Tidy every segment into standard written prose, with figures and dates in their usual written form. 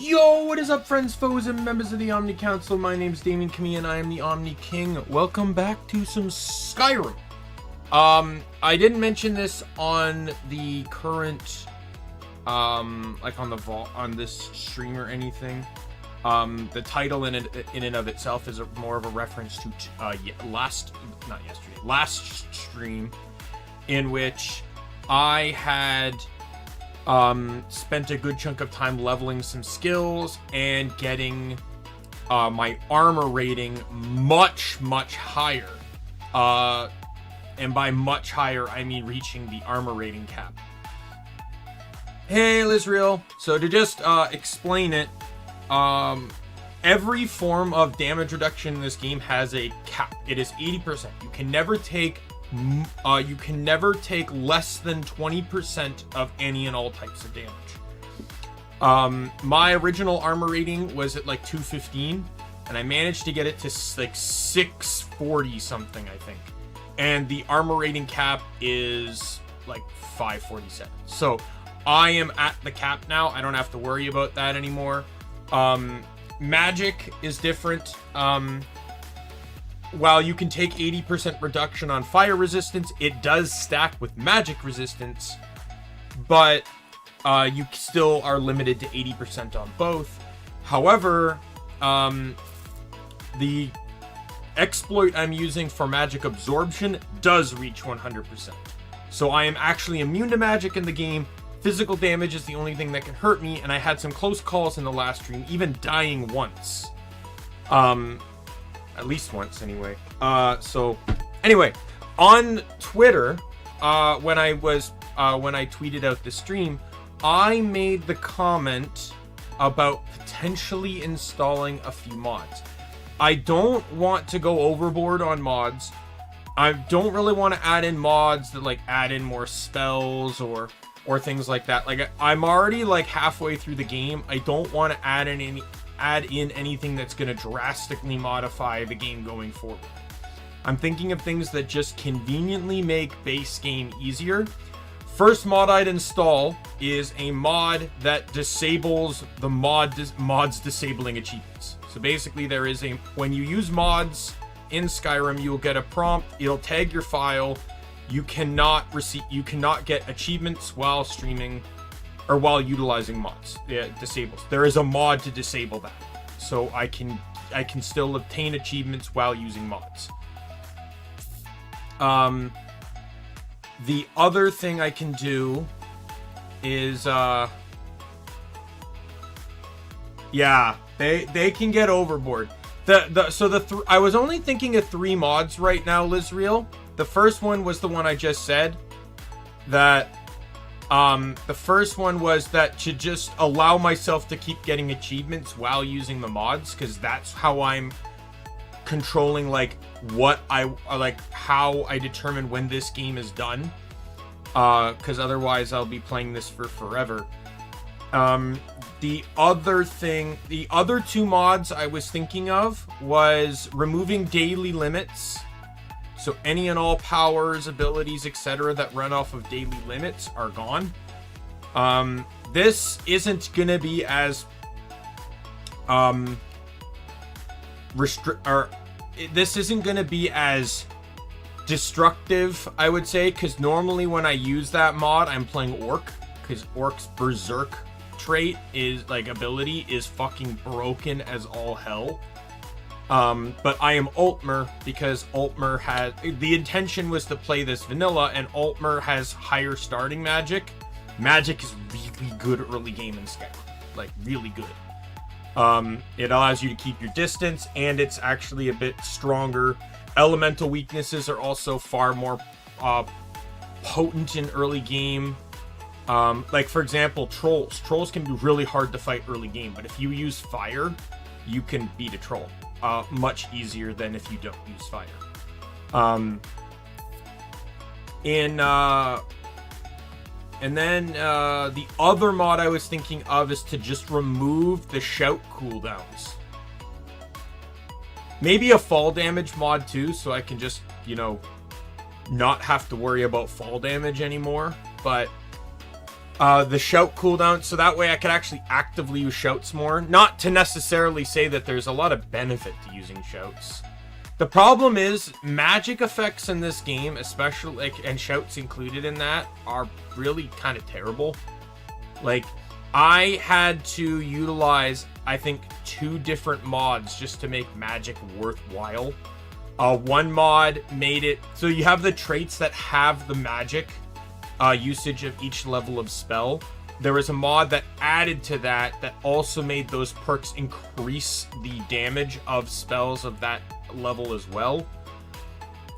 Yo, what is up, friends, foes, and members of the Omni Council? My name's Daimien Kamiya and I am the Omni King. Welcome back to some Skyrim. I didn't mention this on the current, like on the vault, on this stream or anything. The title in and of itself is more of a reference to last stream, in which I had spent a good chunk of time leveling some skills and getting my armor rating much higher. And by much higher, I mean reaching the armor rating cap. Hey, Lizreal. So to just explain it, every form of damage reduction in this game has a cap. It is 80%. You can never take less than 20% of any and all types of damage. My original armor rating was at like 215, and I managed to get it to like 640 something, I think. And the armor rating cap is like 547. So I am at the cap now. I don't have to worry about that anymore. Magic is different. While you can take 80% reduction on fire resistance, it does stack with magic resistance, but you still are limited to 80% on both. However, the exploit I'm using for magic absorption does reach 100%. So I am actually immune to magic in the game. Physical damage is the only thing that can hurt me, and I had some close calls in the last stream, even dying once. At least once, anyway. So, anyway, on Twitter, when I tweeted out the stream, I made the comment about potentially installing a few mods. I don't want to go overboard on mods. I don't really want to add in mods that like add in more spells or things like that. Like I'm already like halfway through the game. I don't want to add in anything that's going to drastically modify the game going forward. I'm thinking of things that just conveniently make base game easier. First mod I'd install is a mod that disables the mods disabling achievements. So basically there is when you use mods in Skyrim, you'll get a prompt, it'll tag your file. You cannot get achievements while streaming or while utilizing mods. It disables. There is a mod to disable that, so I can still obtain achievements while using mods. The other thing I can do is yeah, they can get overboard. I was only thinking of 3 mods right now, Lizreal. The first one was the one I just said. The first one was that to just allow myself to keep getting achievements while using the mods, because that's how I'm controlling like how I determine when this game is done. Because otherwise I'll be playing this for forever. The other 2 mods I was thinking of was removing daily limits. So any and all powers, abilities, etc. that run off of daily limits are gone. This isn't gonna be as this isn't gonna be as destructive, I would say, because normally when I use that mod, I'm playing Orc, because Orc's Berserk trait is like ability is fucking broken as all hell. But I am Altmer because Altmer has the intention was to play this vanilla, and Altmer has higher starting magic. Magic is really good early game in Skyrim, like really good. It allows you to keep your distance, and it's actually a bit stronger. Elemental weaknesses are also far more potent in early game. Like for example, trolls. Trolls can be really hard to fight early game, but if you use fire, you can beat a troll much easier than if you don't use fire. And then the other mod I was thinking of is to just remove the shout cooldowns. Maybe a fall damage mod too, so I can just, not have to worry about fall damage anymore. But the shout cooldown, so that way I could actually actively use shouts more. Not to necessarily say that there's a lot of benefit to using shouts. The problem is magic effects in this game, especially like, and shouts included in that, are really kind of terrible. Like, I had to utilize, I think, 2 different mods just to make magic worthwhile. One mod made it so you have the traits that have the magic usage of each level of spell. There was a mod that added to that that also made those perks increase the damage of spells of that level as well.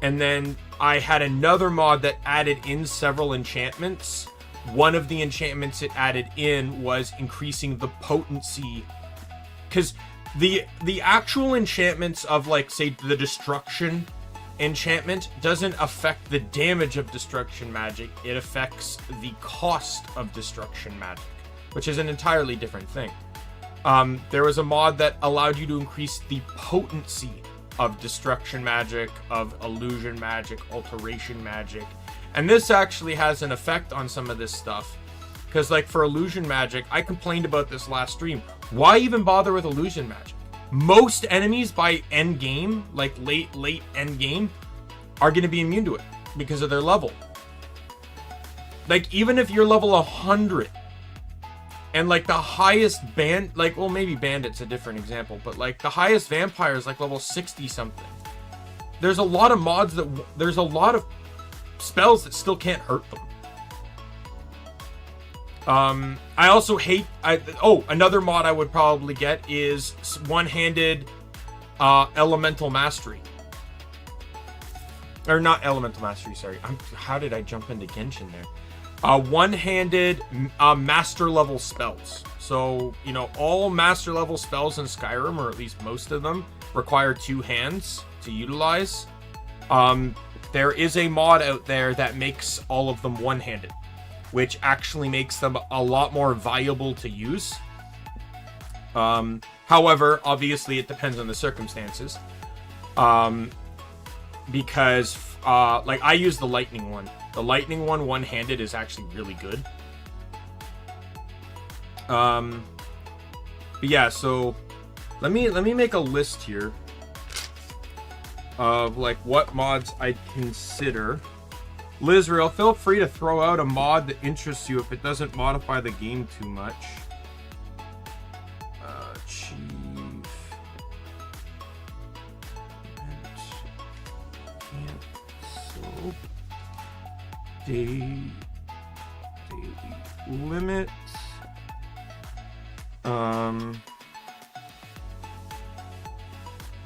And then I had another mod that added in several enchantments. One of the enchantments it added in was increasing the potency, because the actual enchantments of, like, say, the destruction enchantment doesn't affect the damage of destruction magic. It affects the cost of destruction magic, which is an entirely different thing. There was a mod that allowed you to increase the potency of destruction magic, of illusion magic, alteration magic. And this actually has an effect on some of this stuff. Because, like, for illusion magic, I complained about this last stream. Why even bother with illusion magic? Most enemies by end game, like late end game, are going to be immune to it because of their level. Like, even if you're level 100 and, like, the highest like, well, maybe bandit's a different example, but, like, the highest vampire is like level 60 something. There's a lot of mods there's a lot of spells that still can't hurt them. I also hate, another mod I would probably get is one-handed elemental mastery. Or not elemental mastery, sorry. How did I jump into Genshin there? One-handed master level spells. So, you know, all master level spells in Skyrim, or at least most of them, require 2 hands to utilize. There is a mod out there that makes all of them one-handed, which actually makes them a lot more viable to use. However, obviously it depends on the circumstances. Because, like, I use the lightning one. The lightning one-handed is actually really good. But yeah, so let me make a list here of, like, what mods I'd consider. Lizrael, feel free to throw out a mod that interests you if it doesn't modify the game too much. Chief. Cancel. Daily limit.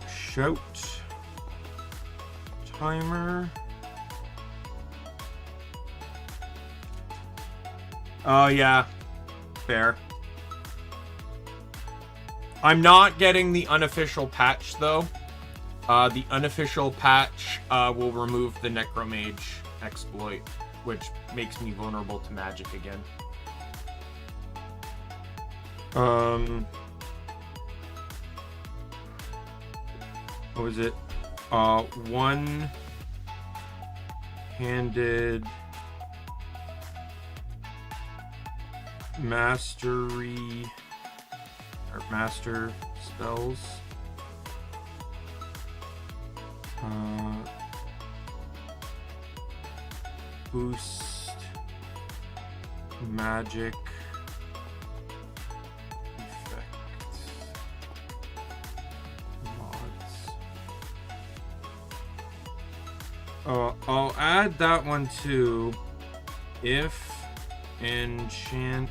Shout. Timer. Oh, yeah. Fair. I'm not getting the unofficial patch, though. The unofficial patch will remove the Necromage exploit, which makes me vulnerable to magic again. What was it? One-handed mastery or master spells. Boost magic effects mods. I'll add that one too. If enchantment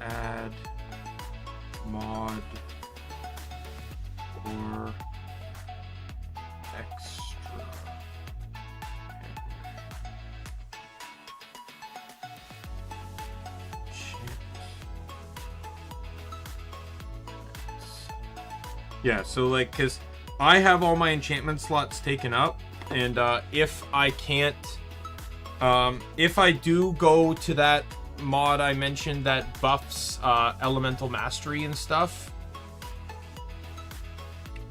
add mod or extra. Yeah, so, like, because I have all my enchantment slots taken up, and if I can't, if I do go to that mod I mentioned that buffs elemental mastery and stuff,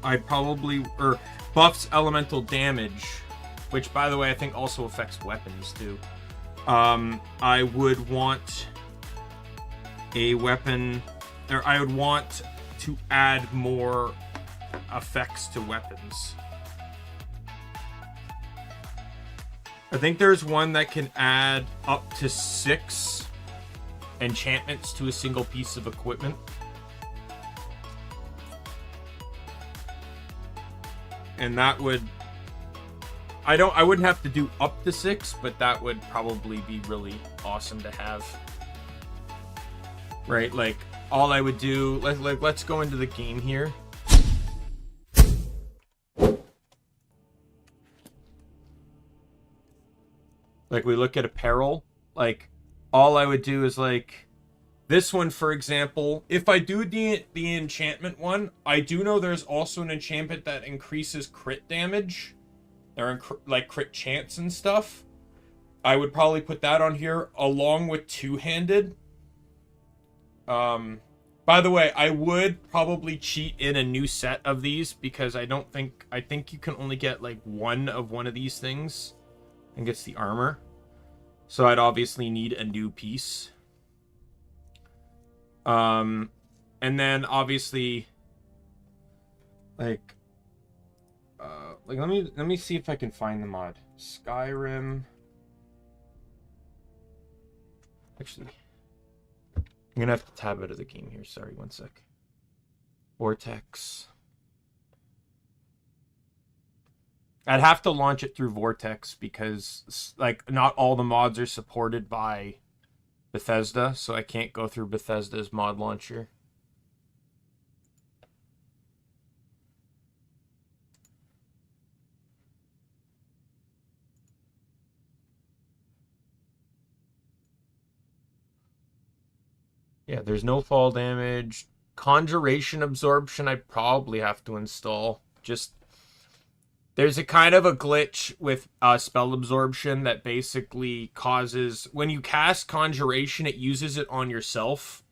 I probably, or buffs elemental damage, which, by the way, I think also affects weapons too. I would want a weapon, or I would want to add more effects to weapons. I think there's one that can add up to 6 enchantments to a single piece of equipment. And that would... I wouldn't have to do up to 6, but that would probably be really awesome to have. Right, like, all I would do... let's go into the game here. Like, we look at apparel. Like, all I would do is, like... this one, for example, if I do the enchantment one, I do know there's also an enchantment that increases crit damage. Or, like, crit chance and stuff. I would probably put that on here, along with two-handed. By the way, I would probably cheat in a new set of these, because I think you can only get, like, one of these things. And gets the armor. So I'd obviously need a new piece. And then obviously, like let me see if I can find the mod. Skyrim. Actually, I'm gonna have to tab out of the game here. Sorry, one sec. Vortex. I'd have to launch it through Vortex because, like, not all the mods are supported by Bethesda, so I can't go through Bethesda's mod launcher. Yeah, there's no fall damage. Conjuration absorption I'd probably have to install. Just... there's a kind of a glitch with spell absorption that basically causes... when you cast conjuration, it uses it on yourself.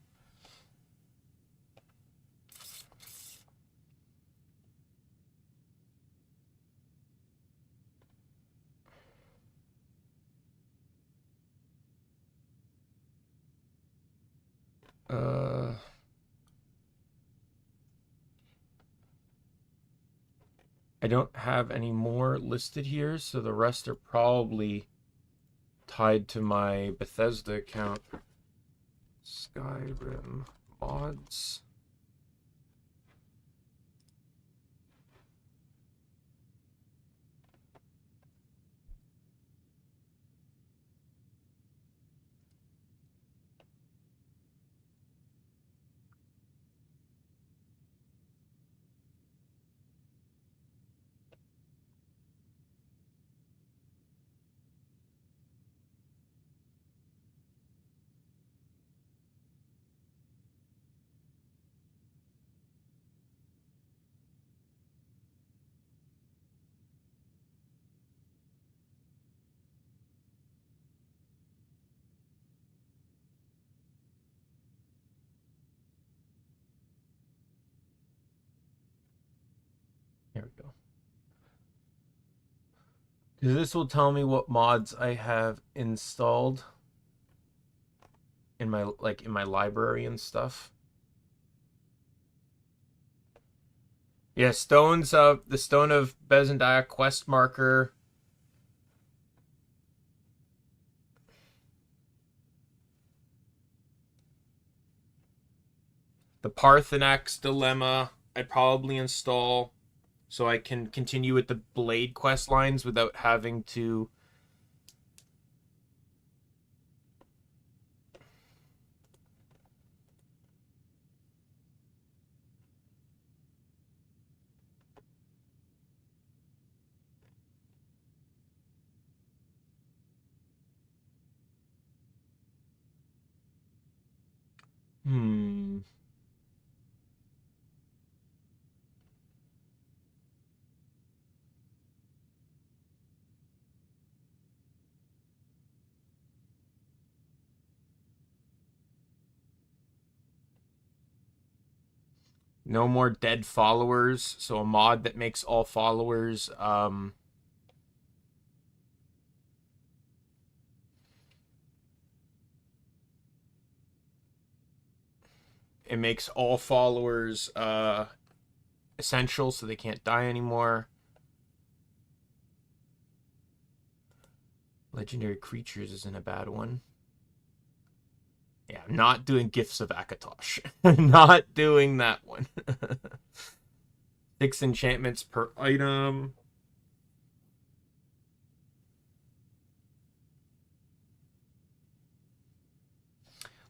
I don't have any more listed here, so the rest are probably tied to my Bethesda account. Skyrim mods. Here we go. Because this will tell me what mods I have installed in my library and stuff. Yeah, stones of the Stone of Bezandiah quest marker. The Parthenax dilemma I'd probably install, so I can continue with the Blade quest lines without having to... No more dead followers, so a mod that makes all followers It makes all followers essential, so they can't die anymore. Legendary creatures isn't a bad one. Yeah, I'm not doing Gifts of Akatosh. Not doing that one. 6 enchantments per item.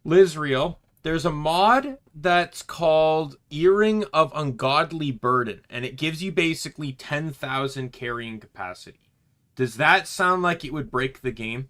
Lizreal, there's a mod that's called Earring of Ungodly Burden, and it gives you basically 10,000 carrying capacity. Does that sound like it would break the game?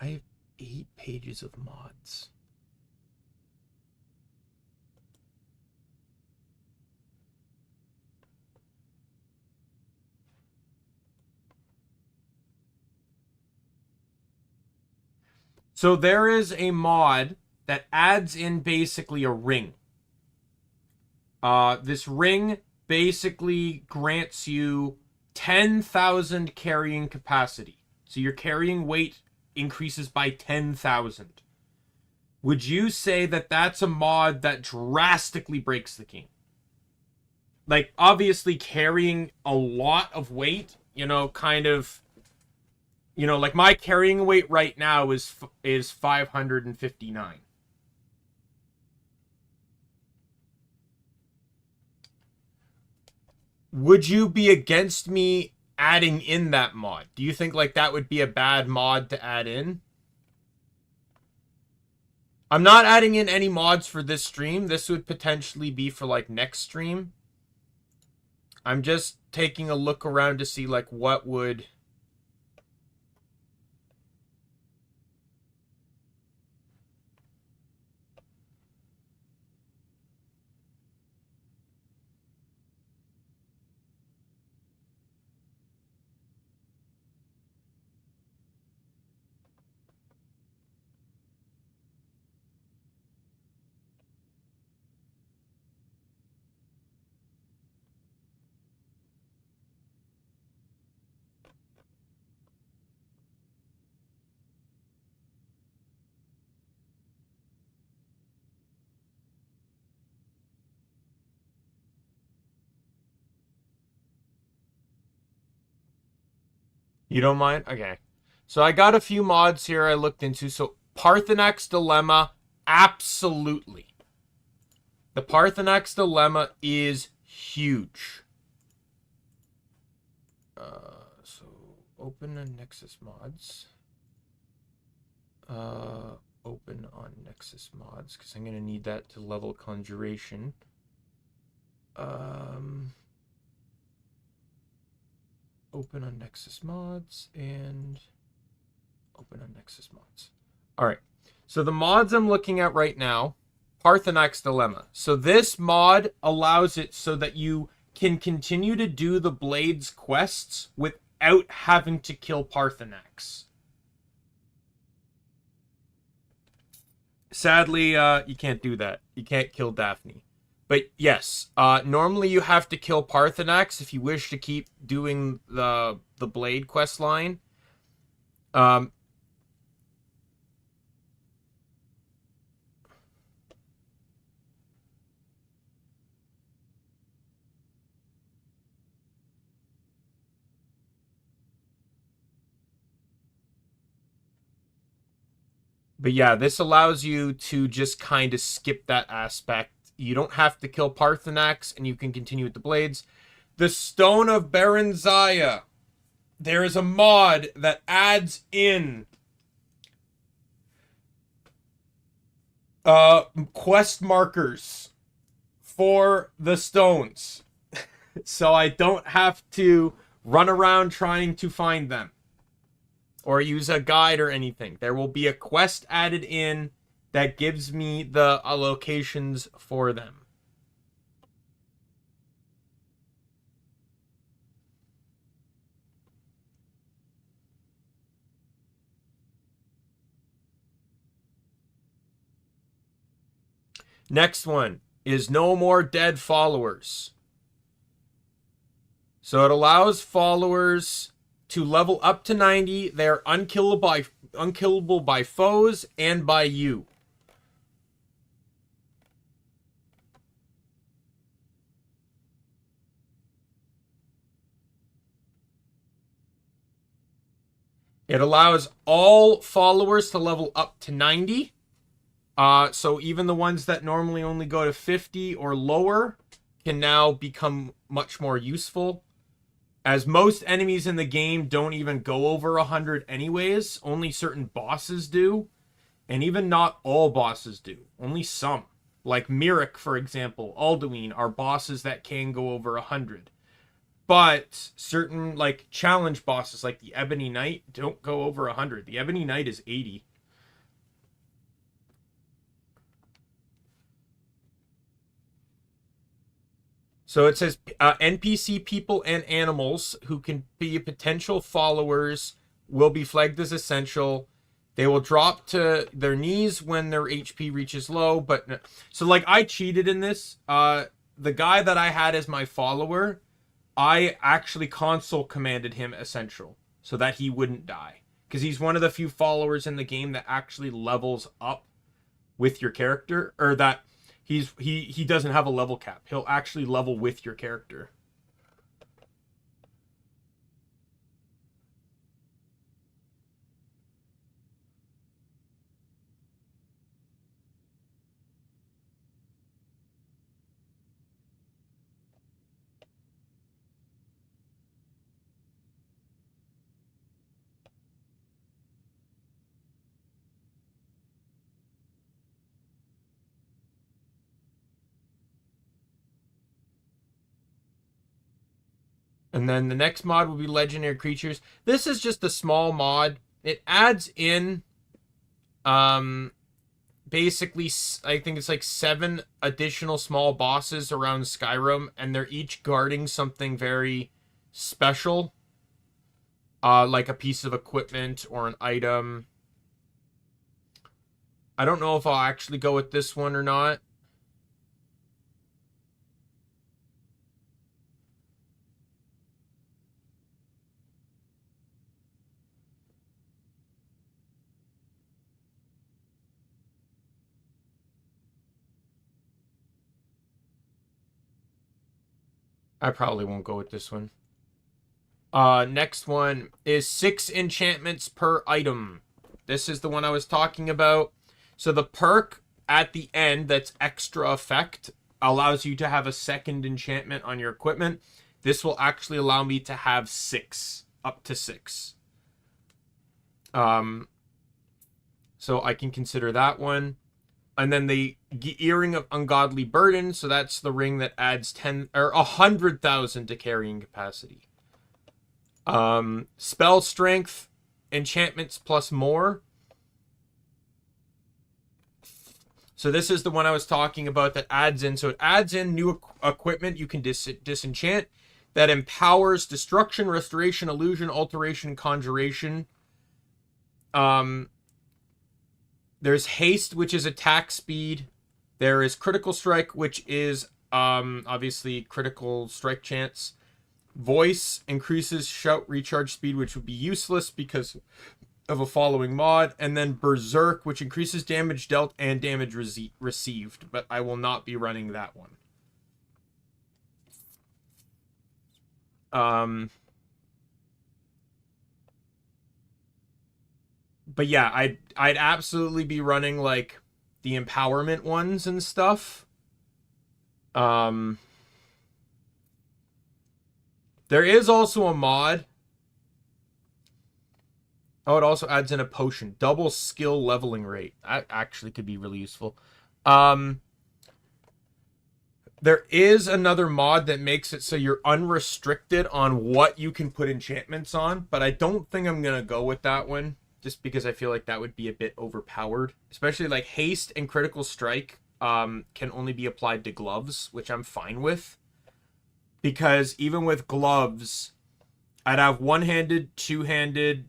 I have 8 pages of mods. So there is a mod that adds in basically a ring. This ring basically grants you 10,000 carrying capacity. So your carrying weight increases by 10,000. Would you say that that's a mod that drastically breaks the game? Like, obviously carrying a lot of weight, you know, kind of, you know, like my carrying weight right now is 559. Would you be against me adding in that mod? Do you think like that would be a bad mod to add in? I'm not adding in any mods for this stream. This would potentially be for like next stream. I'm just taking a look around to see like what would... You don't mind? Okay. So I got a few mods here I looked into. So Parthenak's Dilemma, absolutely. The Parthenak's Dilemma is huge. So open a Nexus mods. Open on Nexus mods, because I'm going to need that to level Conjuration. Open on Nexus mods and open on Nexus mods. All right. So the mods I'm looking at right now, Parthenak's Dilemma. So this mod allows it so that you can continue to do the Blades quests without having to kill Parthenax. Sadly, you can't do that. You can't kill Daphne. But yes, normally you have to kill Parthenax if you wish to keep doing the Blade quest line. But yeah, this allows you to just kind of skip that aspect. You don't have to kill Parthenax, and you can continue with the Blades. The Stone of Baranzaya. There is a mod that adds in quest markers for the stones. So I don't have to run around trying to find them. or use a guide or anything. There will be a quest added in that gives me the locations for them. Next one is no more dead followers. So it allows followers to level up to 90. They're unkillable by foes and by you. It allows all followers to level up to 90. So even the ones that normally only go to 50 or lower can now become much more useful. As most enemies in the game don't even go over 100 anyways. Only certain bosses do. And even not all bosses do. Only some. Like Myrick, for example, Alduin are bosses that can go over 100. But certain like challenge bosses like the Ebony Knight don't go over 100. The Ebony Knight is 80. So it says NPC people and animals who can be potential followers will be flagged as essential. They will drop to their knees when their HP reaches low. But so like I cheated in this. The guy that I had as my follower, I actually console commanded him essential so that he wouldn't die. Because he's one of the few followers in the game that actually levels up with your character, or that he doesn't have a level cap. He'll actually level with your character. And then the next mod will be legendary creatures. This is just a small mod. It adds in basically I think it's like 7 additional small bosses around Skyrim, and they're each guarding something very special. Like a piece of equipment or an item. I don't know if I'll actually go with this one or not. I probably won't go with this one. Next one is 6 enchantments per item. This is the one I was talking about. So the perk at the end that's extra effect allows you to have a second enchantment on your equipment. This will actually allow me to have 6, up to 6. So I can consider that one. And then the Earring of Ungodly Burden. So that's the ring that adds 10 or 100,000 to carrying capacity. Spell strength, enchantments plus more. So this is the one I was talking about that adds in. So it adds in new equipment you can disenchant that empowers destruction, restoration, illusion, alteration, conjuration. There's haste, which is attack speed. There is critical strike, which is obviously critical strike chance. Voice increases shout recharge speed, which would be useless because of a following mod. And then Berserk, which increases damage dealt and damage received. But I will not be running that one. But yeah, I'd absolutely be running like the empowerment ones and stuff. There is also a mod. Oh, it also adds in a potion. Double skill leveling rate. That actually could be really useful. There There is another mod that makes it so you're unrestricted on what you can put enchantments on, but I don't think I'm going to go with that one, just because I feel like that would be a bit overpowered. Especially like haste and critical strike can only be applied to gloves, which I'm fine with. Because even with gloves, I'd have one-handed, two-handed,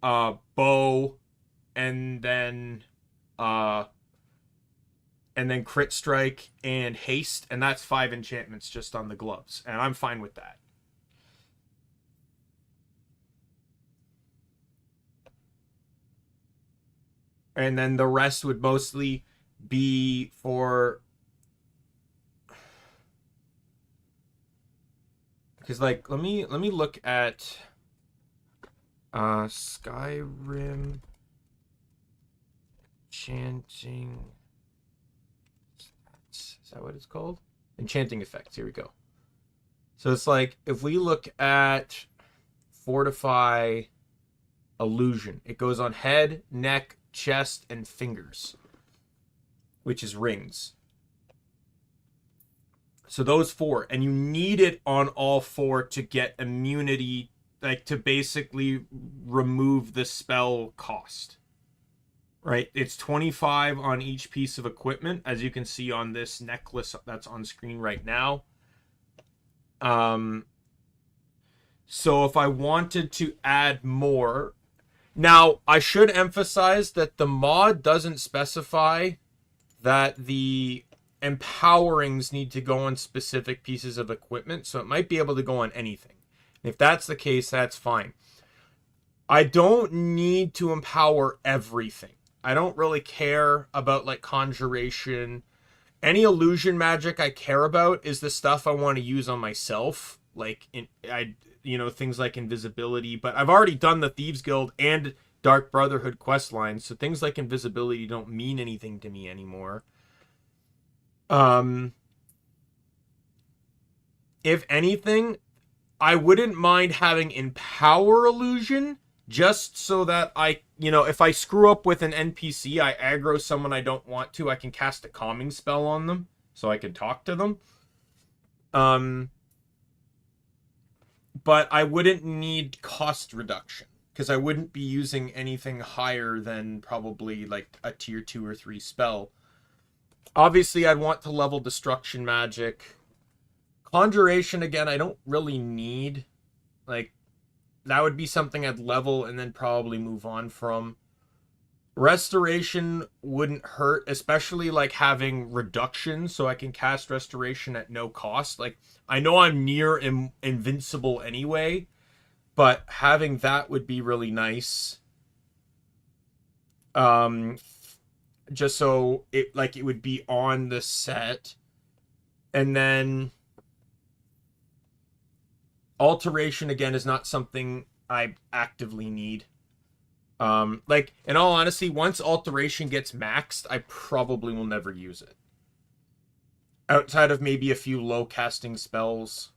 bow, and then crit strike and haste, and that's 5 enchantments just on the gloves, and I'm fine with that. And then the rest would mostly be for, because like let me look at Skyrim enchanting. Is that what it's called? Enchanting effects. Here we go. So it's like if we look at Fortify Illusion, it goes on head, neck, chest, and fingers, which is rings. So those 4, and you need it on all 4 to get immunity, like to basically remove the spell cost. Right, it's 25 on each piece of equipment, as you can see on this necklace that's on screen right now. So if I wanted to add more, now I should emphasize that the mod doesn't specify that the empowerings need to go on specific pieces of equipment, so it might be able to go on anything. If that's the case, that's fine. I don't need to empower everything. I don't really care about like conjuration. Any illusion magic I care about is the stuff I want to use on myself, like things like invisibility. But I've already done the Thieves Guild and Dark Brotherhood quest lines, so things like invisibility don't mean anything to me anymore. If anything, I wouldn't mind having Empower Illusion, just so that if I screw up with an NPC, I aggro someone I don't want to, I can cast a calming spell on them, so I can talk to them. But I wouldn't need cost reduction, because I wouldn't be using anything higher than probably like a tier 2 or 3 spell. Obviously, I'd want to level Destruction Magic. Conjuration, again, I don't really need. Like, that would be something I'd level and then probably move on from. Restoration wouldn't hurt, especially like having reduction, so I can cast Restoration at no cost. Like, I know I'm near invincible anyway, but having that would be really nice. Just so it would be on the set. And then Alteration, again, is not something I actively need. Like, in all honesty, once Alteration gets maxed, I probably will never use it. Outside of maybe a few low casting spells.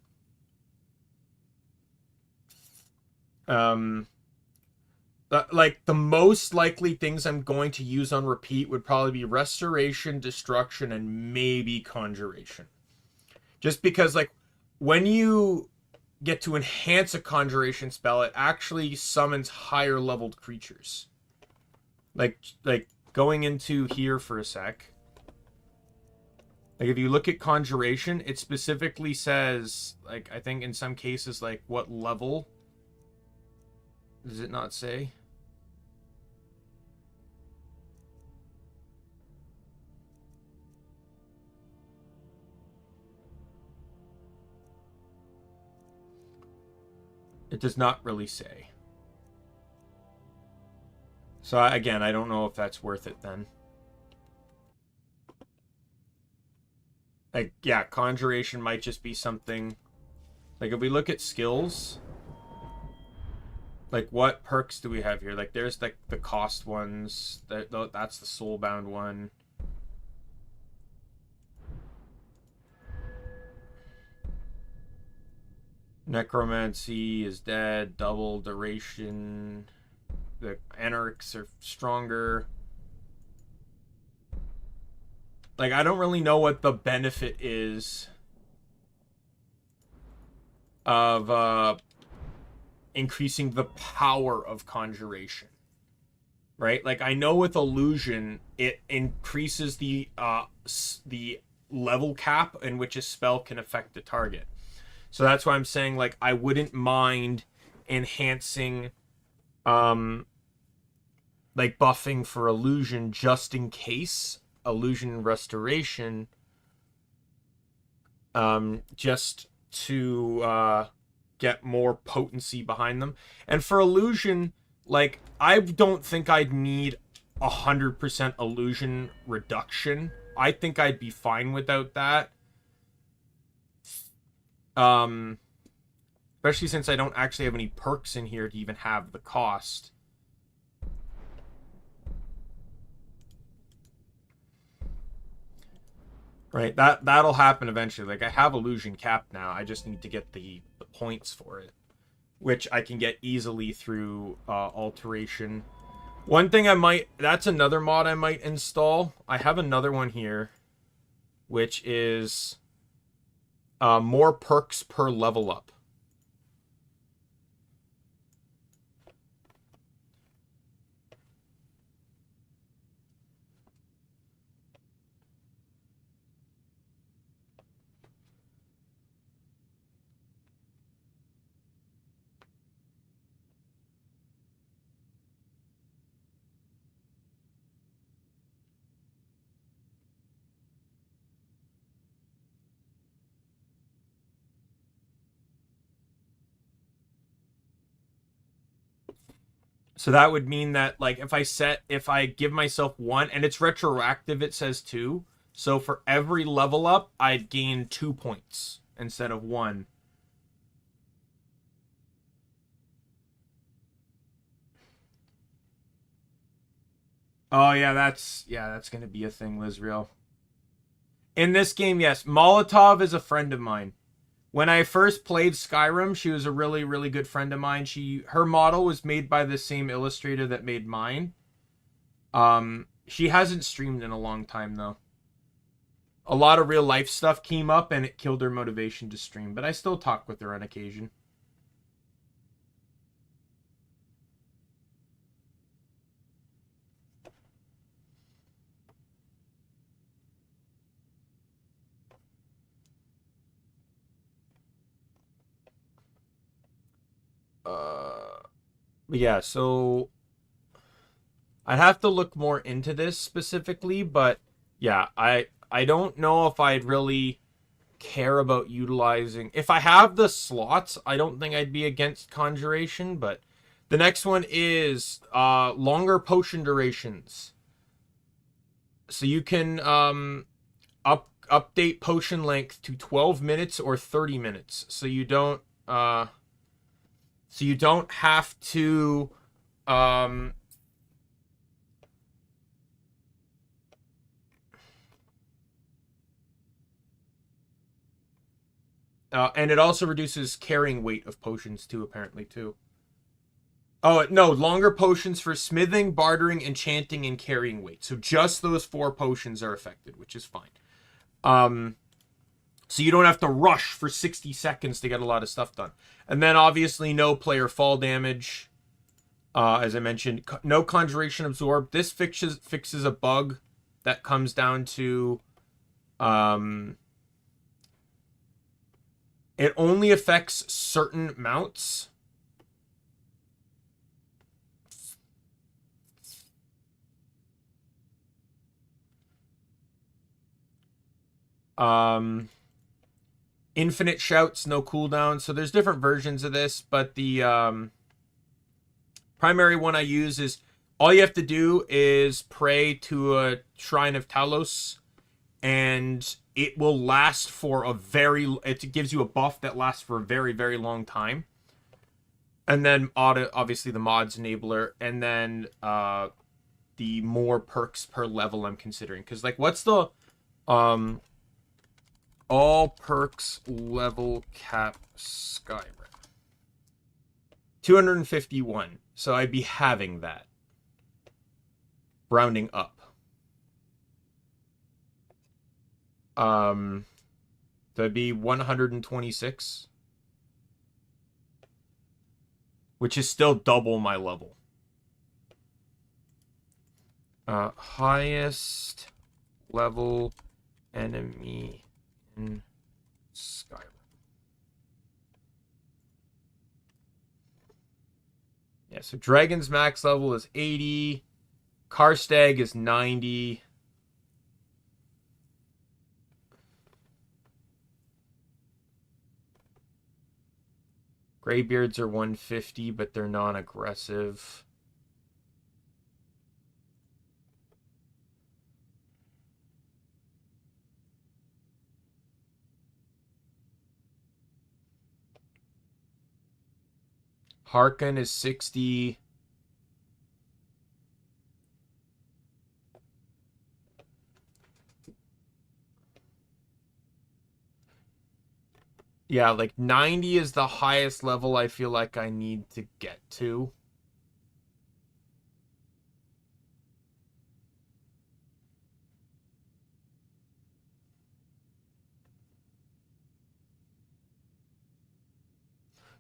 Like, the most likely things I'm going to use on repeat would probably be Restoration, Destruction, and maybe Conjuration. Just because, like, when you get to enhance a conjuration spell, it actually summons higher leveled creatures. Like going into here for a sec. Like, if you look at conjuration, it specifically says, like, I think in some cases, like, what level. Does it not say? It does not really say. So, again, I don't know if that's worth it then. Like, yeah, conjuration might just be something. Like, if we look at skills, like, what perks do we have here? Like, there's like the cost ones. That's the soulbound one. Necromancy is dead. Double duration. The anarchs are stronger. Like, I don't really know what the benefit is of increasing the power of conjuration. Right? Like, I know with illusion, it increases the level cap in which a spell can affect the target. So that's why I'm saying, like, I wouldn't mind enhancing, like, buffing for illusion just in case. Illusion restoration, just to get more potency behind them. And for illusion, like, I don't think I'd need 100% illusion reduction. I think I'd be fine without that. Especially since I don't actually have any perks in here to even have the cost. Right, that'll happen eventually. Like, I have illusion capped now. I just need to get the points for it, which I can get easily through alteration. One thing that's another mod I might install. I have another one here, which is more perks per level up. So that would mean that, like, if I give myself one, and it's retroactive, it says 2. So for every level up, I'd gain 2 points instead of 1. Oh yeah, that's gonna be a thing, Lizreal. In this game, yes, Molotov is a friend of mine. When I first played Skyrim, she was a really, really good friend of mine. Her model was made by the same illustrator that made mine. She hasn't streamed in a long time, though. A lot of real life stuff came up, and it killed her motivation to stream. But I still talk with her on occasion. Yeah, so I'd have to look more into this specifically, but yeah, I don't know if I'd really care about utilizing. If I have the slots, I don't think I'd be against conjuration, but the next one is longer potion durations. So you can update potion length to 12 minutes or 30 minutes. So you don't have to and it also reduces carrying weight of potions too, apparently, too. Oh, no, longer potions for smithing, bartering, enchanting, and carrying weight. So just those 4 potions are affected, which is fine. So you don't have to rush for 60 seconds to get a lot of stuff done. And then, obviously, no player fall damage. As I mentioned, no conjuration absorb. This fixes a bug that comes down to... it only affects certain mounts. Infinite shouts, no cooldown. So there's different versions of this, but the primary one I use is all you have to do is pray to a Shrine of Talos, and it will last for it gives you a buff that lasts for a very, very long time. And then obviously the mods enabler, and then the more perks per level I'm considering. Because, like, what's the all perks level cap Skyrim? 251. So I'd be having that. Rounding up. That'd be 126. Which is still double my level. Highest level enemy in Skyrim. Yeah, so Dragon's max level is 80. Karstag is 90. Greybeards are 150, but they're non-aggressive. Harkon is 60. Yeah, like 90 is the highest level I feel like I need to get to.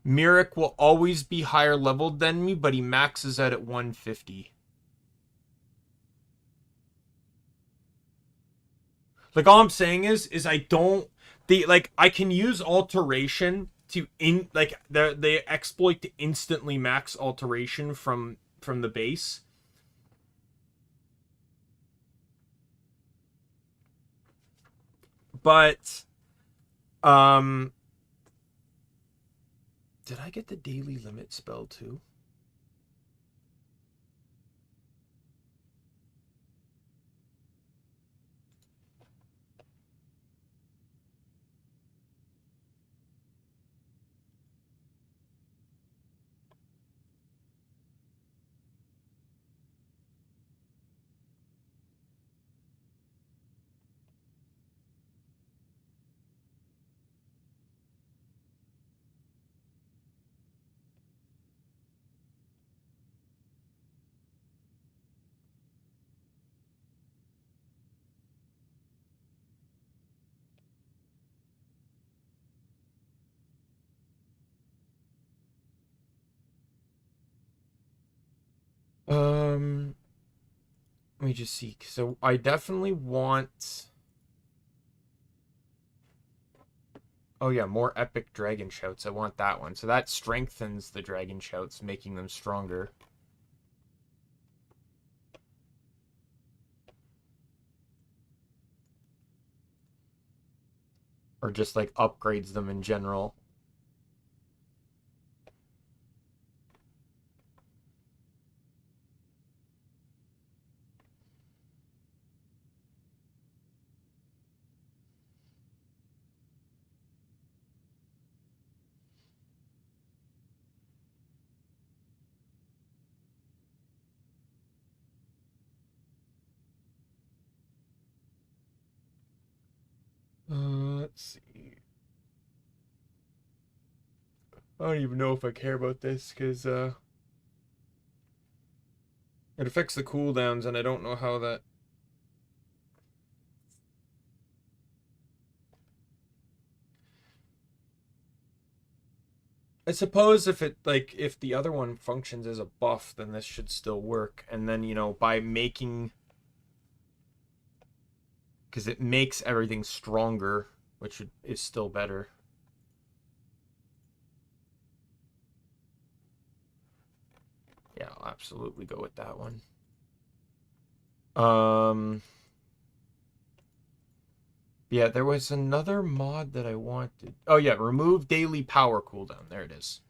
Mirik will always be higher leveled than me, but he maxes out at 150. Like, all I'm saying is I don't... I can use alteration to the exploit to instantly max alteration from the base. But did I get the daily limit spell too? Let me just see. So I definitely want... Oh yeah, more epic dragon shouts. I want that one. So that strengthens the dragon shouts, making them stronger. Or just like upgrades them in general. Let's see. I don't even know if I care about this because it affects the cooldowns, and I don't know how that... I suppose if if the other one functions as a buff, then this should still work. And then, by making... Because it makes everything stronger, which is still better. Yeah, I'll absolutely go with that one. Yeah, there was another mod that I wanted. Oh yeah, remove daily power cooldown. There it is.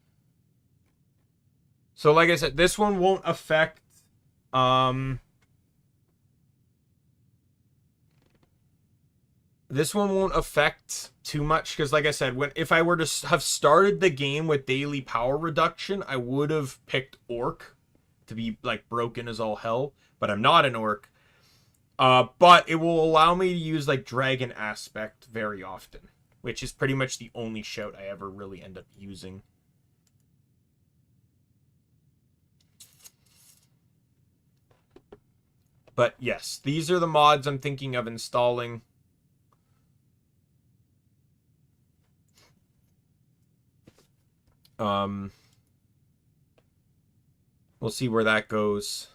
So like I said, this one won't affect this one won't affect too much because, like I said, if I were to have started the game with daily power reduction, I would have picked Orc to be like broken as all hell. But I'm not an Orc. But it will allow me to use like Dragon Aspect very often, which is pretty much the only shout I ever really end up using. But yes, these are the mods I'm thinking of installing. Um, we'll see where that goes.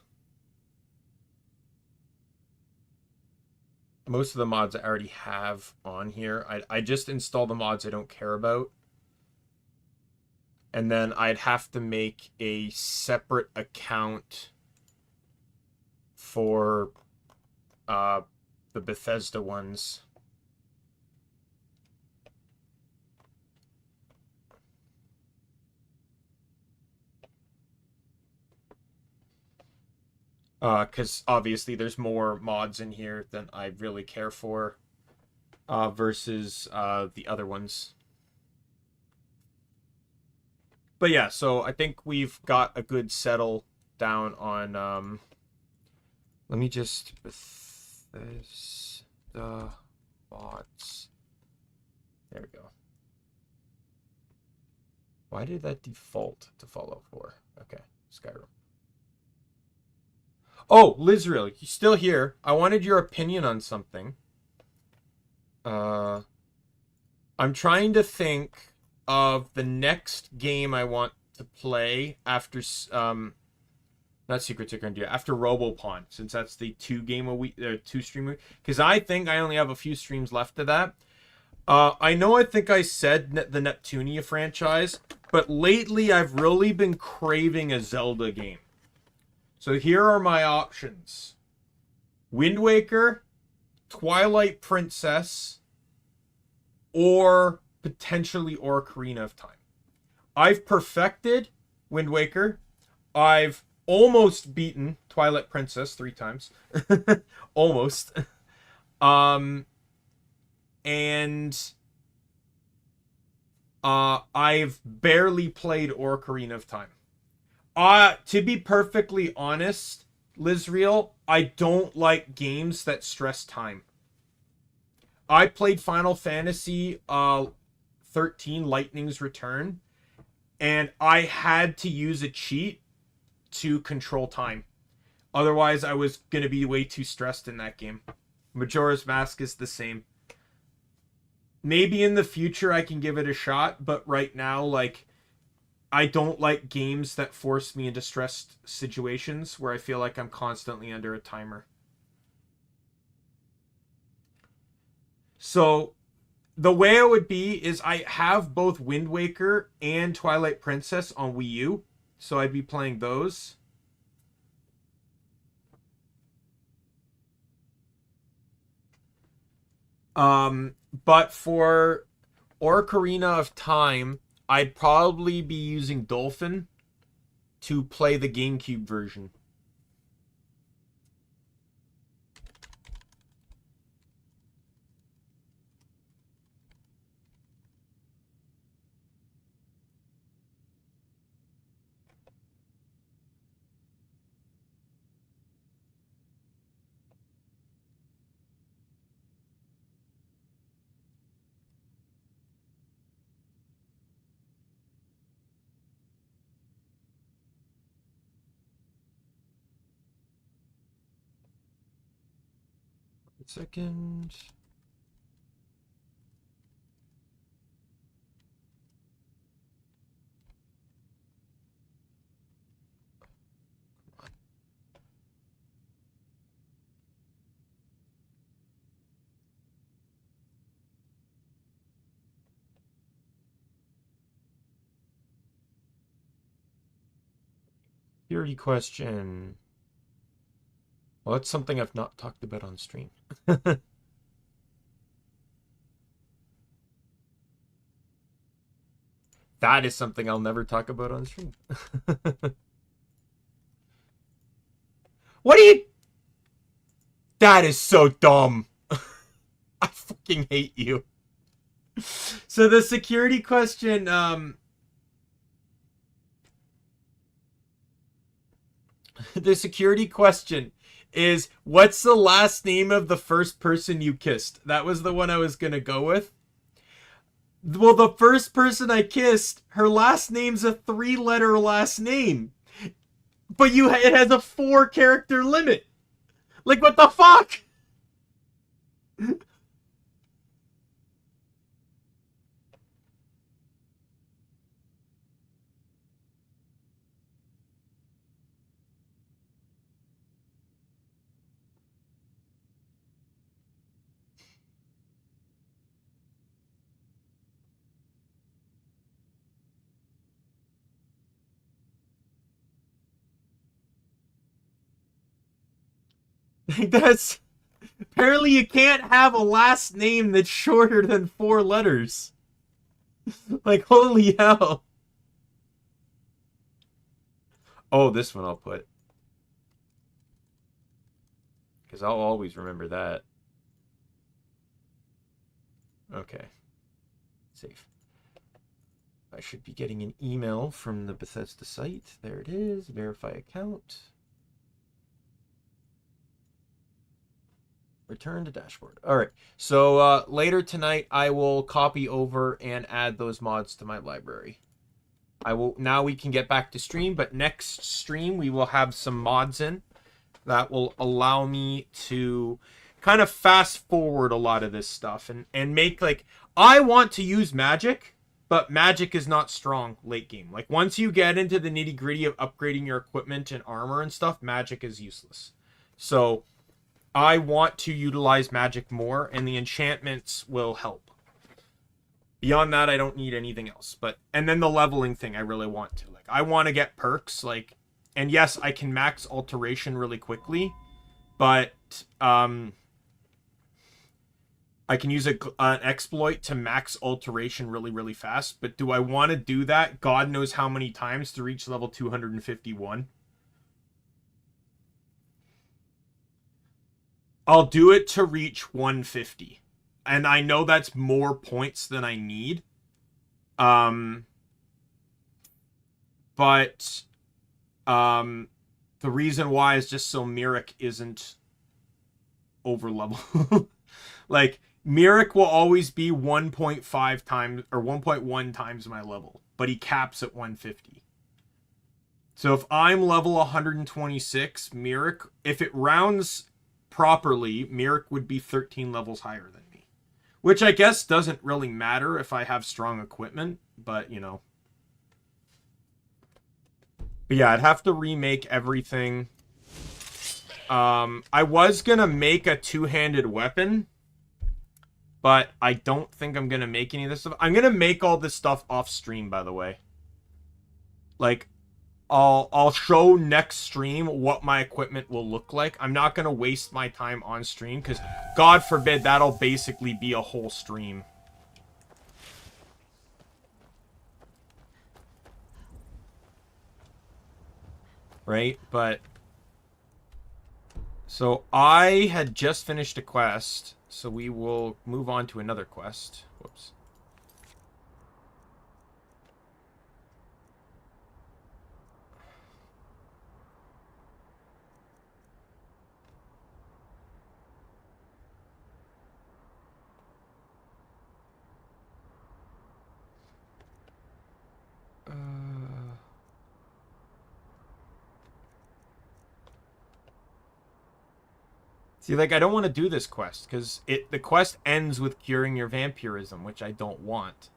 Most of the mods I already have on here. I just install the mods I don't care about. And then I'd have to make a separate account for the Bethesda ones. Because obviously there's more mods in here than I really care for versus the other ones. But yeah, so I think we've got a good settle down on... let me just... Bethesda mods. There we go. Why did that default to Fallout 4? Okay, Skyrim. Oh, Lizrael, you still here? I wanted your opinion on something. I'm trying to think of the next game I want to play after not Secret Ticker India, after Robopon, since that's the 2 stream week. Because I think I only have a few streams left of that. I think I said the Neptunia franchise, but lately I've really been craving a Zelda game. So here are my options. Wind Waker, Twilight Princess, or potentially Ocarina of Time. I've perfected Wind Waker. I've almost beaten Twilight Princess 3 times. Almost. And I've barely played Ocarina of Time. To be perfectly honest, Lizreal, I don't like games that stress time. I played Final Fantasy 13 Lightning's Return, and I had to use a cheat to control time. Otherwise, I was going to be way too stressed in that game. Majora's Mask is the same. Maybe in the future I can give it a shot, but right now, like, I don't like games that force me into stressed situations where I feel like I'm constantly under a timer. So the way it would be is I have both Wind Waker and Twilight Princess on Wii U. So I'd be playing those. But for Ocarina of Time, I'd probably be using Dolphin to play the GameCube version. Second. Security question. Well, that's something I've not talked about on stream. That is something I'll never talk about on stream. What are you... That is so dumb. I fucking hate you. So the security question, the security question is, what's the last name of the first person you kissed? That was the one I was gonna go with. Well, the first person I kissed, her last name's a 3-letter last name. But it has a 4-character limit. Like, what the fuck? That's apparently you can't have a last name that's shorter than 4 letters. Like, holy hell. Oh, this one I'll put. Because I'll always remember that. Okay. Safe. I should be getting an email from the Bethesda site. There it is. Verify account. Return to dashboard. All right. So later tonight, I will copy over and add those mods to my library. Now we can get back to stream, but next stream we will have some mods in that will allow me to kind of fast forward a lot of this stuff and make, like, I want to use magic, but magic is not strong late game. Like, once you get into the nitty gritty of upgrading your equipment and armor and stuff, magic is useless. So I want to utilize magic more, and the enchantments will help. Beyond that, I don't need anything else. And then the leveling thing I really want to. Like, I want to get perks, like, and yes, I can max alteration really quickly, but I can use an exploit to max alteration really, really fast. But do I want to do that God knows how many times to reach level 251? I'll do it to reach 150. And I know that's more points than I need. But the reason why is just so Myrick isn't over level. Like, Myrick will always be 1.5 times or 1.1 times my level, but he caps at 150. So if I'm level 126, Myrick, if it rounds properly, Myrick would be 13 levels higher than me. Which I guess doesn't really matter if I have strong equipment, but, you know. But yeah, I'd have to remake everything. I was gonna make a two-handed weapon, but I don't think I'm gonna make any of this stuff. I'm gonna make all this stuff off stream, by the way. Like, I'll show next stream what my equipment will look like. I'm not gonna waste my time on stream, because God forbid that'll basically be a whole stream. Right? But so I had just finished a quest, so we will move on to another quest. Whoops. See, like, I don't want to do this quest, because the quest ends with curing your vampirism, which I don't want.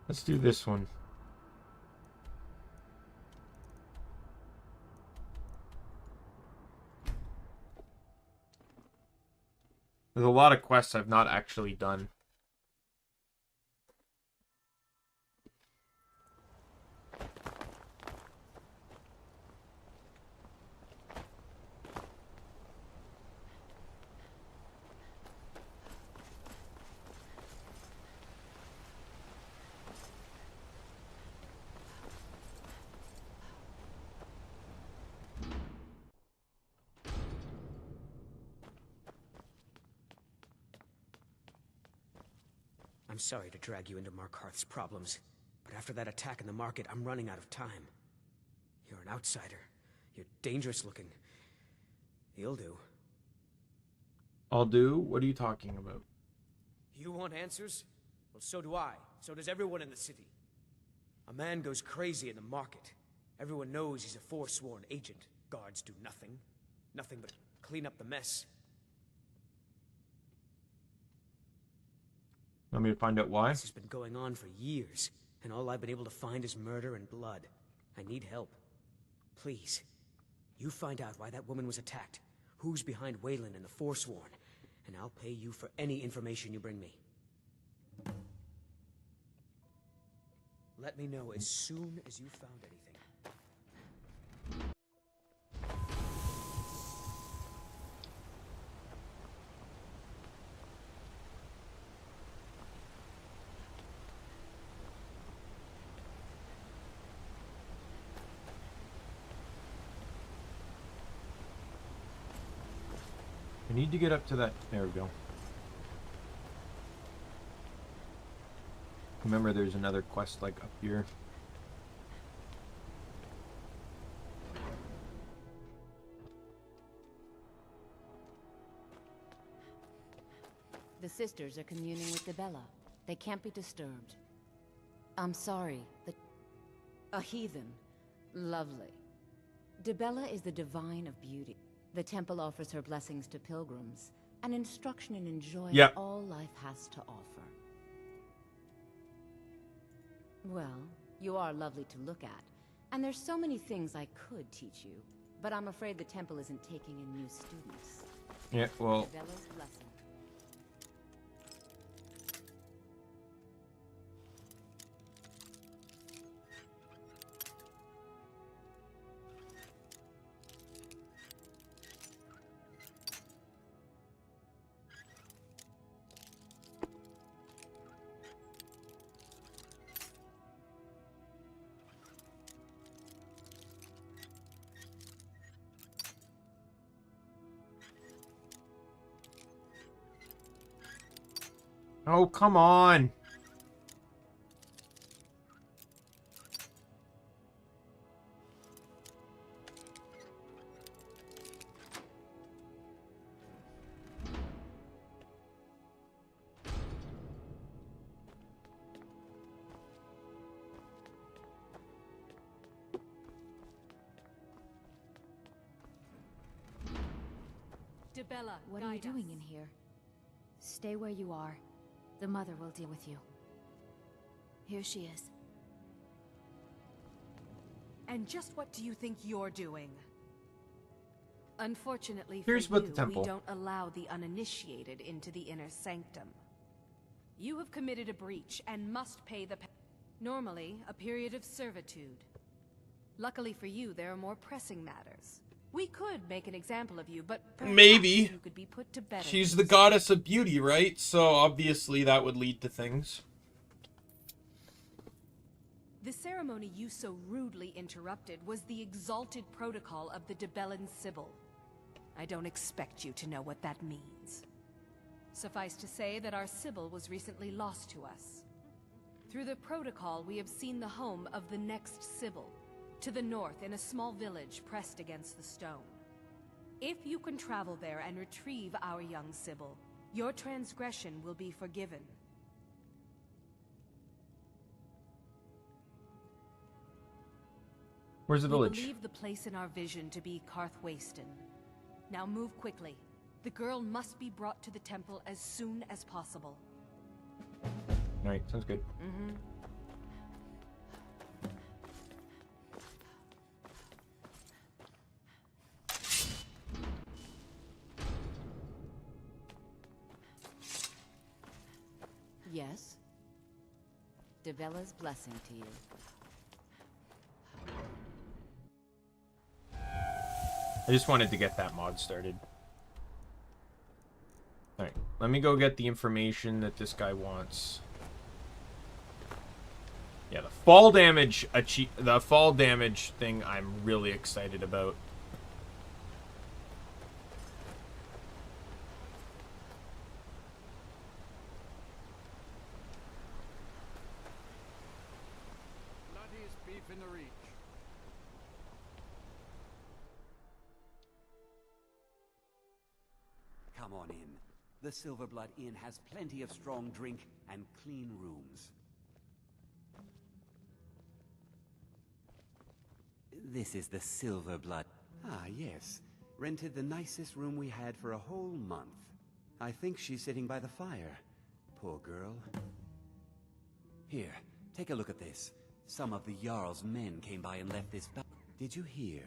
Let's do this one. There's a lot of quests I've not actually done. I'm sorry to drag you into Markarth's problems, but after that attack in the market, I'm running out of time. You're an outsider. You're dangerous looking. You'll do. I'll do? What are you talking about? You want answers? Well, so do I. So does everyone in the city. A man goes crazy in the market. Everyone knows he's a forsworn agent. Guards do nothing. Nothing but clean up the mess. Want me to find out why? This has been going on for years, and all I've been able to find is murder and blood. I need help. Please, you find out why that woman was attacked, who's behind Wayland and the Forsworn, and I'll pay you for any information you bring me. Let me know as soon as you found anything. I need to get up to that. There we go. Remember, there's another quest like up here. The sisters are communing with Dibella. They can't be disturbed. I'm sorry. A heathen. Lovely. Dibella is the divine of beauty. The temple offers her blessings to pilgrims, an instruction in enjoying all life has to offer. Well, you are lovely to look at, and there's so many things I could teach you, but I'm afraid the temple isn't taking in new students. Yeah, well... Dibella's blessing. Oh, come on. Dibella, What are you doing in here? Stay where you are. The mother will deal with you. Here she is. And just what do you think you're doing? Unfortunately Here's for about you, the temple. we don't allow the uninitiated into the inner sanctum. You have committed a breach and must pay the normally a period of servitude. Luckily for you, there are more pressing matters. We could make an example of you, but perhaps maybe you could be put to better she's use. the goddess of beauty, right? So obviously that would lead to things. The ceremony you so rudely interrupted was the exalted protocol of the Dibellan Sibyl. I don't expect you to know what that means. Suffice to say that our Sibyl was recently lost to us. Through the protocol, we have seen the home of the next Sibyl, to the north in a small village pressed against the stone. If you can travel there and retrieve our young Sibyl, your transgression will be forgiven. Where's the village? We believe the place in our vision to be Karthwasten. Now move quickly. The girl must be brought to the temple as soon as possible. Alright, sounds good. Yes? Dibella's blessing to you. I just wanted to get that mod started. Alright, let me go get the information that this guy wants. Yeah, the fall damage thing I'm really excited about. Bloodiest beef in the reach. Come on in. The Silverblood Inn has plenty of strong drink and clean rooms. This is the Silver Blood. Ah, yes. Rented the nicest room we had for a whole month. I think she's sitting by the fire. Poor girl. Here, take a look at this. Some of the Jarl's men came by and left this back. Did you hear?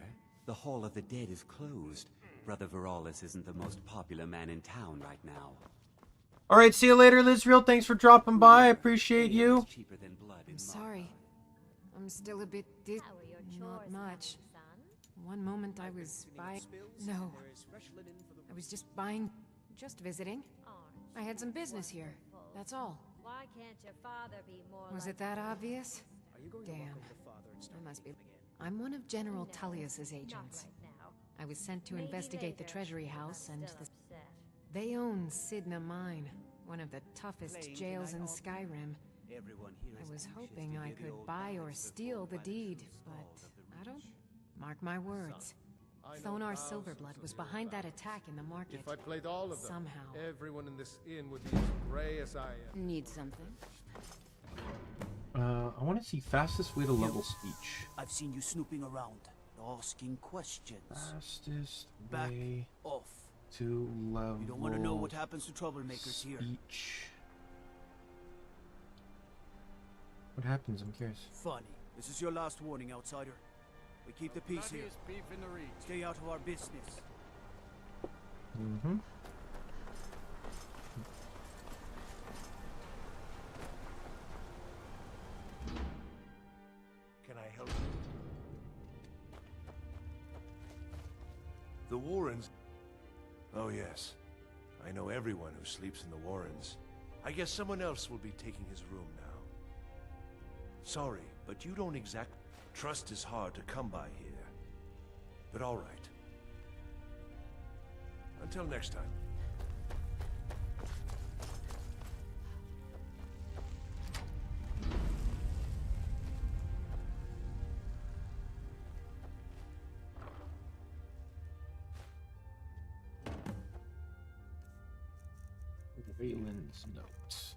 The Hall of the Dead is closed. Brother Veralis isn't the most popular man in town right now. All right, see you later, Lizreal. Thanks for dropping by. I appreciate you. Cheaper than blood in I'm sorry. I'm still a bit not much. One moment I was buying... No. I was just buying... Just visiting. I had some business here. That's all. Why can't your father be more Was it that obvious? Damn. I must be... I'm one of General Tullius's agents. I was sent to investigate the Treasury House and the... They own Sidna Mine, one of the toughest jails in Skyrim. I was hoping I could buy or steal the deed, but I don't... Mark my words. Thonar Silverblood was behind that attack in the market. If I played all of them, somehow. everyone in this inn would be as gray as I am. Need something? I want to see fastest way to level speech. I've seen you snooping around, asking questions. Fastest Back way off. to level You don't want to know what happens to troublemakers here. speech. What happens? I'm curious. Funny. This is your last warning, outsider. We keep the peace here. Bloodiest beef in the region. Stay out of our business. Mm-hmm. Can I help you? The Warrens? Oh yes. I know everyone who sleeps in the Warrens. I guess someone else will be taking his room now. Sorry, but you don't exactly... Trust is hard to come by here. But all right. Until next time. Vaylin's notes.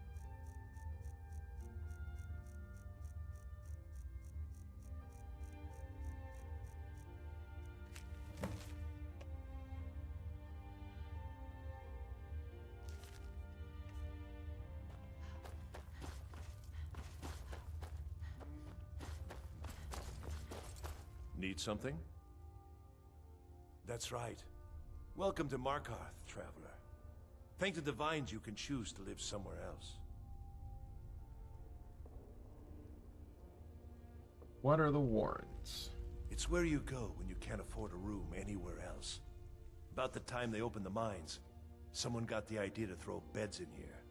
Need something? That's right. Welcome to Markarth, traveler. Thank the Divines you can choose to live somewhere else. What are the Warrens? It's where you go when you can't afford a room anywhere else. About the time they opened the mines, someone got the idea to throw beds in here.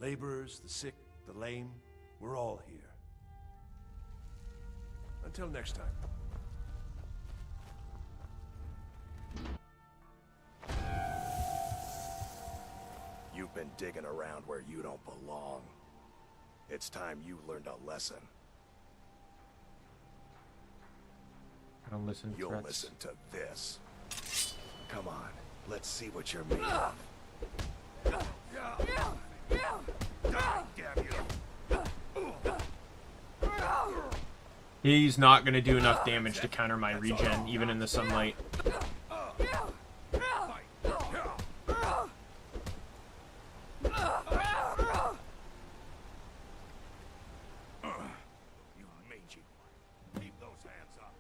Laborers, the sick, the lame, we're all here. Until next time. You've been digging around where you don't belong. It's time you learned a lesson. I don't listen to You'll threats. listen to this. Come on, let's see what you're made of. Die, damn you! He's not gonna do enough damage to counter my regen, even in the sunlight. You mangy one. Keep those hands up.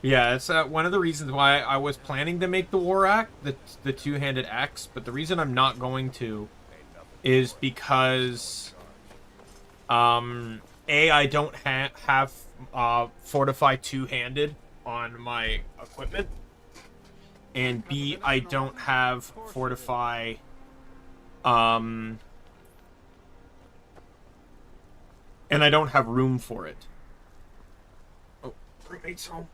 Yeah, it's one of the reasons why I was planning to make the War Axe, the two-handed axe, but the reason I'm not going to is because, A, I don't have Fortify two-handed on my equipment, and B, I don't have Fortify, and I don't have room for it. Oh, roommate's home.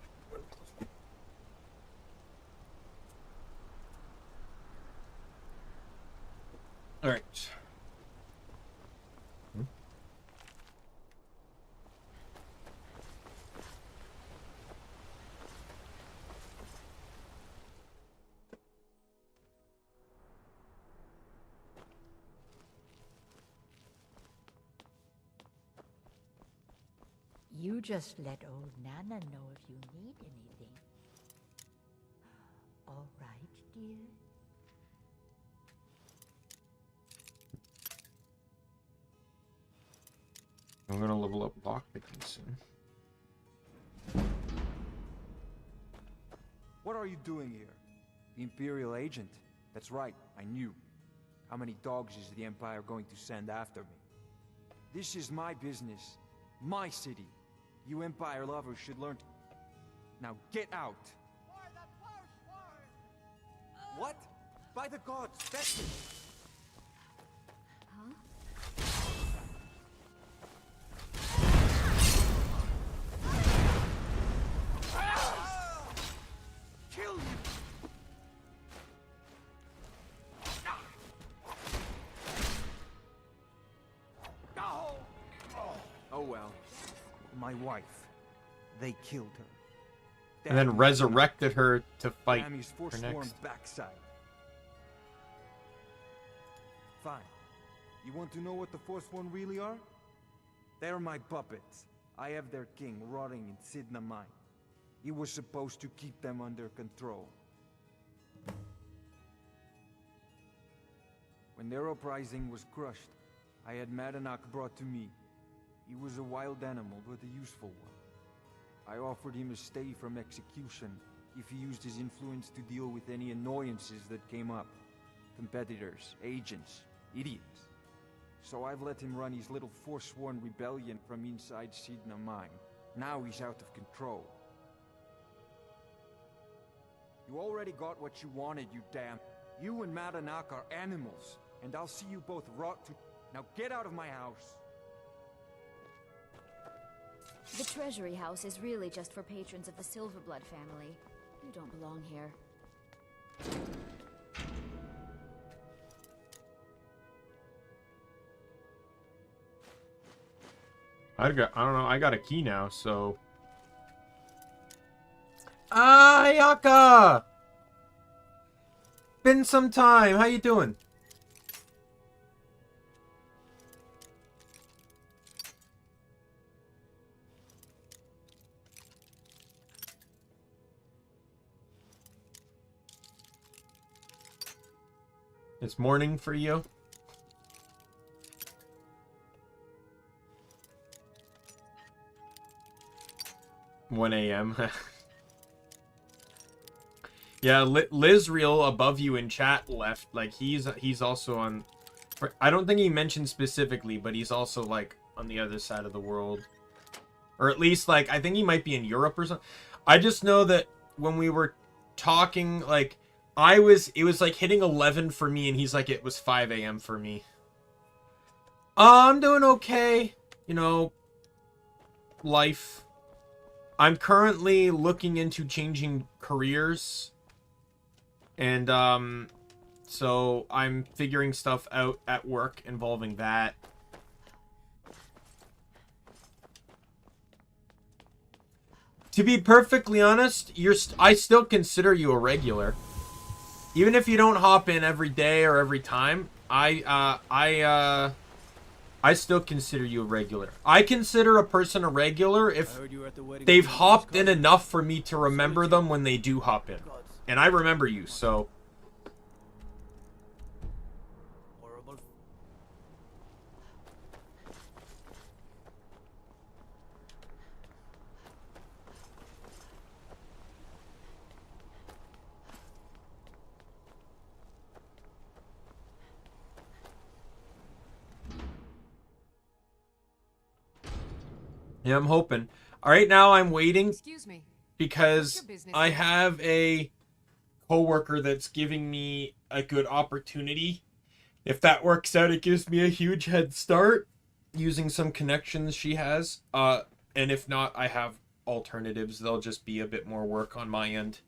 All right. You just let old Nana know if you need anything. All right, dear? I'm gonna level up lockpicking soon. What are you doing here? The Imperial agent? That's right, I knew. How many dogs is the Empire going to send after me? This is my business. My city. You Empire lovers should learn to... Now get out! What? By the gods, that's it! Kill you! Oh well. My wife. They killed her. And then resurrected her to fight Daimion's her forsworn next. backside. Fine. You want to know what the Forsworn really are? They're my puppets. I have their king rotting in Sidna Mine. He was supposed to keep them under control. When their uprising was crushed, I had Madanak brought to me. He was a wild animal, but a useful one. I offered him a stay from execution if he used his influence to deal with any annoyances that came up. Competitors, agents, idiots. So I've let him run his little forsworn rebellion from inside Sidna Mine. Now he's out of control. You already got what you wanted, you damn... You and Madanak are animals, and I'll see you both rot to... Now get out of my house! The Treasury House is really just for patrons of the Silverblood family. You don't belong here. I don't know, I got a key now, so... Ah, Ayaka! Been some time, how you doing? It's morning for you. One a.m. Yeah, Lizreal above you in chat left. Like he's also on. I don't think he mentioned specifically, but he's also like on the other side of the world, or at least like I think he might be in Europe or something. I just know that when we were talking, like. It was like hitting 11 for me, and he's like, it was 5 a.m. for me. I'm doing okay. You know, life. I'm currently looking into changing careers. And, so I'm figuring stuff out at work involving that. To be perfectly honest, I still consider you a regular. Even if you don't hop in every day or every time, I still consider you a regular. I consider a person a regular if they've hopped in enough for me to remember them when they do hop in. And I remember you, so... Yeah, I'm hoping. All right, now I'm waiting. Excuse me. Because I have a coworker that's giving me a good opportunity. If that works out, it gives me a huge head start using some connections she has. And if not, I have alternatives. They'll just be a bit more work on my end.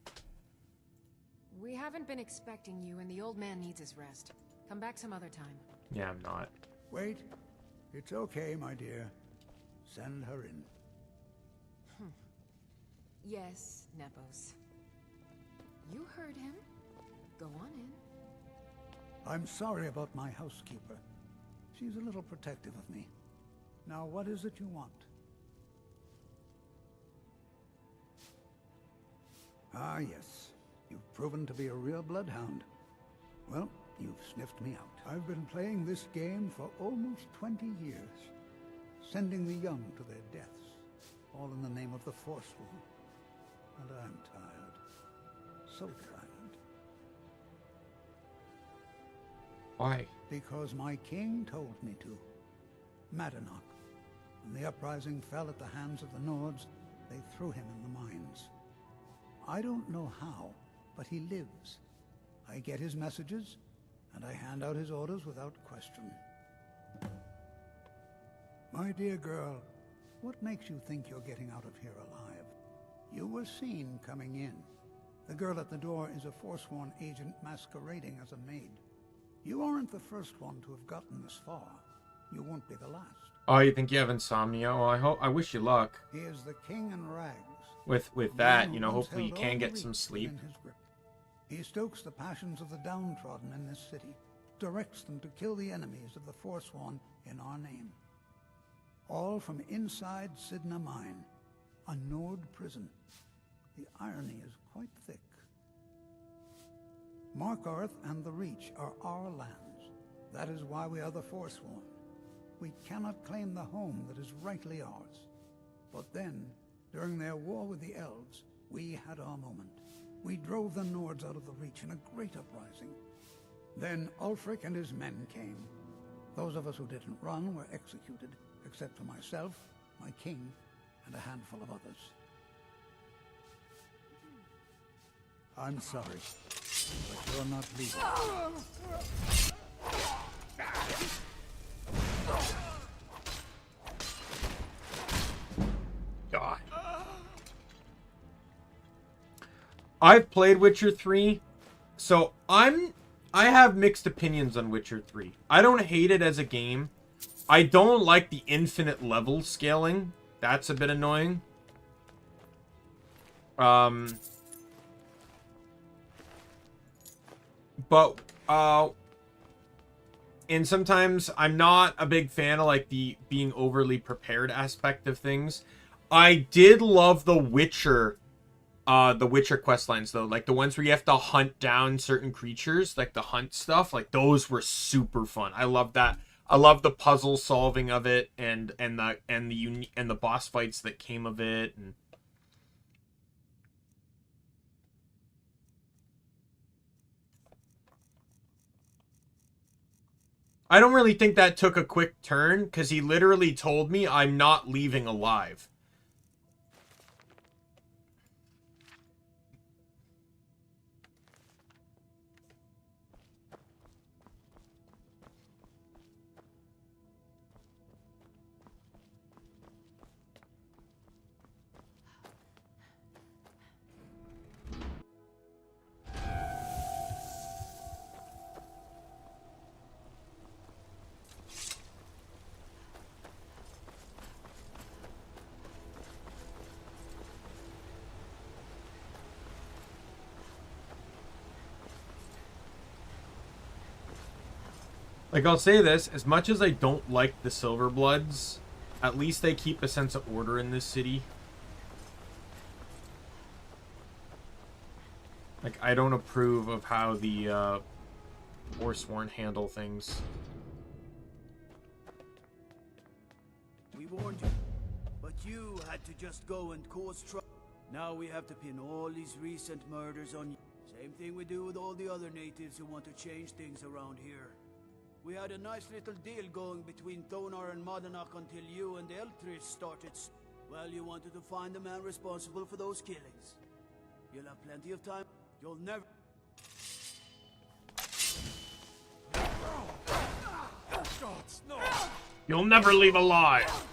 We haven't been expecting you, and the old man needs his rest. Come back some other time. Yeah, I'm not. Wait. It's okay, my dear. Send her in. Yes, Nepos. You heard him. Go on in. I'm sorry about my housekeeper. She's a little protective of me. Now, what is it you want? Ah, yes. You've proven to be a real bloodhound. Well, you've sniffed me out. I've been playing this game for almost 20 years, sending the young to their deaths, all in the name of the Forsworn. And I'm tired. So tired. Why? Because my king told me to. Madanach. When the uprising fell at the hands of the Nords, they threw him in the mines. I don't know how, but he lives. I get his messages, and I hand out his orders without question. My dear girl, what makes you think you're getting out of here alive? You were seen coming in. The girl at the door is a Forsworn agent masquerading as a maid. You aren't the first one to have gotten this far. You won't be the last. Oh, you think you have insomnia? Well, I wish you luck. He is the king in rags. With that, you know, hopefully you can get some sleep. He stokes the passions of the downtrodden in this city, directs them to kill the enemies of the Forsworn in our name. All from inside Sidna Mine, a Nord prison. The irony is quite thick. Markarth and the Reach are our lands. That is why we are the Forsworn. We cannot claim the home that is rightly ours. But then, during their war with the Elves, we had our moment. We drove the Nords out of the Reach in a great uprising. Then Ulfric and his men came. Those of us who didn't run were executed, except for myself, my king, and a handful of others. I'm sorry, but you're not leaving. God. I've played Witcher 3, so I have mixed opinions on Witcher 3. I don't hate it as a game. I don't like the infinite level scaling. That's a bit annoying. But and sometimes I'm not a big fan of like the being overly prepared aspect of things. I did love the Witcher quest lines though, like the ones where you have to hunt down certain creatures, like the hunt stuff, like those were super fun. I love that. I love the puzzle solving of it and the boss fights that came of it. And I don't really think that took a quick turn, because he literally told me I'm not leaving alive. Like, I'll say this, as much as I don't like the Silverbloods, at least they keep a sense of order in this city. Like, I don't approve of how the Forsworn handle things. We warned you, but you had to just go and cause trouble. Now we have to pin all these recent murders on you. Same thing we do with all the other natives who want to change things around here. We had a nice little deal going between Thonar and Madanach until you and Eltris started. Well, you wanted to find the man responsible for those killings. You'll have plenty of time. You'll never... You'll never leave alive.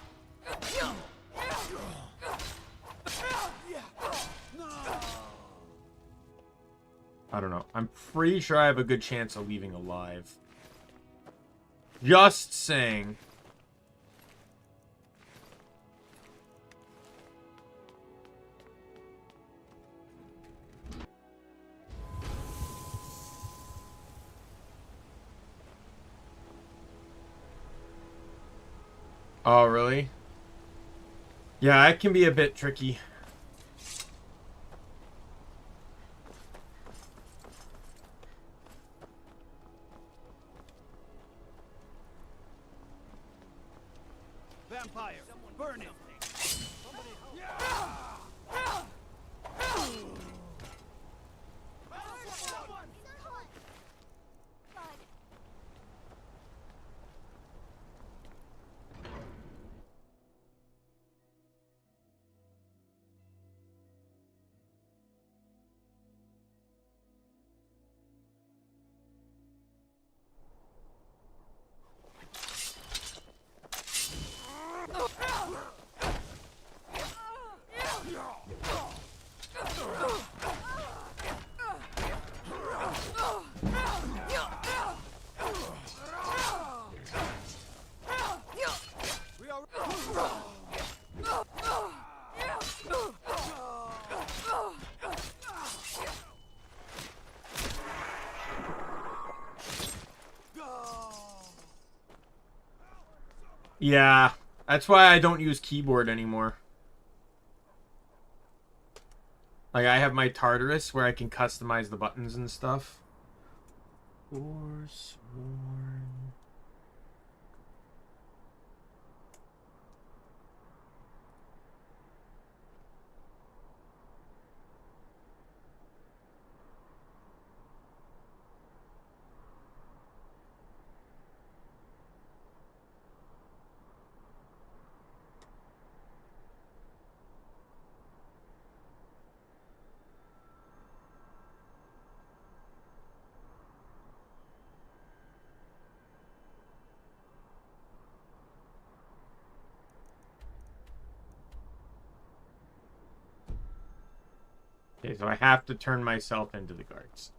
I don't know. I'm pretty sure I have a good chance of leaving alive. Just saying. Oh, really? Yeah, it can be a bit tricky. vampire! Burn it! Yeah, that's why I don't use keyboard anymore. Like, I have my Tartarus where I can customize the buttons and stuff. Forsworn. Okay, so I have to turn myself into the guards.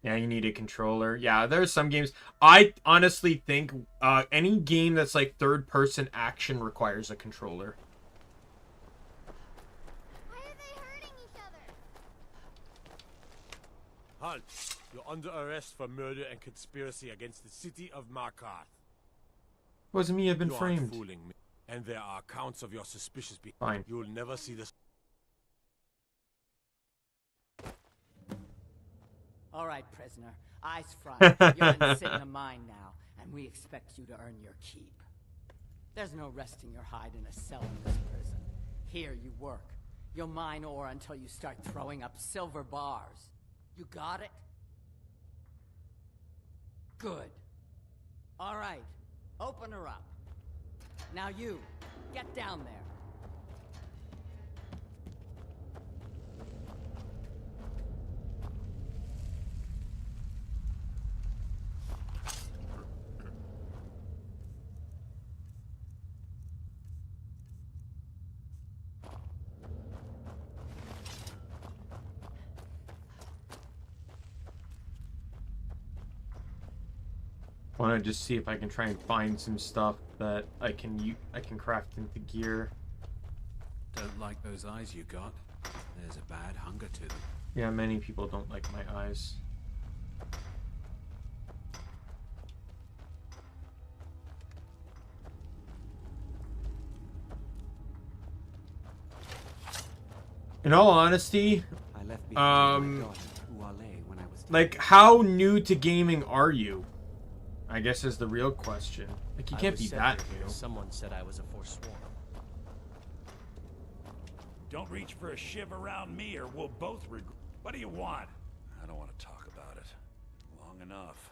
Yeah, you need a controller. Yeah, there's some games. I honestly think any game that's like third-person action requires a controller. Why are they hurting each other? Halt! You're under arrest for murder and conspiracy against the city of Markarth. Wasn't me, I've been You framed. aren't fooling me. And there are accounts of your suspicious behavior. Fine. You'll never see this. All right, prisoner. Eyes front. You're in Sidna mine now, and we expect you to earn your keep. There's no resting your hide in a cell in this prison. Here you work. You'll mine ore until you start throwing up silver bars. You got it? Good. All right. Open her up. Now you, get down there. Want to just see if I can try and find some stuff that I can craft into gear. Don't like those eyes you got. There's a bad hunger to them. Yeah, many people don't like my eyes. In all honesty, I left behind my daughter, Uale, when I was like, how new to gaming are you? I guess is the real question. Like, you can't be that new. Someone said I was a forsworn. Don't reach for a shiv around me or we'll both regret. What do you want? I don't want to talk about it. Long enough.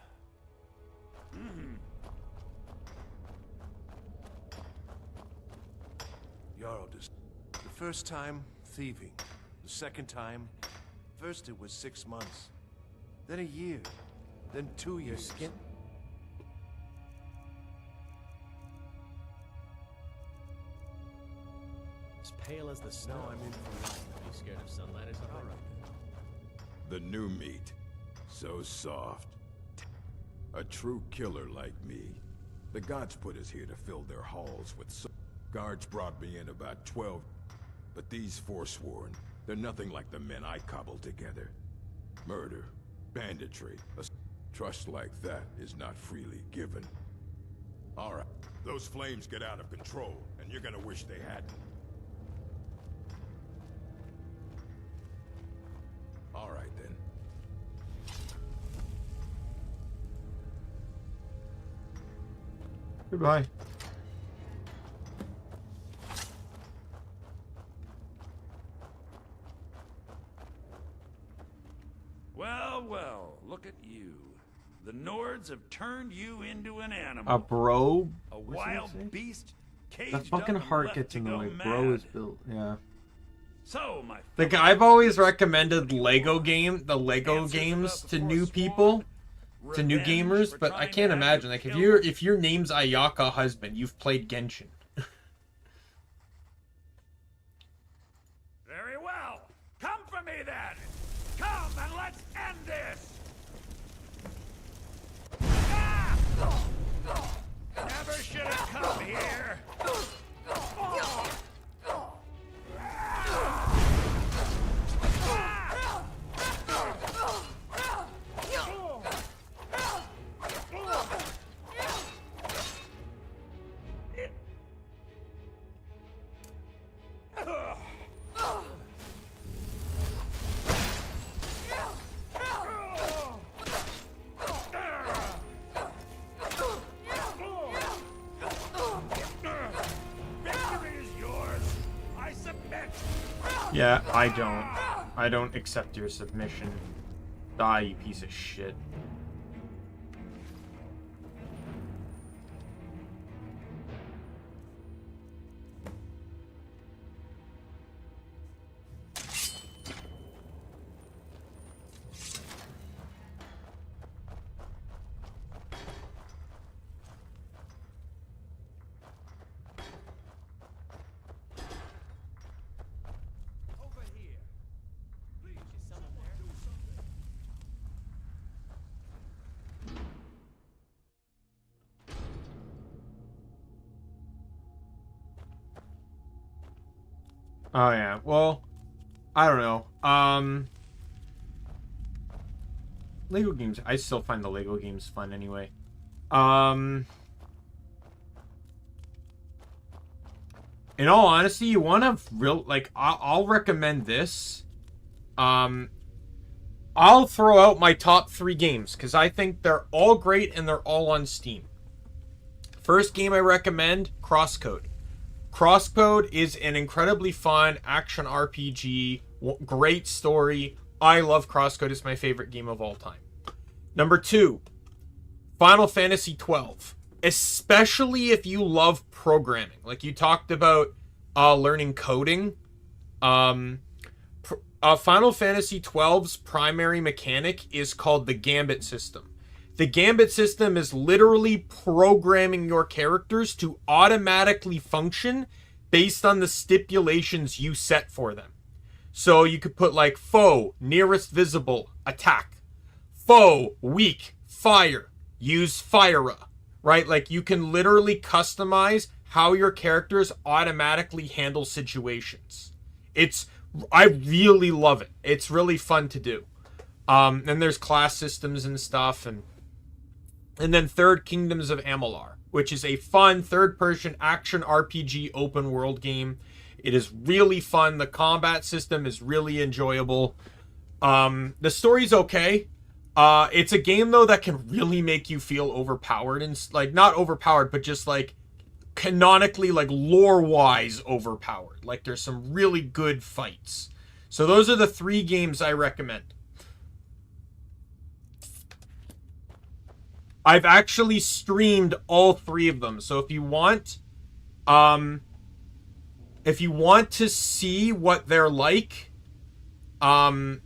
Jarl, the first time, thieving. The second time, first it was 6 months. Then a year. Then 2 years. As pale as the snow. No, I'm in for life. Are you scared of sunlight or something? All right. The new meat. So soft. A true killer like me. The gods put us here to fill their halls with guards brought me in about 12. But these forsworn, they're nothing like the men I cobbled together. Murder, banditry, trust like that is not freely given. Alright, those flames get out of control, and you're gonna wish they hadn't. Alright then. Goodbye. Well, well, look at you. The Nords have turned you into an animal. A bro? A What's wild that say? beast caged The fucking up and heart left gets to in the go way. mad. Bro is built. Yeah. So, my Like, I've always recommended the Lego games to new people, to new gamers, but I can't imagine. Like, if your name's Ayaka Husband, you've played Genshin. Very well. Come for me then. Come and let's end this. Ah! Never should have come here. Yeah, I don't accept your submission. Die, you piece of shit. Oh yeah, well, I don't know. Lego games, I still find the Lego games fun anyway. In all honesty, you want to real, like, I'll recommend this. I'll throw out my top 3 games, because I think they're all great and they're all on Steam. First game I recommend, Crosscode. Crosscode is an incredibly fun action RPG, great story. I love Crosscode. It's my favorite game of all time. Number 2, Final Fantasy XII. Especially if you love programming. Like you talked about learning coding. Final Fantasy XII's primary mechanic is called the Gambit system. The Gambit system is literally programming your characters to automatically function based on the stipulations you set for them. So you could put like foe, nearest visible, attack. Foe, weak, fire, use Fire-a, right? Like you can literally customize how your characters automatically handle situations. I really love it. It's really fun to do. And there's class systems and stuff, and then third, Kingdoms of Amalur, which is a fun third-person action RPG open world game. It is really fun. The combat system is really enjoyable. The story's okay. It's a game, though, that can really make you feel overpowered. And, like, not overpowered, but just, like, canonically, like, lore-wise overpowered. Like, there's some really good fights. So those are the 3 games I recommend. I've actually streamed all 3 of them. So if you want to see what they're like, then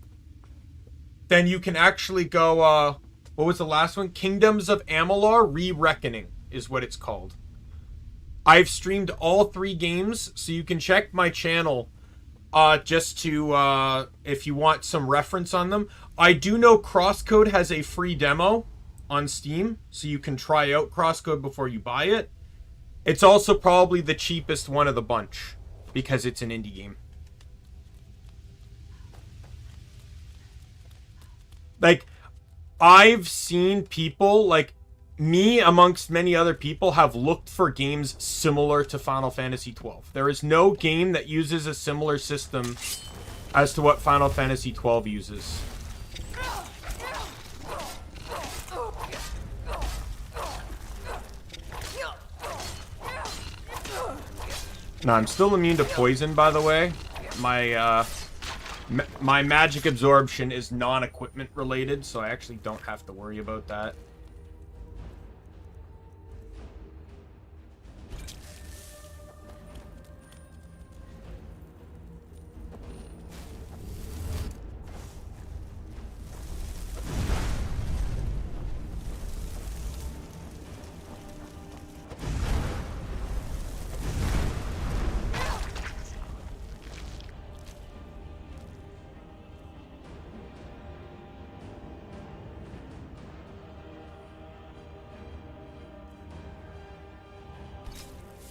you can actually go, what was the last one? Kingdoms of Amalur Re-Reckoning is what it's called. I've streamed all 3 games, so you can check my channel just to, if you want some reference on them. I do know Crosscode has a free demo on Steam, so you can try out Crosscode before you buy it. It's also probably the cheapest one of the bunch, because it's an indie game. Like, I've seen people, like, me amongst many other people, have looked for games similar to Final Fantasy XII. There is no game that uses a similar system as to what Final Fantasy XII uses. No, I'm still immune to poison, by the way. My my magic absorption is non-equipment related, so I actually don't have to worry about that.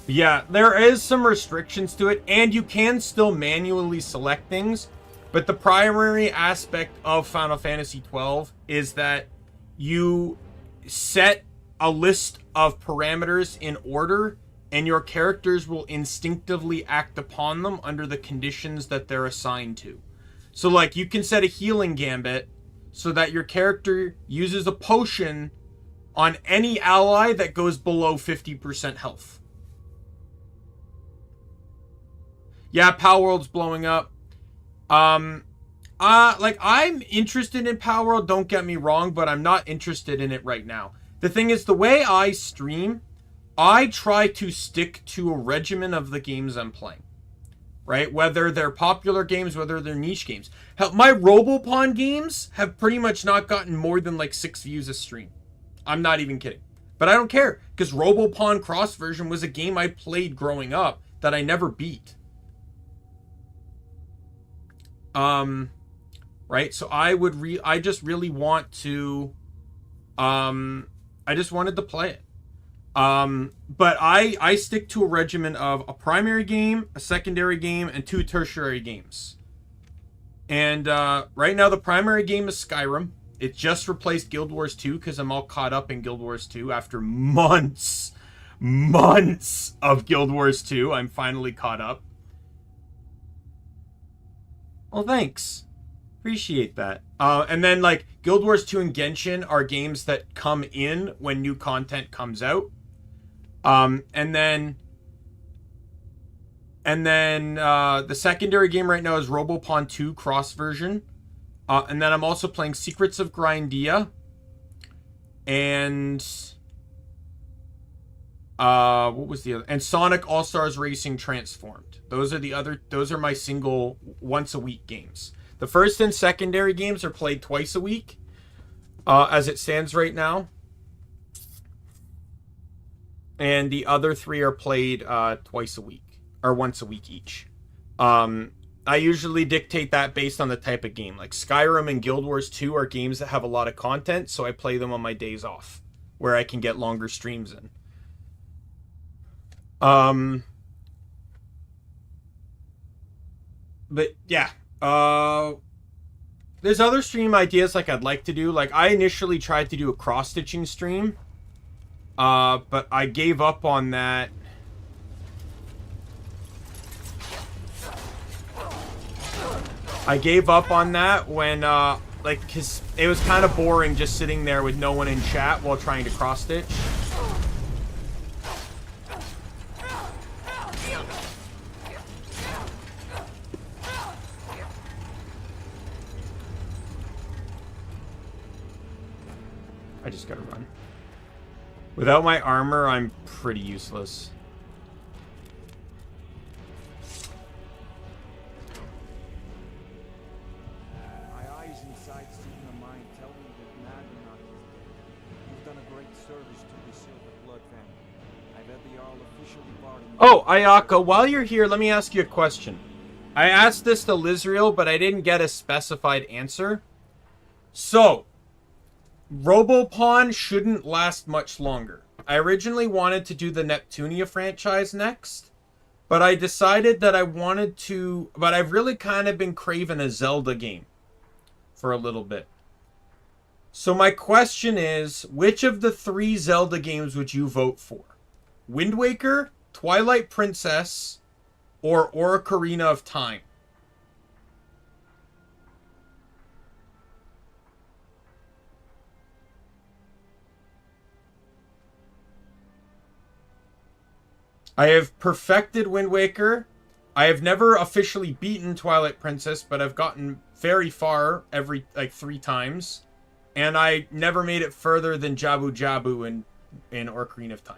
Yeah, there is some restrictions to it, and you can still manually select things, but the primary aspect of Final Fantasy XII is that you set a list of parameters in order, and your characters will instinctively act upon them under the conditions that they're assigned to. So, like, you can set a healing gambit so that your character uses a potion on any ally that goes below 50% health. Yeah, Palworld's blowing up. Like, I'm interested in Palworld, don't get me wrong, but I'm not interested in it right now. The thing is, the way I stream, I try to stick to a regimen of the games I'm playing. Right? Whether they're popular games, whether they're niche games. Hell, my Robopon games have pretty much not gotten more than like 6 views a stream. I'm not even kidding. But I don't care, because Robopon Cross Version was a game I played growing up that I never beat. Right? So I just really want to, I just wanted to play it. But I stick to a regimen of a primary game, a secondary game, and 2 tertiary games. And, right now the primary game is Skyrim. It just replaced Guild Wars 2 because I'm all caught up in Guild Wars 2 after months of Guild Wars 2. I'm finally caught up. Well, thanks. Appreciate that. And then, like, Guild Wars 2 and Genshin are games that come in when new content comes out. And then the secondary game right now is Robopon 2 Cross Version. And then I'm also playing Secrets of Grindia. And what was the other? And Sonic All-Stars Racing Transformed. Those are my single once a week games. The first and secondary games are played twice a week, as it stands right now. And the other 3 are played twice a week, or once a week each. I usually dictate that based on the type of game. Like Skyrim and Guild Wars 2 are games that have a lot of content, so I play them on my days off, where I can get longer streams in. But yeah, there's other stream ideas like I'd like to do. Like I initially tried to do a cross-stitching stream, but I gave up on that. When, like, because it was kind of boring just sitting there with no one in chat while trying to cross-stitch. I just gotta run. Without my armor, I'm pretty useless. My eyes inside Sigma Mind tell me that Nadinok is dead. You've done a great service to the Silver Blood family. I've had the Jarl officially pardoned. Oh, Ayaka, while you're here, let me ask you a question. I asked this to Lizriel, but I didn't get a specified answer. So, Robopon shouldn't last much longer. I originally wanted to do the Neptunia franchise next, but I decided that I wanted to... But I've really kind of been craving a Zelda game for a little bit. So my question is, which of the 3 Zelda games would you vote for? Wind Waker, Twilight Princess, or Ocarina of Time? I have perfected Wind Waker. I have never officially beaten Twilight Princess, but I've gotten very far every, like, 3 times. And I never made it further than Jabu Jabu in Ocarina of Time.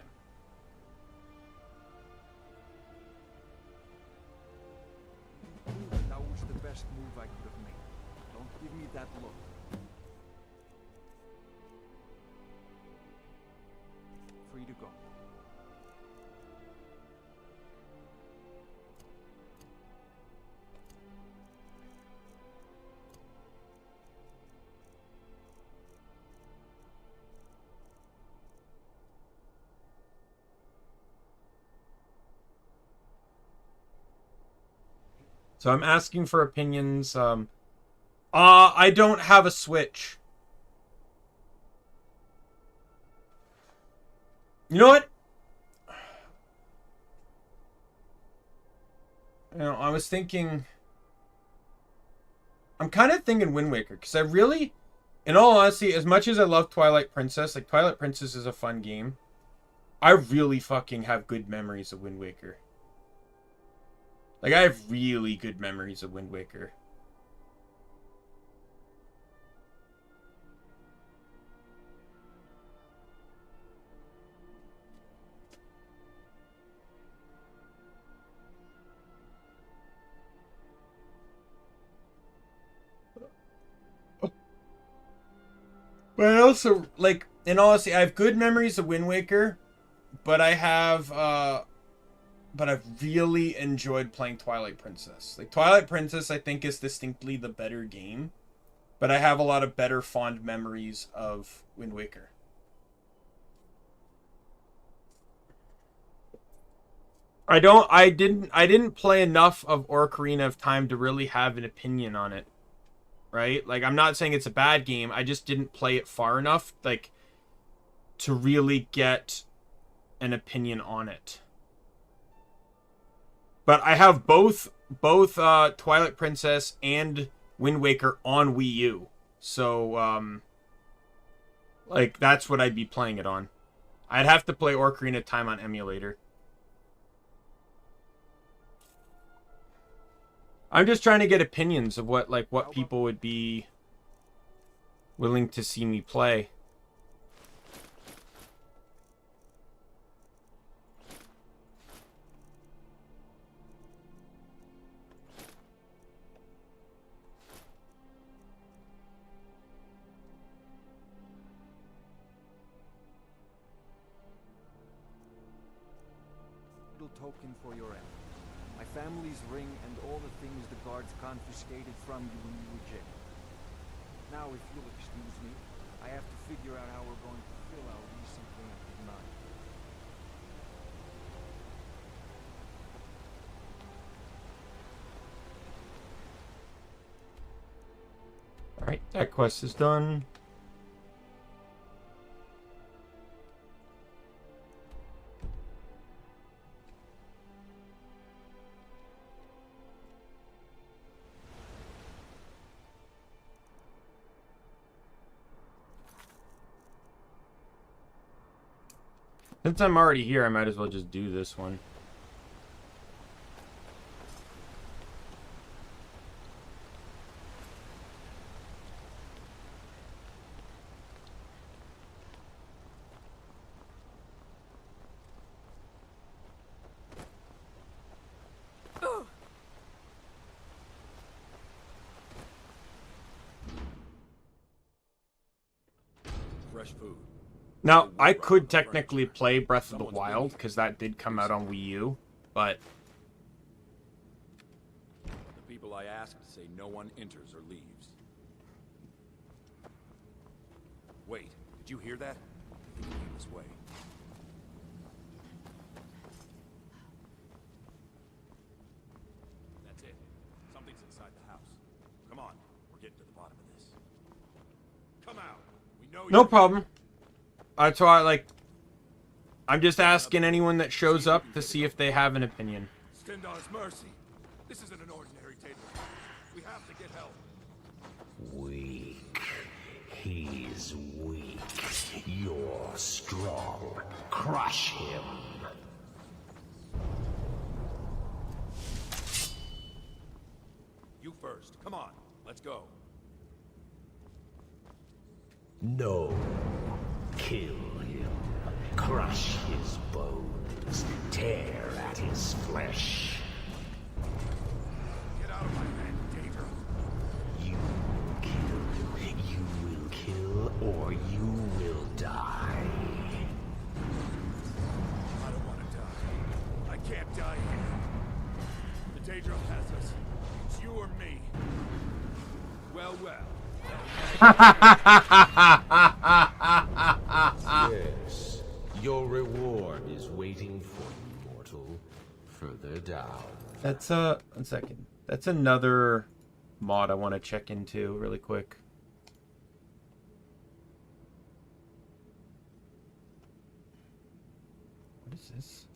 That was the best move I could have made. Don't give me that look. Free to go. So I'm asking for opinions. I don't have a Switch. You know what? You know, I was thinking... I'm kind of thinking Wind Waker, because I really... In all honesty, as much as I love Twilight Princess, like, Twilight Princess is a fun game, I really fucking have good memories of Wind Waker. Like, I have really good memories of Wind Waker. But I also, like, in all honesty, I have good memories of Wind Waker, but I have, but I've really enjoyed playing Twilight Princess. Like, Twilight Princess, I think, is distinctly the better game. But I have a lot of better fond memories of Wind Waker. I didn't play enough of Ocarina of Time to really have an opinion on it. Right? Like, I'm not saying it's a bad game. I just didn't play it far enough, like, to really get an opinion on it. But I have both Twilight Princess and Wind Waker on Wii U. So, like, that's what I'd be playing it on. I'd have to play Ocarina of Time on emulator. I'm just trying to get opinions of what people would be willing to see me play. Token for your end. My family's ring and all the things the guards confiscated from you when you were jailed. Now, if you'll excuse me, I have to figure out how we're going to fill our recently empty night. Alright, that quest is done. Since I'm already here, I might as well just do this one. Fresh food. Now, I could technically play Breath of the Wild, because that did come out on Wii U, but... The people I asked say no one enters or leaves. Wait, did you hear that? I think it came this way. That's it. Something's inside the house. Come on, we're getting to the bottom of this. Come out. We know No problem. That's why, like, I'm just asking anyone that shows up to see if they have an opinion. Stendar's mercy. This isn't an ordinary table. We have to get help. Weak. He's weak. You're strong. Crush him. first. Come on, let's go. No. Kill him. Crush his bones. Tear at his flesh. Get out of my head, Daver. You will kill, or you will die. I don't want to die. I can't die here. The Daedra has us. It's you or me. Well, well. Yes, your reward is waiting for you, mortal. Further down. That's 1 second. That's another mod I want to check into really quick. What is this?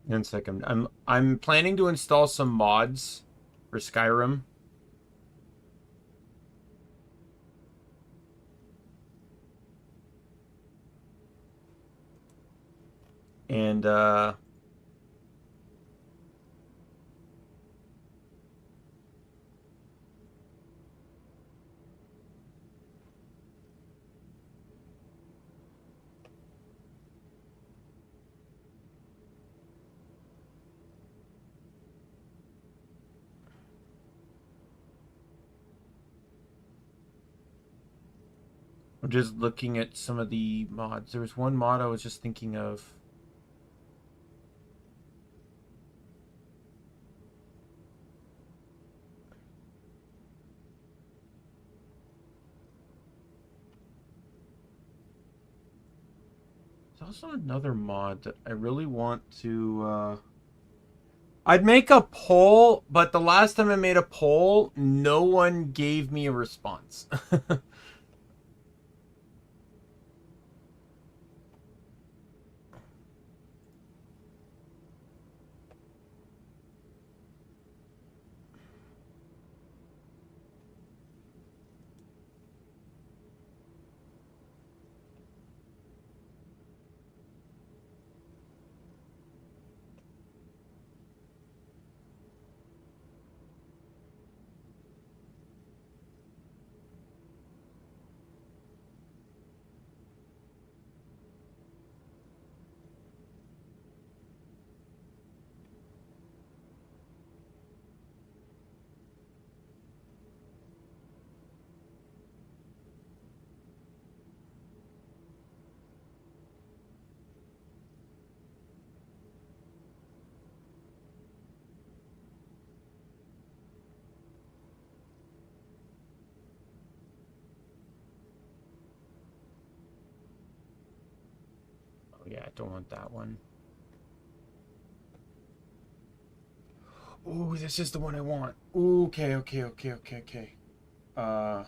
One second. I'm planning to install some mods for Skyrim. And I'm just looking at some of the mods. There was one mod I was just thinking of. There's also another mod that I really want to... I'd make a poll, but the last time I made a poll, no one gave me a response. Yeah, I don't want that one. Ooh, this is the one I want. Ooh, okay. Yeah,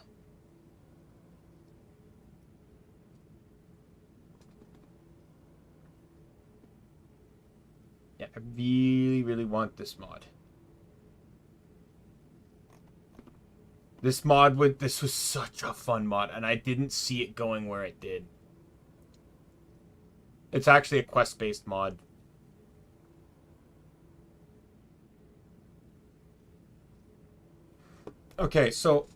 I really want this mod. This was such a fun mod, and I didn't see it going where it did. It's actually a quest-based mod. Okay, so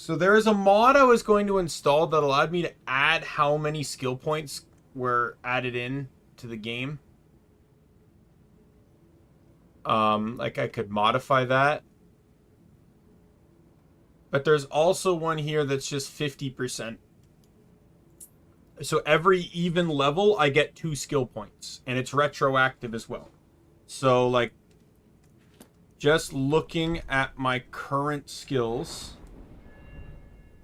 there is a mod I was going to install that allowed me to add how many skill points were added in to the game. Like I could modify that. But there's also one here that's just 50%. So every even level, I get 2 skill points. And it's retroactive as well. So, like, just looking at my current skills,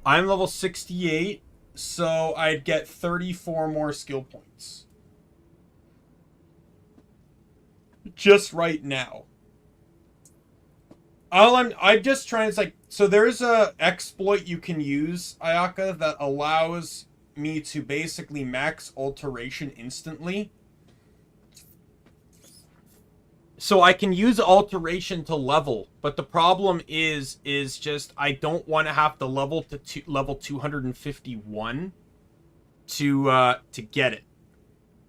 I'm level 68, so I'd get 34 more skill points. Just right now. I'm just trying to, like, so there's a exploit you can use, Ayaka, that allows me to basically max alteration instantly. So I can use alteration to level, but the problem is just I don't want to have to level to level 251 to get it.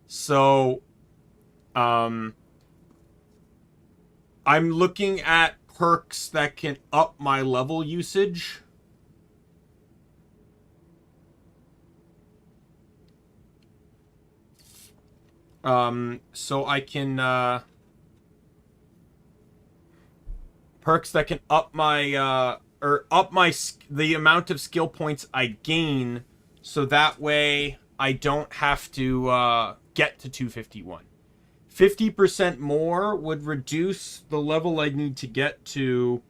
So I'm looking at perks that can up my level usage. So I can perks that can up my the amount of skill points I gain, so that way I don't have to get to 251. 50% more would reduce the level I need to get to,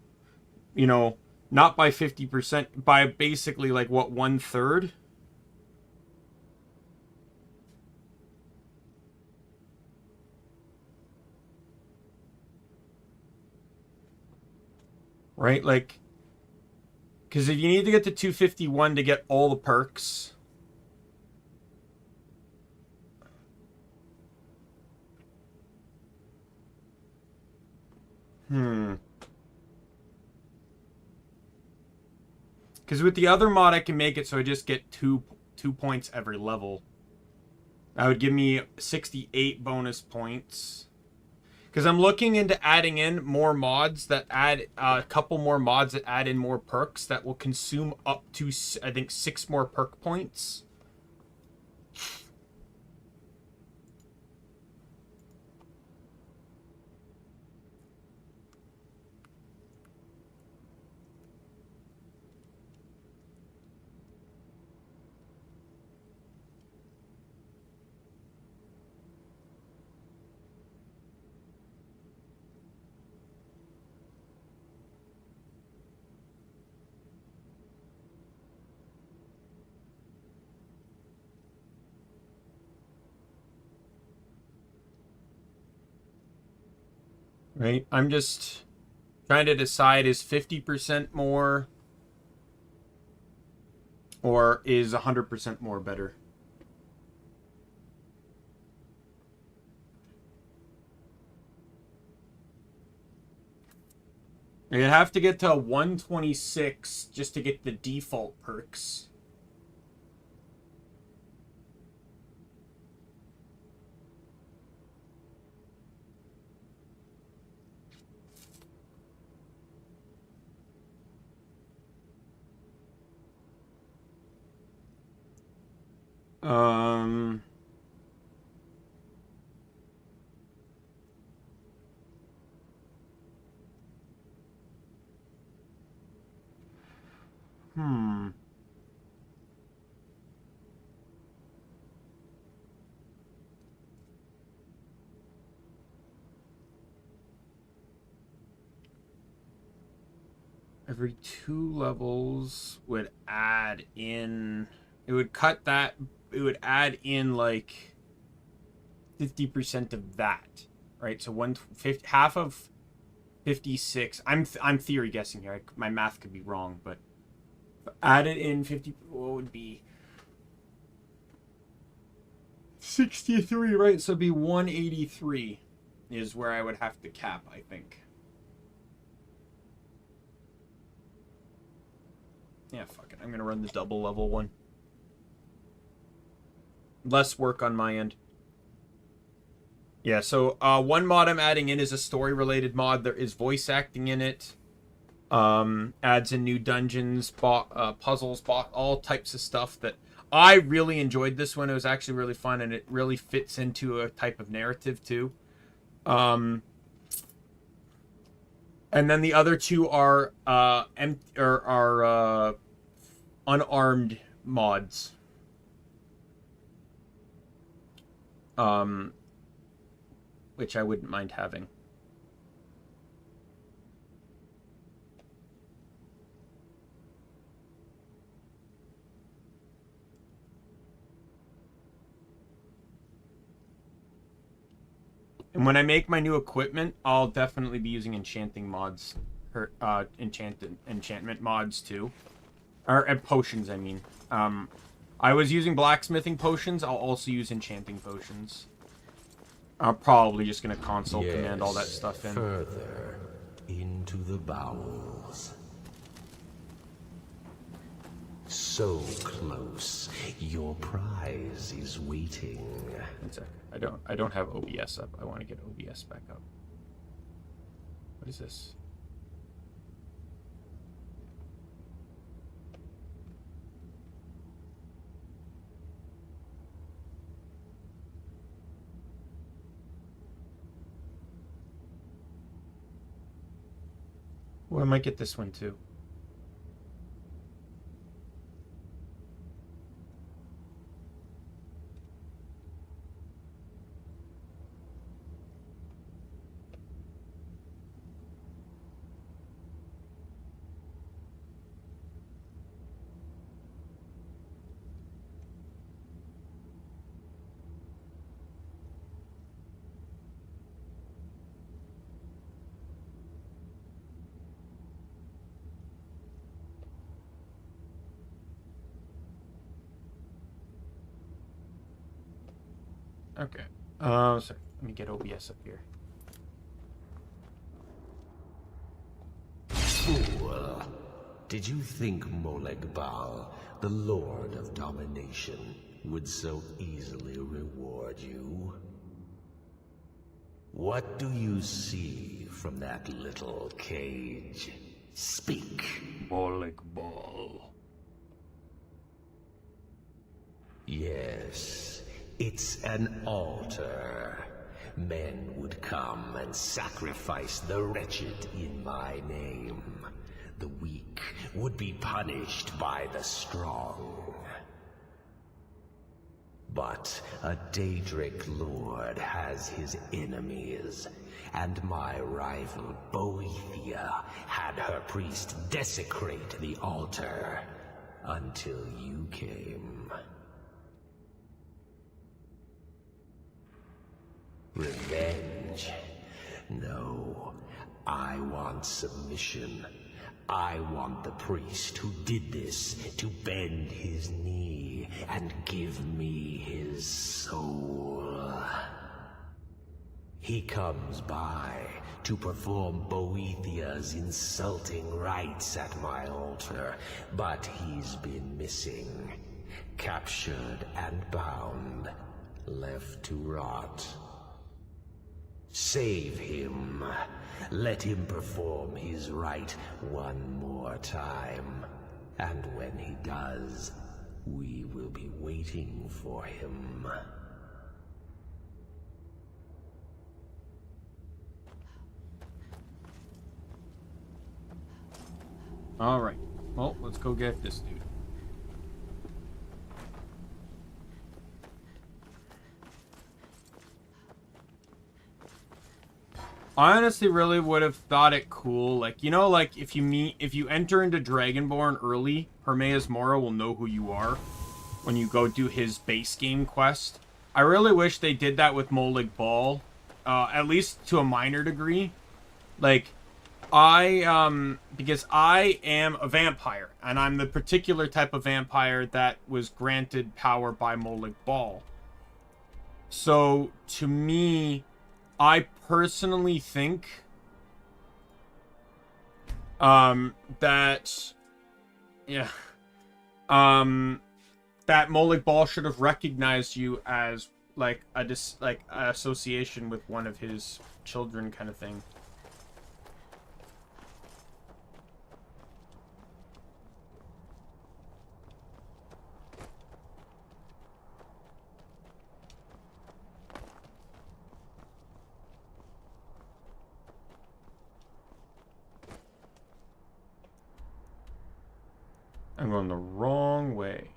you know, not by 50%, by basically like what, 1/3? Right? Like, because if you need to get to 251 to get all the perks, because with the other mod I can make it so I just get two points every level. That would give me 68 bonus points. Because I'm looking into adding in more mods that add a couple more mods that add in more perks that will consume up to, I think, 6 more perk points. Right? I'm just trying to decide, is 50% more or is 100% more better? You'd have to get to 126 just to get the default perks. Um... Every 2 levels would add in... It would cut that... It would add in, like, 50% of that. Right? So half of 56... I'm theory guessing here. My math could be wrong, but... Added in 50... What would be... 63, right? So it'd be 183 is where I would have to cap, I think. Yeah, fuck it. I'm going to run the double level one. Less work on my end. Yeah, so one mod I'm adding in is a story-related mod. There is voice acting in it. Adds in new dungeons, puzzles, all types of stuff that... I really enjoyed this one. It was actually really fun, and it really fits into a type of narrative, too. And then the other 2 are unarmed mods. Which I wouldn't mind having. when I make my new equipment, I'll definitely be using enchanting mods, or enchantment mods too, or potions. I mean, I was using blacksmithing potions. I'll also use enchanting potions. I'm probably just gonna console command all that stuff in. Further into the bowels. So close, your prize is waiting. One sec. I don't have OBS up. I want to get OBS back up. What is this? Well, I might get this one too. Okay. Sorry. Let me get OBS up here. Fool. Did you think Moleg Bal, the Lord of Domination, would so easily reward you? What do you see from that little cage? Speak. Moleg Bal. Yes, it's an altar. Men would come and sacrifice the wretched in my name. The weak would be punished by the strong. But a Daedric lord has his enemies, and my rival Boethia had her priest desecrate the altar until you came. Revenge? No, I want submission. I want the priest who did this to bend his knee and give me his soul. He comes by to perform Boethia's insulting rites at my altar, but he's been missing, captured and bound, left to rot. Save him. Let him perform his rite one more time. And when he does, we will be waiting for him. Alright. Well, let's go get this dude. I honestly really would have thought it cool, like, you know, like, if you enter into Dragonborn early, Hermaeus Mora will know who you are when you go do his base game quest. I really wish they did that with Moleg Bal, at least to a minor degree. Like, because I am a vampire, and I'm the particular type of vampire that was granted power by Moleg Bal. So, to me, I personally think that Moleg Bal should have recognized you as like an association with one of his children, kind of thing. I'm going the wrong way.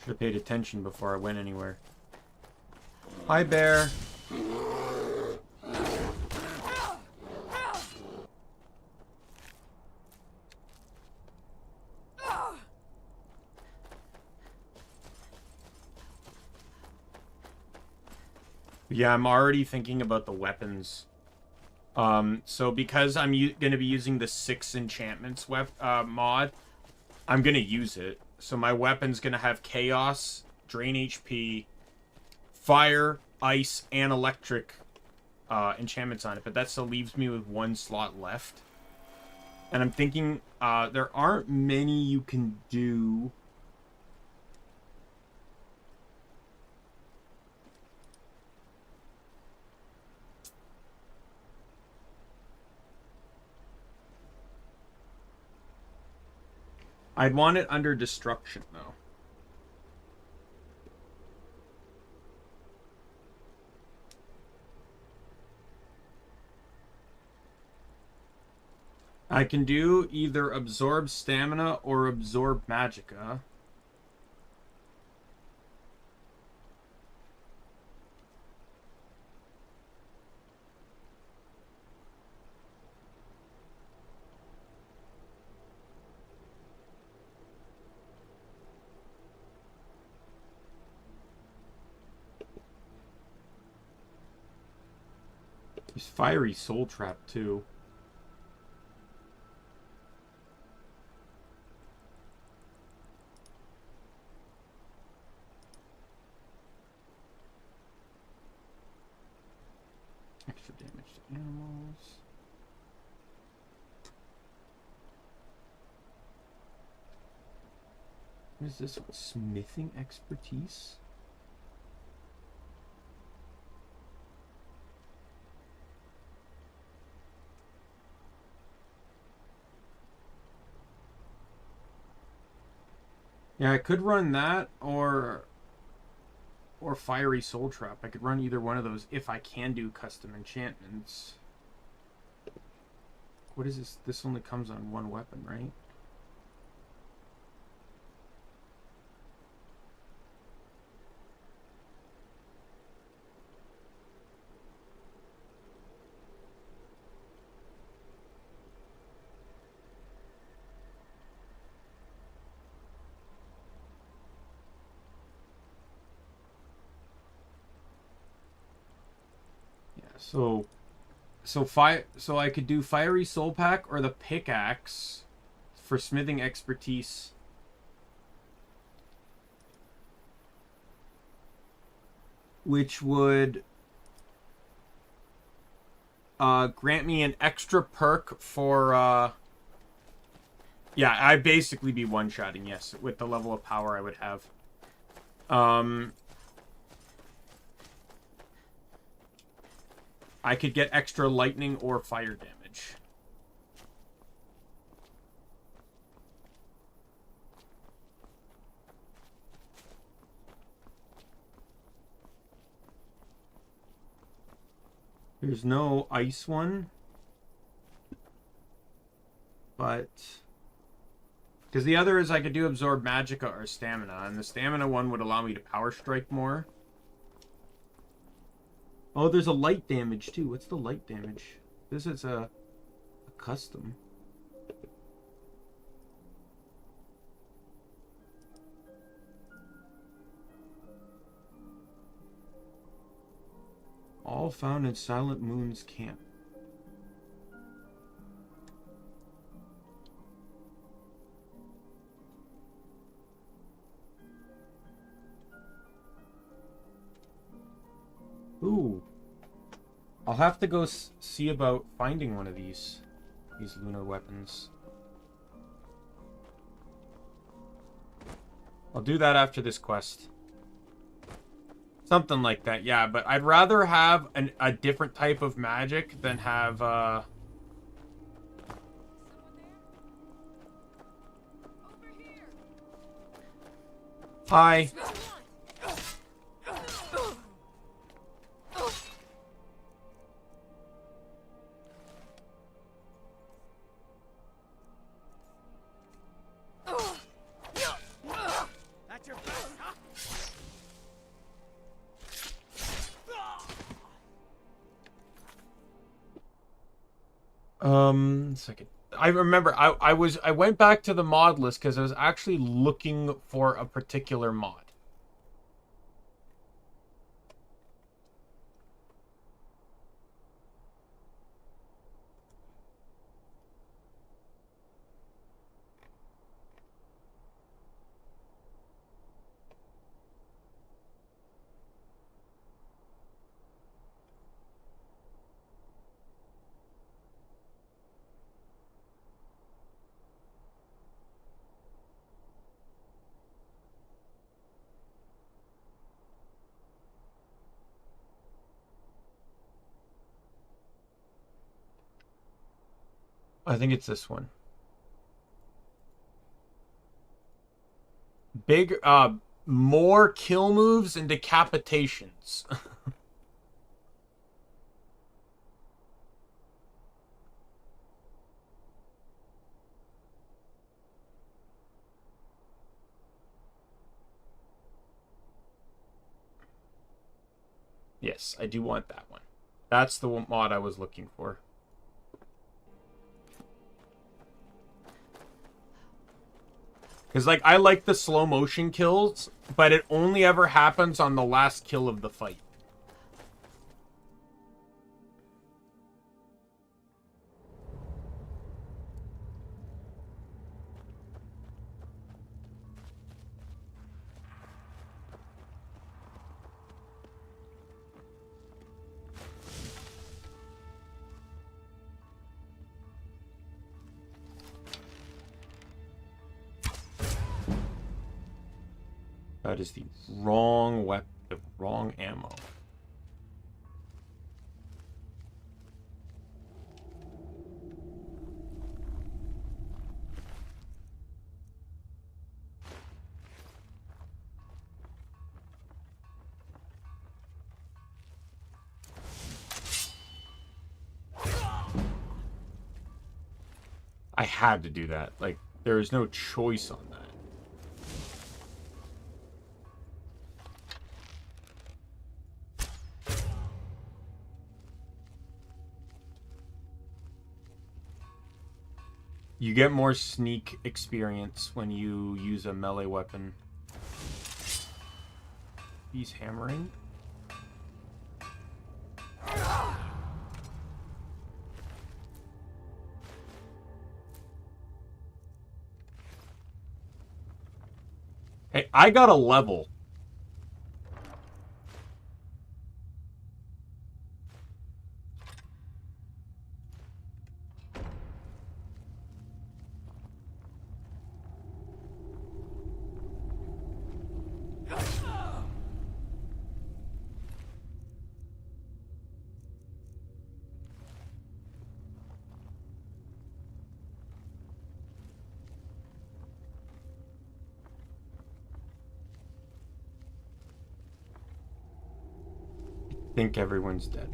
Should have paid attention before I went anywhere. Hi, bear. Yeah, I'm already thinking about the weapons. So because I'm going to be using the 6 enchantments mod, I'm going to use it. So my weapon's going to have chaos, drain HP, fire, ice, and electric enchantments on it. But that still leaves me with 1 slot left. And I'm thinking there aren't many you can do. I'd want it under destruction, though. I can do either absorb stamina or absorb magicka. There's fiery soul trap too. Extra damage to animals. What is this? Smithing expertise? Yeah, I could run that or Fiery Soul Trap. I could run either one of those if I can do custom enchantments. What is this? This only comes on 1 weapon, right? So I could do Fiery Soul Pack or the pickaxe for smithing expertise. Which would grant me an extra perk for yeah, I'd basically be one-shotting, yes, with the level of power I would have. I could get extra lightning or fire damage. There's no ice one. But because the other is I could do absorb magicka or stamina, and the stamina one would allow me to power strike more. Oh, there's a light damage too. What's the light damage? This is a custom. All found in Silent Moon's camp. Ooh. I'll have to go see about finding one of these lunar weapons. I'll do that after this quest. Something like that, yeah. But I'd rather have a different type of magic than have, Hi. Second. I remember I went back to the mod list because I was actually looking for a particular mod. I think it's this one. Big, more kill moves and decapitations. Yes, I do want that one. That's the mod I was looking for. Because, like, I like the slow motion kills, but it only ever happens on the last kill of the fight. That is the wrong weapon, the wrong ammo. I had to do that. Like, there is no choice on that. You get more sneak experience when you use a melee weapon. He's hammering. Hey, I got a level. I think everyone's dead.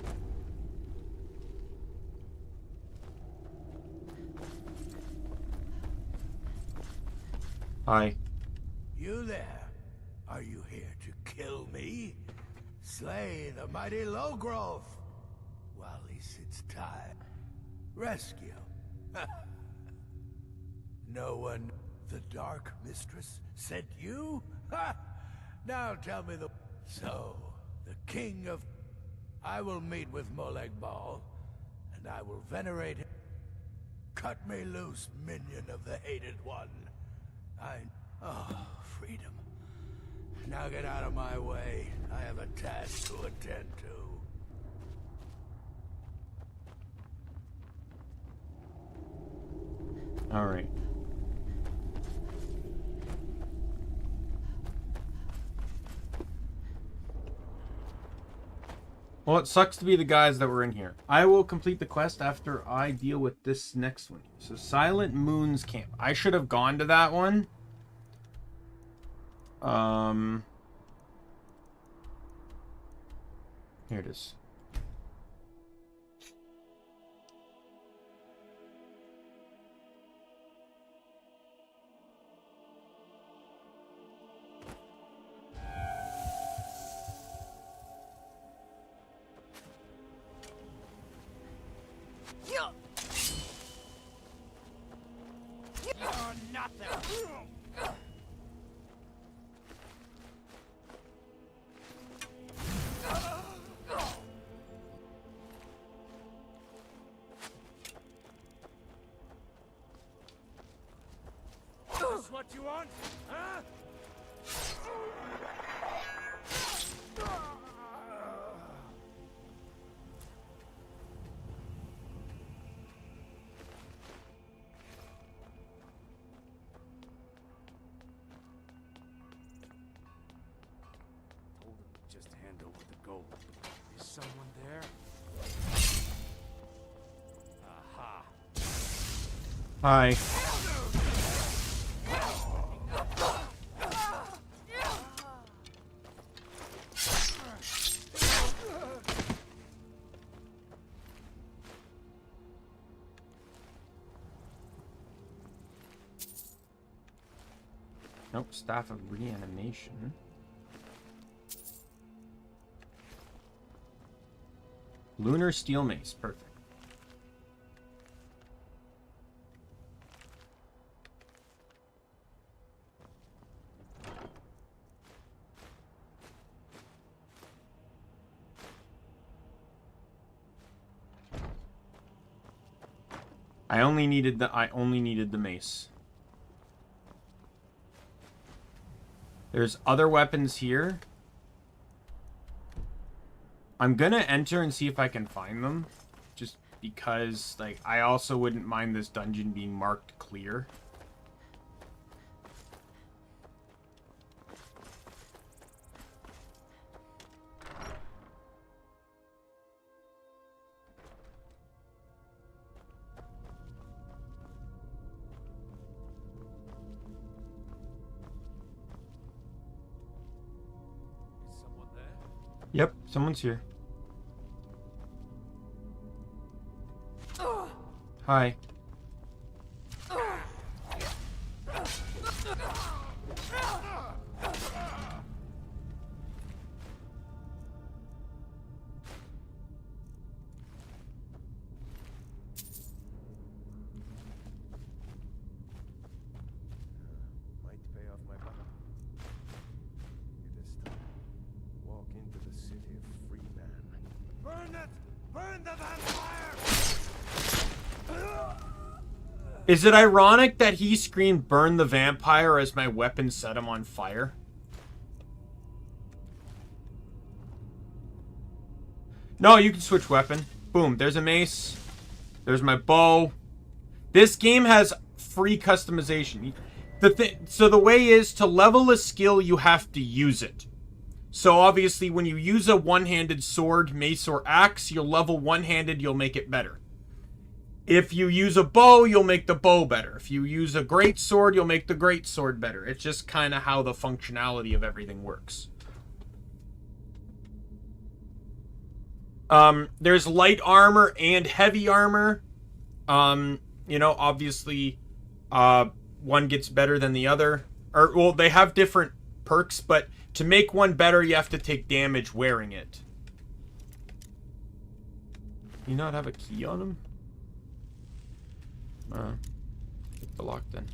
Hi. You there? Are you here to kill me? Slay the mighty Lowgrove? Well, at least it's time. Rescue. No one... The Dark Mistress sent you? Ha! Now tell me the... So, the King of... I will meet with Molag Bal, and I will venerate him. Cut me loose, minion of the Hated One. Oh, freedom. Now get out of my way. I have a task to attend to. All right. Well, it sucks to be the guys that were in here. I will complete the quest after I deal with this next one. So, Silent Moon's Camp. I should have gone to that one. Here it is. You're nothing. That's what you want, huh? Told him to just hand over the gold. Is someone there? Aha. Hi. Nope, Staff of Reanimation. Lunar Steel Mace, perfect. I only needed the mace. There's other weapons here. I'm gonna enter and see if I can find them. Just because, like, I also wouldn't mind this dungeon being marked clear. Is someone there? Yep, someone's here. Hi. Might pay off my butt. This time, walk into the city of free man. Burn it! Burn the vampire! Is it ironic that he screamed "burn the vampire" as my weapon set him on fire? No, you can switch weapon. Boom, there's a mace. There's my bow. This game has free customization. So the way is, to level a skill, you have to use it. So obviously, when you use a one-handed sword, mace, or axe, you'll level one-handed, you'll make it better. If you use a bow, you'll make the bow better. If you use a great sword, you'll make the great sword better. It's just kind of how the functionality of everything works. There's light armor and heavy armor. You know, obviously, one gets better than the other. Or, well, they have different perks, but to make one better, you have to take damage wearing it. You not have a key on him? Pick the lock then.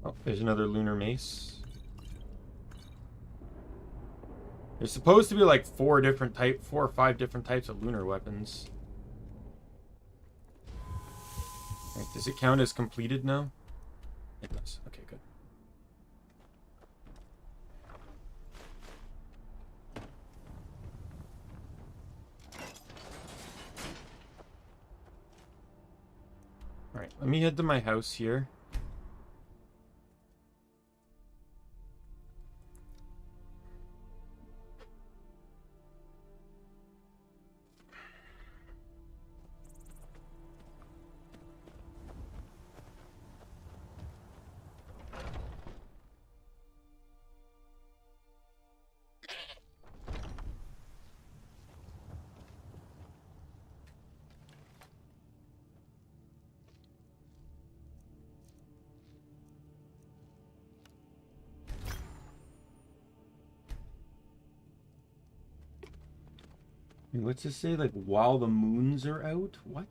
Oh, there's another lunar mace. There's supposed to be like 4 or 5 different types of lunar weapons. Right, does it count as completed now? It does. Okay, good. Alright, let me head to my house here. What's this say? Like, while the moons are out? What?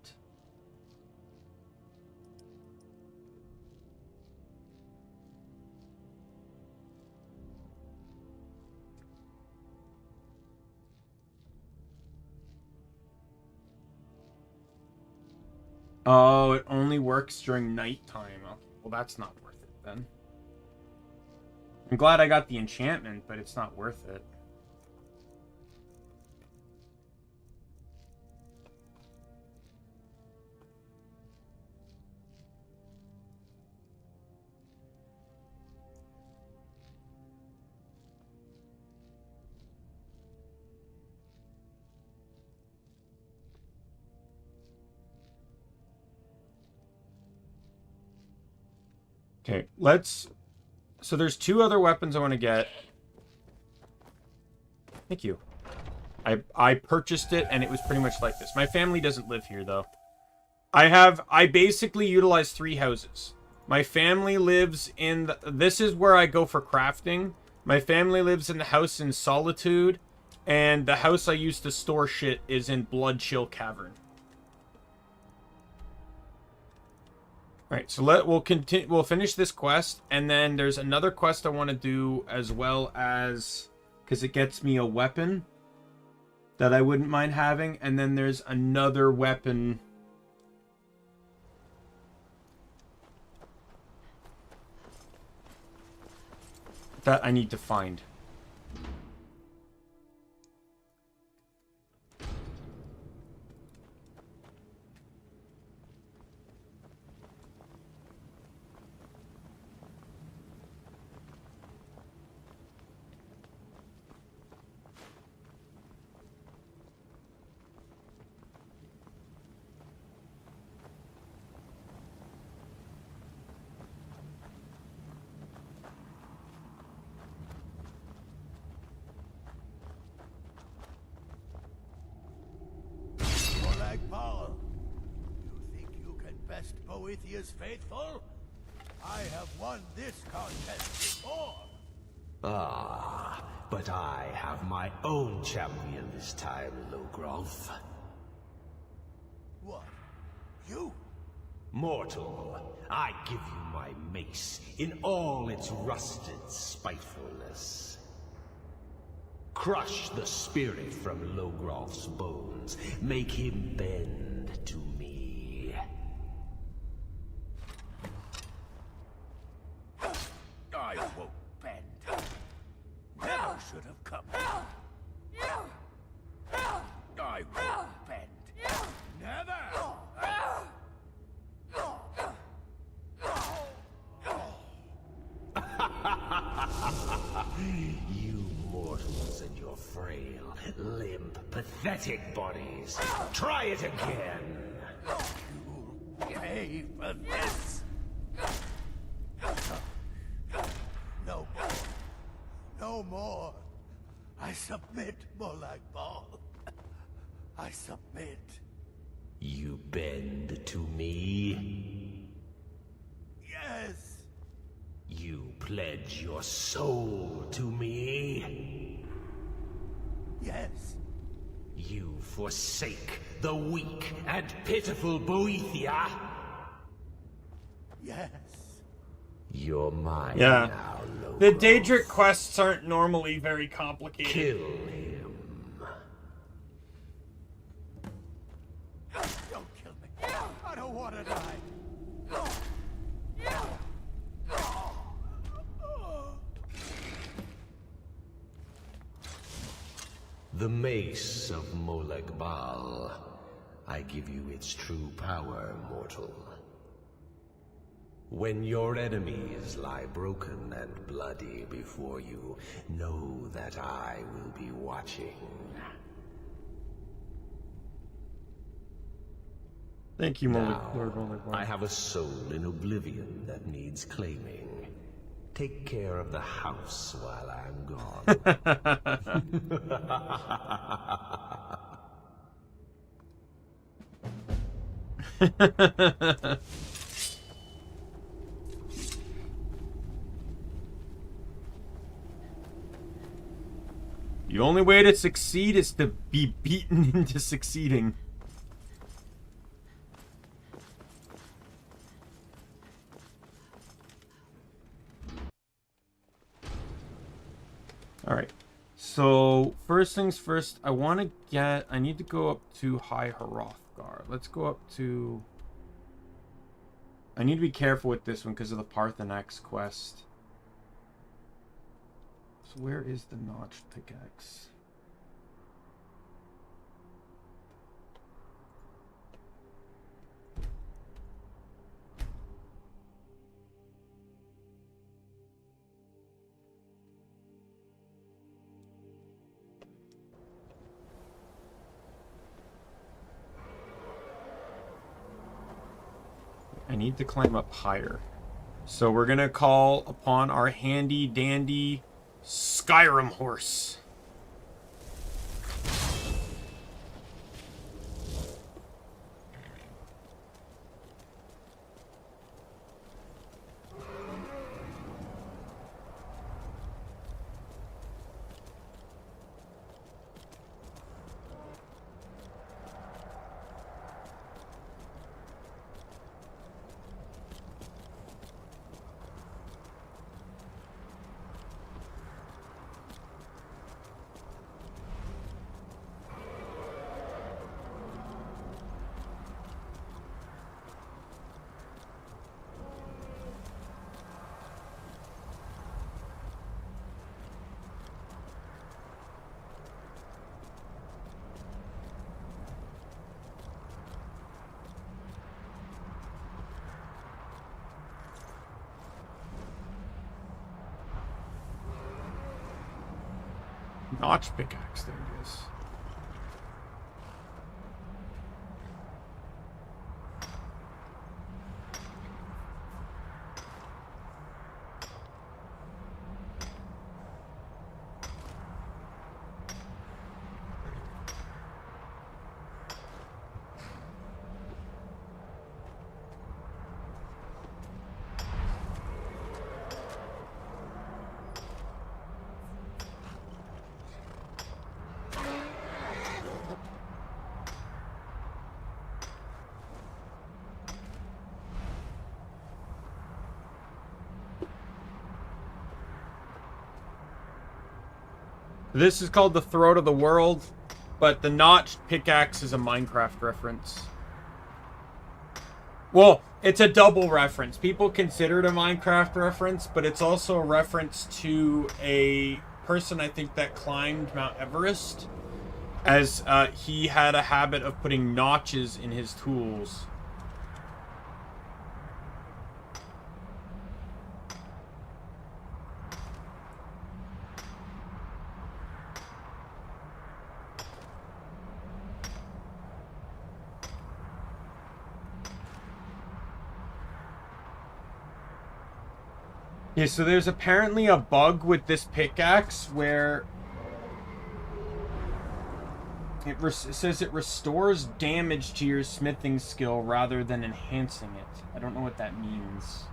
Oh, it only works during nighttime. Okay, well, that's not worth it then. I'm glad I got the enchantment, but it's not worth it. Okay, let's... So there's 2 other weapons I want to get. Thank you. I purchased it, and it was pretty much like this. My family doesn't live here, though. I basically utilize 3 houses. My family lives in... This is where I go for crafting. My family lives in the house in Solitude, and the house I use to store shit is in Blood Chill Cavern. Alright, so we'll continue. We'll finish this quest, and then there's another quest I want to do as well as... Because it gets me a weapon that I wouldn't mind having, and then there's another weapon... that I need to find. Boethiah's faithful? I have won this contest before. Ah, but I have my own champion this time, Logroth. What? You? Mortal, I give you my mace in all its rusted spitefulness. Crush the spirit from Logroth's bones. Make him bend to me. I won't bend. Never should have come. I won't bend. Never! You mortals and your frail, limp, pathetic bodies. Try it again. You pay for this. No more. No more. I submit, Molag Bal. I submit. You bend to me? Yes. You pledge your soul to me? Yes. You forsake the weak and pitiful Boethia? Yes. You're mine Yeah. now, Logroth. The Daedric quests aren't normally very complicated. Kill him. Don't kill me. I don't want to die. The mace of Molag Bal. I give you its true power, mortal. When your enemies lie broken and bloody before you, know that I will be watching. Thank you, Now, Lord Molag Bal. I have a soul in oblivion that needs claiming. Take care of the house while I'm gone. The only way to succeed is to be beaten into succeeding. Alright. So, first things first, I need to go up to High Hrothgar. Let's go up to... I need to be careful with this one because of the Parthenax quest. So where is the notched pickaxe? I need to climb up higher. So we're gonna call upon our handy dandy Skyrim horse. Notch pickaxe, there it is. This is called the Throat of the World, but the notched pickaxe is a Minecraft reference. Well, it's a double reference. People consider it a Minecraft reference, but it's also a reference to a person, I think, that climbed Mount Everest, as he had a habit of putting notches in his tools. Yeah, so there's apparently a bug with this pickaxe where it says it restores damage to your smithing skill rather than enhancing it. I don't know what that means.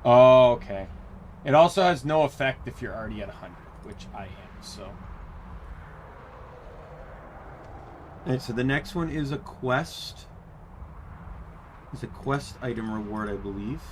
Oh, okay. It also has no effect if you're already at 100, which I am, so. Alright, so the next one is a quest. It's a quest item reward, I believe.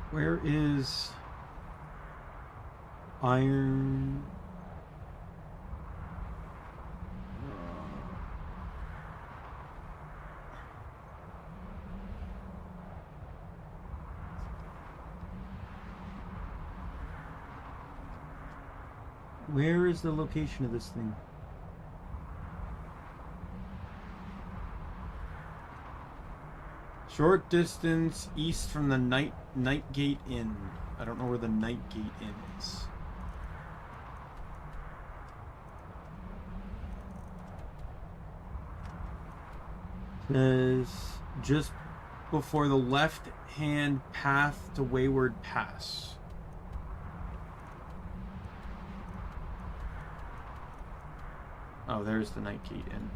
Where is iron? Where is the location of this thing? Short distance east from the Nightgate Inn. I don't know where the Nightgate Inn is. Says just before the left-hand path to Wayward Pass. Oh, there's the Nightgate Inn.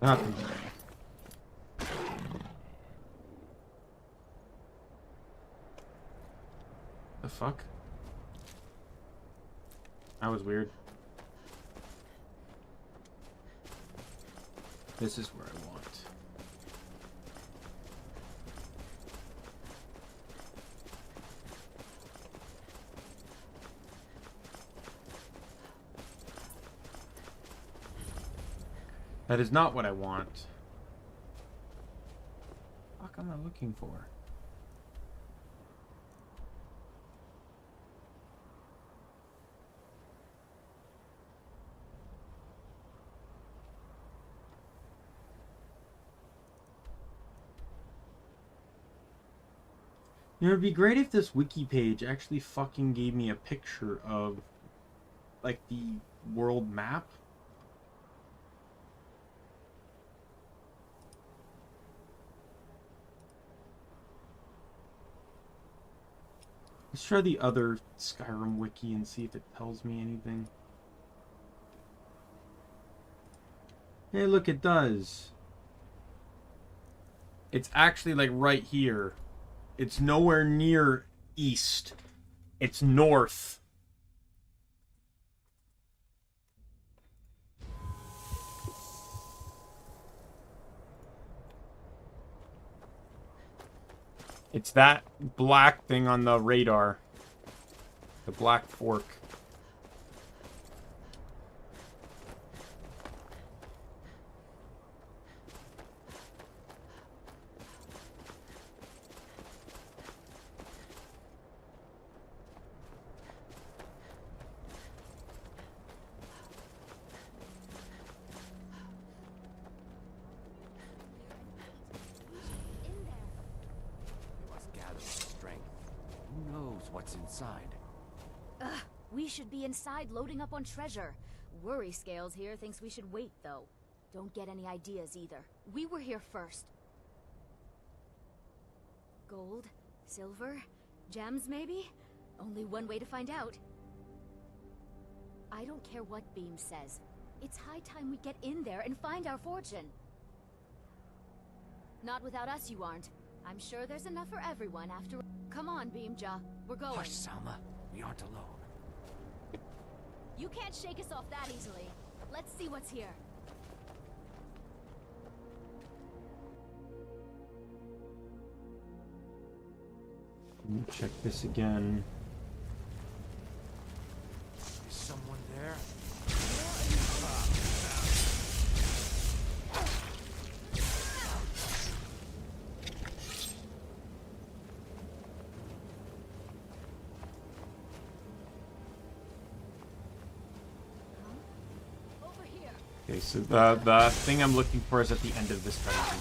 Nothing. The fuck? That was weird. This is where I want. That is not what I want. What am I looking for? You know, it'd be great if this wiki page actually fucking gave me a picture of, like, the world map. Let's try the other Skyrim wiki and see if it tells me anything. Hey, look, it does. It's actually, like, right here. It's nowhere near east. It's north. It's that black thing on the radar. The black fork. What's inside? Ugh, we should be inside loading up on treasure. Worry Scales here thinks we should wait, though. Don't get any ideas either. We were here first. Gold? Silver? Gems, maybe? Only one way to find out. I don't care what Beam says. It's high time we get in there and find our fortune. Not without us, you aren't. I'm sure there's enough for everyone after... Come on, Beamja. We're going. Hush, Salma. We aren't alone. You can't shake us off that easily. Let's see what's here. Let me check this again. Is someone there? Okay, so the thing I'm looking for is at the end of this dungeon.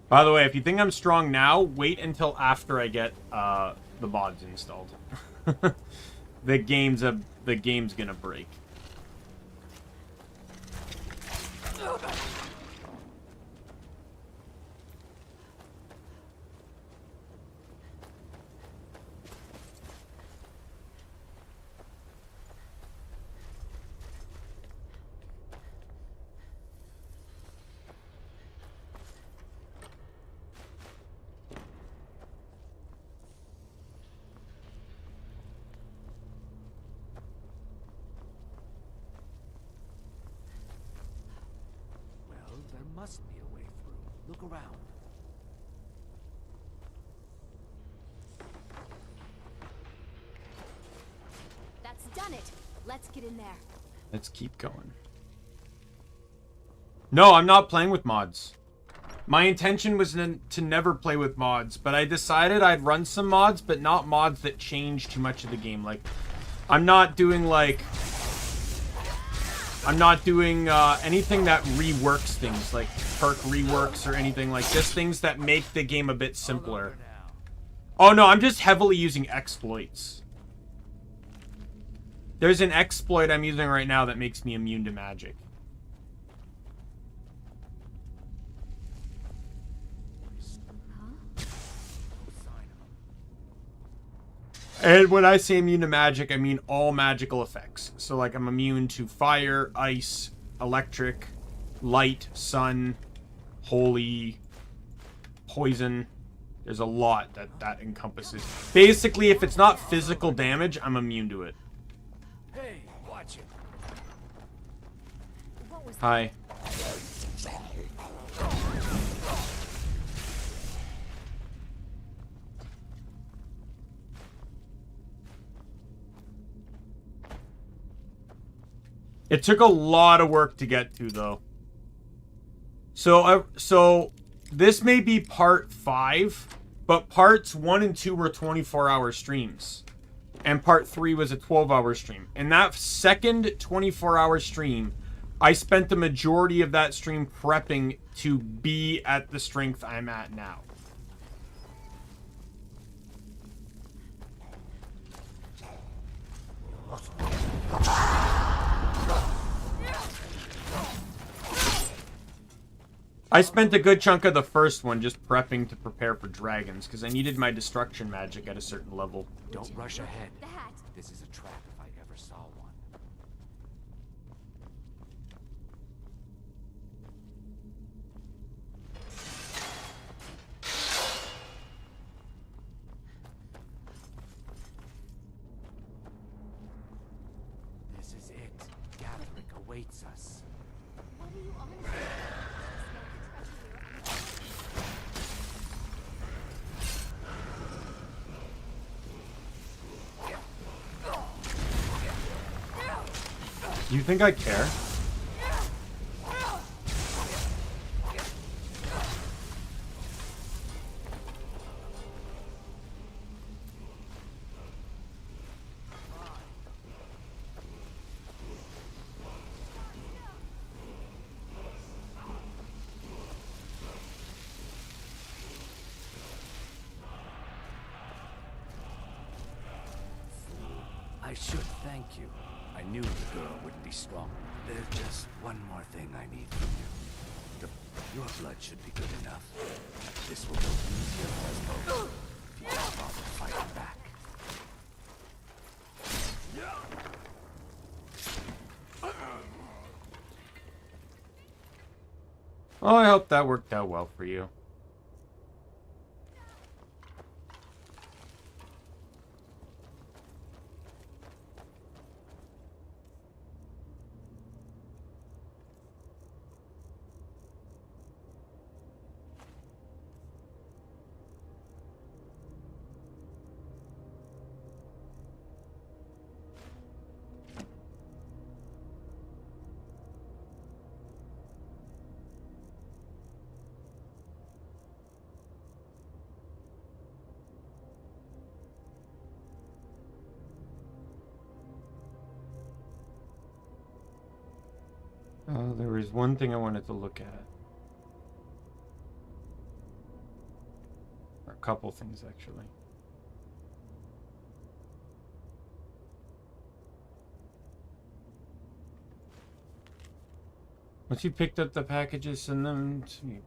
By the way, if you think I'm strong now, wait until after I get the mods installed. the game's gonna break. There must be a way through. Look around. That's done it. Let's get in there. Let's keep going. No, I'm not playing with mods. My intention was to never play with mods, but I decided I'd run some mods, but not mods that change too much of the game. Like, I'm not doing, like... I'm not doing anything that reworks things, like perk reworks or anything like just things that make the game a bit simpler. Oh no, I'm just heavily using exploits. There's an exploit I'm using right now that makes me immune to magic. And when I say immune to magic, I mean all magical effects. So like I'm immune to fire, ice, electric, light, sun, holy, poison. There's a lot that encompasses. Basically, if it's not physical damage, I'm immune to it. Hey, watch it. Hi. It took a lot of work to get to, though. So this may be part 5, but parts 1 and 2 were 24-hour streams. And part 3 was a 12-hour stream. And that second 24-hour stream, I spent the majority of that stream prepping to be at the strength I'm at now. I spent a good chunk of the first one just prepping to prepare for dragons, because I needed my destruction magic at a certain level. Don't rush ahead. This is a trap if I ever saw one. This is it. Gatherick awaits us. What are you on? Do you think I care? I should thank you. I knew the girl wouldn't be strong. There's just one more thing I need from you. Your blood should be good enough. This will go easier for us both if you don't bother fighting back. Well, I hope that worked out well for you. There was one thing I wanted to look at. Or a couple things, actually. Once you picked up the packages, send them to me.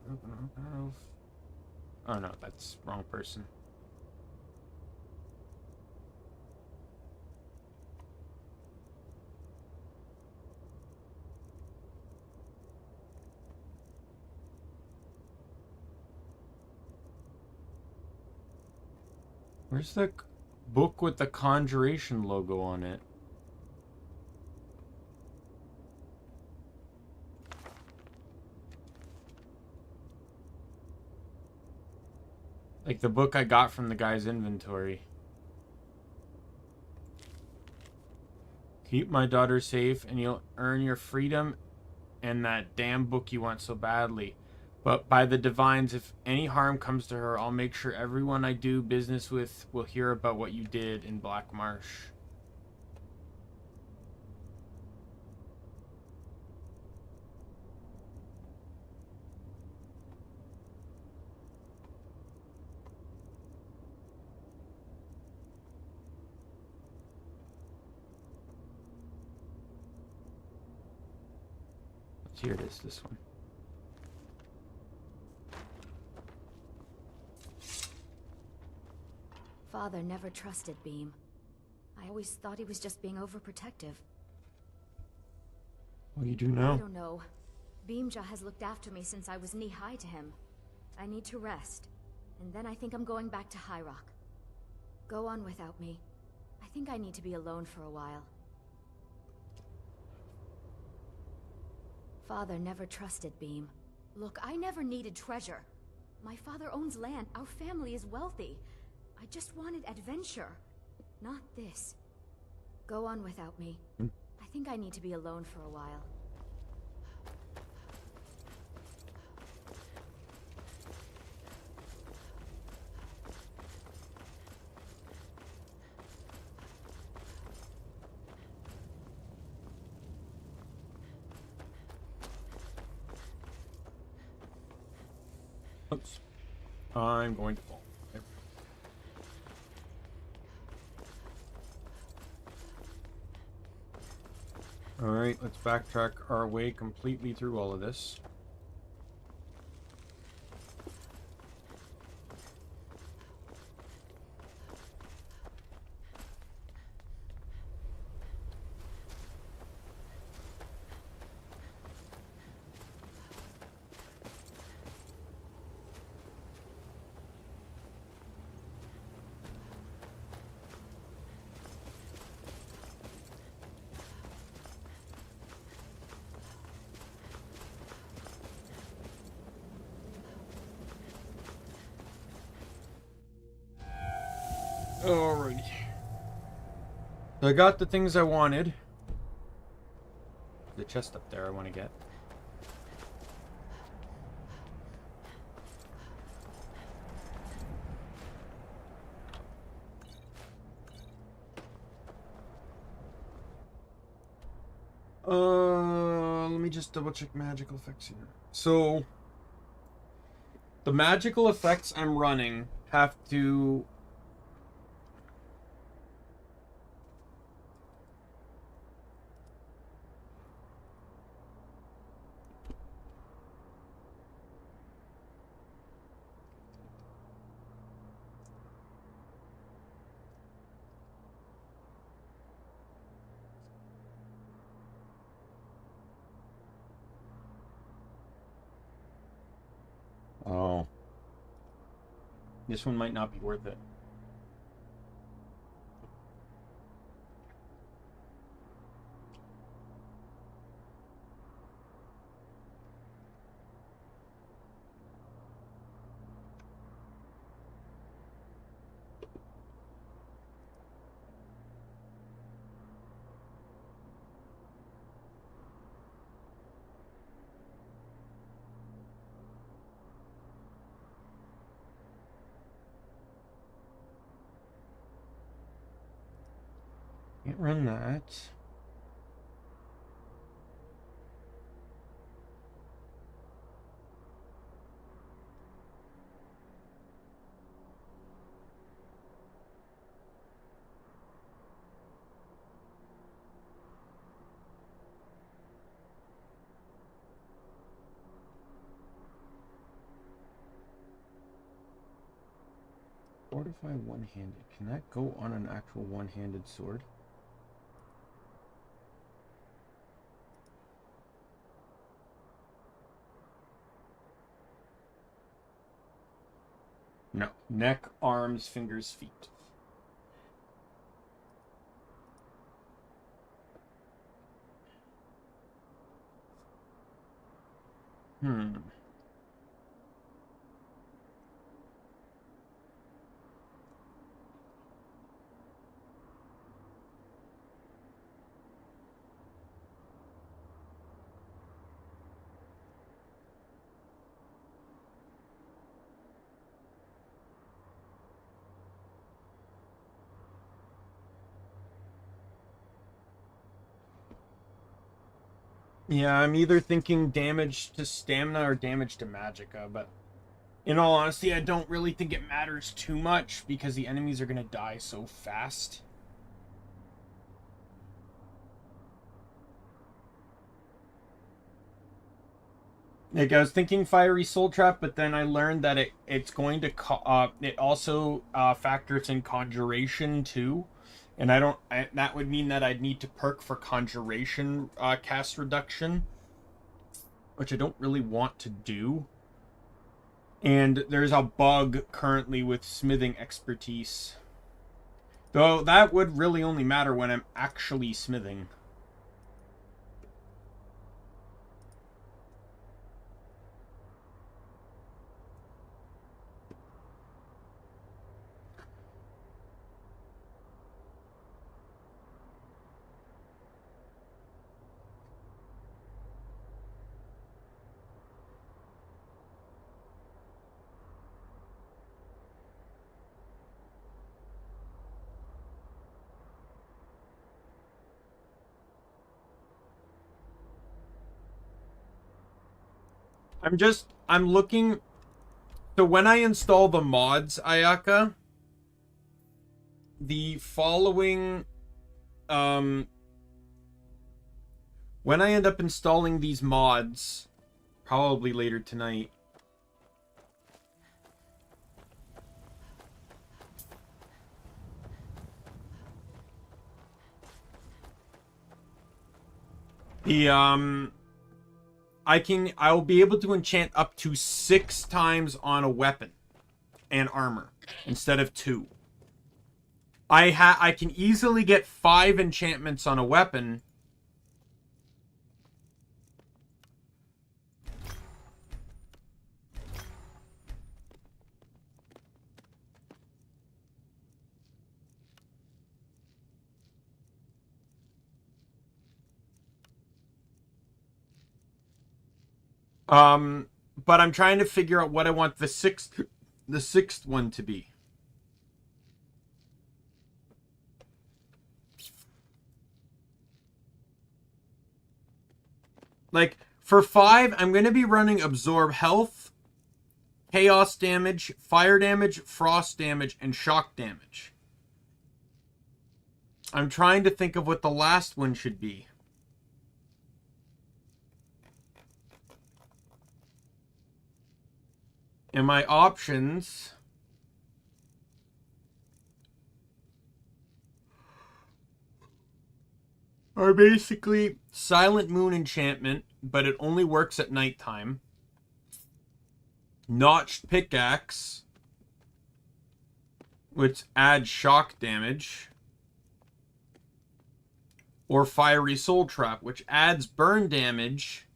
Oh no, that's wrong person. Where's the book with the Conjuration logo on it? Like the book I got from the guy's inventory. Keep my daughter safe and you'll earn your freedom and that damn book you want so badly. But by the divines, if any harm comes to her, I'll make sure everyone I do business with will hear about what you did in Black Marsh. Here it is, this one. Father never trusted Beam. always thought he was just being overprotective. Well, you do I know. don't know. Beamja has looked after me since I was knee-high to him. I need to rest, and then I think I'm going back to High Rock. Go on without me. I think I need to be alone for a while. Father never trusted Beam. Look, I never needed treasure. My father owns land. Our family is wealthy. I just wanted adventure. Not this. Go on without me. I think I need to be alone for a while. Oops. I'm going to fall. There. Alright, let's backtrack our way completely through all of this. Alrighty. So I got the things I wanted. The chest up there I want to get. Let me just double check magical effects here. So the magical effects I'm running have to Oh. This one might not be worth it. Can't run that. Fortify one-handed. Can that go on an actual one-handed sword? No. Neck, arms, fingers, feet. Yeah, I'm either thinking damage to stamina or damage to magicka, but in all honesty, I don't really think it matters too much because the enemies are going to die so fast. Like, I was thinking Fiery Soul Trap, but then I learned that it's going to it also factors in Conjuration too, And that would mean that I'd need to perk for conjuration cast reduction, which I don't really want to do. And there's a bug currently with smithing expertise. Though that would really only matter when I'm actually smithing. I'm looking. So when I install the mods, Ayaka, the following, when I end up installing these mods, probably later tonight, I'll be able to enchant up to 6 times on a weapon and armor instead of 2. I can easily get 5 enchantments on a weapon. But I'm trying to figure out what I want the sixth one to be. Like, for 5, I'm going to be running Absorb Health, Chaos damage, Fire damage, Frost damage, and Shock damage. I'm trying to think of what the last one should be. And my options are basically Silent Moon enchantment, but it only works at nighttime. Notched Pickaxe, which adds shock damage. Or Fiery Soul Trap, which adds burn damage.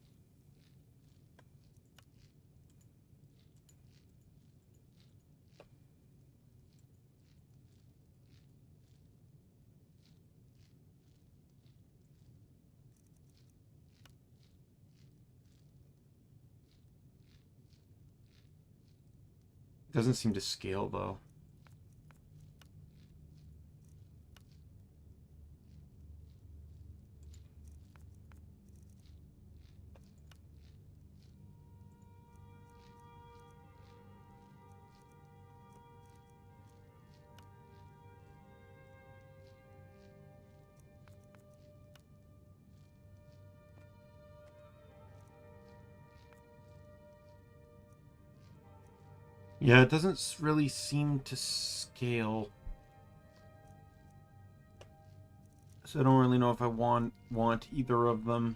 Doesn't seem to scale, though. Yeah, it doesn't really seem to scale. So I don't really know if I want either of them.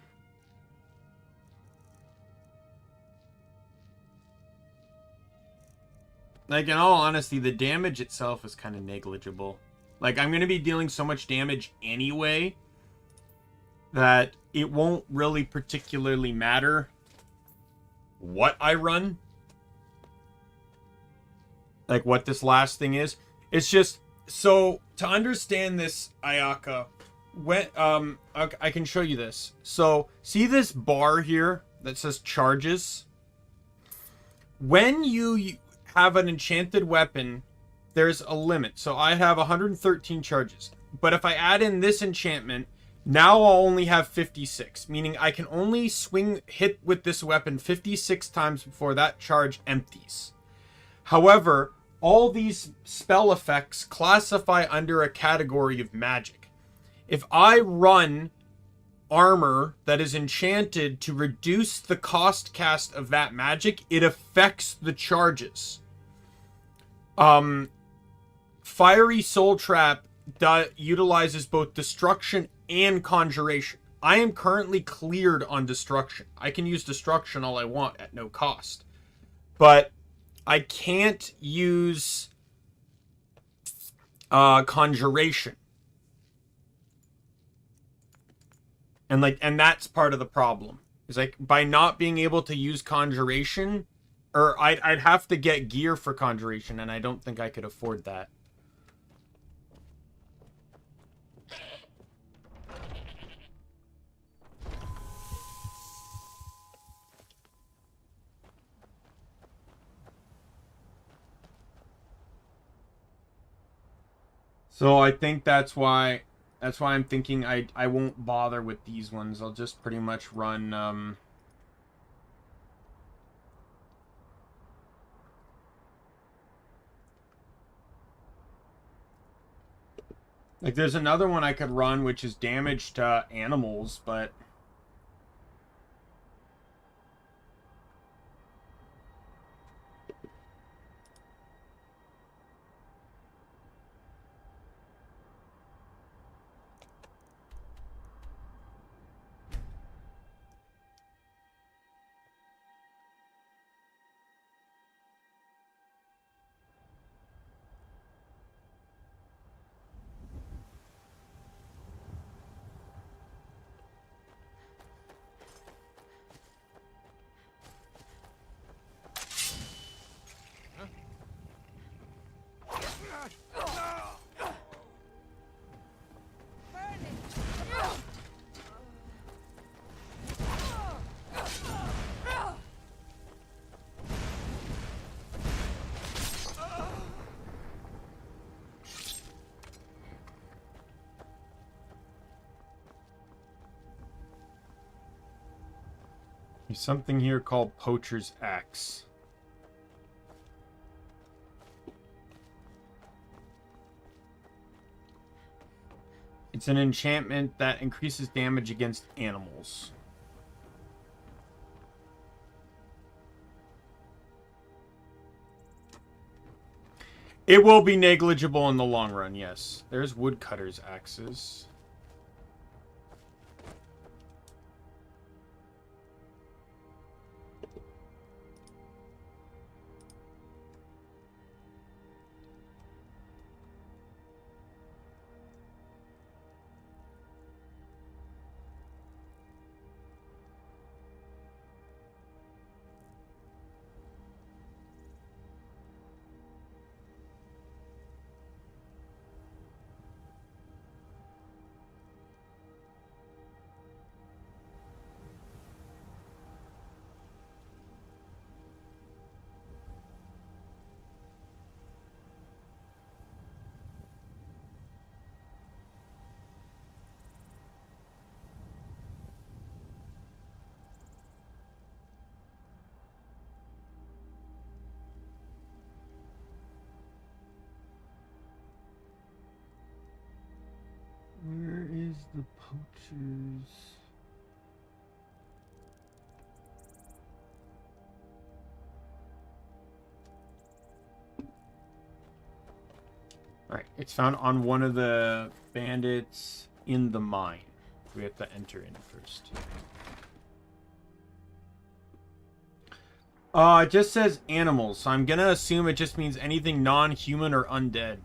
Like, in all honesty, the damage itself is kind of negligible. Like, I'm going to be dealing so much damage anyway that it won't really particularly matter what I run. Like, what this last thing is. It's just, so, to understand this, Ayaka, when, I can show you this. So, see this bar here that says charges? When you have an enchanted weapon, there's a limit. So, I have 113 charges. But if I add in this enchantment, now I'll only have 56. Meaning I can only hit with this weapon 56 times before that charge empties. However, all these spell effects classify under a category of magic. If I run armor that is enchanted to reduce the cost cast of that magic, it affects the charges. Fiery Soul Trap utilizes both destruction and conjuration. I am currently cleared on destruction. I can use destruction all I want at no cost. But I can't use conjuration. And that's part of the problem. Is like by not being able to use conjuration, or I'd have to get gear for conjuration, and I don't think I could afford that. So I think that's why I'm thinking I won't bother with these ones. I'll just pretty much run like there's another one I could run which is damage to animals, but there's something here called Poacher's Axe. It's an enchantment that increases damage against animals. It will be negligible in the long run, yes. There's woodcutter's axes. Where is the poachers? Alright, it's found on one of the bandits in the mine. We have to enter in first. It just says animals, so I'm gonna assume it just means anything non-human or undead.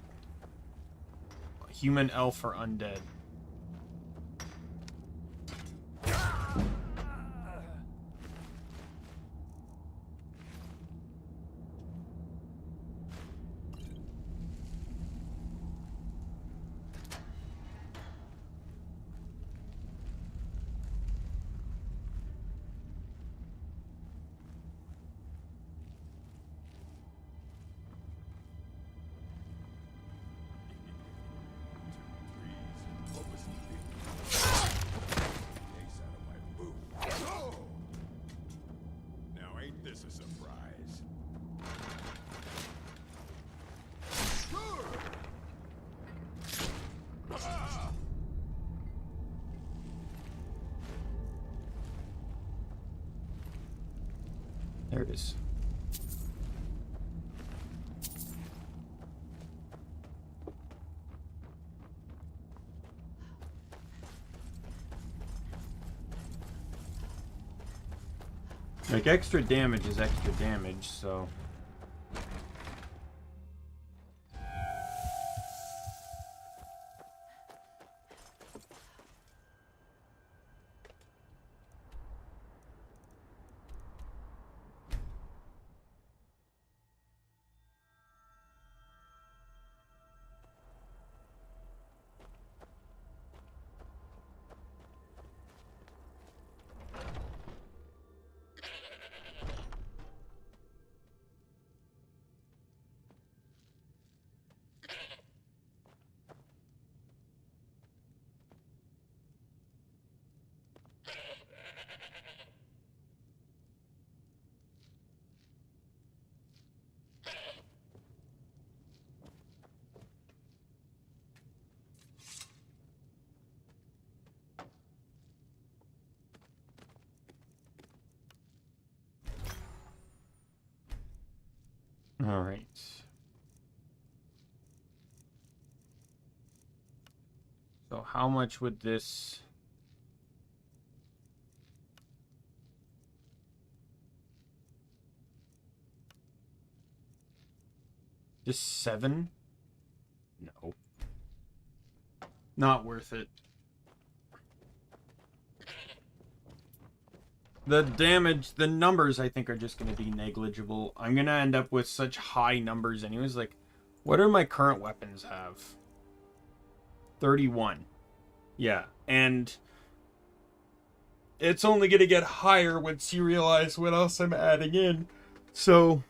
Human, elf, or undead. There it is. Like, extra damage is extra damage, so... All right. So how much would this... Just 7? No. Not worth it. The damage, the numbers, I think, are just going to be negligible. I'm going to end up with such high numbers anyways. Like, what do my current weapons have? 31. Yeah, and it's only going to get higher once you realize what else I'm adding in. So...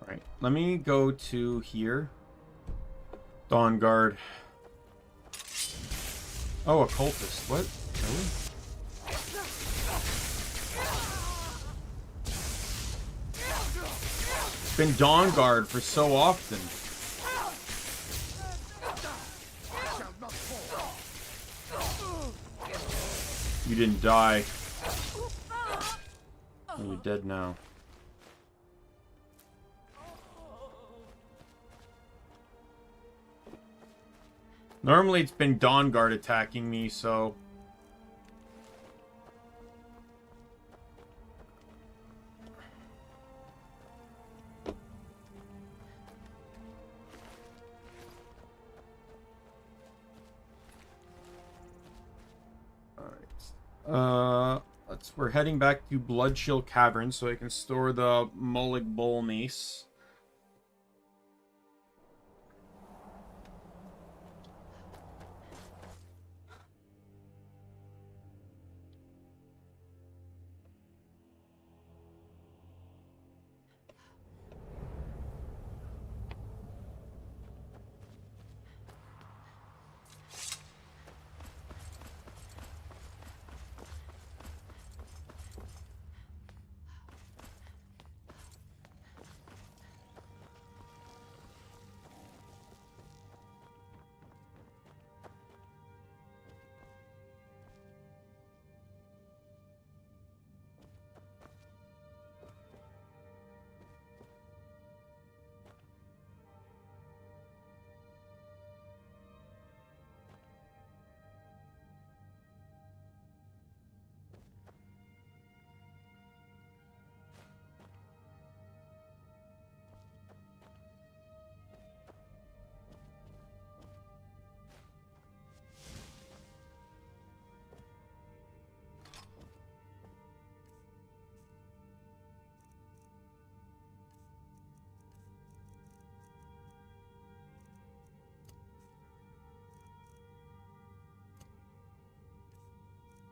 Alright, let me go to here. Dawn Guard. Oh, occultist. What? Really? It's been Dawn Guard for so often. You didn't die. Oh, you're dead now. Normally it's been Dawn Guard attacking me, so... Alright. We're heading back to Bloodshill Cavern so I can store the Mullig Bowl Mace.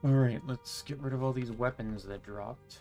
Alright, let's get rid of all these weapons that dropped.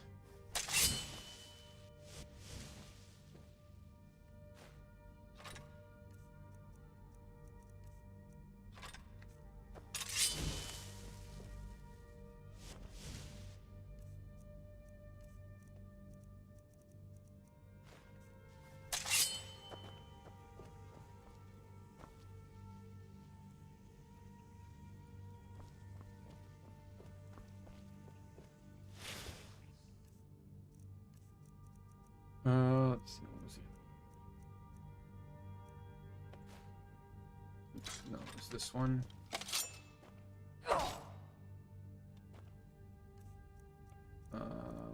this one.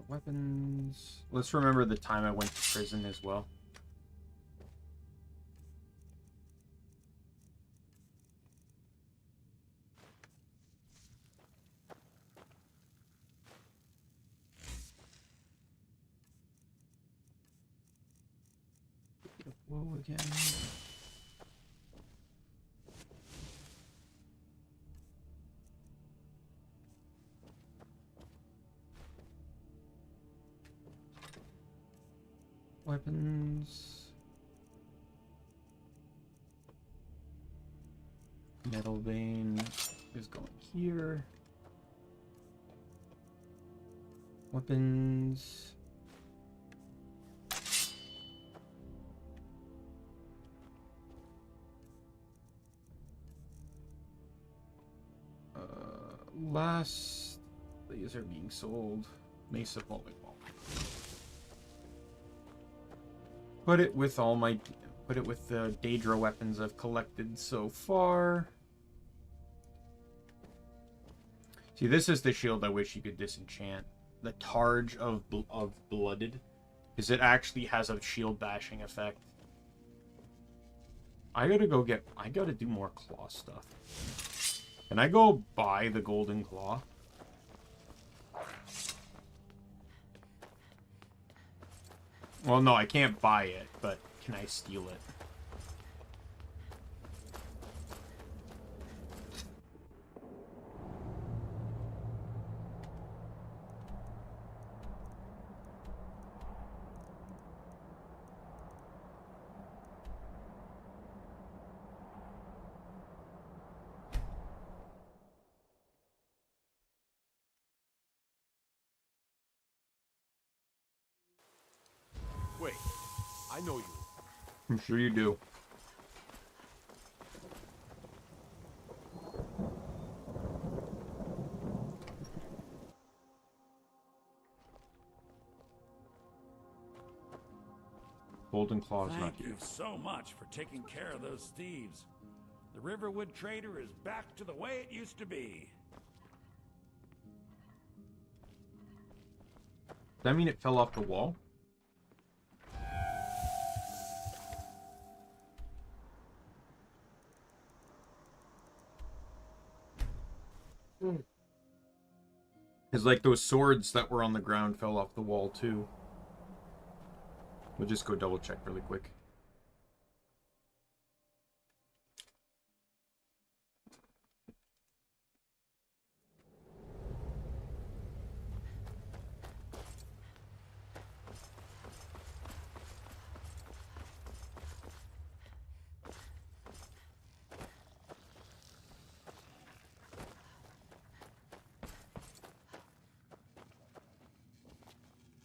Weapons. Let's remember the time I went to prison as well. Whoa, again. Weapons. Metal vein is going here. Weapons. Last, these are being sold. Mesa Bowling Ball. Put it with all my, put it with the Daedra weapons I've collected so far. See, this is the shield I wish you could disenchant. The Targe of Blooded, because it actually has a shield bashing effect. I gotta do more claw stuff. Can I go buy the golden claw? Well, no, I can't buy it, but can I steal it? Wait, I know you. I'm sure you do. Golden Claw is not Thank here. you so much for taking care of those thieves. The Riverwood Trader is back to the way it used to be. Does that mean it fell off the wall? Because, like, those swords that were on the ground fell off the wall, too. We'll just go double check really quick.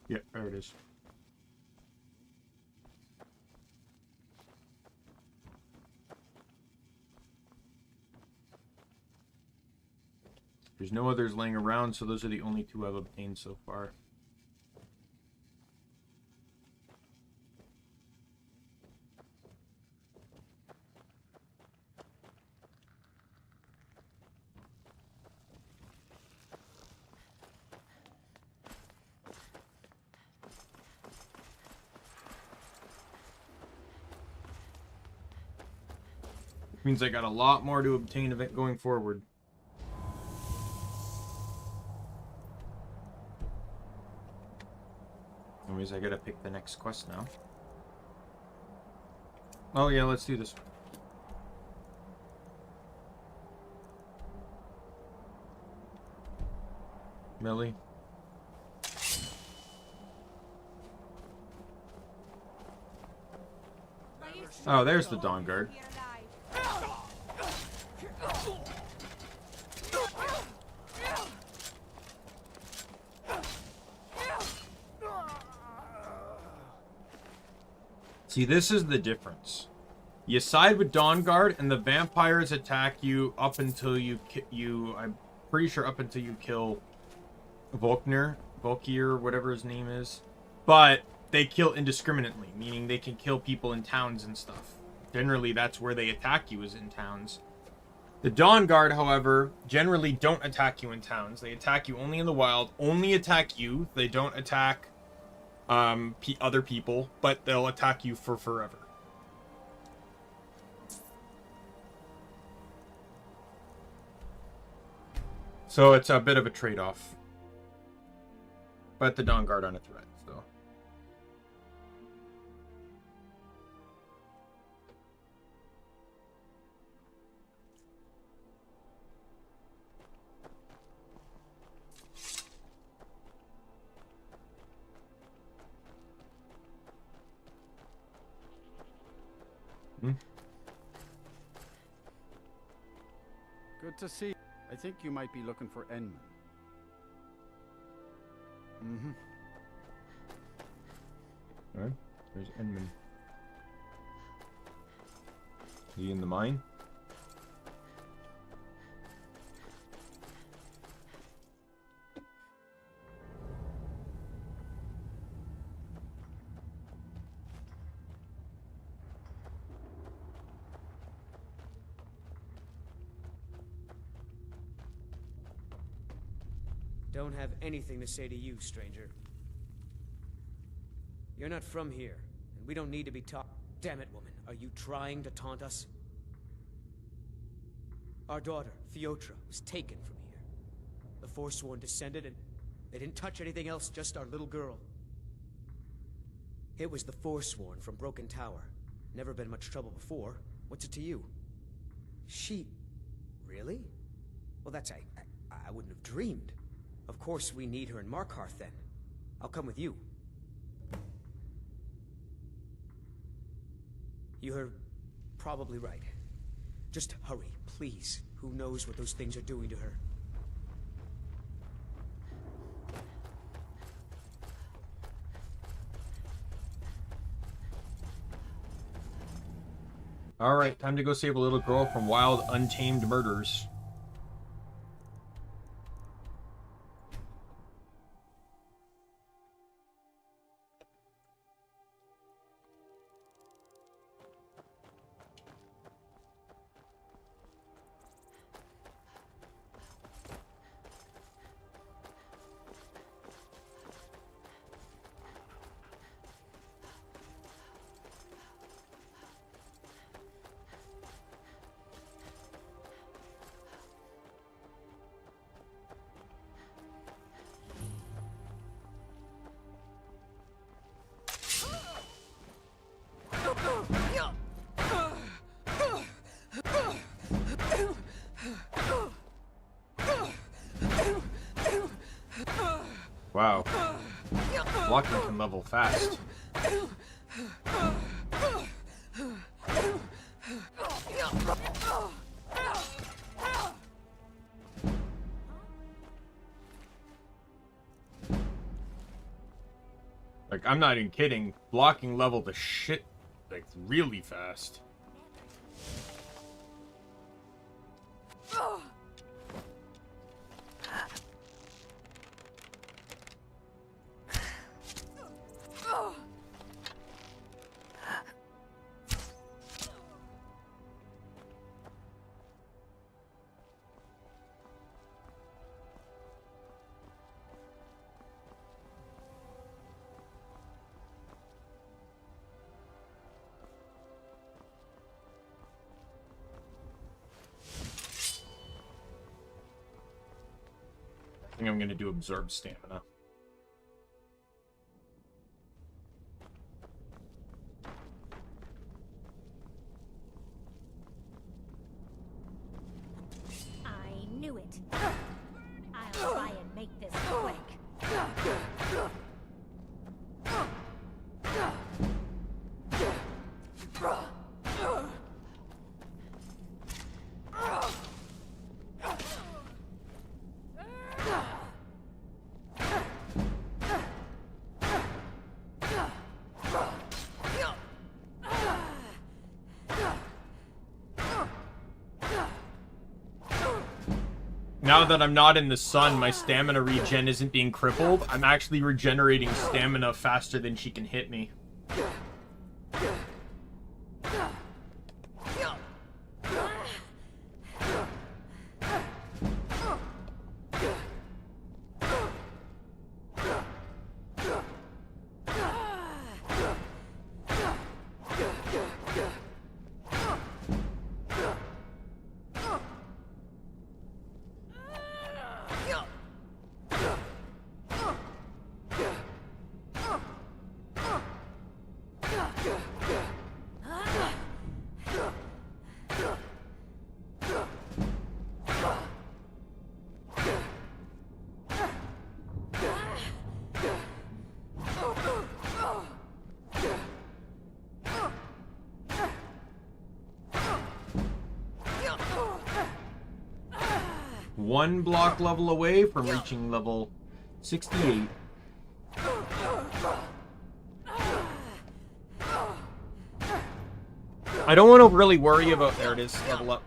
Yeah, there it is. There's no others laying around, so those are the only two I've obtained so far. Means I got a lot more to obtain of it going forward. Anyways, I gotta pick the next quest now. Oh yeah, let's do this. Millie. Oh, there's the Dawn Guard. See, this is the difference. You side with Dawn Guard, and the vampires attack you up until I'm pretty sure up until you kill Volkir, whatever his name is. But they kill indiscriminately, meaning they can kill people in towns and stuff. Generally, that's where they attack you, is in towns. The Dawn Guard, however, generally don't attack you in towns. They attack you only in the wild, only attack you. They don't attack other people, but they'll attack you for forever. So it's a bit of a trade-off. But the Dawn Guard aren't a threat, so. Good to see. I think you might be looking for Enman. Mm-hmm. Alright, there's Enman. Is he in the mine? Don't have anything to say to you, stranger. You're not from here, and we don't need to be taught. Damn it, woman. Are you trying to taunt us? Our daughter, Theotra, was taken from here. The Forsworn descended, and they didn't touch anything else, just our little girl. It was the Forsworn from Broken Tower. Never been much trouble before. What's it to you? She... Really? Well, that's... I wouldn't have dreamed. Of course we need her in Markarth, then. I'll come with you. You're probably right. Just hurry, please. Who knows what those things are doing to her? Alright, time to go save a little girl from wild, untamed murders. Wow. Blocking can level fast. Like, I'm not even kidding. Blocking level the shit, like, really fast. I think I'm going to do absorb stamina. I knew it. I'll try and make this quick. Now that I'm not in the sun, my stamina regen isn't being crippled. I'm actually regenerating stamina faster than she can hit me. One block level away from reaching level 68. I don't want to really worry about... There it is, level up.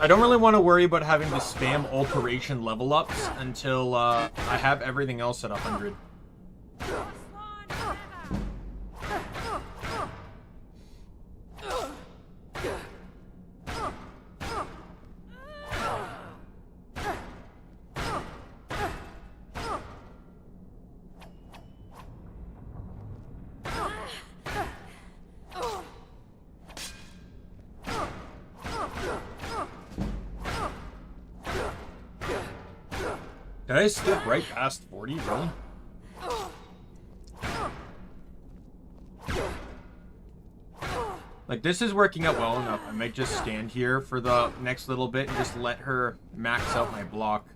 I don't really want to worry about having to spam alteration level ups until I have everything else at 100. Did I skip right past 40, really? Like, this is working out well enough. I might just stand here for the next little bit and just let her max out my block.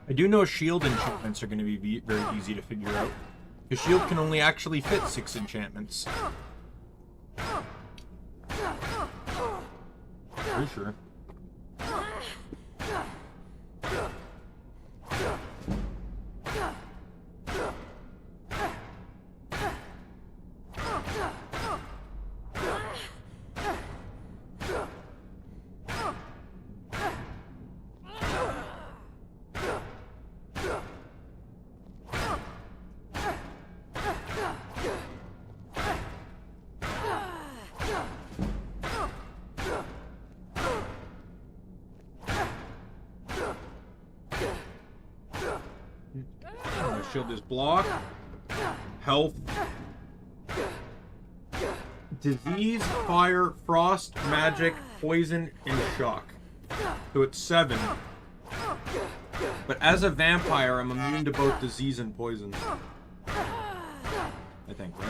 I do know shield enchantments are going to be very easy to figure out. Because shield can only actually fit 6 enchantments. Pretty sure. Shield is block, health, disease, fire, frost, magic, poison, and shock. So it's 7. But as a vampire, I'm immune to both disease and poison. I think, right?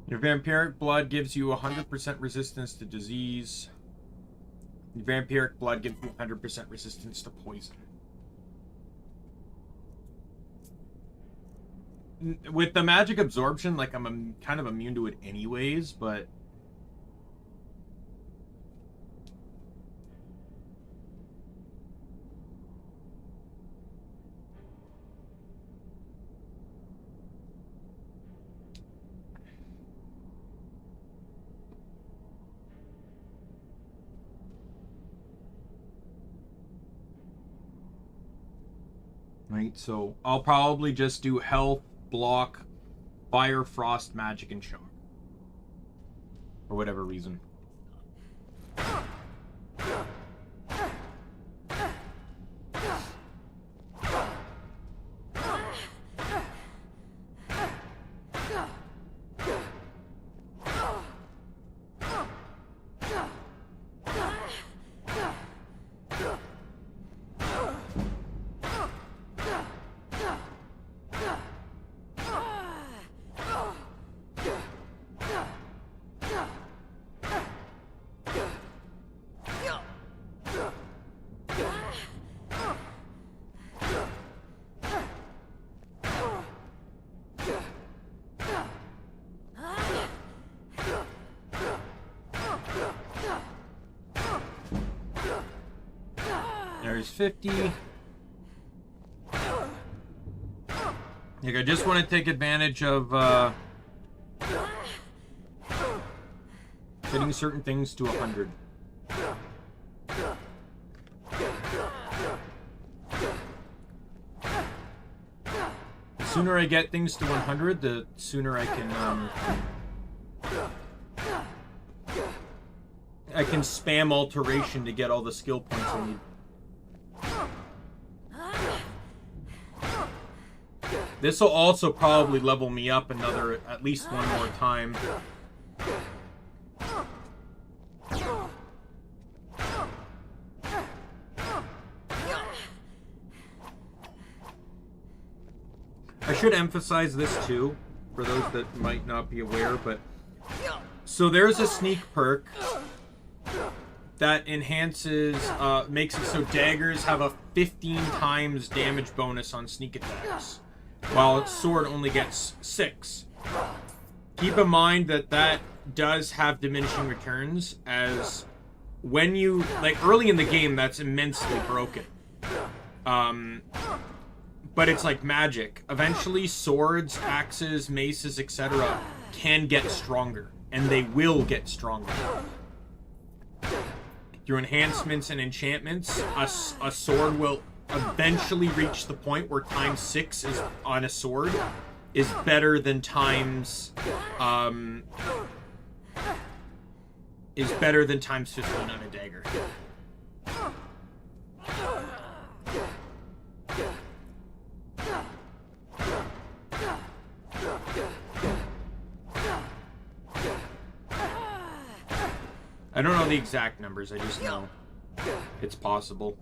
Your vampiric blood gives you 100% resistance to disease. Your vampiric blood gives you 100% resistance to poison. With the magic absorption, like, I'm kind of immune to it anyways, but... Right, so I'll probably just do health, block, fire, frost, magic, and shock. For whatever reason. There's 50. Like, I just want to take advantage of getting certain things to 100. The sooner I get things to 100, the sooner I can spam alteration to get all the skill points I need. This will also probably level me up another, at least one more time. I should emphasize this too, for those that might not be aware, but... So there's a sneak perk that enhances, makes it so daggers have a 15 times damage bonus on sneak attacks, while its sword only gets 6. Keep in mind that that does have diminishing returns, as when you, like, early in the game, that's immensely broken. But it's like magic. Eventually, swords, axes, maces, etc. can get stronger, and they will get stronger. Through enhancements and enchantments, a sword will eventually reach the point where times 6 is on a sword is better than times 15 on a dagger. I don't know the exact numbers, I just know it's possible.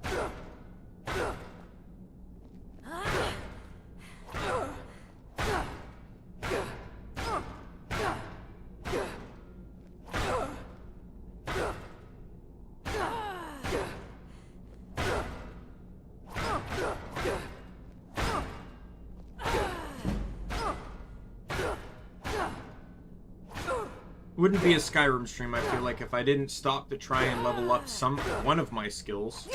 Wouldn't be a Skyrim stream, I feel like, if I didn't stop to try and level up one of my skills.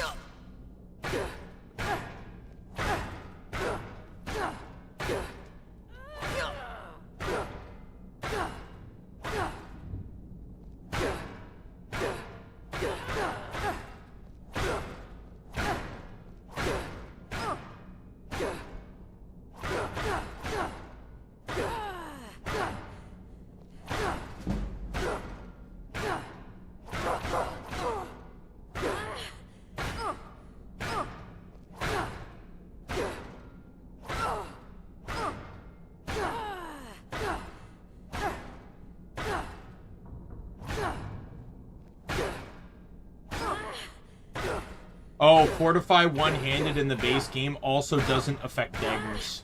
Oh, Fortify one-handed in the base game also doesn't affect daggers.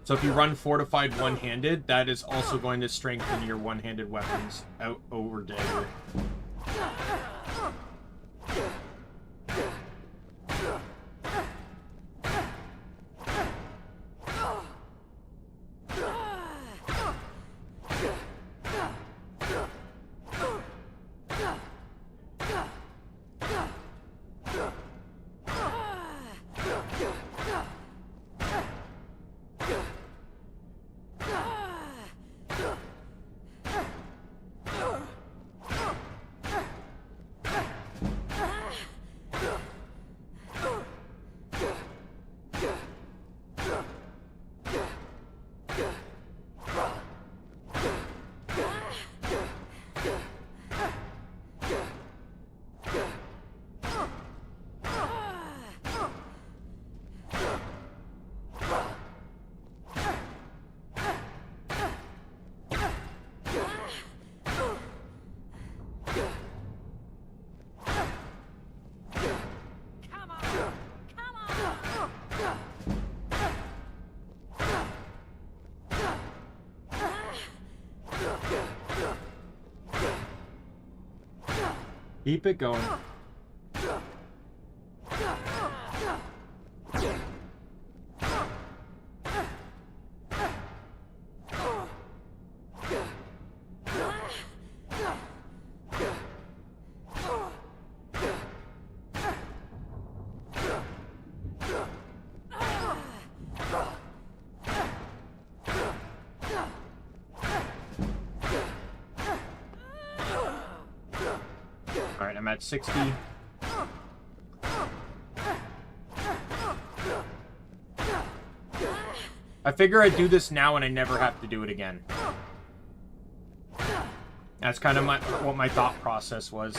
So if you run Fortified one-handed, that is also going to strengthen your one-handed weapons out over dagger. Keep it going. I'm at 60. I figure I do this now and I never have to do it again. That's kind of what my thought process was.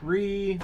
Three.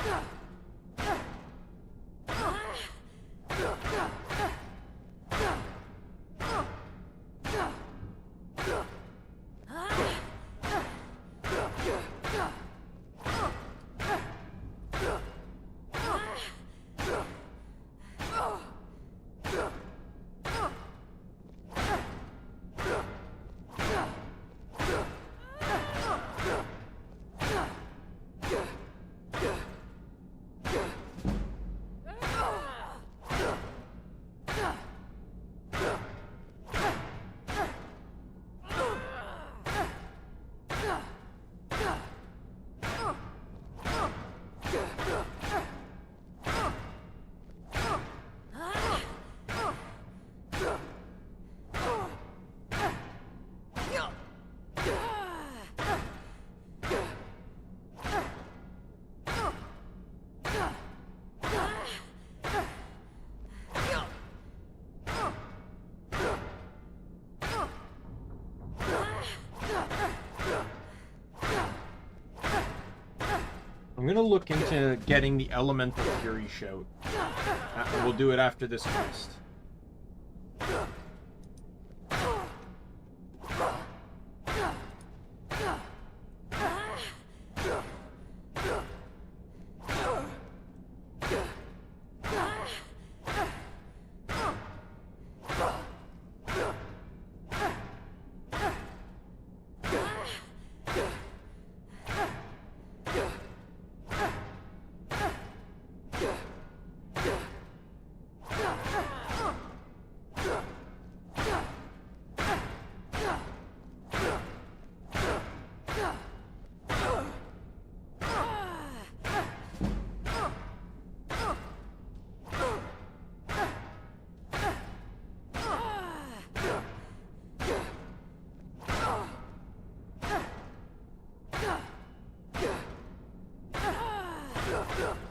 I'm gonna look into getting the Elemental Fury shout. We'll do it after this quest.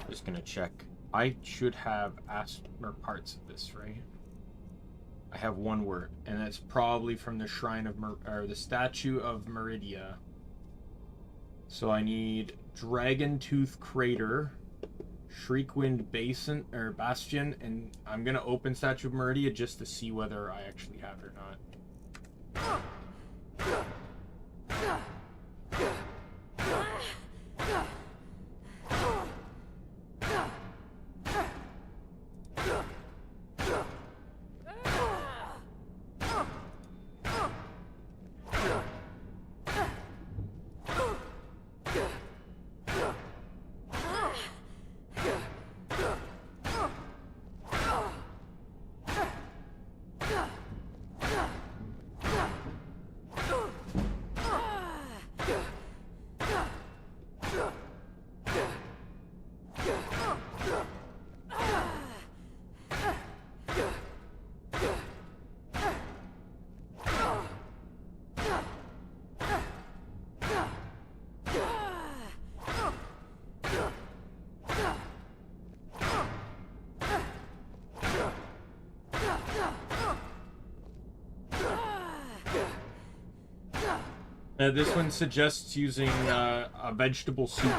Just gonna check. I should have or parts of this, right? I have one word, and that's probably from the Shrine of or the Statue of Meridia. So I need Dragon Tooth Crater, Shriekwind Basin or Bastion, and I'm gonna open Statue of Meridia just to see whether I actually have it or not. This one suggests using a vegetable soup.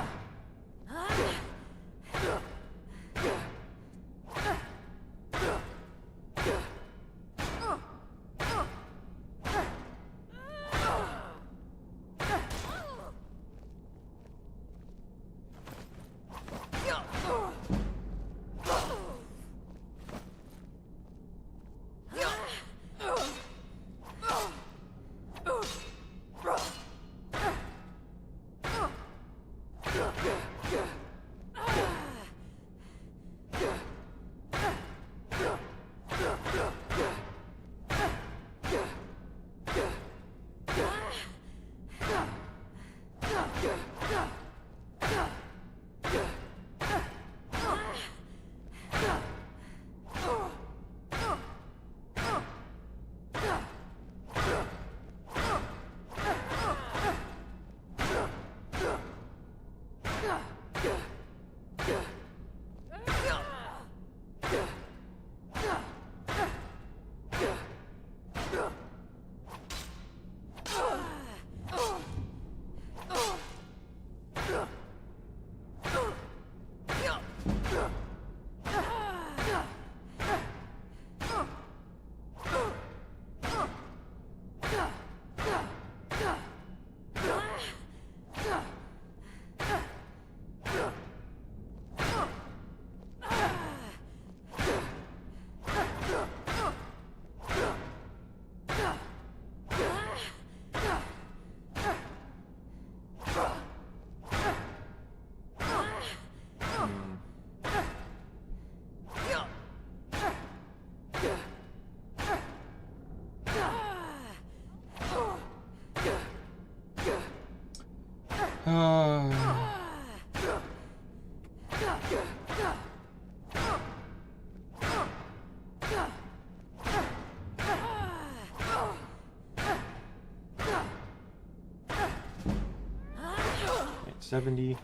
Okay, 70.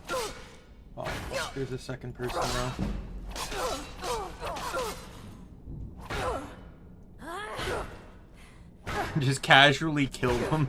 Oh, there's a second person now. Just casually kill them.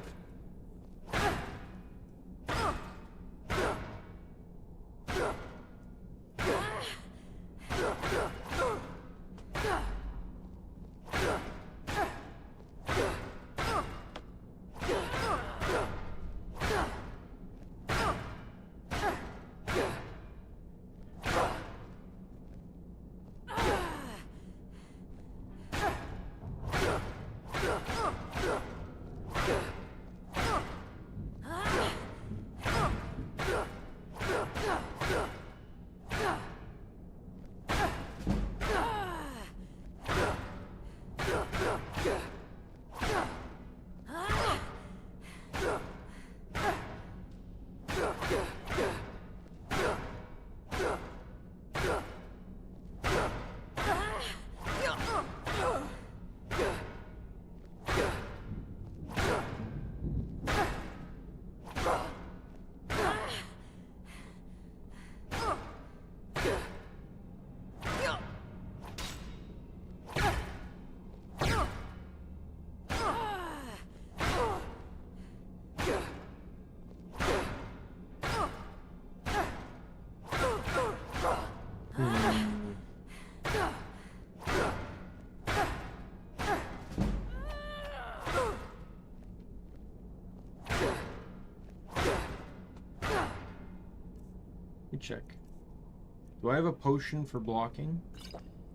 Check. Do I have a potion for blocking?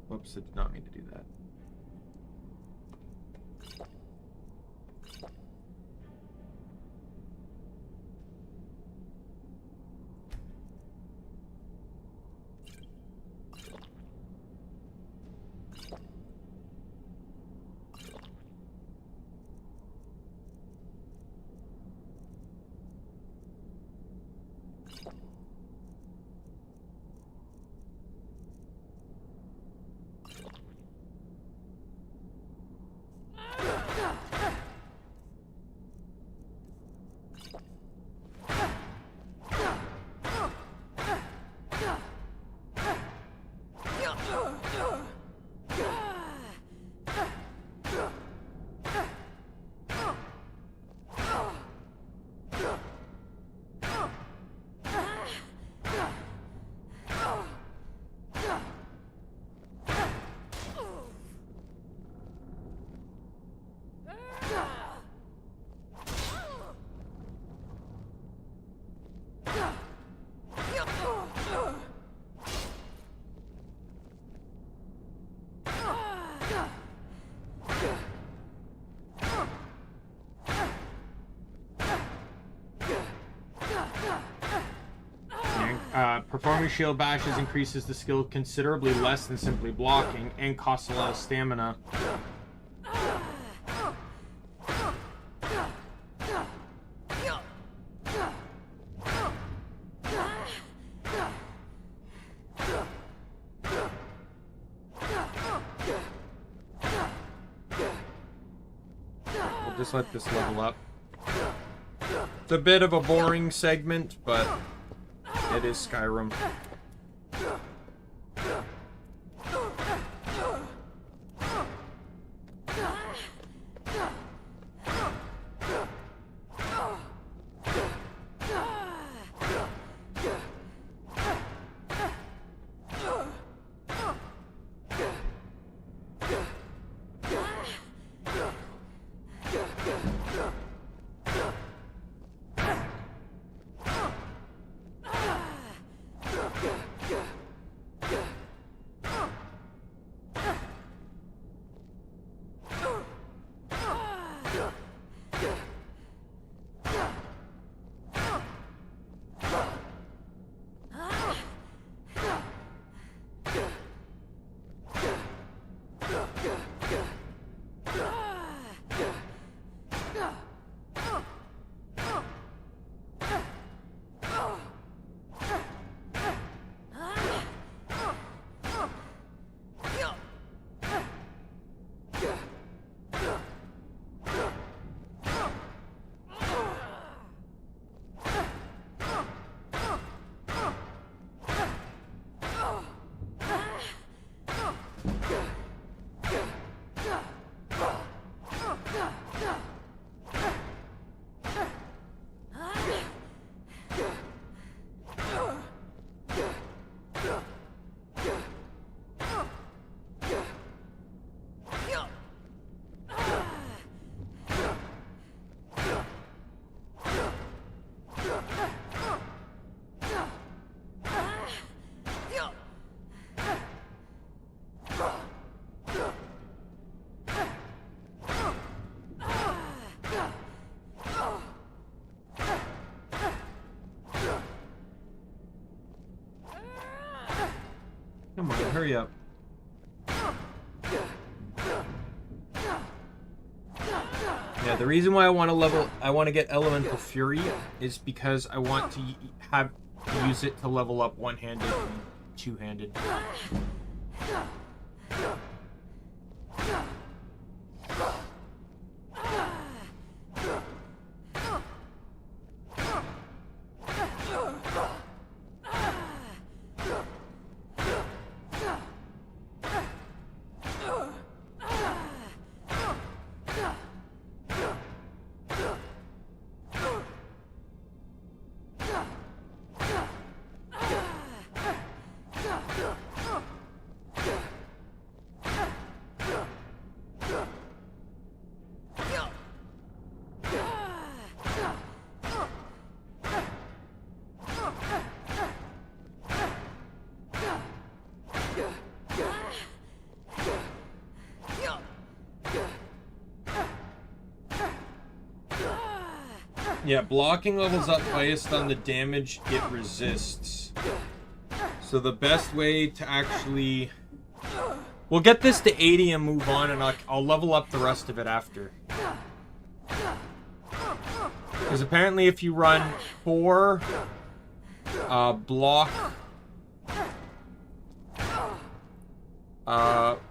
Whoops, I did not mean to do that. Performing shield bashes increases the skill considerably less than simply blocking, and costs a lot of stamina. We'll just let this level up. It's a bit of a boring segment, but it is Skyrim. Come on, hurry up. Yeah, the reason why I want to get Elemental Fury is because I want to use it to level up one-handed and two-handed. Yeah, blocking levels up based on the damage it resists. So the best way to actually... We'll get this to 80 and move on, and I'll level up the rest of it after. Because apparently if you run 4 block...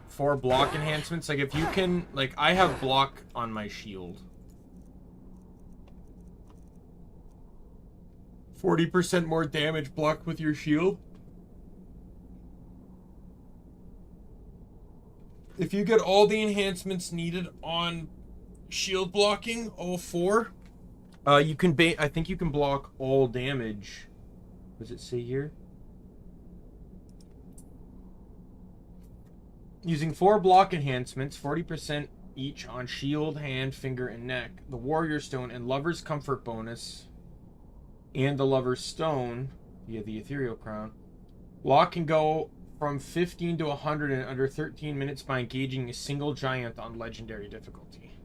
4 block enhancements, like if you can... Like, I have block on my shield. 40% more damage blocked with your shield. If you get all the enhancements needed on shield blocking, all 4, you can I think you can block all damage. What does it say here? Using 4 block enhancements, 40% each on shield, hand, finger, and neck, the Warrior Stone and Lover's Comfort bonus, and the Lover's Stone via the Ethereal Crown. Block can go from 15 to 100 in under 13 minutes by engaging a single giant on legendary difficulty.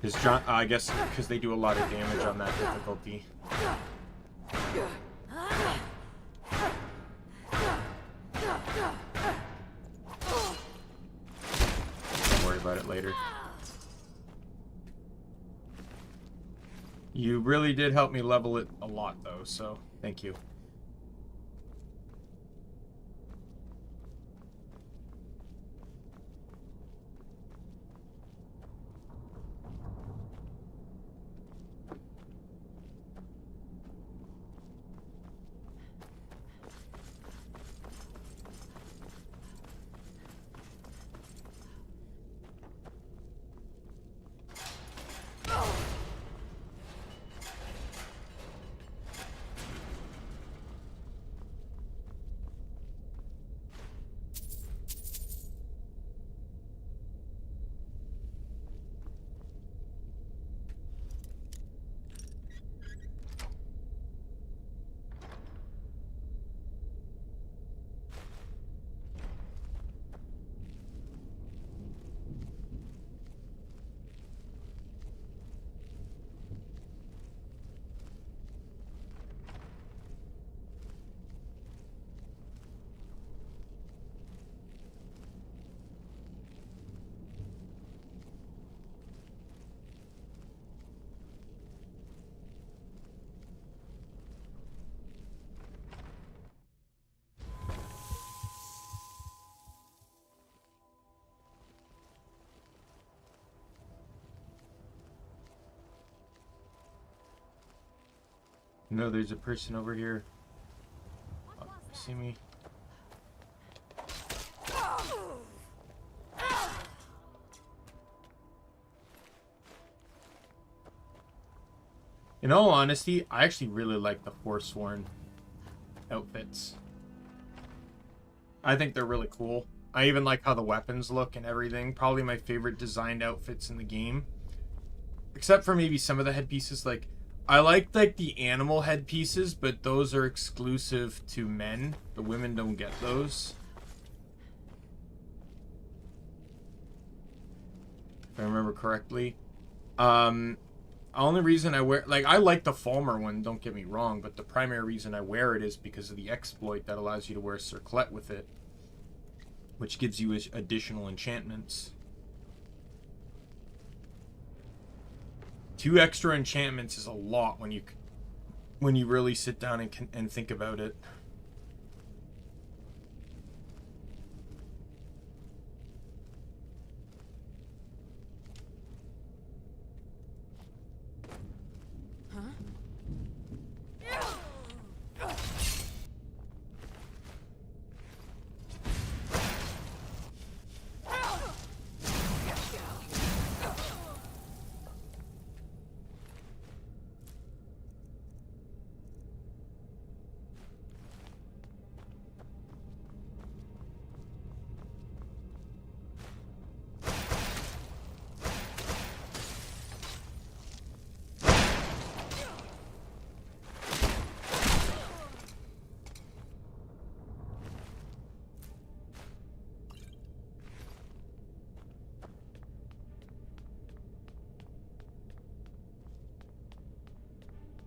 Because John, I guess because they do a lot of damage on that difficulty. Don't worry about it later. You really did help me level it a lot, though, so thank you. No, there's a person over here. Oh, see me? In all honesty, I actually really like the Forsworn outfits. I think they're really cool. I even like how the weapons look and everything. Probably my favorite designed outfits in the game. Except for maybe some of the headpieces. Like, I like the animal headpieces, but those are exclusive to men. The women don't get those. If I remember correctly. Only reason I wear... Like, I like the Falmer one, don't get me wrong, but the primary reason I wear it is because of the exploit that allows you to wear circlet with it. Which gives you additional enchantments. 2 extra enchantments is a lot when you really sit down and think about it.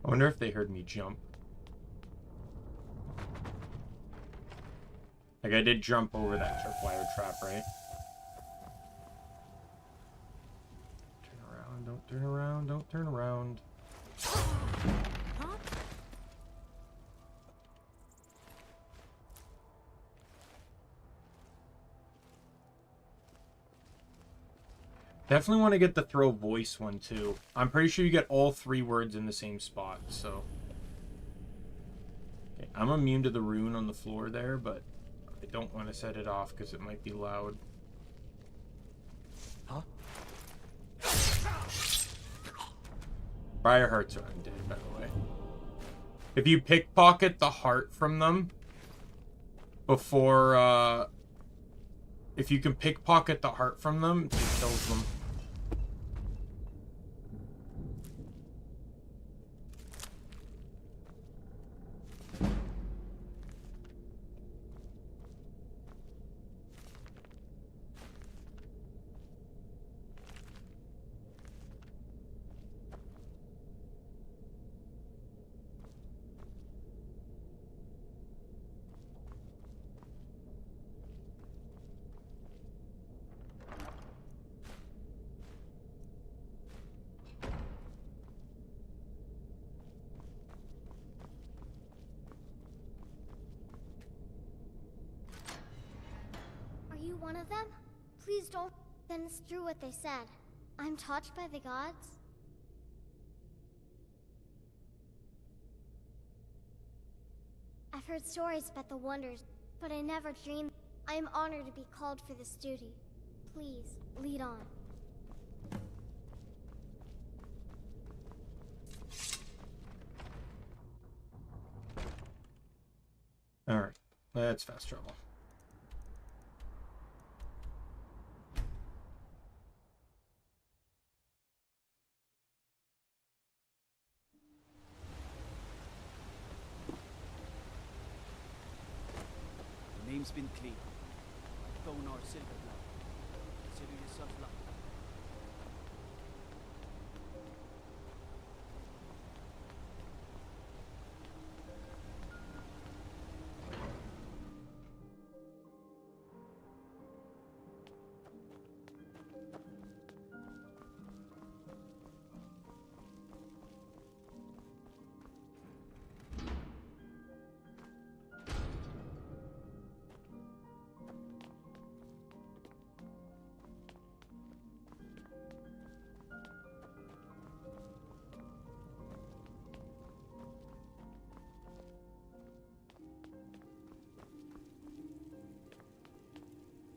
I wonder if they heard me jump. Like, I did jump over that tripwire trap, right? Turn around, don't turn around, don't turn around. Definitely want to get the throw voice one too. I'm pretty sure you get all 3 words in the same spot, so. Okay, I'm immune to the rune on the floor there, but I don't want to set it off because it might be loud. Huh? Briar hearts are undead, by the way. If you pickpocket the heart from them before, if you can pickpocket the heart from them, it kills them. one of them? Please don't. Then it's true what they said. I'm touched by the gods? I've heard stories about the wonders, but I never dreamed. I am honored to be called for this duty. Please, lead on. Alright, that's fast travel. The name's been cleared. Thonar Silverblood. Consider yourself lucky.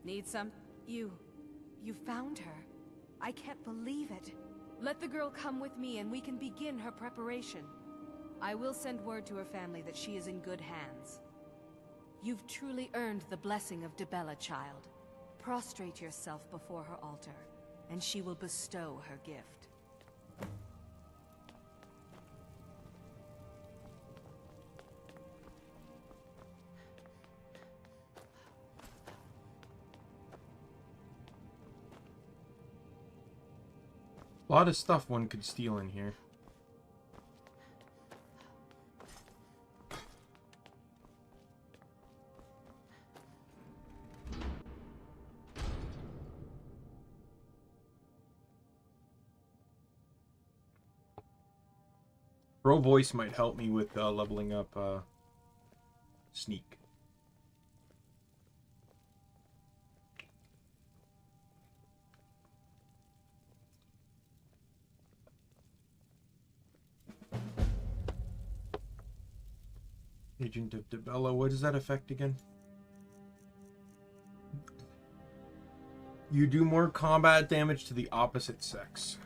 Need some? You found her. I can't believe it. Let the girl come with me and we can begin her preparation. I will send word to her family that she is in good hands. You've truly earned the blessing of Dibella, child. Prostrate yourself before her altar, and she will bestow her gift. A lot of stuff one could steal in here. Bro voice might help me with leveling up sneak. Agent of Dibella, what does that affect again? You do more combat damage to the opposite sex.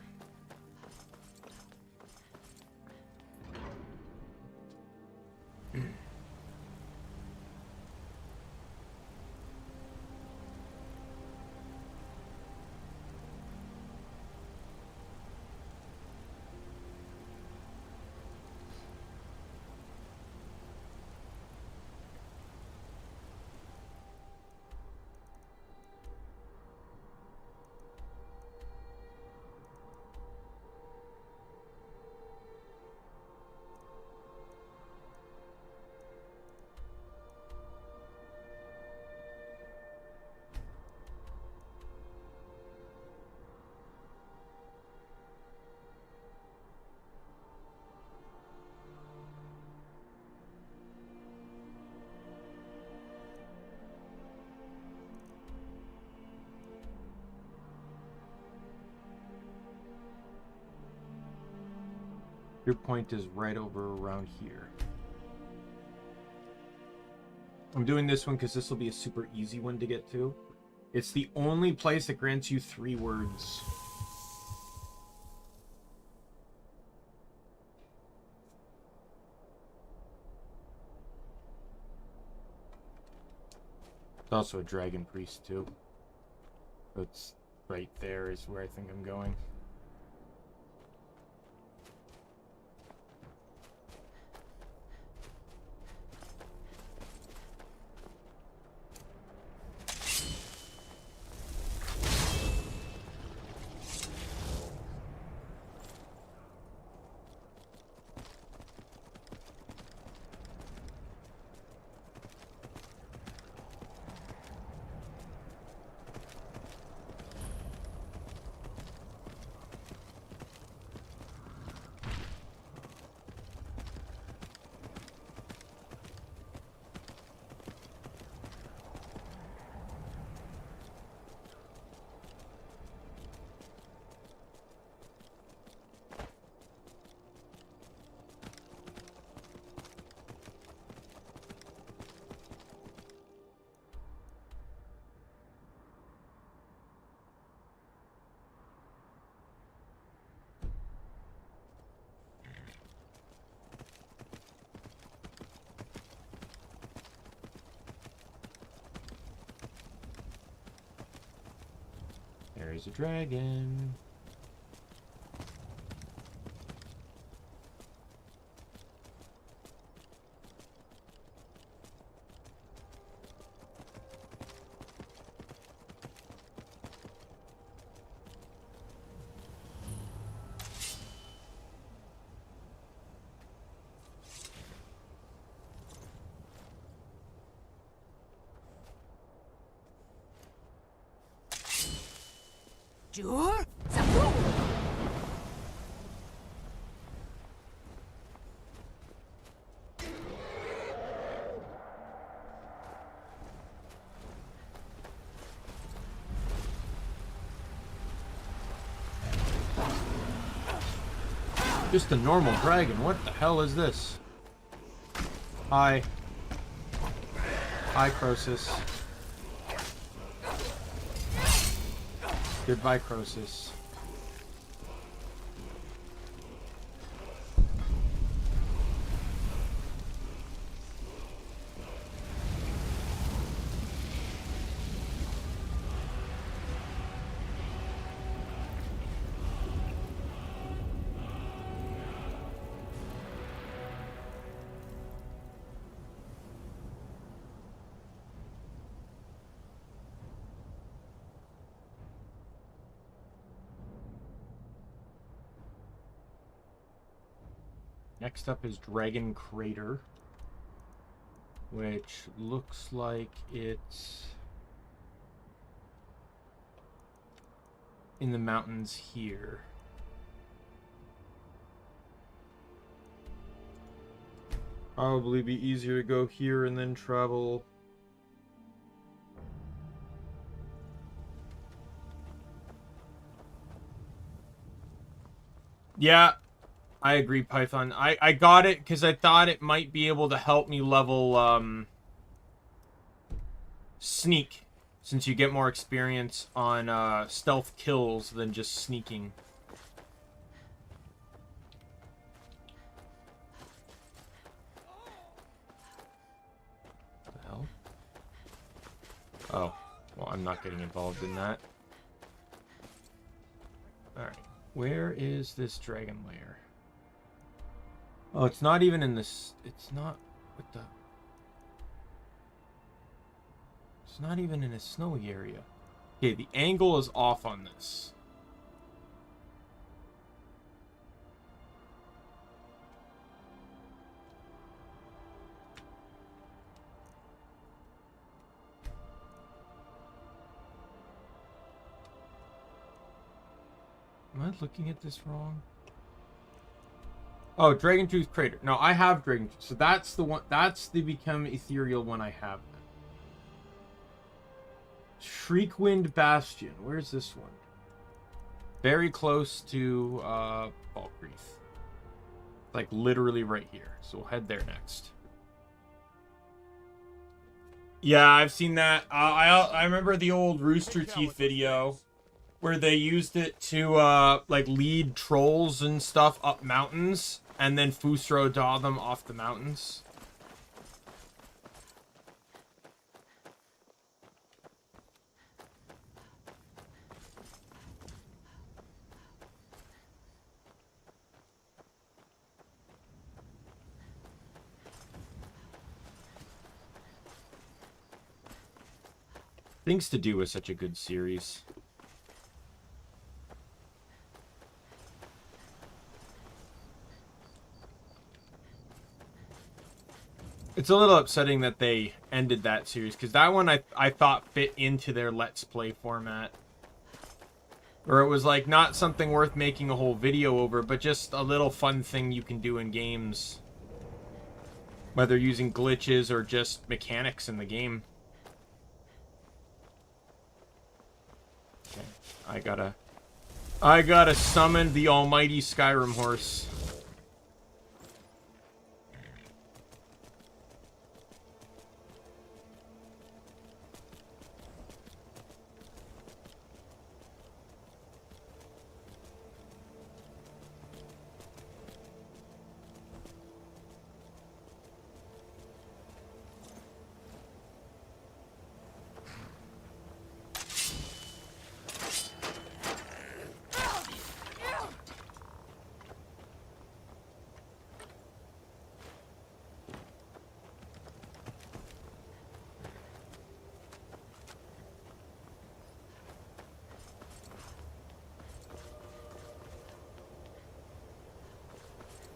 Your point is right over around here. I'm doing this one because this will be a super easy one to get to. It's the only place that grants you 3 words. It's also a dragon priest too. That's right there is where I think I'm going. There's a dragon. Jur? Just a normal dragon. What the hell is this? Hi. Hi, Croesus. Goodbye, Croesus. Next up is Dragon Crater, which looks like it's in the mountains here. Probably be easier to go here and then travel. Yeah. I agree, Python. I got it because I thought it might be able to help me level sneak, since you get more experience on stealth kills than just sneaking. What the hell? Oh, well, I'm not getting involved in that. Alright, where is this dragon lair? Oh, it's not even in this. It's not with the. It's not even in a snowy area. Okay, the angle is off on this. Am I looking at this wrong? Oh, Dragon Tooth Crater. No, I have Dragon Tooth. So that's the one. That's the Become Ethereal one I have. Shriekwind Bastion. Where's this one? Very close to Falkreath. Like literally right here. So we'll head there next. Yeah, I've seen that. I remember the old Rooster Teeth video where they used it to like lead trolls and stuff up mountains, and then Fusro daw them off the mountains. Things to Do is such a good series. It's a little upsetting that they ended that series, because that one I thought fit into their Let's Play format. Or it was like not something worth making a whole video over, but just a little fun thing you can do in games. Whether using glitches or just mechanics in the game. Okay, I gotta summon the almighty Skyrim horse.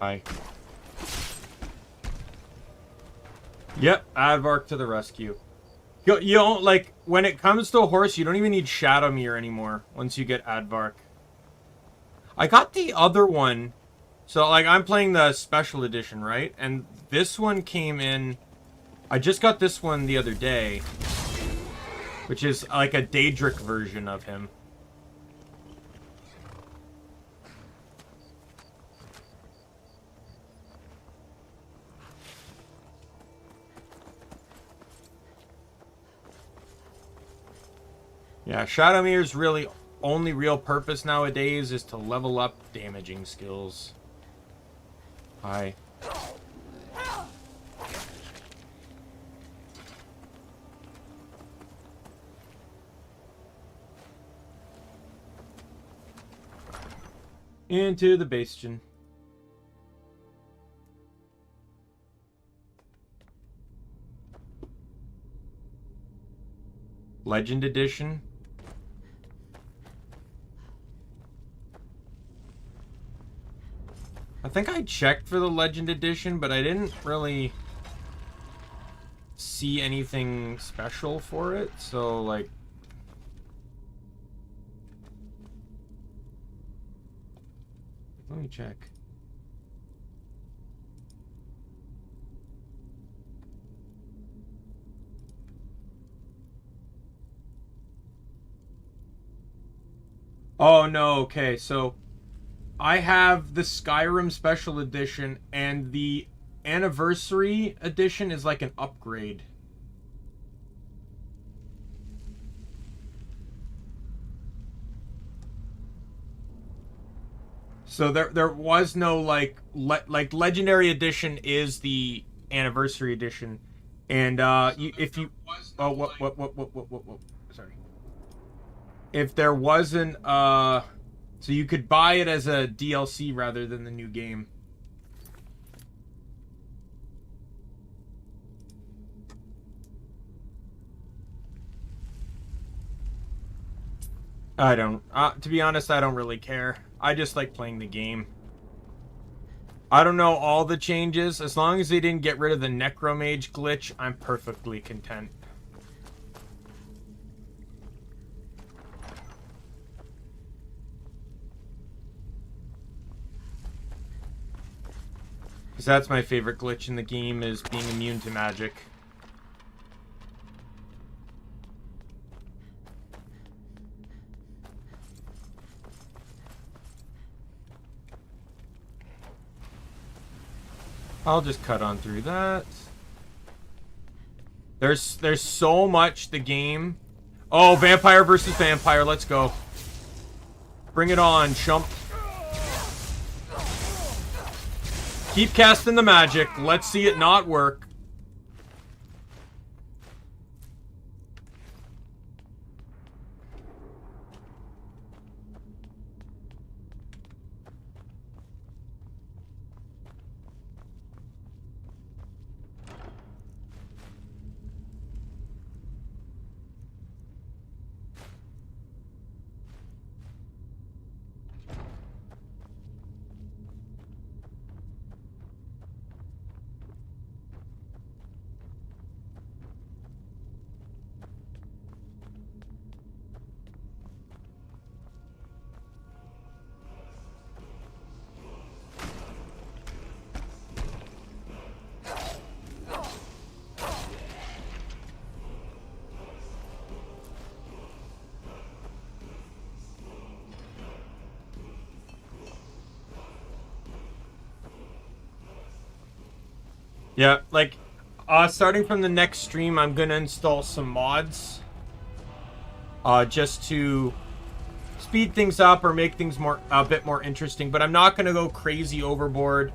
Hi. Yep, Aardvark to the rescue. You don't, like, when it comes to a horse, you don't even need Shadowmere anymore once you get Aardvark. I got the other one. So, like, I'm playing the special edition, right? And this one came in... I just got this one the other day. Which is, like, a Daedric version of him. Yeah, Shadowmere's really only real purpose nowadays is to level up damaging skills. Hi. Into the bastion. Legend Edition. I think I checked for the Legend Edition, but I didn't really see anything special for it, so, like... Let me check. Oh, no, okay, so... I have the Skyrim Special Edition, and the Anniversary Edition is like an upgrade. So there was no, like, Legendary Edition is the Anniversary Edition. And, if you... Oh, what? Sorry. If there wasn't, So you could buy it as a DLC rather than the new game. I don't. To be honest, I don't really care. I just like playing the game. I don't know all the changes. As long as they didn't get rid of the Necromage glitch, I'm perfectly content. Because that's my favorite glitch in the game, is being immune to magic. I'll just cut on through that. There's so much the game. Oh, vampire versus vampire. Let's go. Bring it on, chump. Keep casting the magic. Let's see it not work. Yeah, like, starting from the next stream, I'm gonna install some mods. Just to speed things up or make things a bit more interesting. But I'm not gonna go crazy overboard.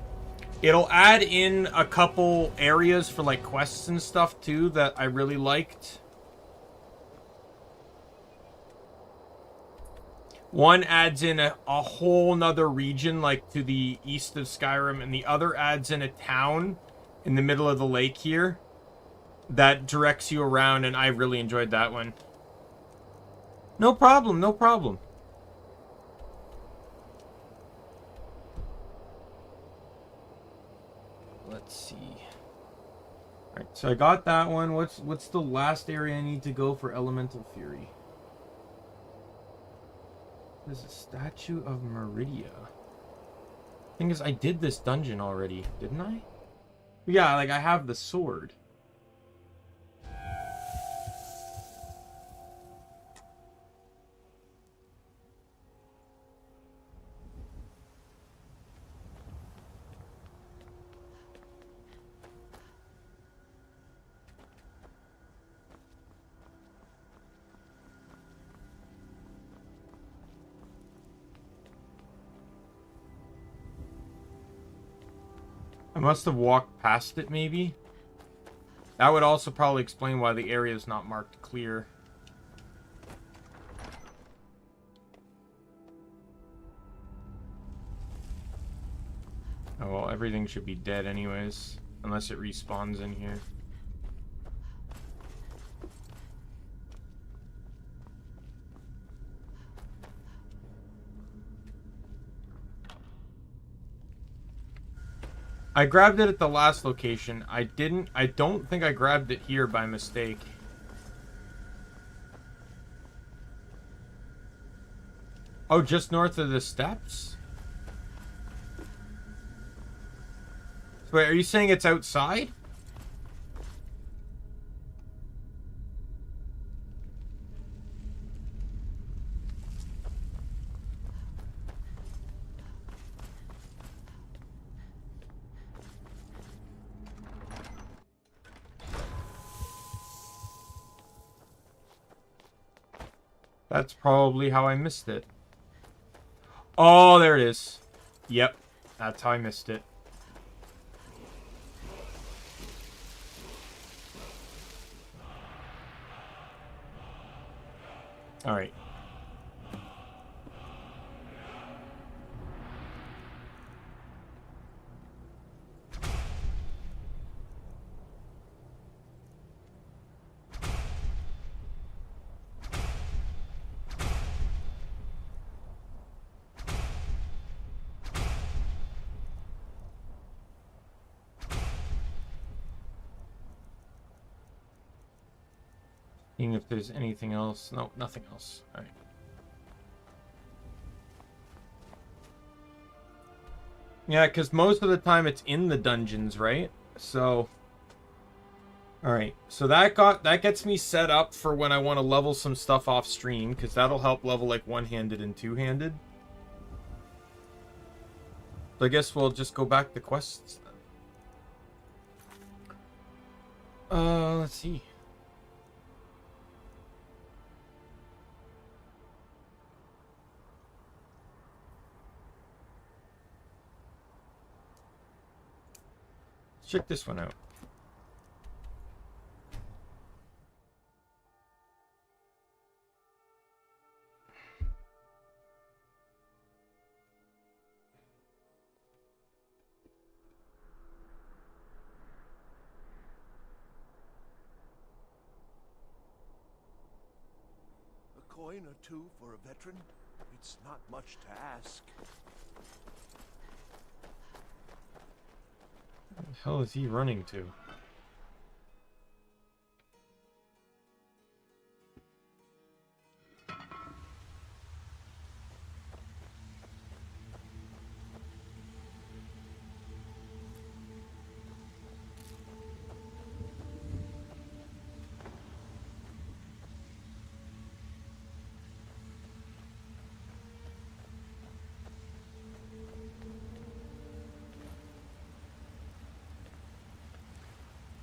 It'll add in a couple areas for, like, quests and stuff, too, that I really liked. One adds in a whole nother region, like, to the east of Skyrim, and the other adds in a town in the middle of the lake here that directs you around, and I really enjoyed that one. No problem, no problem. let's see. All right, so I got that one. What's the last area I need to go for Elemental Fury? There's a statue of Meridia. Thing is, I did this dungeon already, didn't I? Yeah, like I have the sword. I must have walked past it, maybe. That would also probably explain why the area is not marked clear. Oh, well, everything should be dead anyways, unless it respawns in here. I grabbed it at the last location. I don't think I grabbed it here by mistake. Oh, just north of the steps? So wait, are you saying it's outside? That's probably how I missed it. Oh, there it is. Yep, that's how I missed it. All right. Seeing if there's anything else. No, nothing else. All right. Yeah, because most of the time it's in the dungeons, right? So, all right. So that gets me set up for when I want to level some stuff off stream, because that'll help level like one-handed and two-handed. So I guess we'll just go back to quests then. Let's see. Check this one out. A coin or two for a veteran? It's not much to ask. Where the hell is he running to?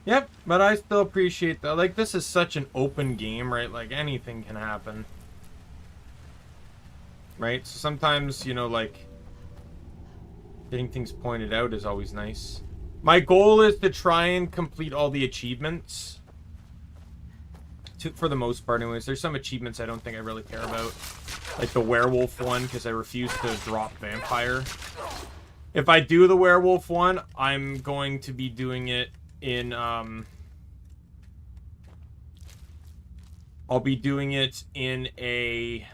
Yep, but I still appreciate that. Like, this is such an open game, right? Like, anything can happen. Right? So sometimes, you know, like, getting things pointed out is always nice. My goal is to try and complete all the achievements. For the most part, anyways. There's some achievements I don't think I really care about. Like the werewolf one, because I refuse to drop vampire. If I do the werewolf one, I'm going to be doing it in, I'll be doing it in a,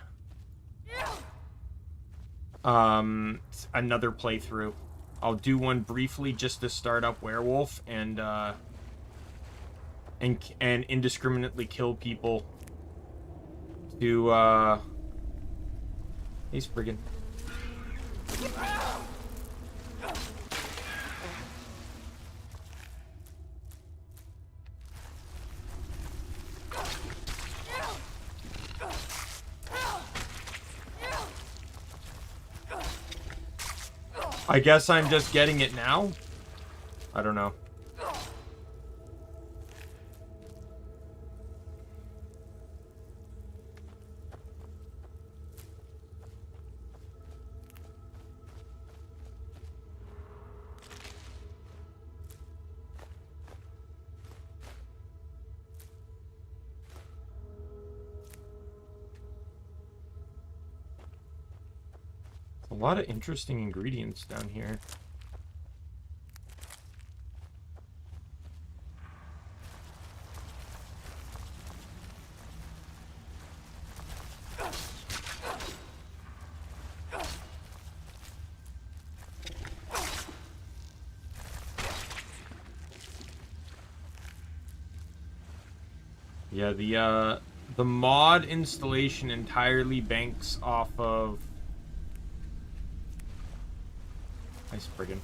another playthrough. I'll do one briefly just to start up werewolf and indiscriminately kill people to hey Spriggan. I guess I'm just getting it now? I don't know. A lot of interesting ingredients down here. Yeah, the mod installation entirely banks off of nice friggin'.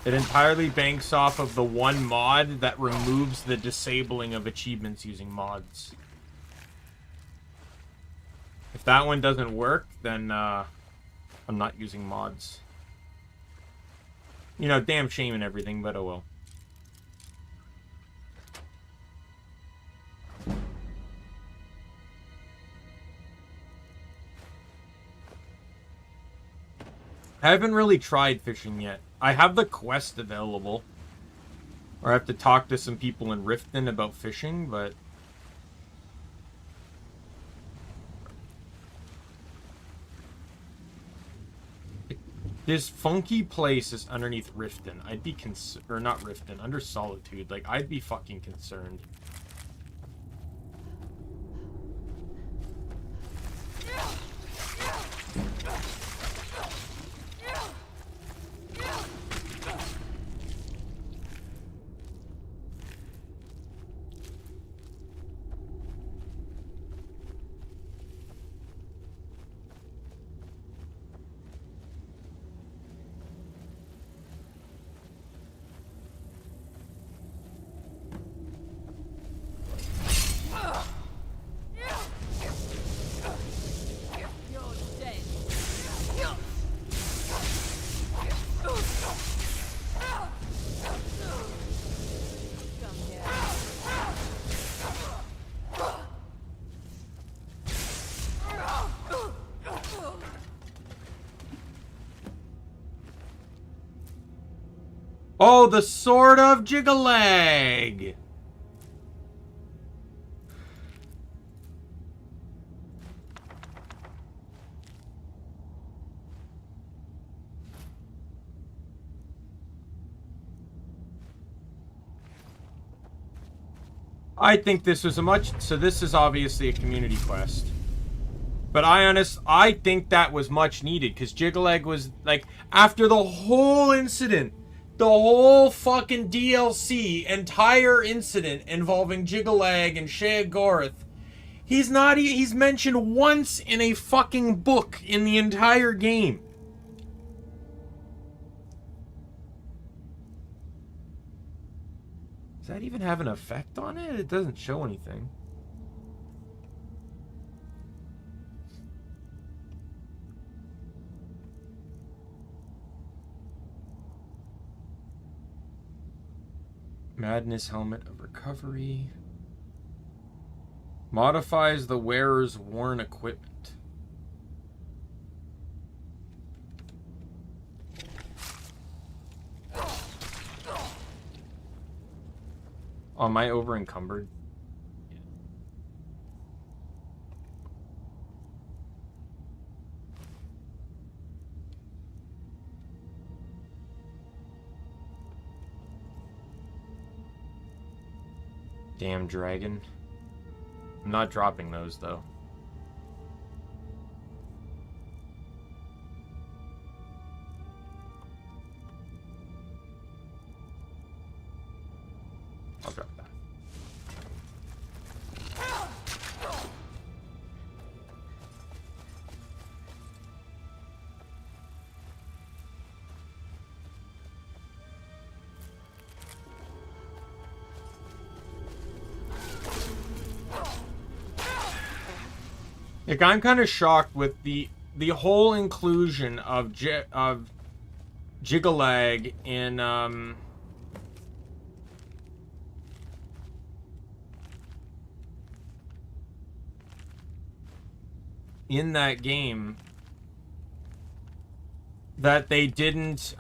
It entirely banks off of the one mod that removes the disabling of achievements using mods. If that one doesn't work, then I'm not using mods. You know, damn shame and everything, but oh well. I haven't really tried fishing yet. I have the quest available. Or I have to talk to some people in Riften about fishing, but... This funky place is underneath Riften. I'd be or not Riften, under Solitude. Like, I'd be fucking concerned. Oh, the Sword of Jigalag! I think this was a much... So this is obviously a community quest. But I think that was much needed, because Jigalag was, like, after the whole incident... The whole fucking DLC, entire incident involving Jigalag and Sheogorath, he's mentioned once in a fucking book in the entire game. Does that even have an effect on it? It doesn't show anything. Madness Helmet of Recovery. Modifies the wearer's worn equipment. Oh, am I over encumbered? Damn dragon. I'm not dropping those, though. Like, I'm kind of shocked with the whole inclusion of Jigalag in that game, that they didn't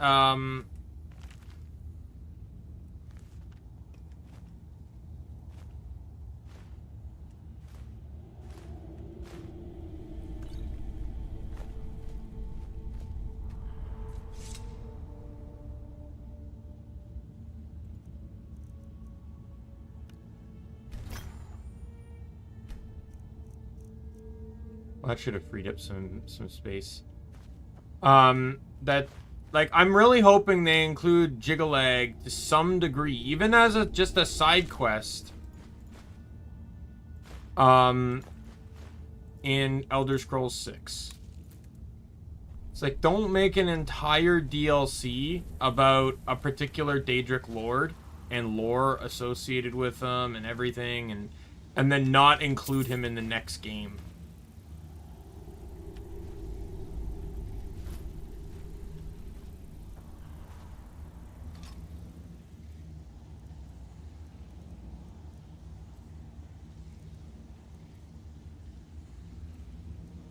well, that should have freed up some space. That, like, I'm really hoping they include Jigalag to some degree, even as just a side quest. In Elder Scrolls 6. It's like, don't make an entire DLC about a particular Daedric lord and lore associated with them and everything, and then not include him in the next game.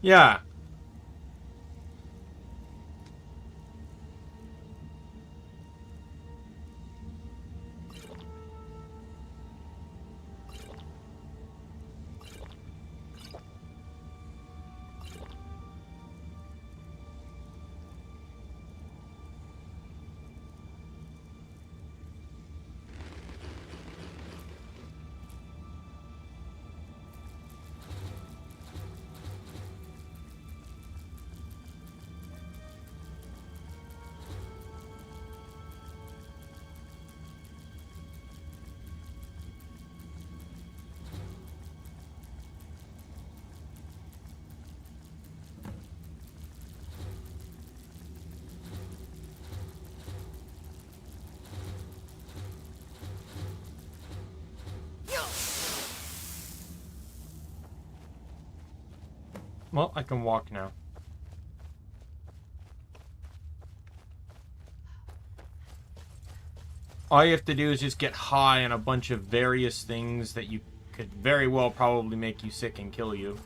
Yeah. Well, I can walk now. All you have to do is just get high on a bunch of various things that you could very well probably make you sick and kill you.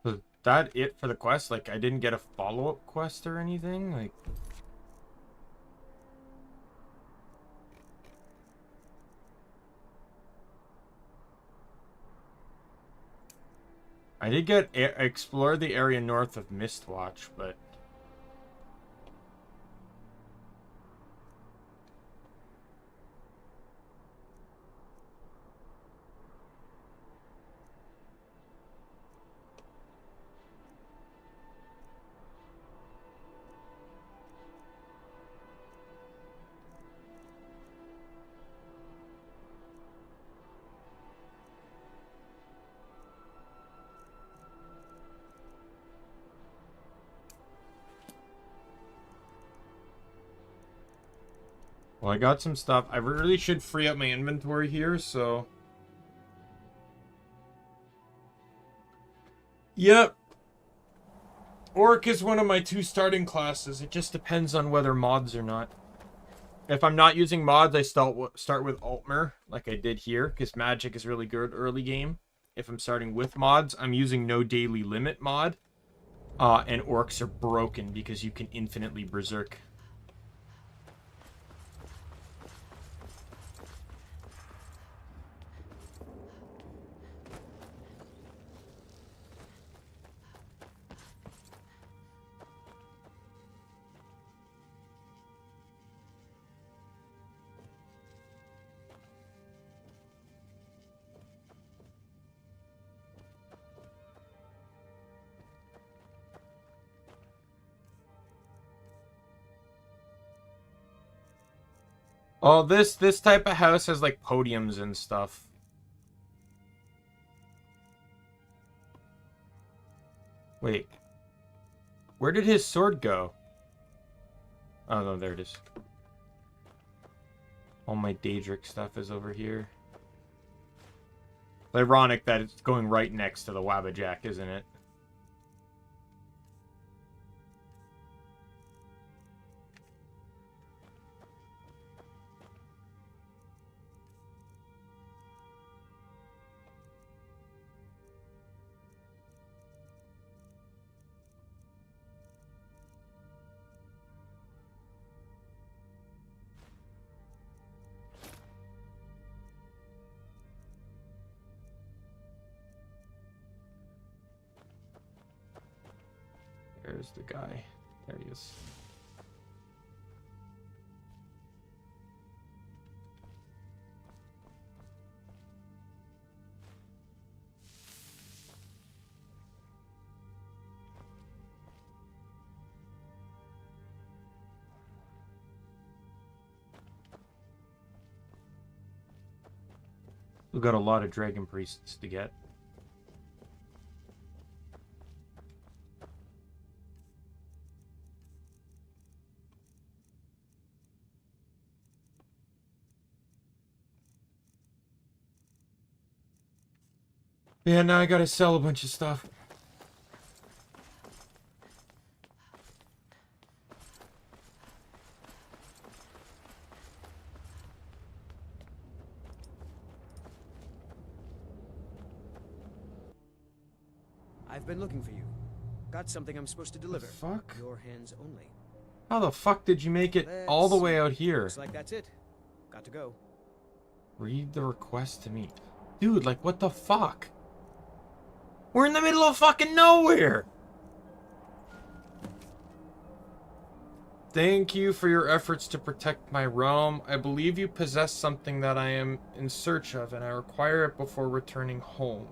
Was that it for the quest? Like, I didn't get a follow-up quest or anything? Like... I did get explore the area north of Mistwatch, but... Well, I got some stuff. I really should free up my inventory here, so... Yep. Orc is one of my 2 starting classes. It just depends on whether mods or not. If I'm not using mods, I start with Altmer, like I did here, because magic is really good early game. If I'm starting with mods, I'm using no daily limit mod. And orcs are broken because you can infinitely berserk. Oh, this type of house has like podiums and stuff. Wait. Where did his sword go? Oh no, there it is. All my Daedric stuff is over here. It's ironic that it's going right next to the Wabbajack, isn't it? There's the guy. There he is. We've got a lot of dragon priests to get. Yeah, now I gotta sell a bunch of stuff. I've been looking for you. Got something I'm supposed to deliver. Fuck? Your hands only. How the fuck did you make it all the way out here? Looks like that's it. Got to go. Read the request to meet. Dude, like, what the fuck? We're in the middle of fucking nowhere! Thank you for your efforts to protect my realm. I believe you possess something that I am in search of, and I require it before returning home.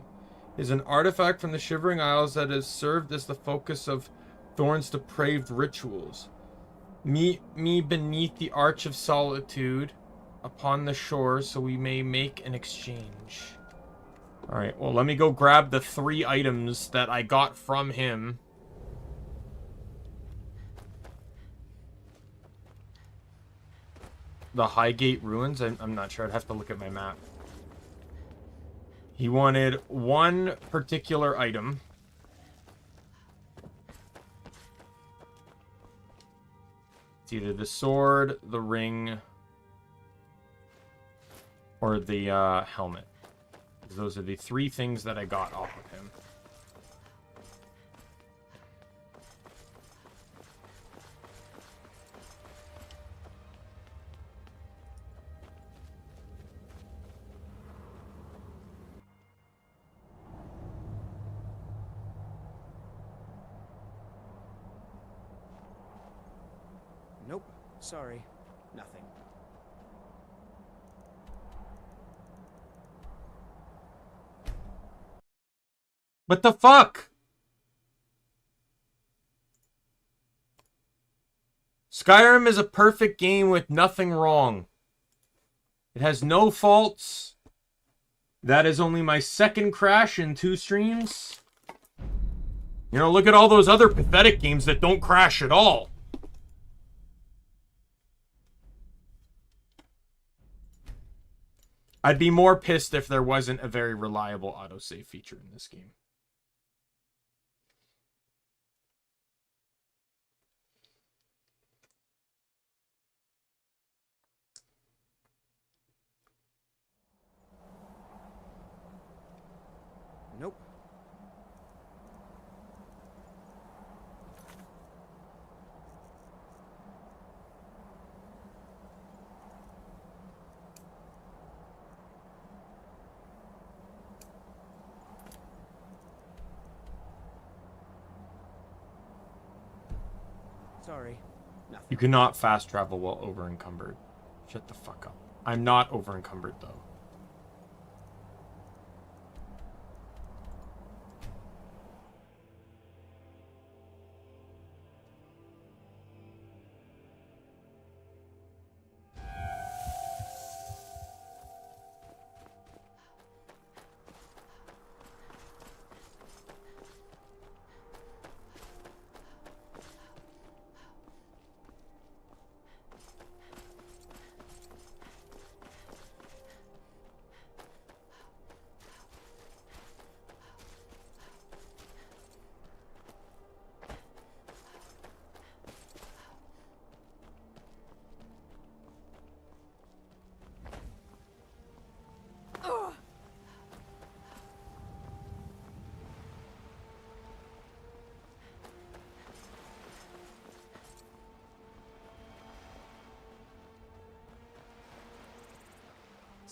It is an artifact from the Shivering Isles that has served as the focus of Thorn's depraved rituals. Meet me beneath the Arch of Solitude upon the shore so we may make an exchange. Alright, well, let me go grab the 3 items that I got from him. The Highgate Ruins? I'm not sure. I'd have to look at my map. He wanted one particular item. It's either the sword, the ring, or the helmet. Those are the 3 things that I got off of him. Nope. Sorry. Nothing. What the fuck? Skyrim is a perfect game with nothing wrong. It has no faults. That is only my 2nd crash in 2 streams. You know, look at all those other pathetic games that don't crash at all. I'd be more pissed if there wasn't a very reliable autosave feature in this game. Nope. Sorry. Nothing. You cannot fast travel while over encumbered. Shut the fuck up. I'm not over encumbered though.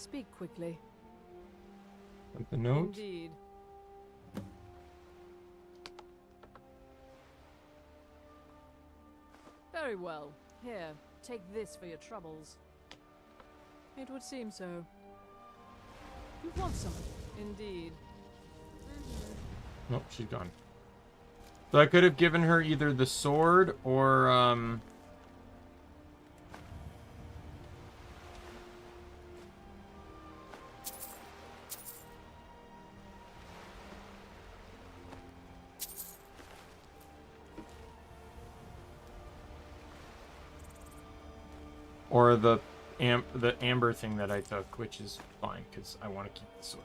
Speak quickly. The note? Indeed. Very well. Here, take this for your troubles. It would seem so. You want something? Indeed. Nope, she's gone. So I could have given her either the sword or, or the amber thing that I took, which is fine, because I want to keep the sword.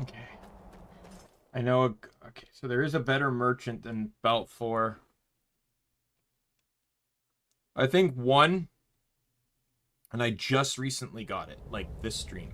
Okay. I know. Okay, so there is a better merchant than Belt 4. I think 1, and I just recently got it, like this stream.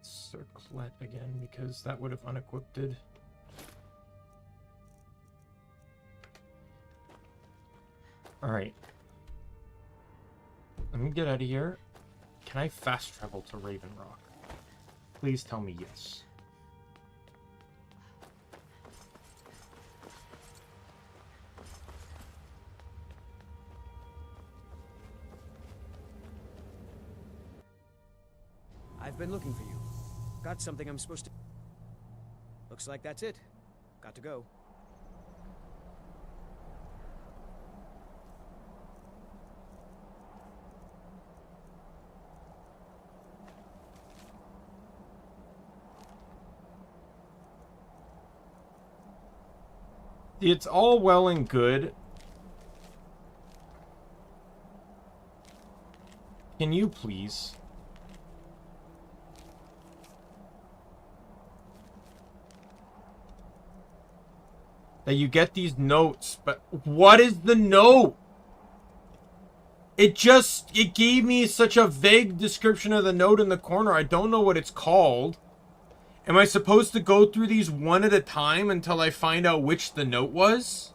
Circlet again, because that would have unequipped it. Alright. Let me get out of here. Can I fast travel to Raven Rock? Please tell me yes. I've been looking for you. Got something I'm supposed to... Looks like that's it. Got to go. It's all well and good. Can you please? That you get these notes, but what is the note? It gave me such a vague description of the note in the corner. I don't know what it's called. Am I supposed to go through these one at a time until I find out which the note was?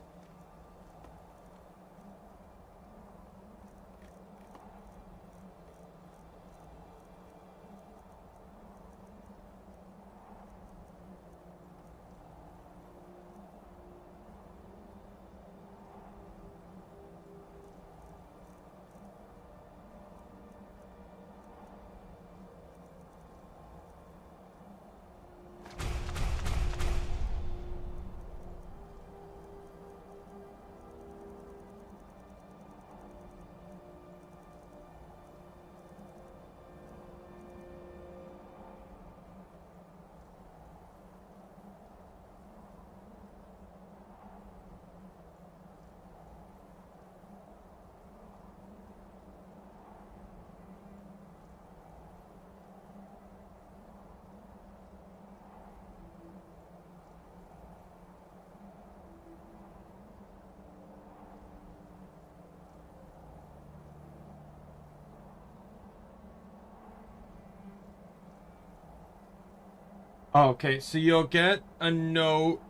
Oh, okay, so you'll get a note,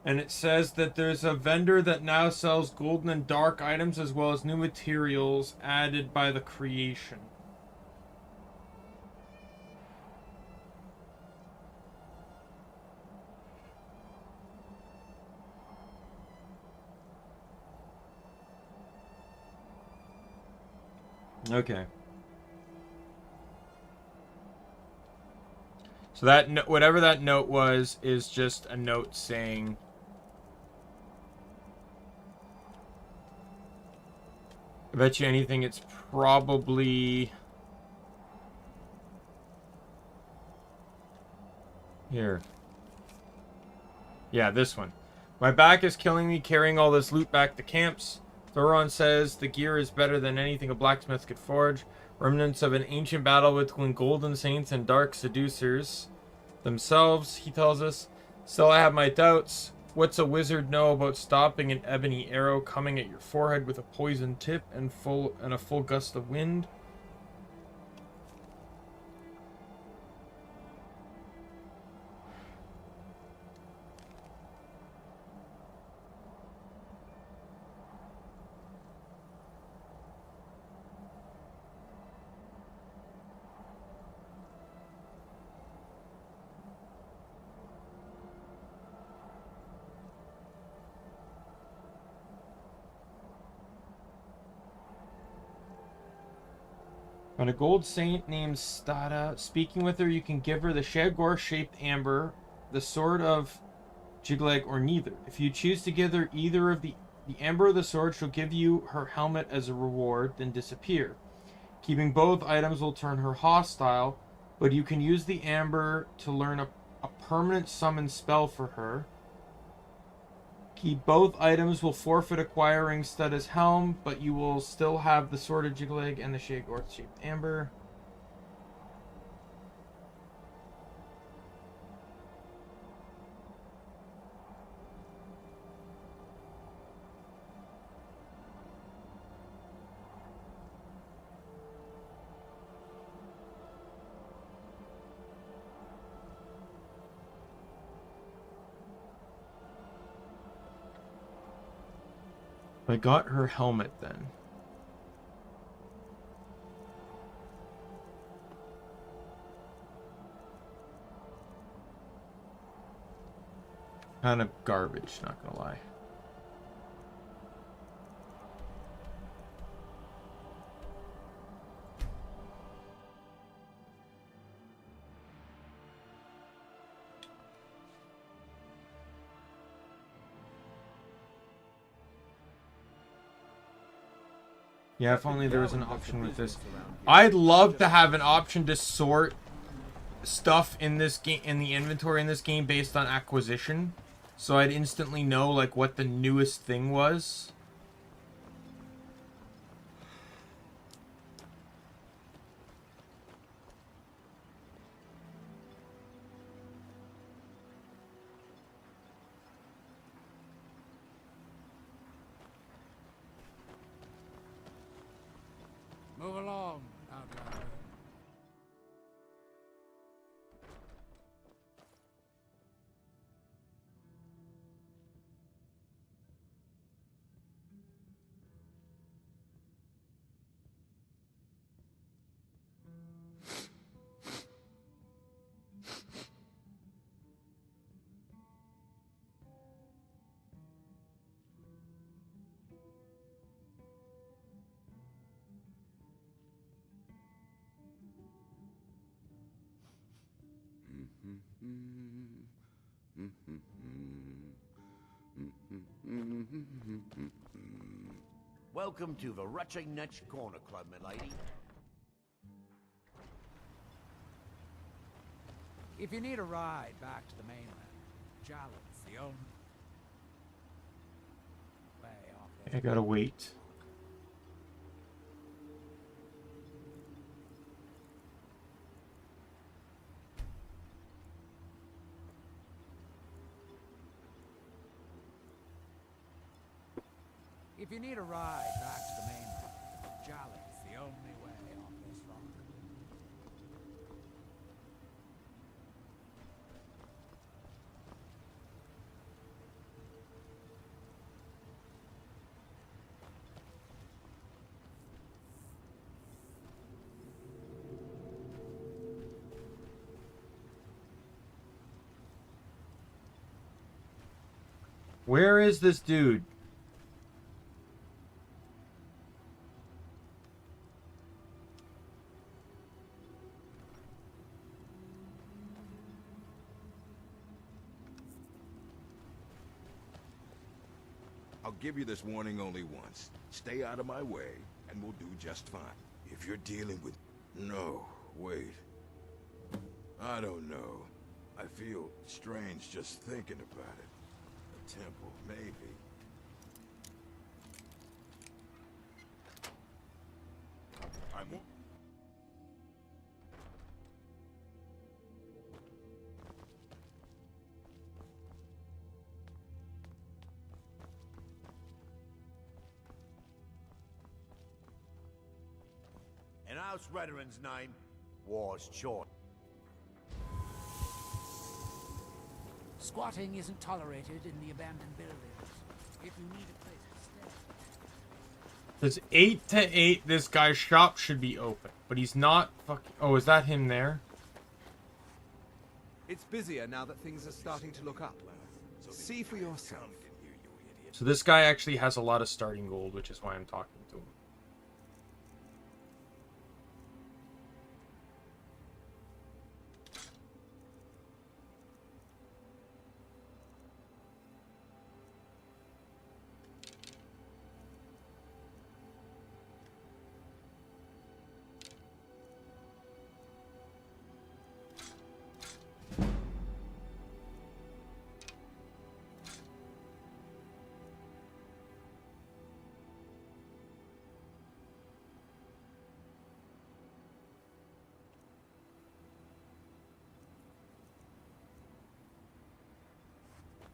and it says that there's a vendor that now sells golden and dark items as well as new materials added by the creation. Okay. So that whatever that note was is just a note saying I bet you anything it's probably here. Yeah, this one. My back is killing me carrying all this loot back to camps. Thoron says the gear is better than anything a blacksmith could forge. Remnants of an ancient battle between golden saints and dark seducers themselves, he tells us. Still, I have my doubts. What's a wizard know about stopping an ebony arrow coming at your forehead with a poisoned tip and a full gust of wind? When a gold saint named Stada, speaking with her, you can give her the Shagor-shaped amber, the sword of Jigleg, or neither. If you choose to give her either of the amber or the sword, she'll give you her helmet as a reward, then disappear. Keeping both items will turn her hostile, but you can use the amber to learn a permanent summon spell for her. Keep both items will forfeit acquiring Studa's helm, but you will still have the Sword of Jigleg and the Shagor-shaped amber. I got her helmet then. Kind of garbage, not gonna lie. Yeah, if only there was an option with this. I'd love to have an option to sort stuff in this game, in the inventory in this game, based on acquisition, so I'd instantly know like what the newest thing was. Move along, outlander. Welcome to the Rutching Nutch Corner Club, my lady. If you need a ride back to the mainland, Jalen's the only way off this. I gotta wait. If you need a ride back to the mainland, Jalen's the only way off this rock. Where is this dude? I'll give you this warning only once. Stay out of my way, and we'll do just fine. If you're dealing with... No, wait. I don't know. I feel strange just thinking about it. A temple, maybe. I'm... In House Rederin's name, war's choice. Squatting isn't tolerated in the abandoned buildings. If you need a place to stay. Says 8 to 8, this guy's shop should be open. But he's not fucking... Oh, is that him there? It's busier now that things are starting to look up. See for yourself. So this guy actually has a lot of starting gold, which is why I'm talking to him.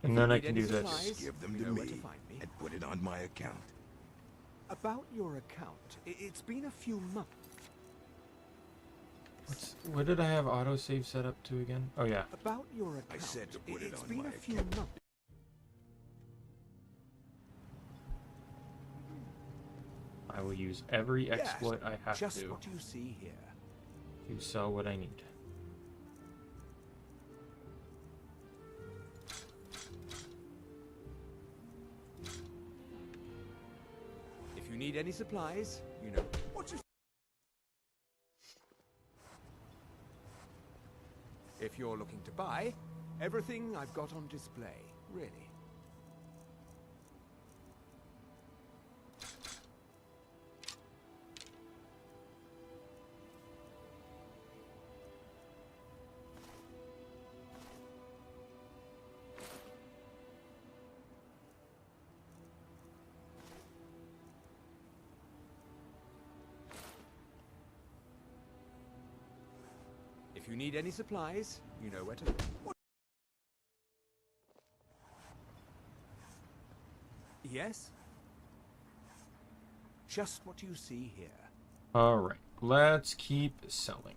And then I can do this. Give them to me, and put it on my account. About your account, it's been a few months. What did I have autosave set up to again? Oh yeah. About your account, I said to put it it's on been my a few account. months. I will use every exploit I have Just to what you see here. sell what I need. If you need any supplies, you know what you. If you're looking to buy, everything I've got on display, really. If you need any supplies, you know where to look. Yes? Just what you see here. Alright, let's keep selling.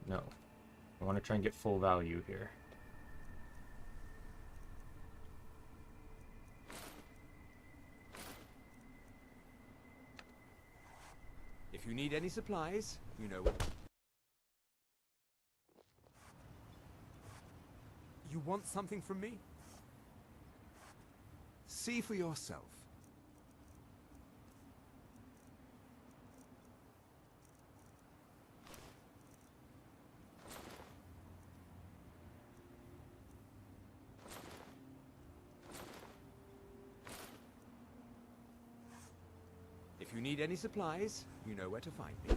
No. I want to try and get full value here. If you need any supplies, you know where. You want something from me? See for yourself. If you need any supplies, you know where to find me.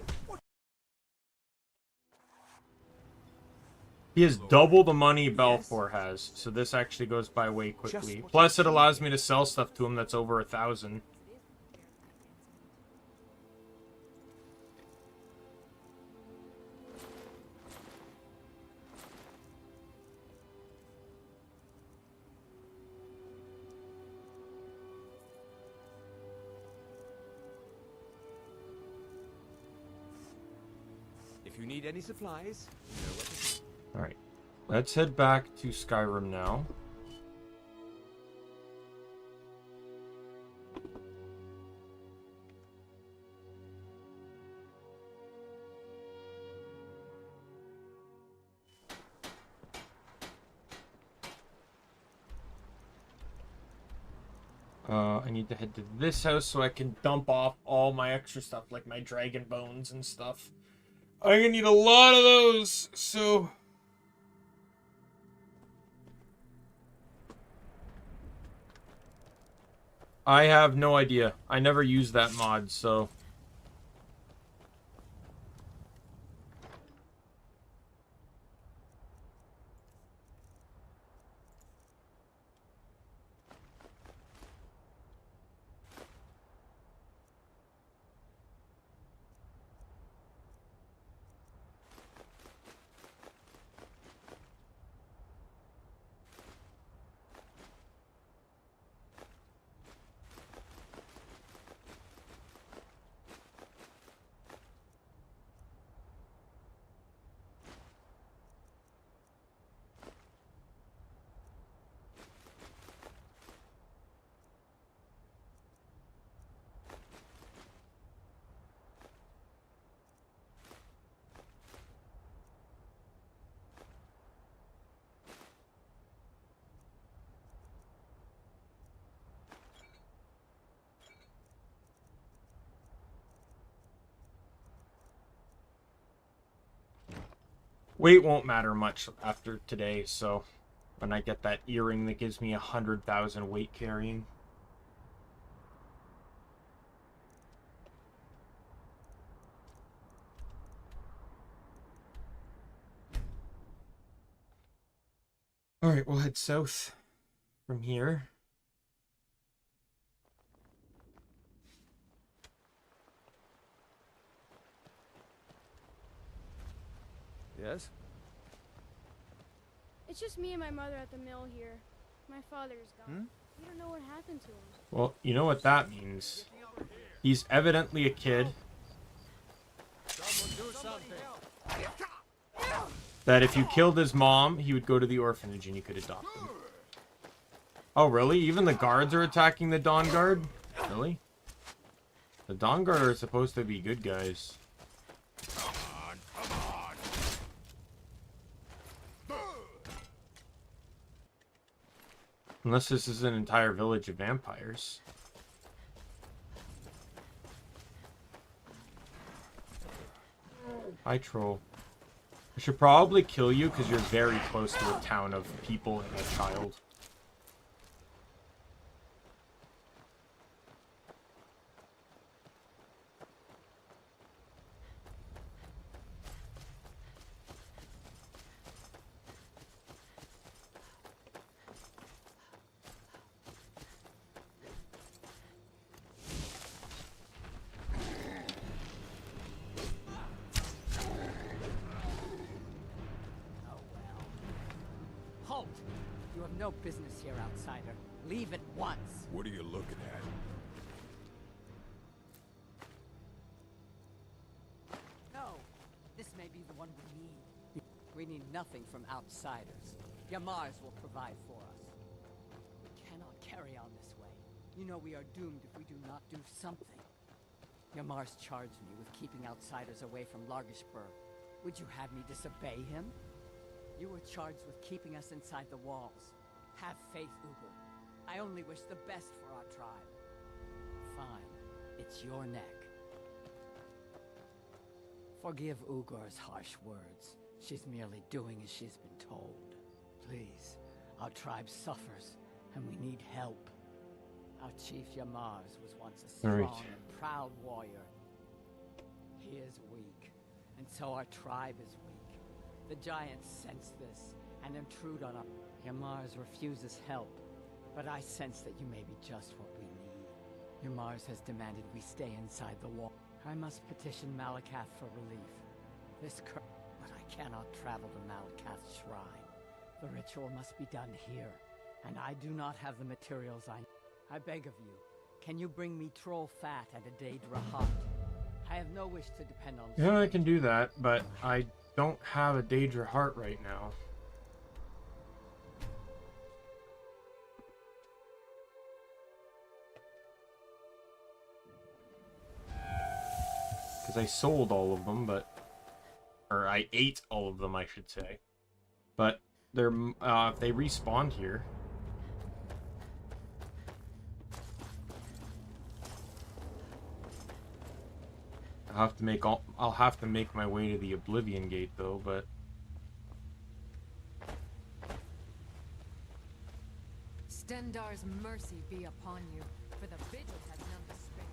He has double the money Balfour has, so this actually goes by way quickly. Plus, it allows me to sell stuff to him that's over 1,000. If you need any supplies, you know where to find me. Alright, let's head back to Skyrim now. I need to head to this house so I can dump off all my extra stuff, like my dragon bones and stuff. I'm gonna need a lot of those, so... I have no idea. I never used that mod, so... Weight won't matter much after today, so when I get that earring that gives me 100,000 weight carrying. Alright, we'll head south from here. Yes? It's just me and my mother at the mill here. My father's gone. We don't know what happened to him. Well, you know what that means. He's evidently a kid that if you killed his mom, he would go to the orphanage and you could adopt him. Oh, really? Even the guards are attacking the Dawn Guard? Really? The Dawn Guard are supposed to be good guys. Unless this is an entire village of vampires. Hi, troll. I should probably kill you because you're very close to a town of people and a child. No business here, outsider. Leave at once. What are you looking at? No, this may be the one we need. We need nothing from outsiders. Yamars will provide for us. We cannot carry on this way. You know we are doomed if we do not do something. Yamars charged me with keeping outsiders away from Largishburg. Would you have me disobey him? You were charged with keeping us inside the walls. Have faith, Uber. I only wish the best for our tribe. Fine. It's your neck. Forgive Ugor's harsh words. She's merely doing as she's been told. Please. Our tribe suffers, and we need help. Our chief Yamars was once a strong and proud warrior. He is weak, and so our tribe is weak. The giants sense this, and intrude on our... Yamars refuses help, but I sense that you may be just what we need. Yamars has demanded we stay inside the wall. I must petition Malakath for relief. But I cannot travel to Malakath's shrine. The ritual must be done here, and I do not have the materials I beg of you, can you bring me troll fat and a Daedra heart? I have no wish to depend on... Yeah, I can do that, but I don't have a Daedra heart right now. Because I sold all of them, but... Or I ate all of them, I should say. But they're if they respawned here... I'll have to make my way to the Oblivion Gate though, but Stendar's mercy be upon you, for the vigil has none to spare.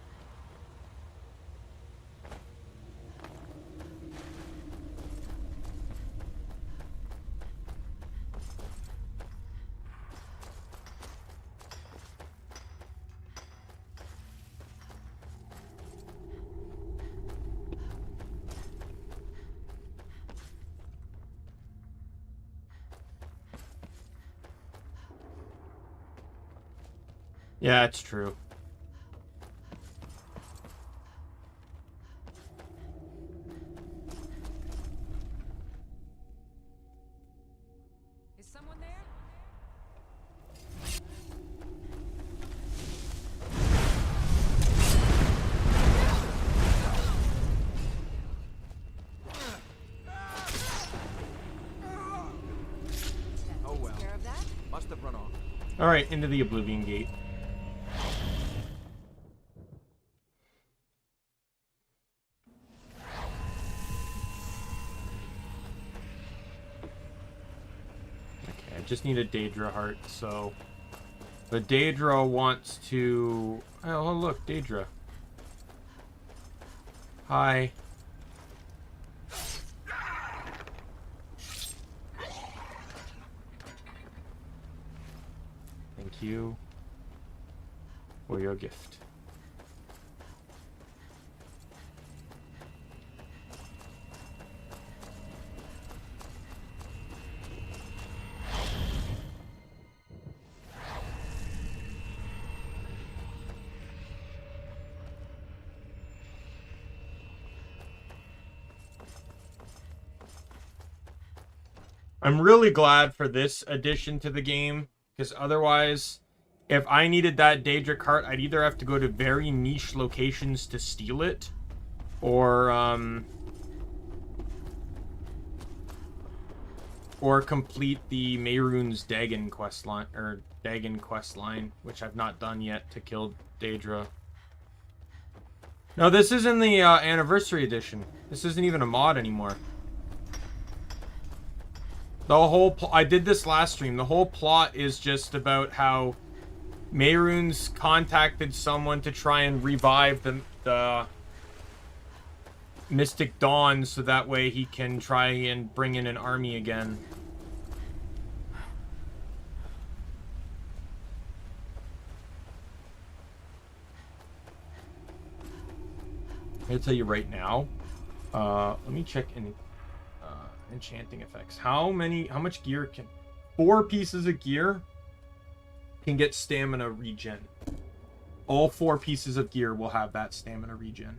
yeah, it's true. Is someone there? Oh well. Must have run off. All right, into the Oblivion Gate. Okay, I just need a Daedra heart, so the Daedra wants to. Oh, look, Daedra. Hi. Thank you for your gift. I'm really glad for this addition to the game, because otherwise, if I needed that Daedra cart, I'd either have to go to very niche locations to steal it, or complete the Mehrunes Dagon quest line, or Dagon quest line, which I've not done yet to kill Daedra. No, this isn't the anniversary edition. This isn't even a mod anymore. The whole I did this last stream. The whole plot is just about how Mehrunes contacted someone to try and revive the Mystic Dawn, so that way he can try and bring in an army again. I'm gonna tell you right now. Let me check in enchanting effects. How much gear can 4 pieces of gear can get stamina regen. All 4 pieces of gear will have that stamina regen.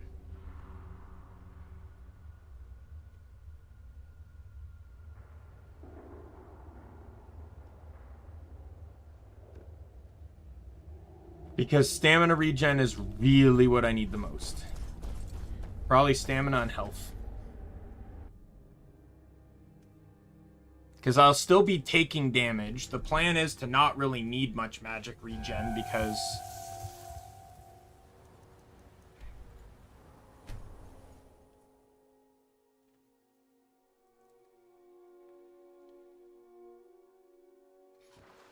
Because stamina regen is really what I need the most. Probably stamina and health. Because I'll still be taking damage. The plan is to not really need much magic regen because...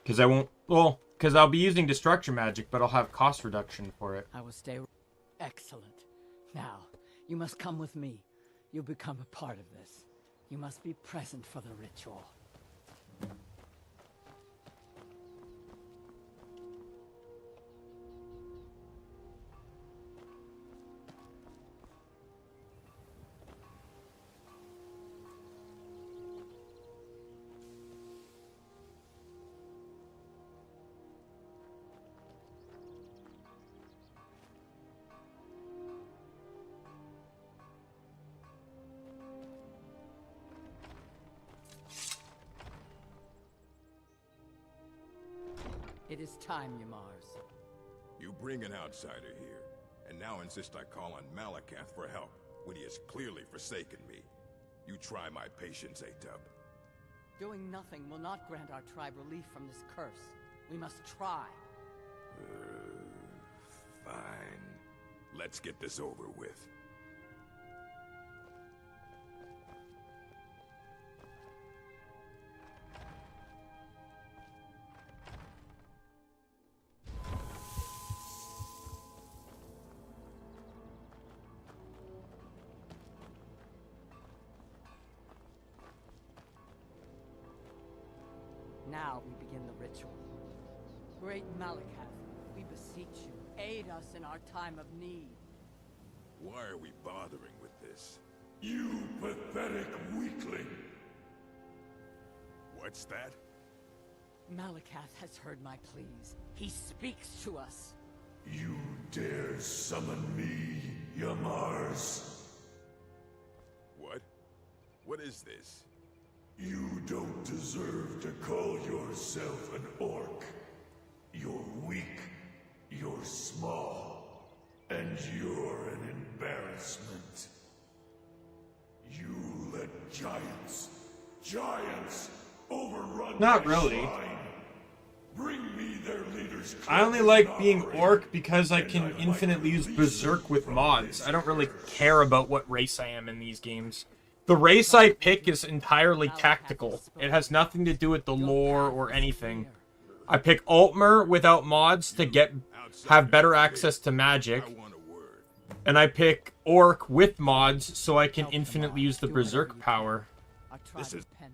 Because I won't... Well, because I'll be using destruction magic, but I'll have cost reduction for it. I will stay... Excellent. Now, you must come with me. You'll become a part of this. You must be present for the ritual. It is time, Ymars. You bring an outsider here, and now insist I call on Malakath for help, when he has clearly forsaken me. You try my patience, Atub. Doing nothing will not grant our tribe relief from this curse. We must try. Fine. Let's get this over with. Now we begin the ritual. Great Malakath, we beseech you, aid us in our time of need. Why are we bothering with this? You pathetic weakling! What's that? Malakath has heard my pleas. He speaks to us. You dare summon me, Yamars? What? What is this? You don't deserve to call yourself an orc. You're weak, you're small, and you're an embarrassment. You let giants overrun Not my really. shrine. Bring me their leaders. I only like being orc because I can infinitely use berserk with mods. I don't really care about what race I am in these games. The race I pick is entirely tactical. It has nothing to do with the lore or anything. I pick Altmer without mods to have better access to magic. And I pick Orc with mods so I can infinitely use the berserk power.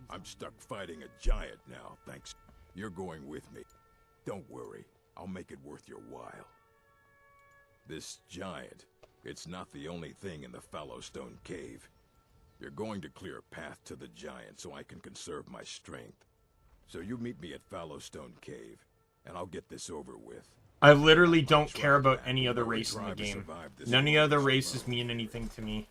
I'm stuck fighting a giant now, thanks. You're going with me. Don't worry, I'll make it worth your while. This giant, it's not the only thing in the Fallowstone Cave. You're going to clear a path to the giant so I can conserve my strength. So you meet me at Fallowstone Cave, and I'll get this over with. I literally don't care about any other race in the game. None of the other races mean anything to me.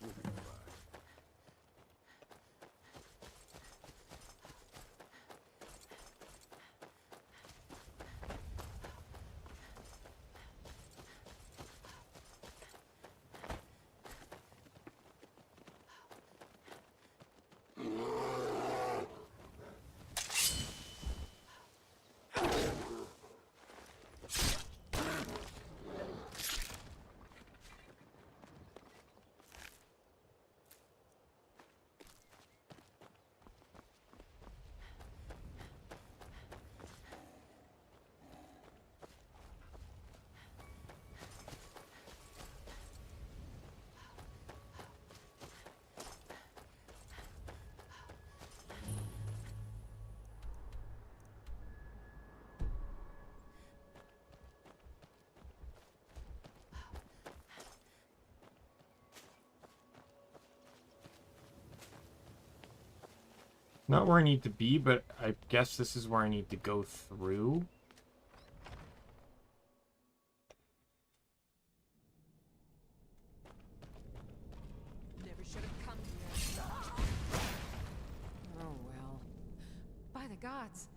Not where I need to be, but I guess this is where I need to go through. Never should have come here. Oh well. By the gods.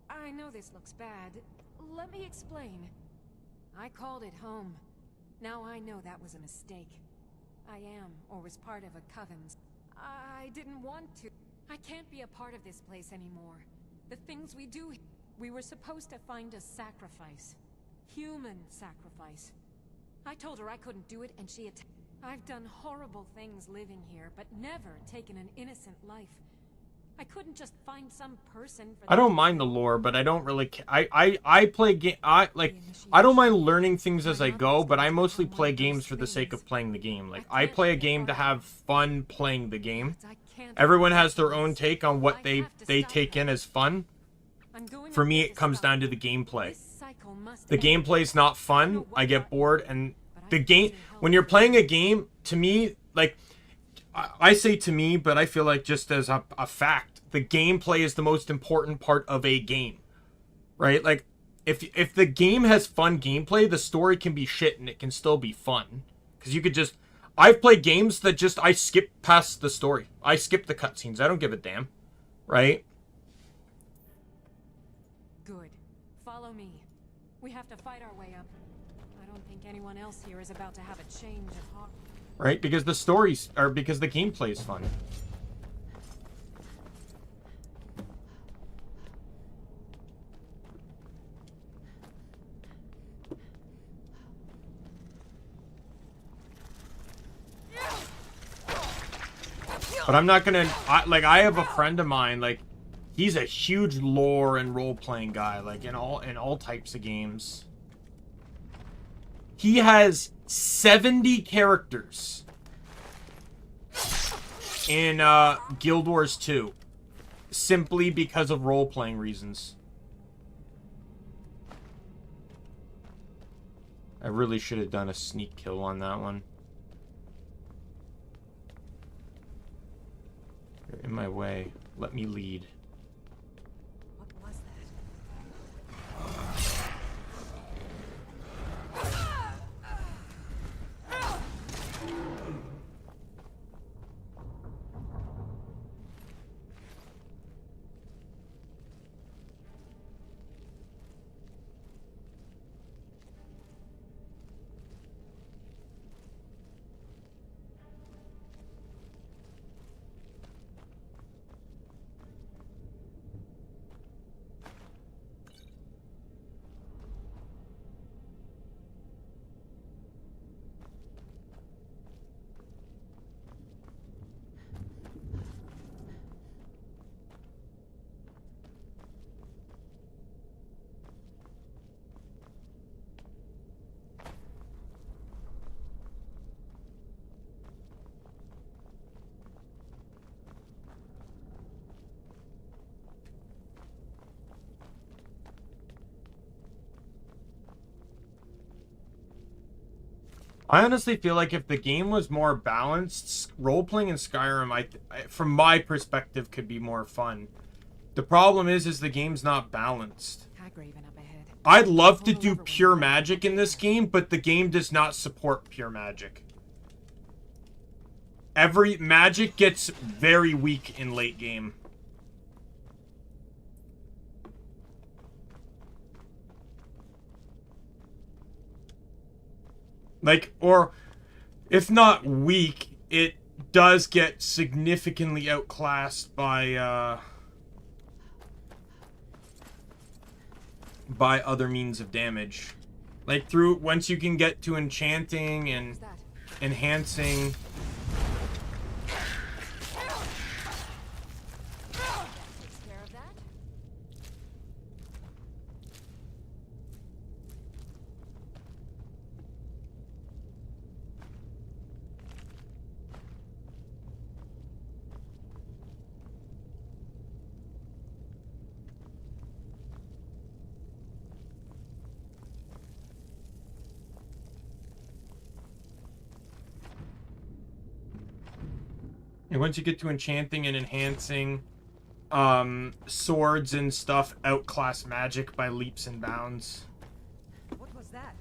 I know this looks bad. Let me explain. I called it home. Now I know that was a mistake. I am, or was part of a coven. I didn't want to. I can't be a part of this place anymore. The things we do... We were supposed to find a sacrifice. Human sacrifice. I told her I couldn't do it, and she attacked. I've done horrible things living here, but never taken an innocent life. I couldn't just find some person for... I don't mind the lore, but I don't really... I play game... I don't mind learning things as I go, but I mostly play games for the sake of playing the game. Like, I play a game to have fun playing the game. Everyone has their own take on what they take in as fun. For me, it comes down to the gameplay. The gameplay's not fun, I get bored, and the game... When you're playing a game, to me, like... I say to me, but I feel like just as a fact, the gameplay is the most important part of a game, right? Like, if the game has fun gameplay, the story can be shit and it can still be fun. Because you could just... I've played games that just... I skip past the story. I skip the cutscenes. I don't give a damn, right? Good. Follow me. We have to fight our way up. I don't think anyone else here is about to have a change of heart. Right? Because the stories... Or because the gameplay is fun. But I'm not gonna... I have a friend of mine, like... He's a huge lore and role-playing guy, like, in all types of games. He has 70 characters in Guild Wars 2 simply because of role-playing reasons. I really should have done a sneak kill on that one. You're in my way. Let me lead. What was that? I honestly feel like if the game was more balanced, role-playing in Skyrim, from my perspective, could be more fun. The problem is the game's not balanced. I'd love to do pure magic in this game, but the game does not support pure magic. Every magic gets very weak in late game. Like, or if not weak, it does get significantly outclassed by other means of damage. Like once you can get to enchanting and enhancing. And once you get to enchanting and enhancing, swords and stuff outclass magic by leaps and bounds. What was that?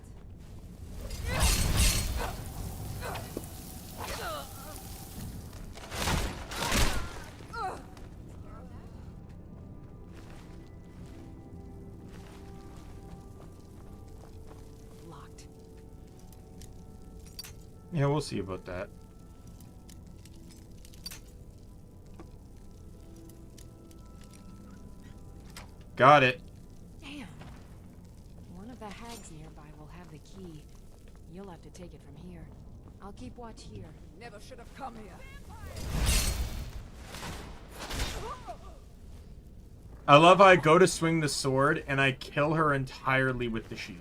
Locked. Yeah, we'll see about that. Got it. Damn. One of the hags nearby will have the key. You'll have to take it from here. I'll keep watch here. Never should have come here. I love how I go to swing the sword and I kill her entirely with the shield.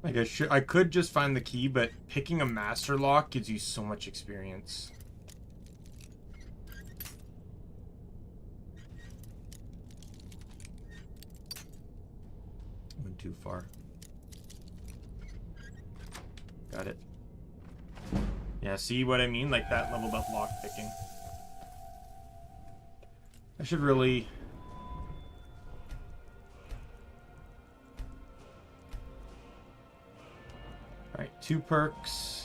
Like I could just find the key, but picking a master lock gives you so much experience. Went too far. Got it. Yeah, see what I mean? Like that leveled up lock picking. I should really... Alright, 2 perks.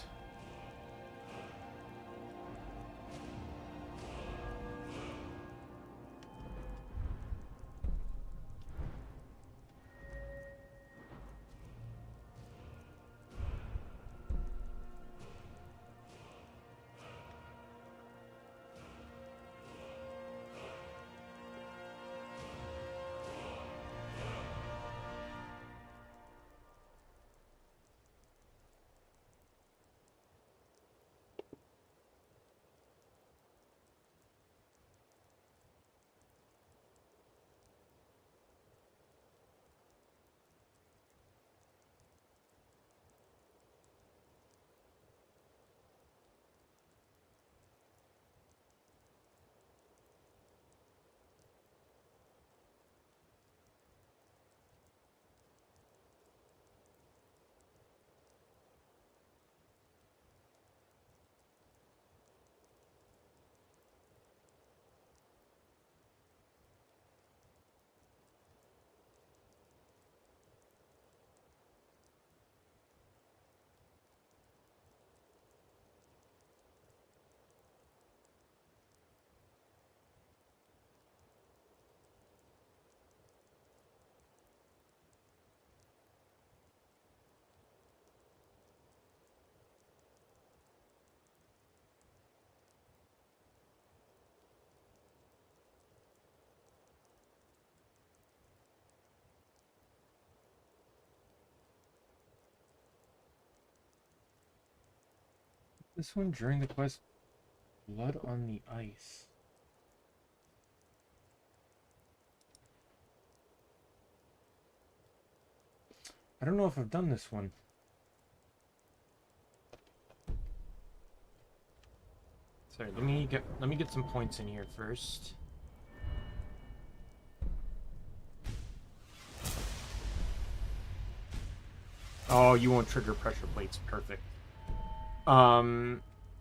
This one during the quest, Blood on the Ice. I don't know if I've done this one. Sorry, let me get some points in here first. Oh, you won't trigger pressure plates. Perfect.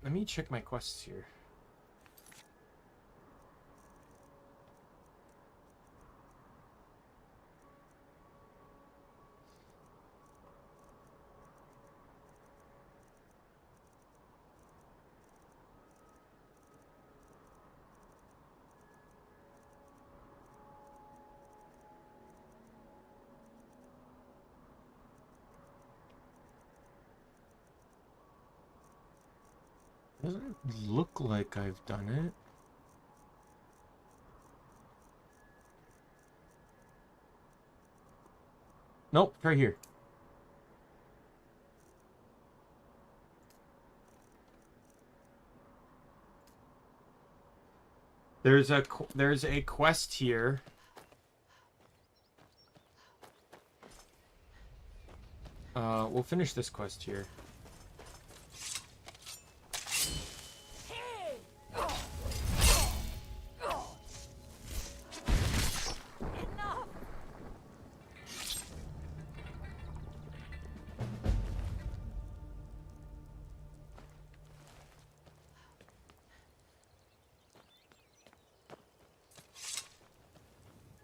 Let me check my quests here. Doesn't look like I've done it. Nope, right here. There's a quest here. We'll finish this quest here.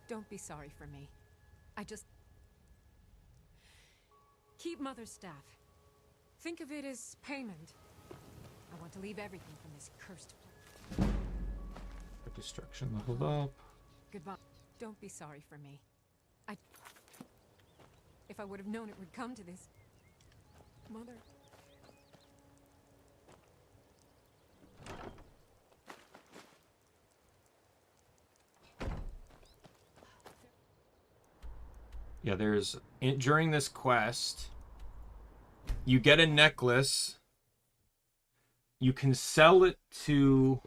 Don't be sorry for me. I just... Keep Mother's staff. Think of it as payment. I want to leave everything from this cursed place. The destruction leveled up. Goodbye. Don't be sorry for me. If I would have known it would come to this... Mother... Yeah, during this quest, you get a necklace. You can sell it to...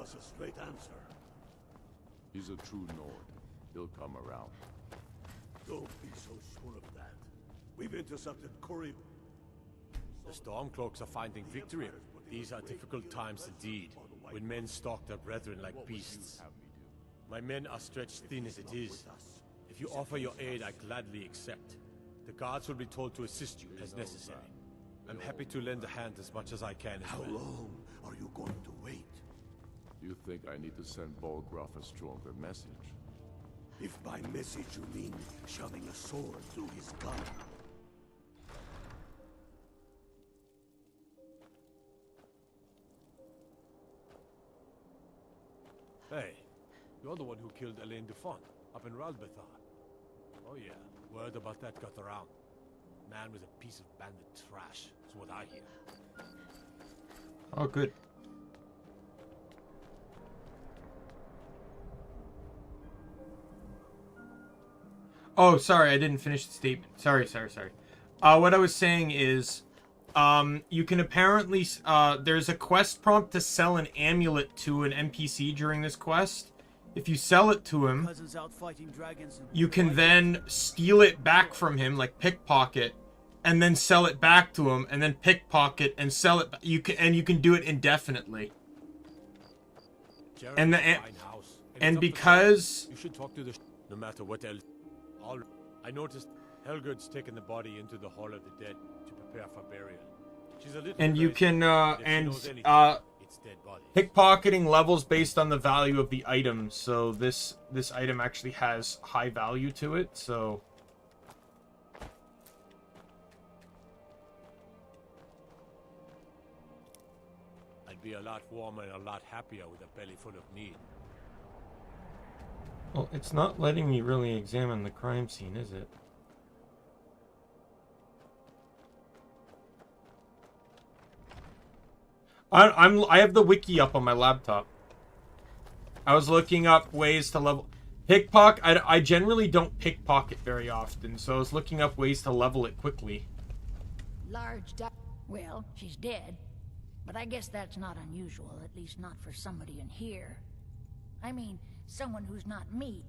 us a straight answer. He's a true Nord. He'll come around. Don't be so sure of that. We've intercepted Cory. The Stormcloaks are finding victory. These are difficult times indeed, when men stalk their brethren like beasts. My men are stretched thin as it is. If you offer your aid, I gladly accept. The guards will be told to assist you as necessary. I'm happy to lend a hand as much as I can as How well. long are you going to wait? You think I need to send Bolgraf a stronger message? If by message you mean shoving a sword through his gun. Hey, you're the one who killed Elaine Dufont up in Ralbethar. Oh yeah, word about that got around. Man was a piece of bandit trash, is what I hear. Oh, good. Oh, sorry, I didn't finish the statement. Sorry. What I was saying is, you can apparently, there's a quest prompt to sell an amulet to an NPC during this quest. If you sell it to him, you can then steal it back from him, like pickpocket, and then sell it back to him, and then pickpocket and sell it. You can do it indefinitely. And because you should talk to the no matter what else. I noticed Helgerd's taken the body into the Hall of the Dead to prepare for burial. She's a little and you crazy, can but if she and knows anything, it's dead body. pickpocketing levels based on the value of the item. So this item actually has high value to it. So I'd be a lot warmer and a lot happier with a belly full of need. well, it's not letting me really examine the crime scene, is it? I have the wiki up on my laptop. I was looking up ways to level pickpocket. I generally don't pickpocket very often, so I was looking up ways to level it quickly. Well, she's dead, but I guess that's not unusual, at least not for somebody in here. I mean, someone who's not me.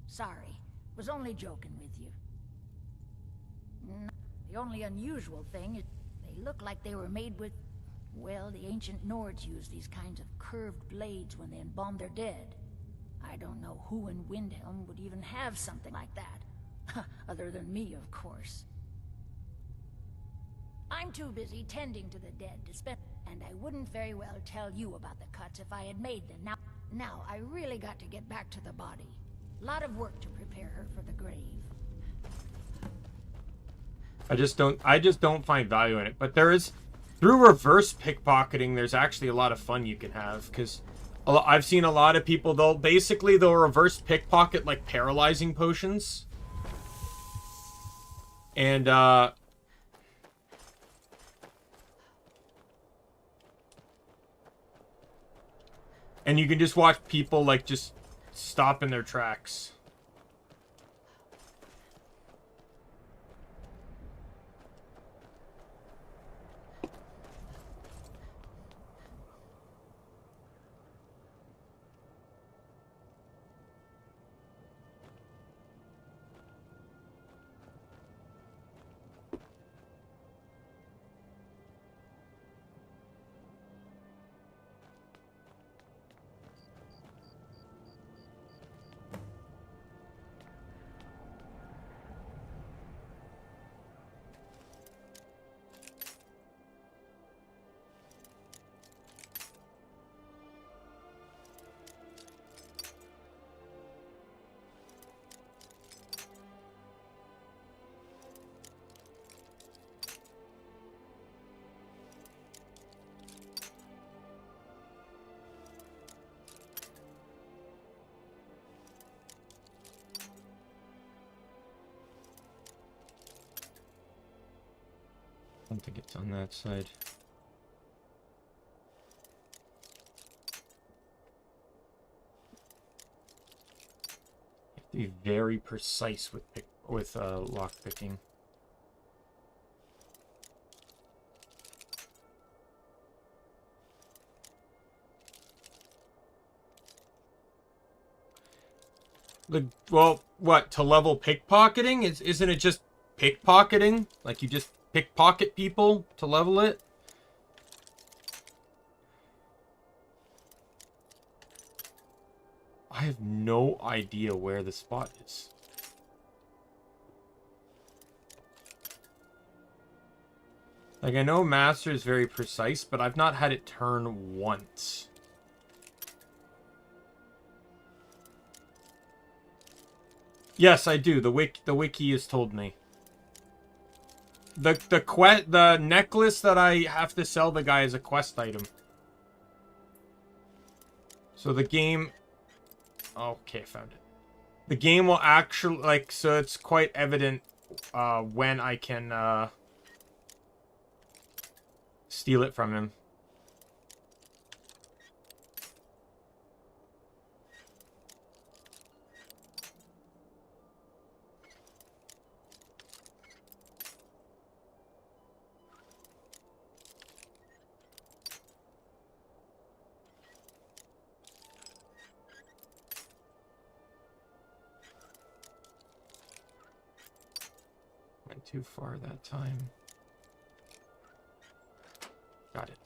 Sorry, was only joking with you. The only unusual thing is they look like they were made with, well, the ancient Nords used these kinds of curved blades when they embalmed their dead. I don't know who in Windhelm would even have something like that. Other than me, of course. I'm too busy tending to the dead to spend, and I wouldn't very well tell you about the cuts if I had made them. Now I really got to get back to the body. Lot of work to prepare her for the grave. I just don't find value in it. But there is, through reverse pickpocketing, there's actually a lot of fun you can have, because I've seen a lot of people, they'll reverse pickpocket like paralyzing potions. And you can just watch people like just stop in their tracks. I don't think it's on that side. You have to be very precise with lock picking. Well, what, to level pickpocketing? Isn't it just pickpocketing? Like, you just pickpocket people to level it? I have no idea where the spot is. Like, I know Master is very precise, but I've not had it turn once. Yes, I do. The wiki has told me. The necklace that I have to sell the guy is a quest item. So the game... Okay, I found it. The game will actually, like, so it's quite evident when I can steal it from him. Went too far that time. Got it.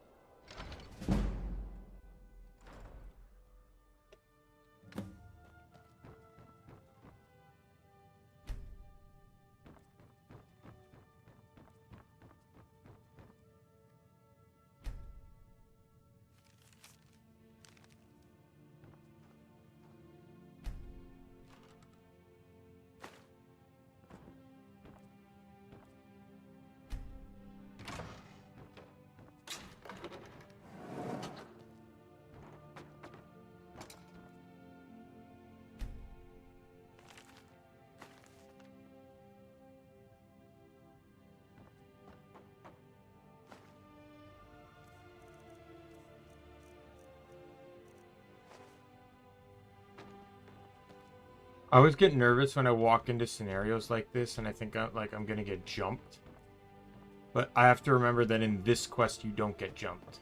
I always get nervous when I walk into scenarios like this and I think I'm gonna get jumped. But I have to remember that in this quest you don't get jumped.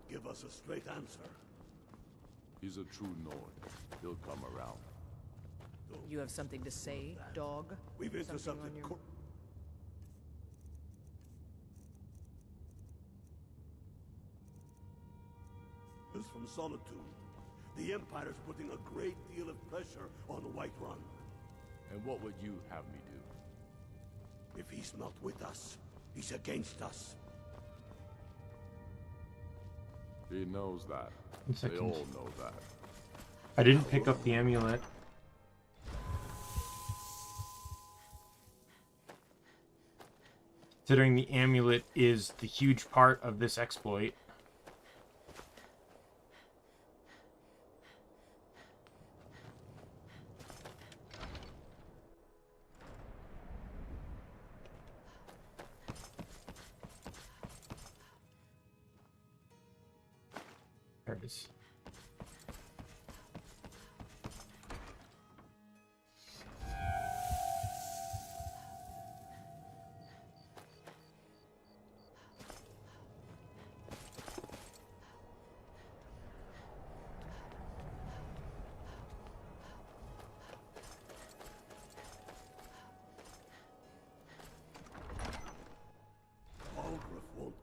Give us a straight answer. He's a true Nord. He'll come around. You have something to say, dog? We've intercepted This from Solitude. The Empire's putting a great deal of pressure on the White Run. And what would you have me do? If he's not with us, he's against us. He knows that. One second. They all know that. I didn't pick up the amulet. Considering the amulet is the huge part of this exploit. There it is.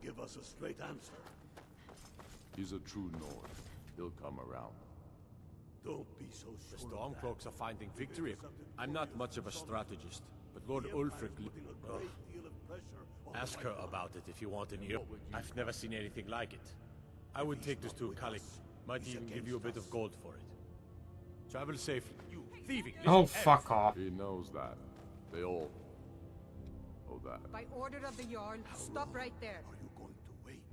Give us a straight answer. He's a true Nord. He'll come around. Don't be so The sure. Stormcloaks are finding victory. I'm not much of a strategist, but Lord Ulfric... Ugh. Ask her about it if you want an ear. I've never seen anything like it. I would take this to Kalik. Might even give you a bit of gold for it. Travel safely. You thieving! Oh, fuck off. He knows that. They all know that. By order of the Jarl, stop right there. Are you going to wait?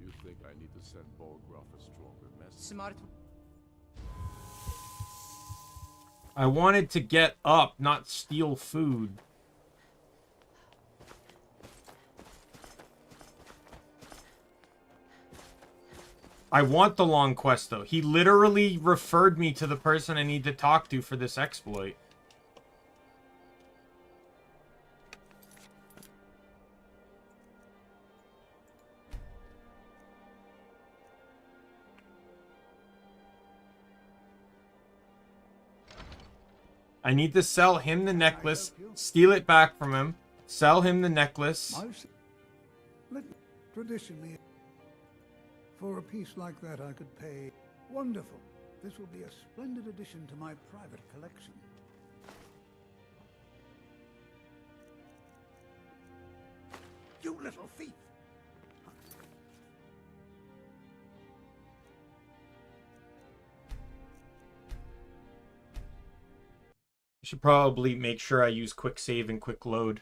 You think I need to send Bolgraf a stronger message? Smart. I wanted to get up, not steal food. I want the long quest, though. He literally referred me to the person I need to talk to for this exploit. I need to sell him the necklace, steal it back from him, sell him the necklace. Traditionally, for a piece like that I could pay. Wonderful. This will be a splendid addition to my private collection. You little thief! I should probably make sure I use quick save and quick load.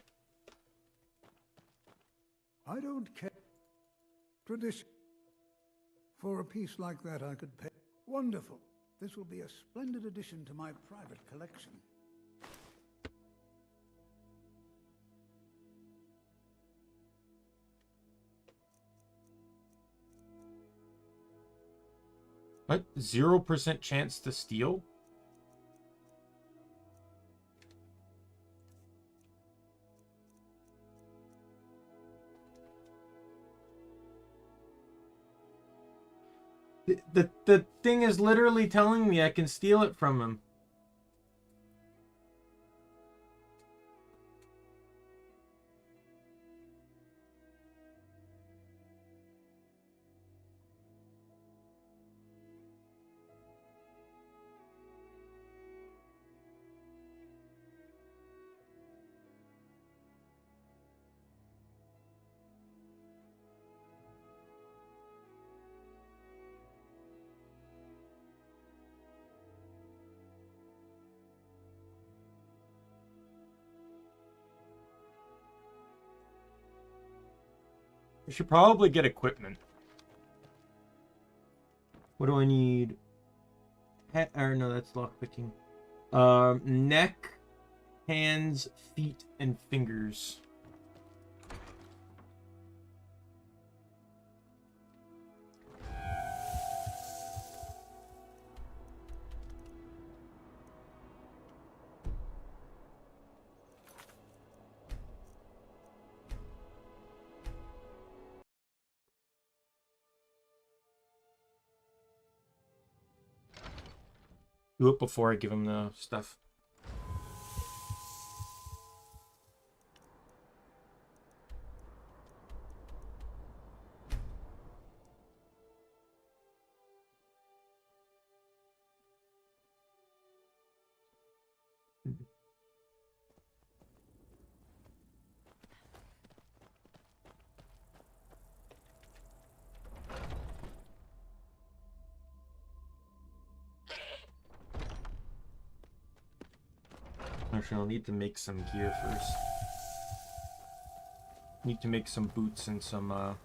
I don't care. Tradition. For a piece like that I could pay. Wonderful. This will be a splendid addition to my private collection. What? 0% chance to steal? The thing is literally telling me I can steal it from him. I should probably get equipment. What do I need? Or no, that's lockpicking. Neck, hands, feet, and fingers. Do it before I give him the stuff. Actually, I'll need to make some gear first. Need to make some boots and some,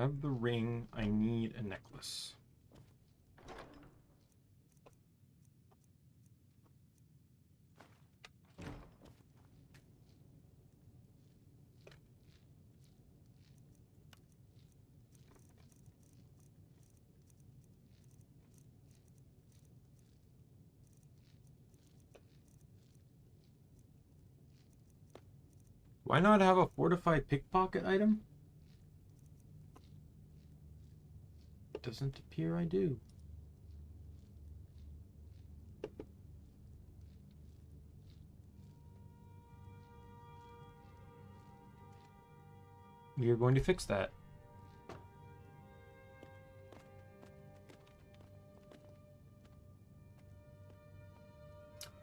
have the ring. I need a necklace. Why not have a fortified pickpocket item? Doesn't appear I do. We are going to fix that.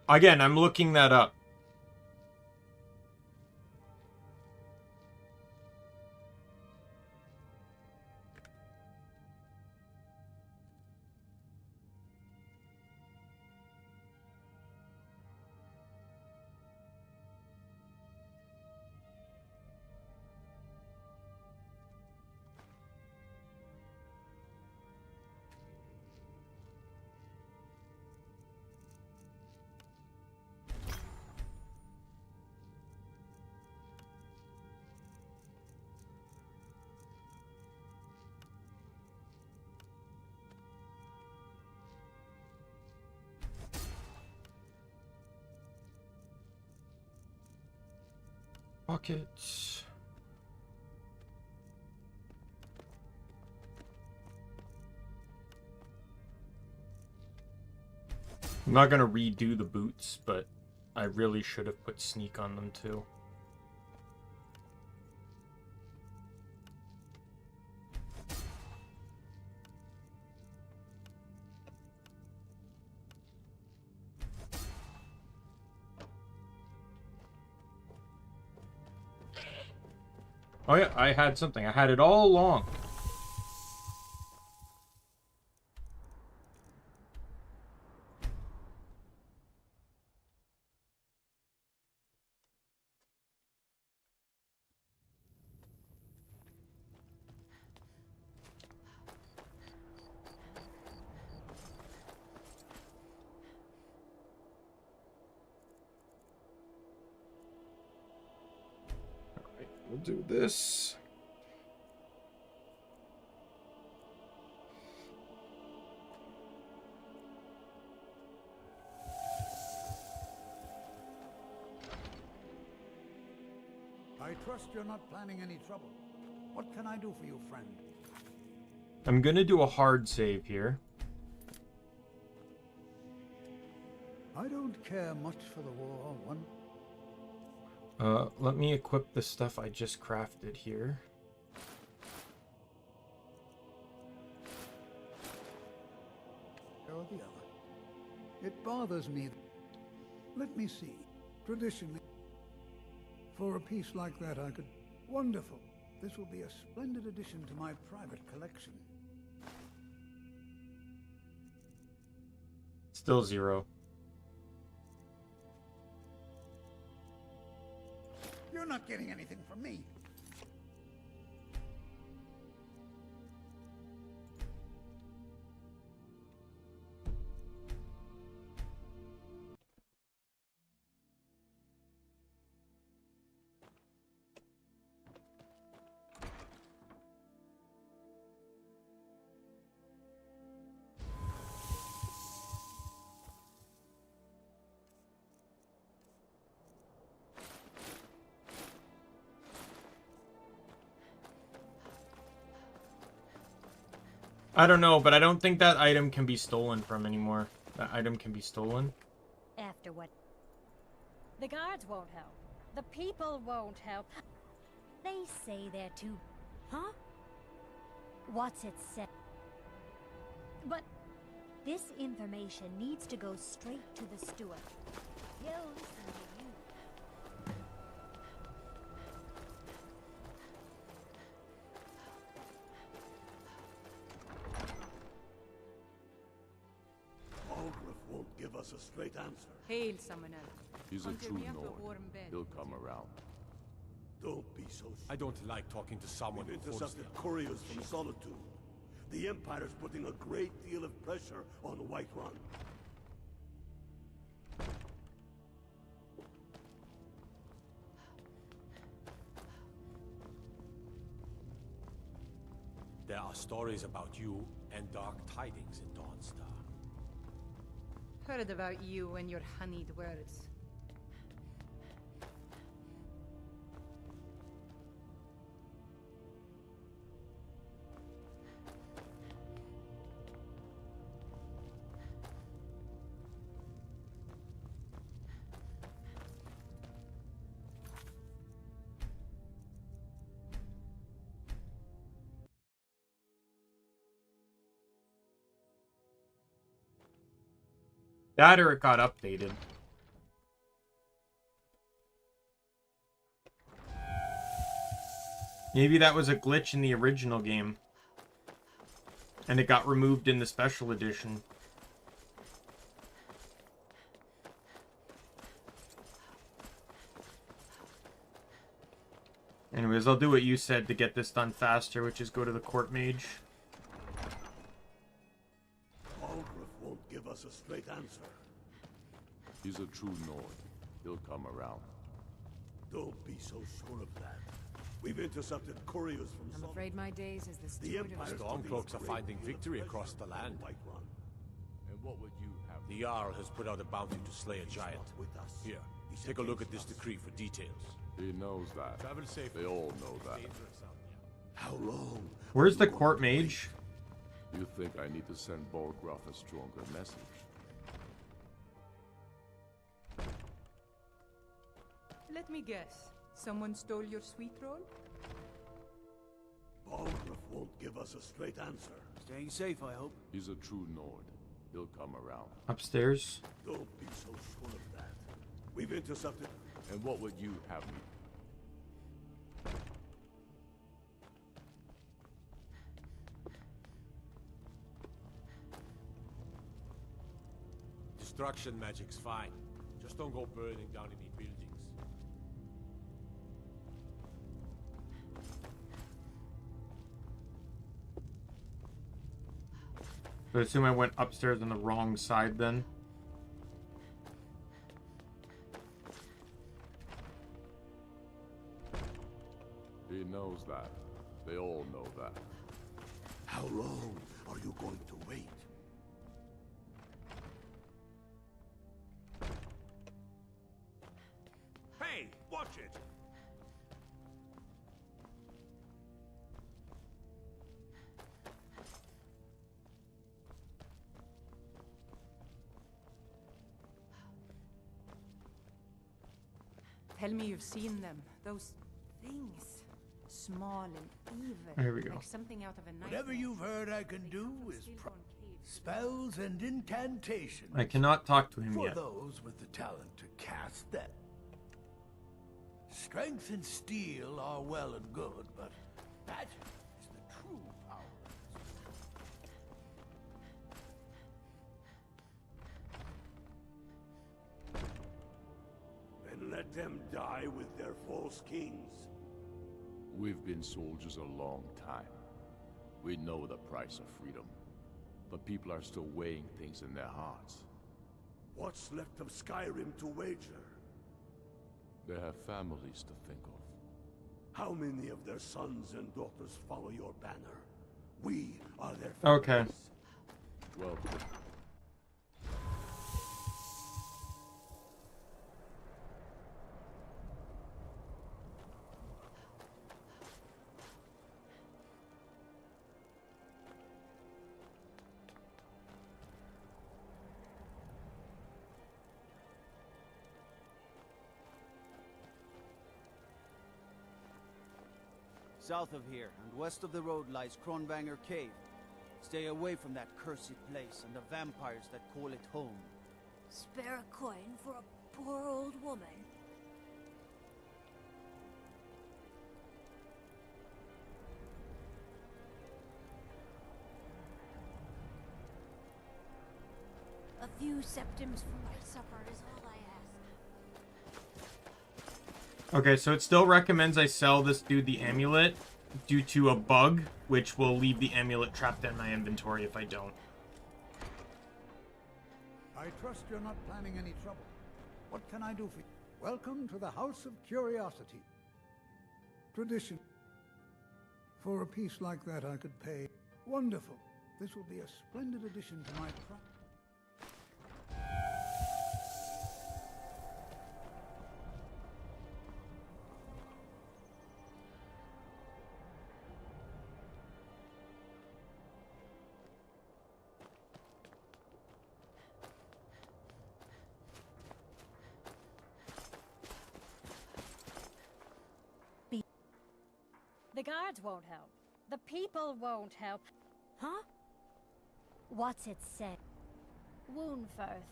Again, I'm looking that up. Pockets. I'm not gonna redo the boots, but I really should have put sneak on them too. Oh yeah, I had something. I had it all along. Alright, we'll do this. I trust you're not planning any trouble. What can I do for you, friend? I'm gonna do a hard save here. I don't care much for the war, one. Let me equip the stuff I just crafted here. Or the other. It bothers me. Let me see. Traditionally, for a piece like that I could... Wonderful. This will be a splendid addition to my private collection. Still 0. You're not getting anything from me. I don't know, but I don't think that item can be stolen from anymore. That item can be stolen. After what? The guards won't help. The people won't help. They say they're too... Huh? What's it say? But this information needs to go straight to the steward. He'll listen to you. Won't give us a straight answer. Hail, Summoner. He's a true Nord. He'll come around. Don't be so I don't like talking to someone We've who holds intercepted their couriers from Solitude. The Empire's putting a great deal of pressure on the Whiterun. There are stories about you and dark tidings in Dawnstar. Heard about you and your honeyed words. That or it got updated. Maybe that was a glitch in the original game. And it got removed in the special edition. Anyways, I'll do what you said to get this done faster, which is go to the court mage. Won't give us a straight answer. He's a true Nord. He'll come around. Don't be so sure of that. We've intercepted couriers from I'm afraid my days as the steward of Stormcloaks are finding victory across the land. And what would you have? The Jarl has put out a bounty to slay a giant. Here, take a look at this decree for details. He knows that. Travel safe. They all know that. How long? Where's the court mage? You think I need to send Bolgraf a stronger message? Let me guess. Someone stole your sweet roll? Bolgraf won't give us a straight answer. Staying safe, I hope. He's a true Nord. He'll come around. Upstairs. Don't be so sure of that. We've intercepted. And what would you have me? Destruction magic's fine. Just don't go burning down any buildings. So I assume I went upstairs on the wrong side then. He knows that. They all know that. How long are you going to wait? Hey, watch it! Tell me you've seen them. Those things. Small and evil. There we go. Like something out of a nightmare. Whatever you've heard I can do is spells and incantations. I cannot talk to him for yet. those with the talent to cast them. Strength and steel are well and good, but magic is the true power. Then let them die with their false kings. We've been soldiers a long time. We know the price of freedom. But people are still weighing things in their hearts. What's left of Skyrim to wager? They have families to think of. How many of their sons and daughters follow your banner? We are their Okay. families. Well put. South of here, and west of the road lies Kronvanger Cave. Stay away from that cursed place and the vampires that call it home. Spare a coin for a poor old woman. A few septims for my supper is all I ask. Okay, so it still recommends I sell this dude the amulet due to a bug, which will leave the amulet trapped in my inventory if I don't. I trust you're not planning any trouble. What can I do for you? Welcome to the House of Curiosity. Tradition. For a piece like that, I could pay. Wonderful. This will be a splendid addition to my The guards won't help. The people won't help. Huh? What's it said? Woundfirth.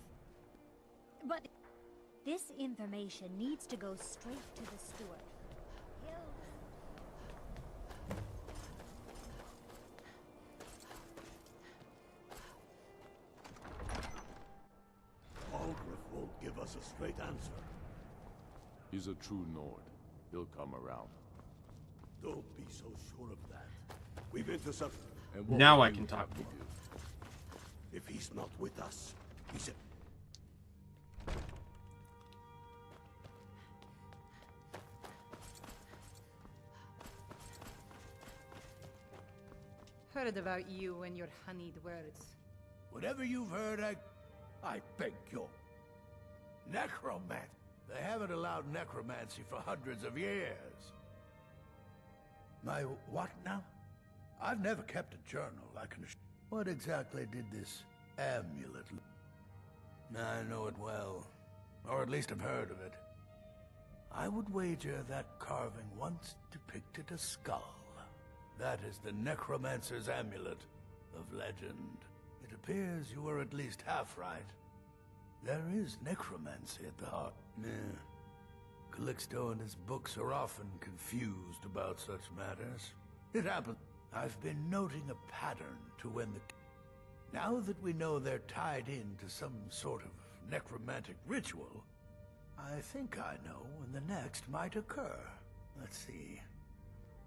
But this information needs to go straight to the steward. Algrith won't give us a straight answer. He's a true Nord. He'll come around. Don't be so sure of that. We've intercepted. Now I can talk. If he's not with us, he's a... Heard about you and your honeyed words. Whatever you've heard, I beg your... Necromancy. They haven't allowed necromancy for hundreds of years. My what now? I've never kept a journal, I can assure. What exactly did this amulet look? I know it well. Or at least I've heard of it. I would wager that carving once depicted a skull. That is the necromancer's amulet of legend. It appears you were at least half right. There is necromancy at the heart. Yeah. Calixto and his books are often confused about such matters. It happens. I've been noting a pattern to when the... Now that we know they're tied into some sort of necromantic ritual, I think I know when the next might occur. Let's see.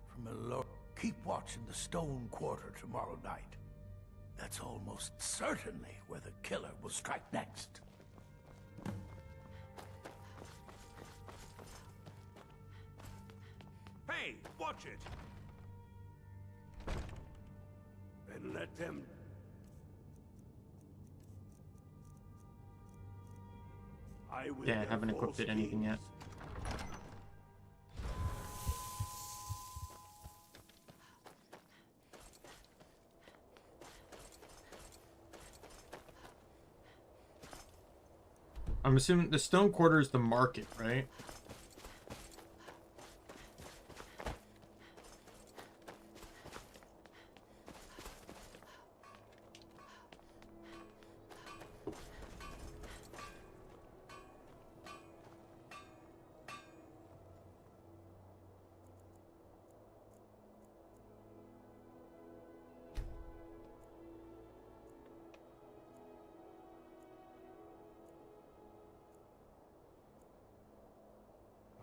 From a lord... Keep watch in the Stone Quarter tomorrow night. That's almost certainly where the killer will strike next. Hey, watch it! And let them... Yeah, I haven't equipped it anything yet. I'm assuming the Stone Quarter is the market, right?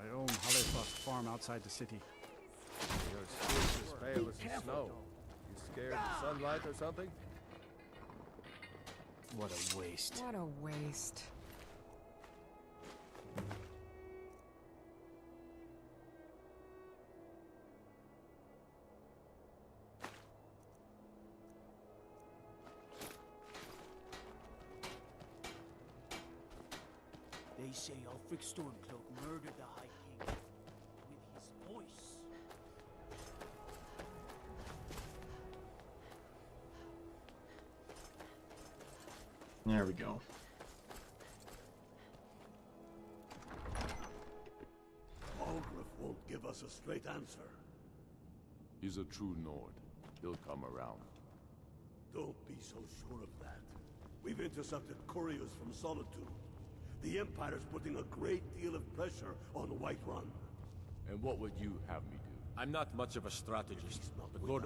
I own Halefoss farm outside the city. Your skin's as pale as the snow. You scared of sunlight or something? What a waste. What a waste. They say Ulfric Stormcloak murdered the High King with his voice. There we go. Algrith won't give us a straight answer. He's a true Nord. He'll come around. Don't be so sure of that. We've intercepted couriers from Solitude. The Empire's putting a great deal of pressure on Whiterun. And what would you have me do? I'm not much of a strategist, but Lord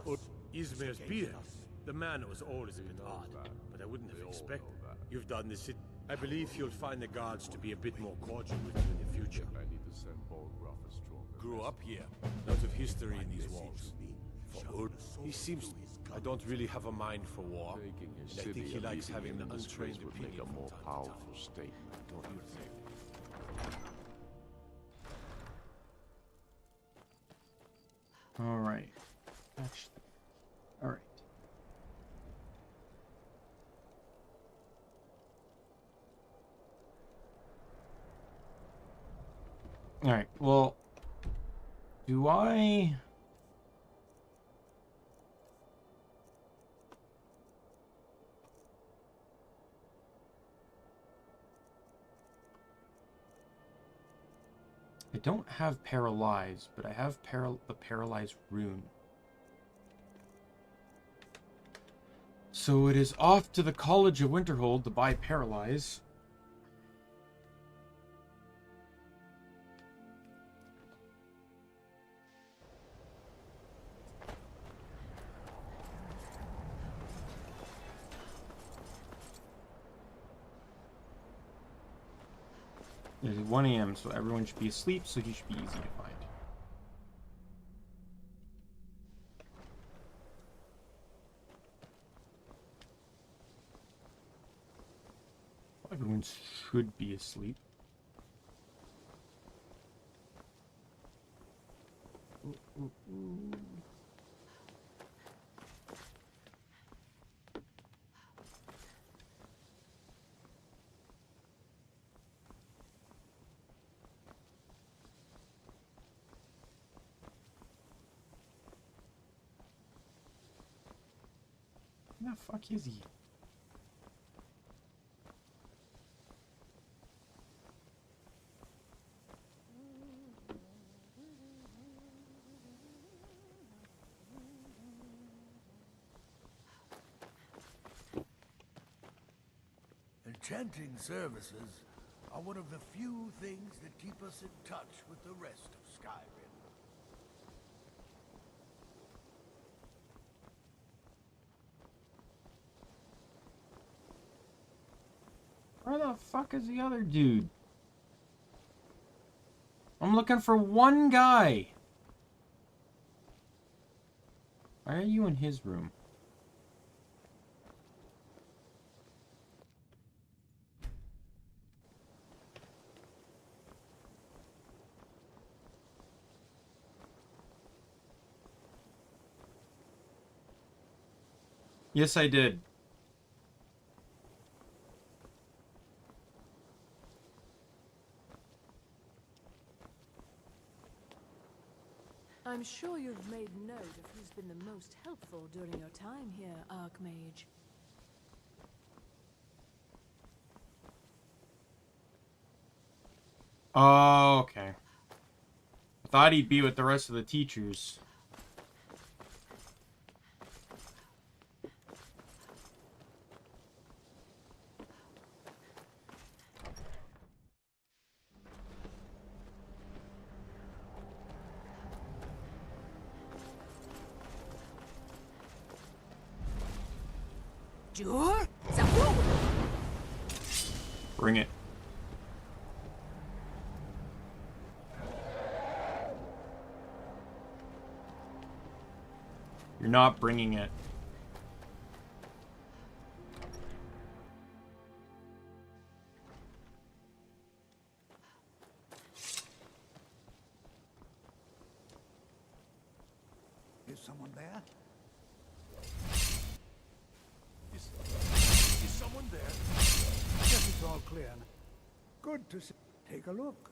Ismir's beard, the man was always a bit odd, but I wouldn't have expected. You've done this I believe you'll find the guards to be a bit more cordial with you in the future. I need to send Bolgraf a stronger. Grew up here. Lots of history in these walls. For Ur, he seems... I don't really have a mind for war. Taking his And I think city he and likes leaving having him an in disgrace untrained would make opinion a more from time to powerful time. statement, don't you think? All right. Actually, all right. All right. Well, do I? I don't have Paralyze, but I have the Paralyze rune. So it is off to the College of Winterhold to buy Paralyze. It is 1 a.m., so everyone should be asleep, so he should be easy to find. Everyone should be asleep. Ooh, ooh, ooh. Where the fuck is he? Enchanting services are one of the few things that keep us in touch with the rest of Skyrim. Where the fuck is the other dude? I'm looking for one guy. Why are you in his room? Yes, I did. I'm sure you've made note of who's been the most helpful during your time here, Archmage. Oh, okay. I thought he'd be with the rest of the teachers. Bring it. You're not bringing it. Is someone there? Is someone there? Yes, it's all clear now. Good to see. Take a look.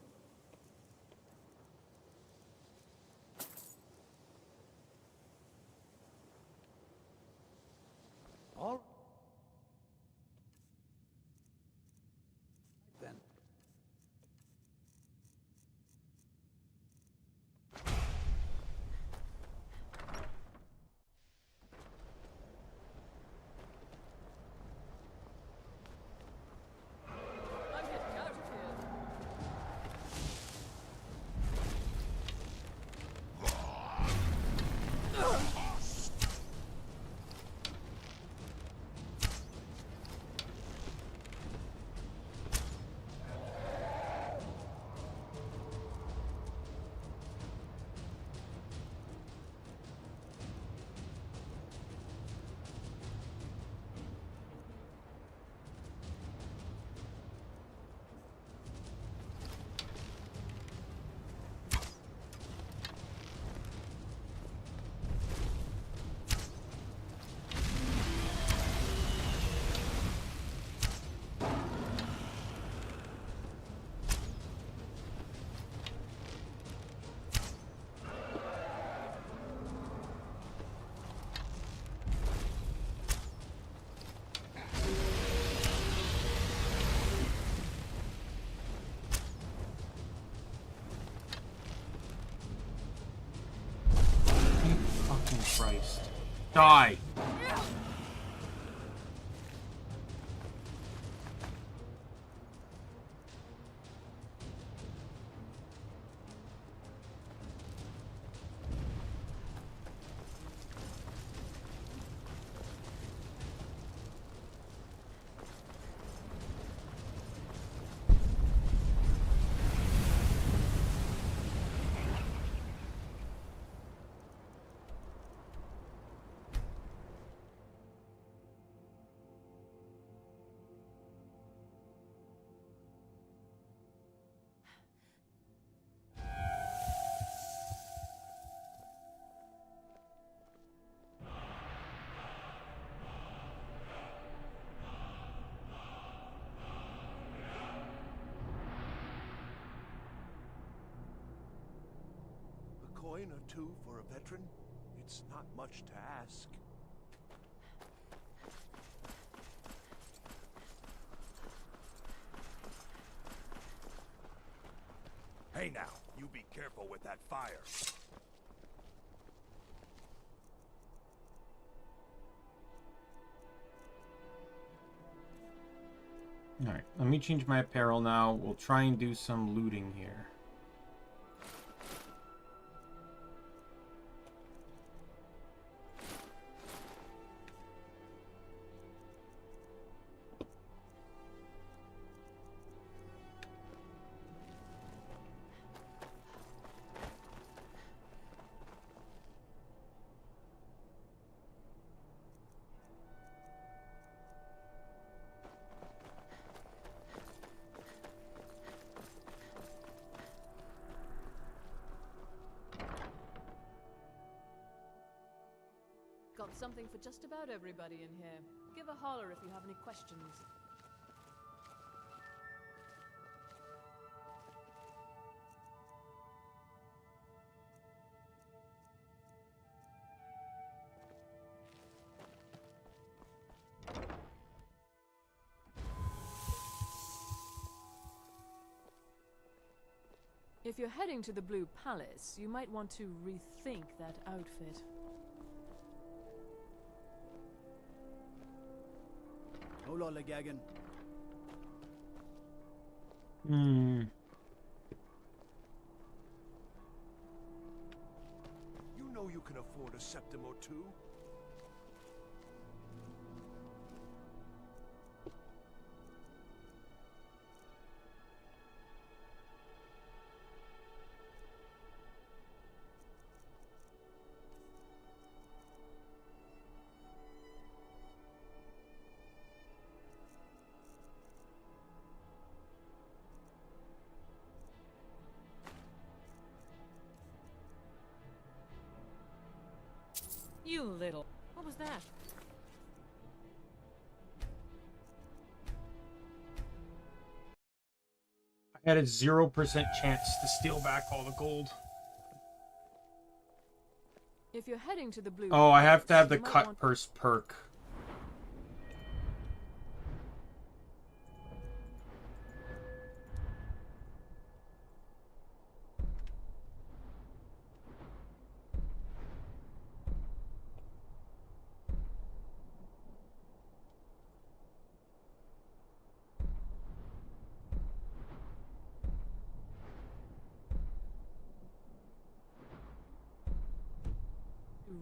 All then. Christ. Die! A coin or two for a veteran? It's not much to ask. Hey now, you be careful with that fire. Alright, let me change my apparel now. We'll try and do some looting here. Got something for just about everybody in here. Give a holler if you have any questions. If you're heading to the Blue Palace, you might want to rethink that outfit. Hola, Gagan. You know you can afford a septim or two. You little... What was that? I had a 0% chance to steal back all the gold. If you're heading to the Blue Oh, I have to have the you might cut want- purse perk.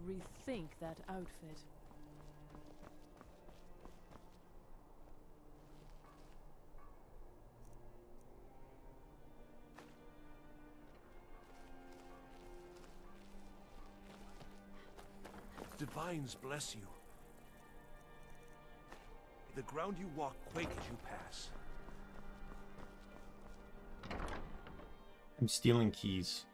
Rethink that outfit. Divines bless you. The ground you walk quake as you pass. I'm stealing keys.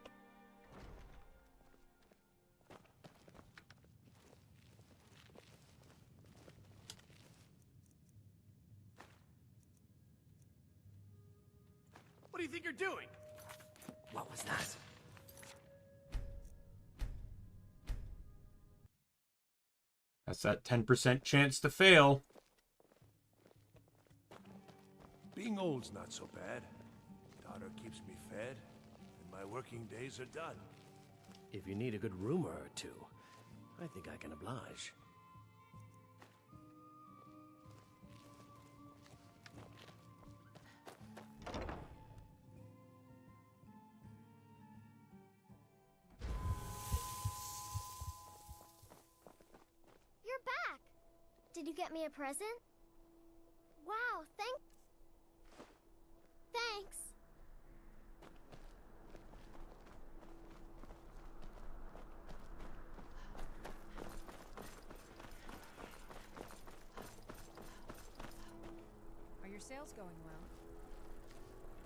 What do you think you're doing? What was that? That's that 10% chance to fail. Being old's not so bad. Daughter keeps me fed, and my working days are done. If you need a good rumor or two, I think I can oblige. You're back! Did you get me a present? Wow, thanks. Are your sales going well?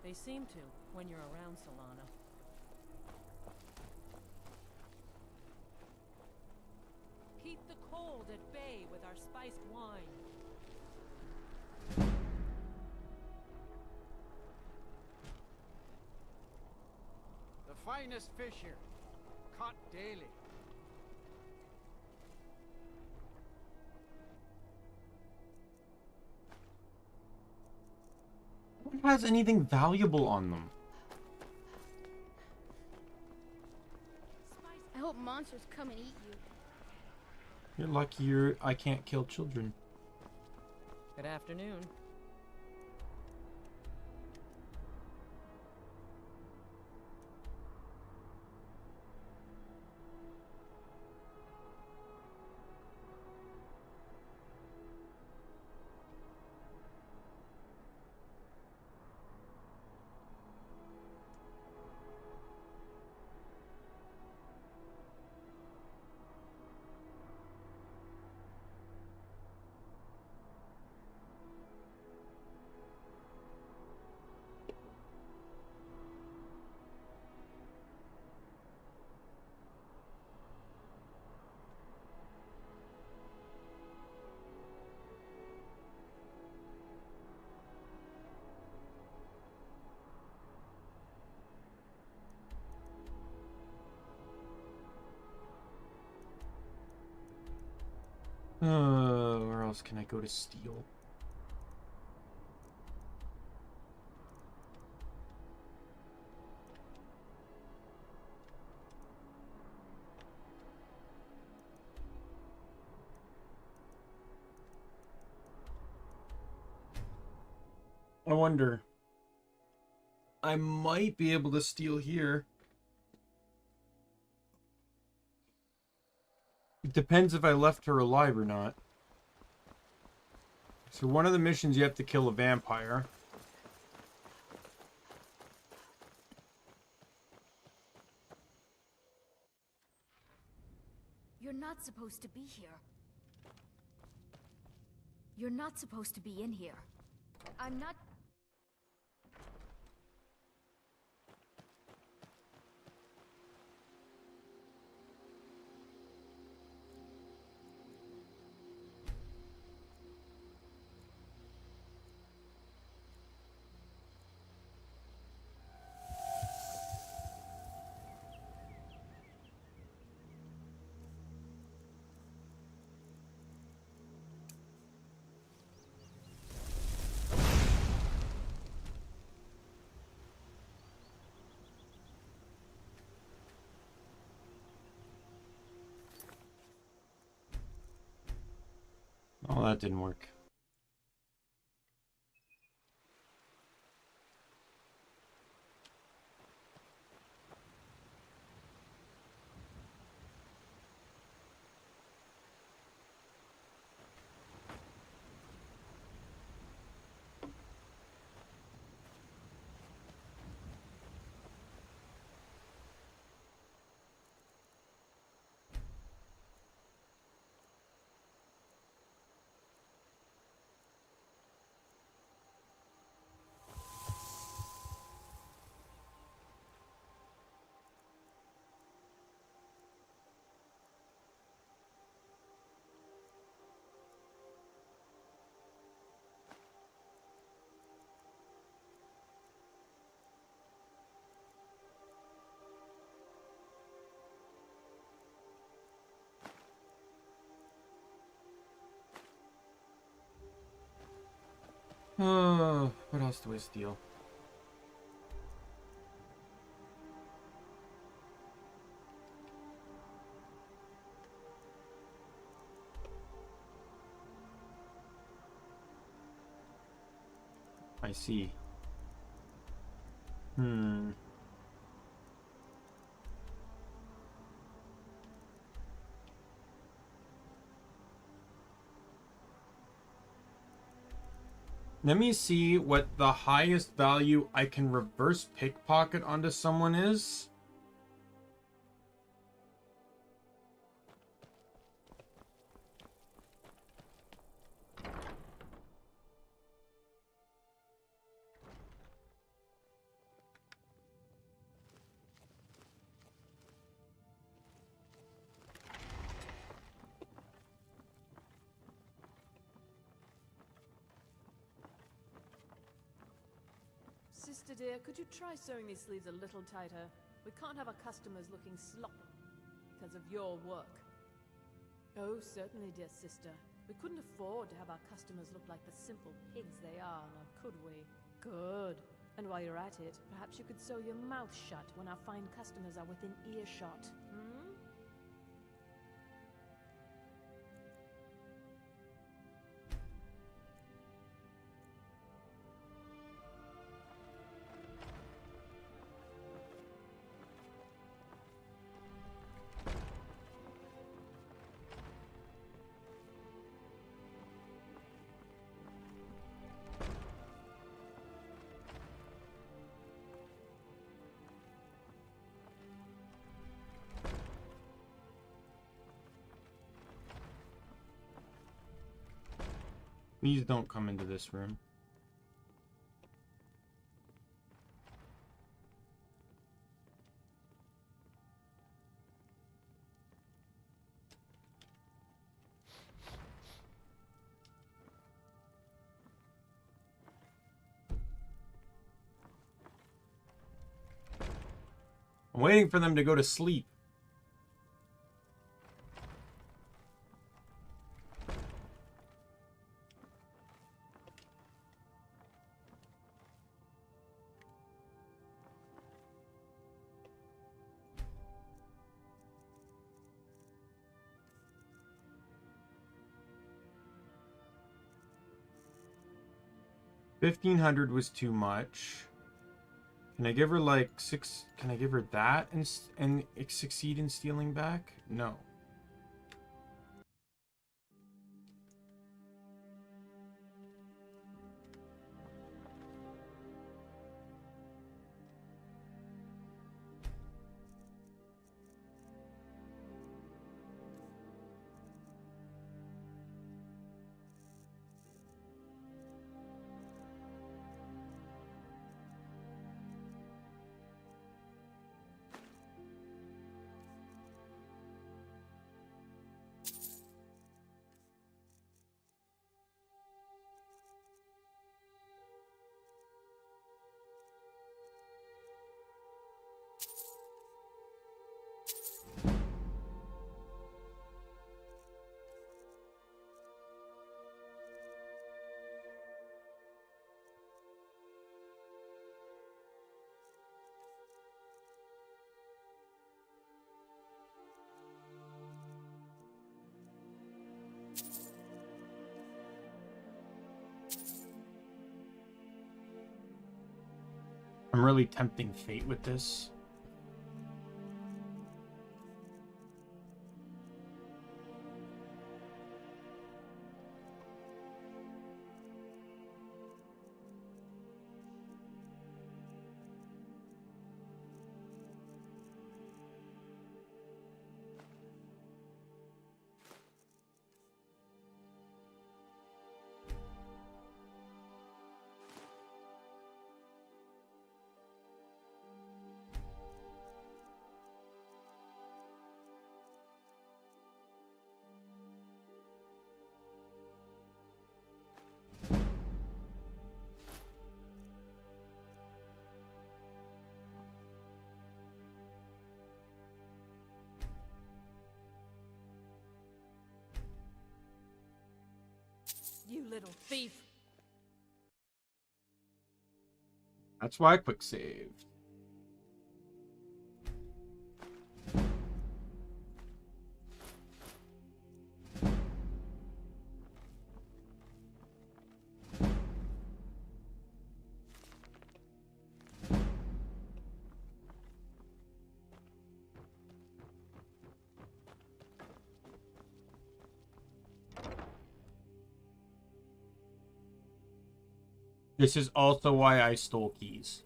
They seem to, when you're around, Solana. Keep the cold at bay with our spiced wine. The finest fish here, caught daily. No one has anything valuable on them. I hope monsters come and eat you. You're lucky I can't kill children. Good afternoon. Where else can I go to steal? I wonder. I might be able to steal here. It depends if I left her alive or not. So one of the missions you have to kill a vampire. You're not supposed to be here. You're not supposed to be in here. I'm not... Oh, that didn't work. What else do I steal? I see. Hmm. Let me see what the highest value I can reverse pickpocket onto someone is. Sister dear, could you try sewing these sleeves a little tighter? We can't have our customers looking sloppy because of your work. Oh, certainly, dear sister. We couldn't afford to have our customers look like the simple pigs they are, now could we? Good. And while you're at it, perhaps you could sew your mouth shut when our fine customers are within earshot. Hmm? Please don't come into this room. I'm waiting for them to go to sleep. $1,500 was too much. Can I give her like 6? Can I give her that and succeed in stealing back? No. I'm really tempting fate with this. You little thief! That's why I quick saved. This is also why I stole keys.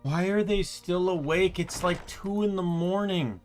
Why are they still awake? It's like 2 in the morning.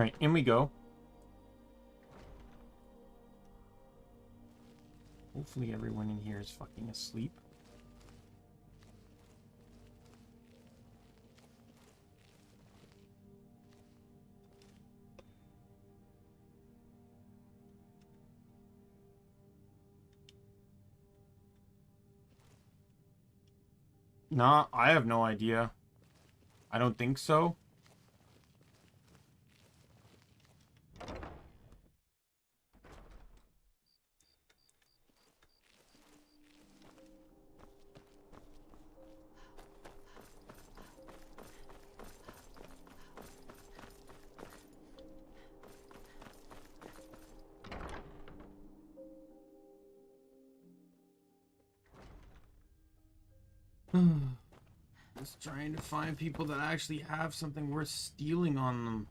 Alright, in we go. Hopefully everyone in here is fucking asleep. Nah, I have no idea. I don't think so. Just trying to find people that actually have something worth stealing on them.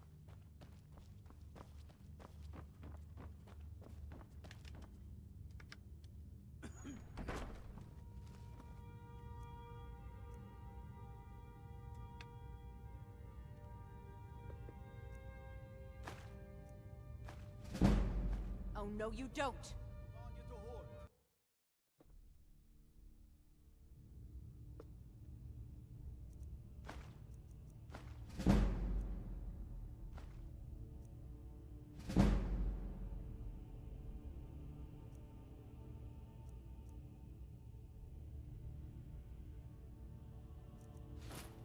Oh, no, you don't.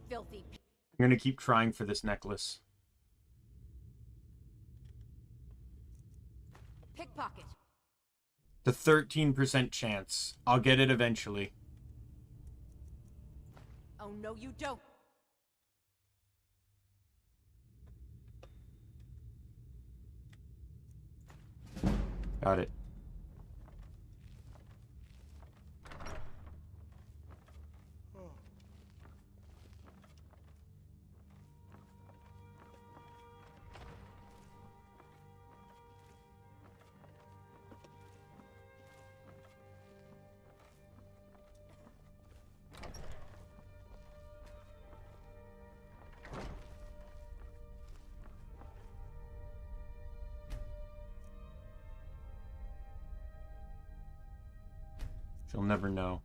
Filthy. I'm gonna keep trying for this necklace. Pickpocket. The 13% chance. I'll get it eventually. Oh, no, you don't. Got it. You'll never know.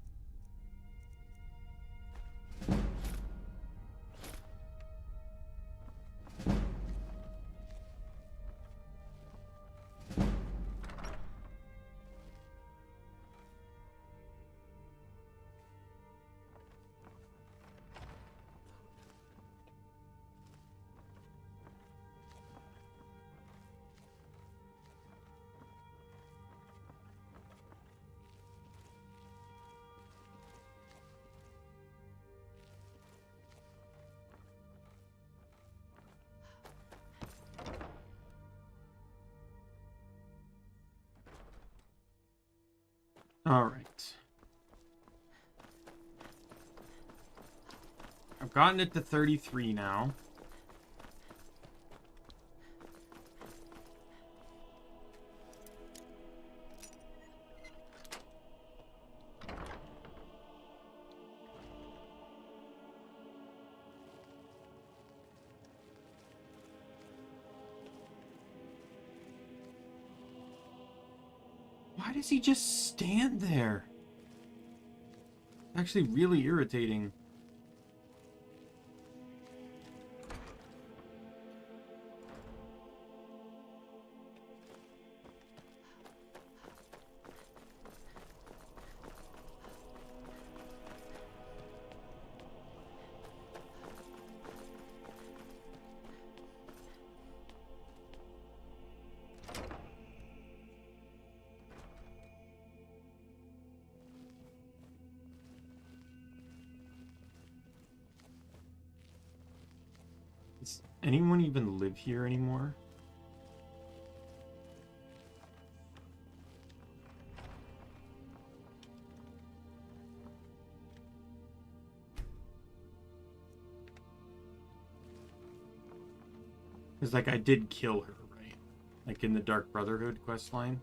All right. I've gotten it to 33 now. Why does he just stand there? Actually really irritating. Does anyone even live here anymore? Because, like, I did kill her, right? Like, in the Dark Brotherhood questline.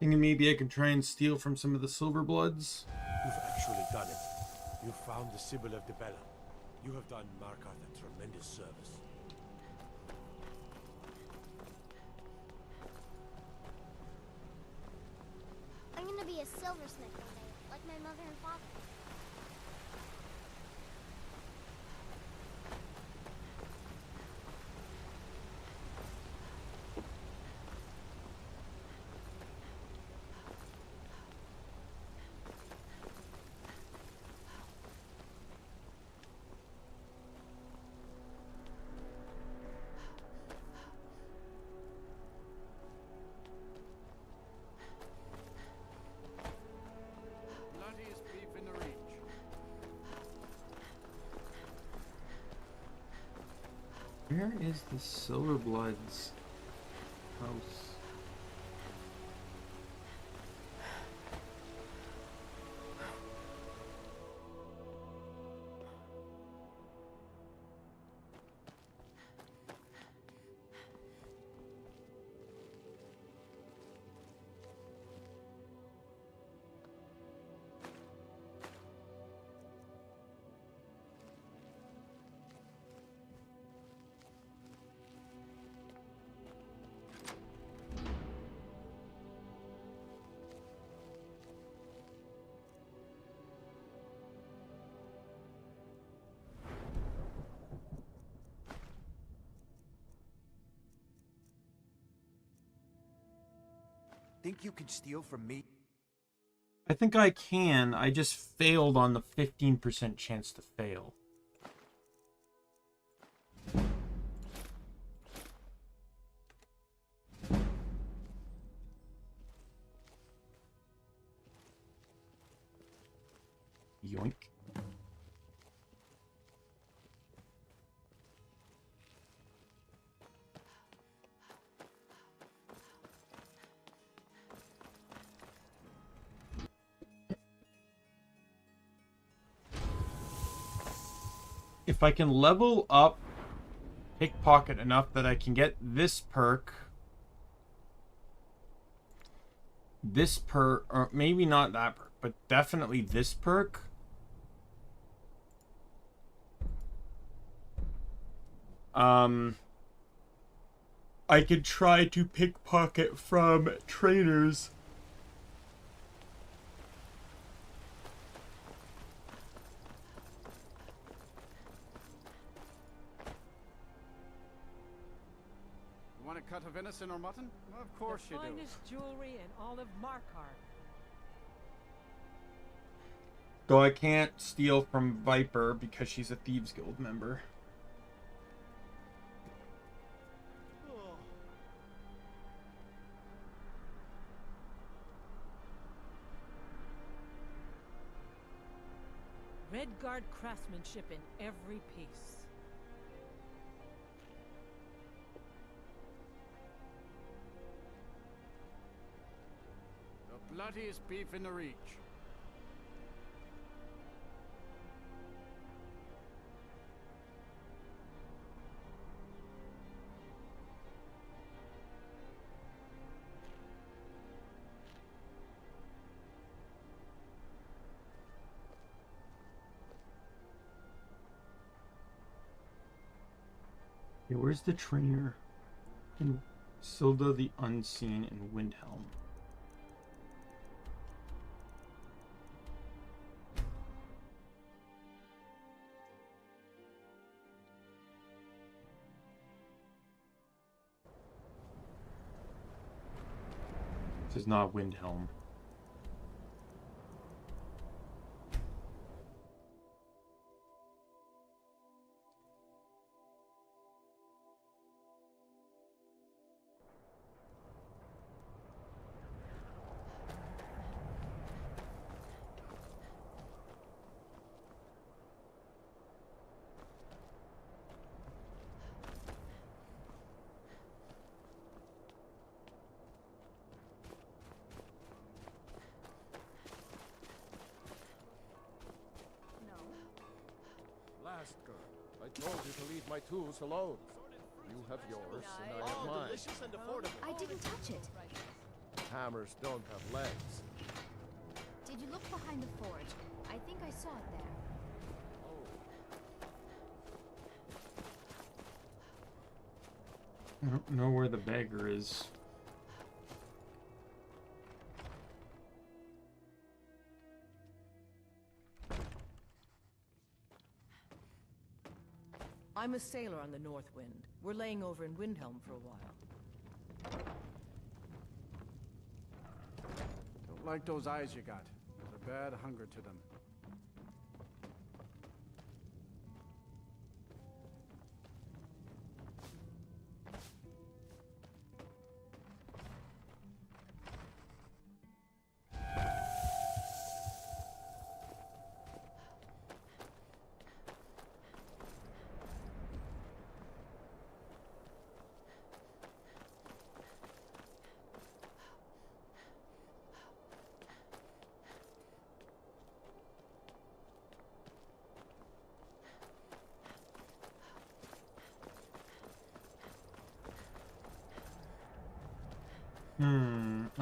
Thinking maybe I can try and steal from some of the Silverbloods. You've actually done it. You found the Sibyl of Debella. You have done Markarth a tremendous service. I'm gonna be a silversmith one day, like my mother and father. Bloodiest beef in the reach. Where is the Silverbloods' house? Think you can steal from me? I think I can. I just failed on the 15% chance to fail. Yoink. If I can level up pickpocket enough that I can get this perk, or maybe not that perk, but definitely this perk. I could try to pickpocket from trainers. You want a cut of venison or mutton? Of course you do. Finest jewelry in all of Markarth. Though I can't steal from Viper because she's a Thieves Guild member. Redguard craftsmanship in every piece. The bloodiest beef in the Reach. Yeah, where's the trainer? In Silda the Unseen and Windhelm. This is not Windhelm. Last girl, I told you to leave my tools alone. You have yours, and I have mine. Delicious and affordable. I didn't touch it. Hammers don't have legs. Did you look behind the forge? I think I saw it there. I don't know where the beggar is. I'm a sailor on the North Wind. We're laying over in Windhelm for a while. Don't like those eyes you got. There's a bad hunger to them.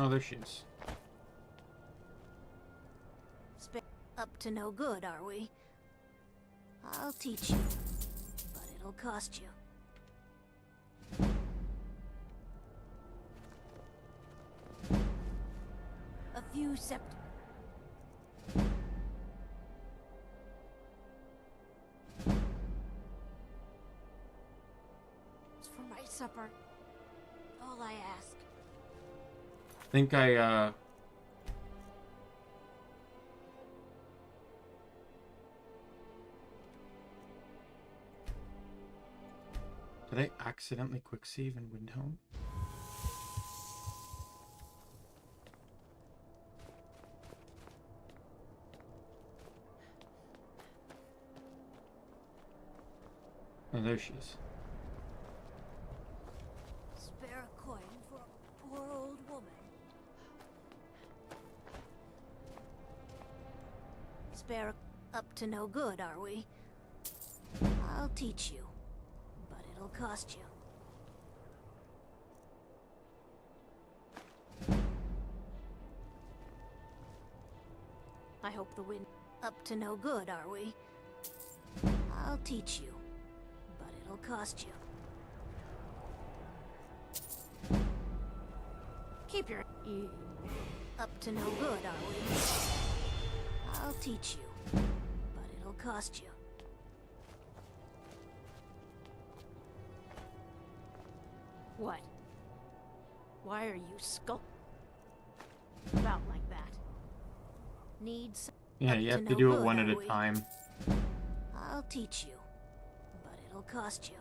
Oh, there she is. Up to no good, are we? I'll teach you, but it'll cost you. A few It's for my supper. All I ask. think I did I accidentally quick save in Windhelm? Oh, there she is. Spare a coin for a poor old woman. Spare up to no good, are we? I'll teach you, but it'll cost you. I hope the wind up to no good, are we? I'll teach you, but it'll cost you. Keep your up to no good, are we? I'll teach you, but it'll cost you. What? Why are you skulking about like that? Needs. Yeah, you have to do it one at a time. I'll teach you, but it'll cost you.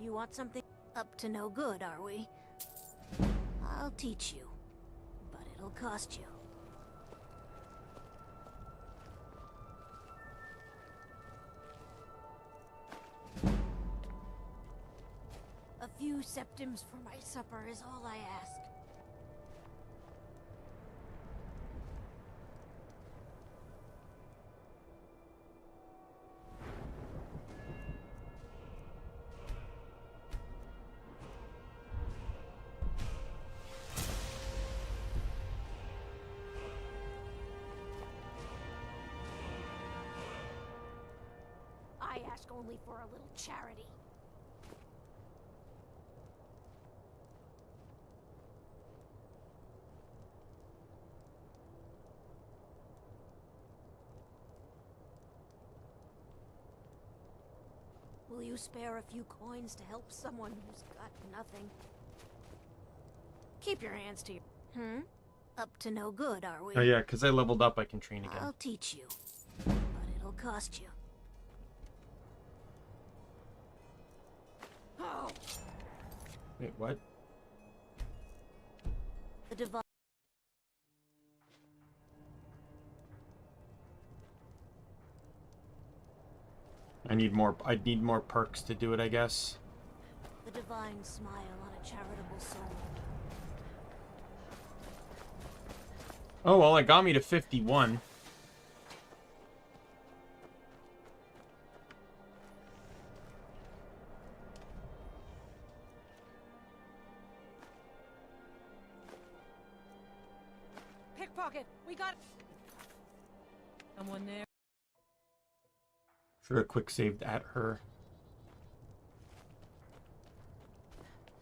You want something up to no good, are we? I'll teach you, but it'll cost you. A few septims for my supper is all I ask. I ask only for a little charity. Will you spare a few coins to help someone who's got nothing? Keep your hands to your... Up to no good, are we? Oh yeah, because I leveled up, I can train again. I'll teach you, but it'll cost you. Oh. Wait, what? The divine... I need more perks to do it, I guess. The divine smile on a charitable soul. Oh, well, it got me to 51. Pickpocket! We got... Someone there? Should have quick saved at her.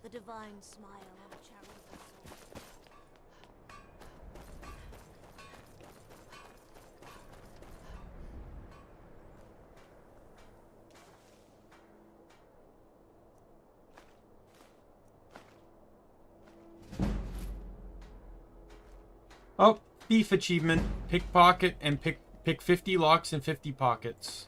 The divine smile on a charitable soul. Oh, thief achievement. Pickpocket and pick 50 locks and 50 pockets.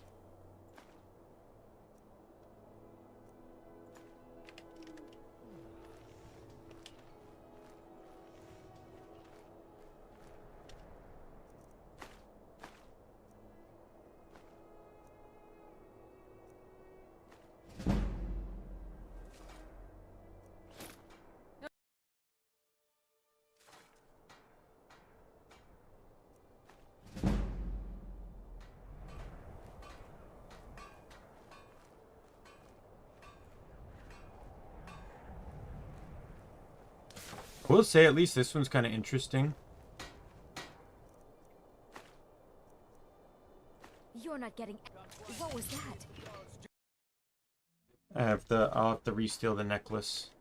I will say at least this one's kind of interesting. You're not getting... What was that? I'll have to re-steal the necklace.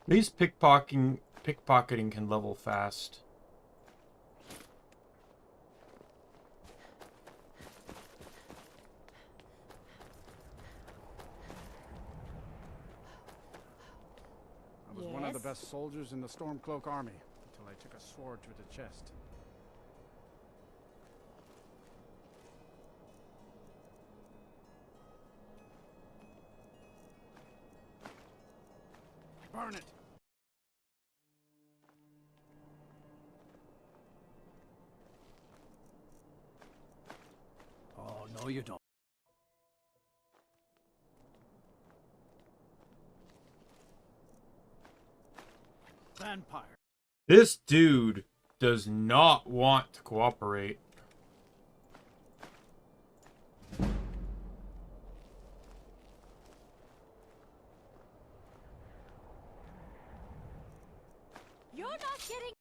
At least pickpocketing can level fast. I was one of the best soldiers in the Stormcloak army until I took a sword to the chest. Burn it! Oh, no you don't. Vampire. This dude does not want to cooperate. You're not getting...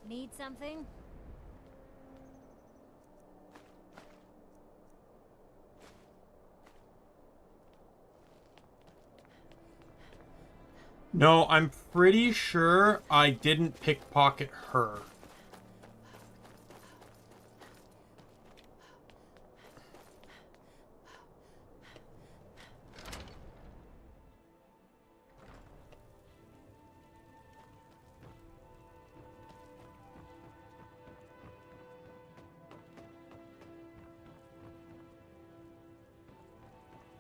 Need something? No, I'm pretty sure I didn't pickpocket her.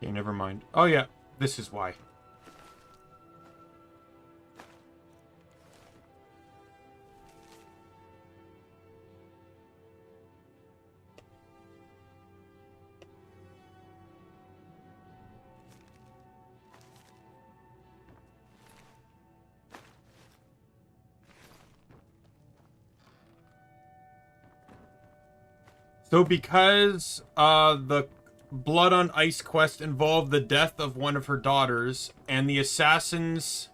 Okay, never mind. Oh yeah, this is why. So because the Blood on Ice quest involved the death of one of her daughters, and the assassins...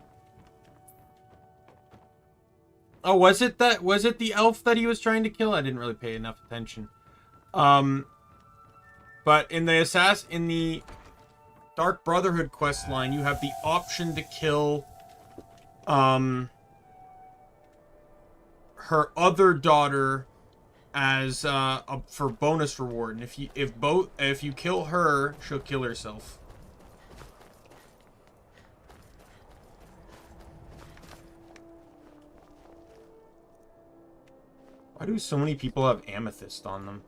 Oh, was it the elf that he was trying to kill? I didn't really pay enough attention. But in the Dark Brotherhood quest line, you have the option to kill her other daughter as for bonus reward, and if you kill her, she'll kill herself. Why do so many people have amethyst on them?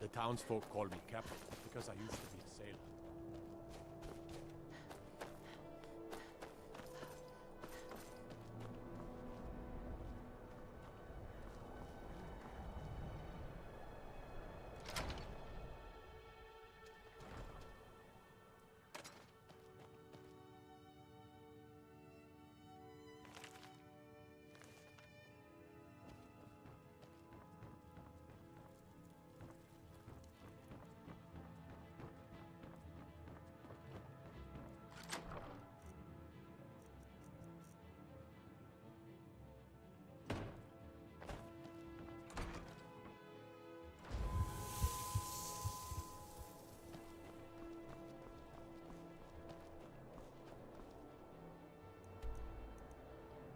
The townsfolk call me captain because I used to be a sailor.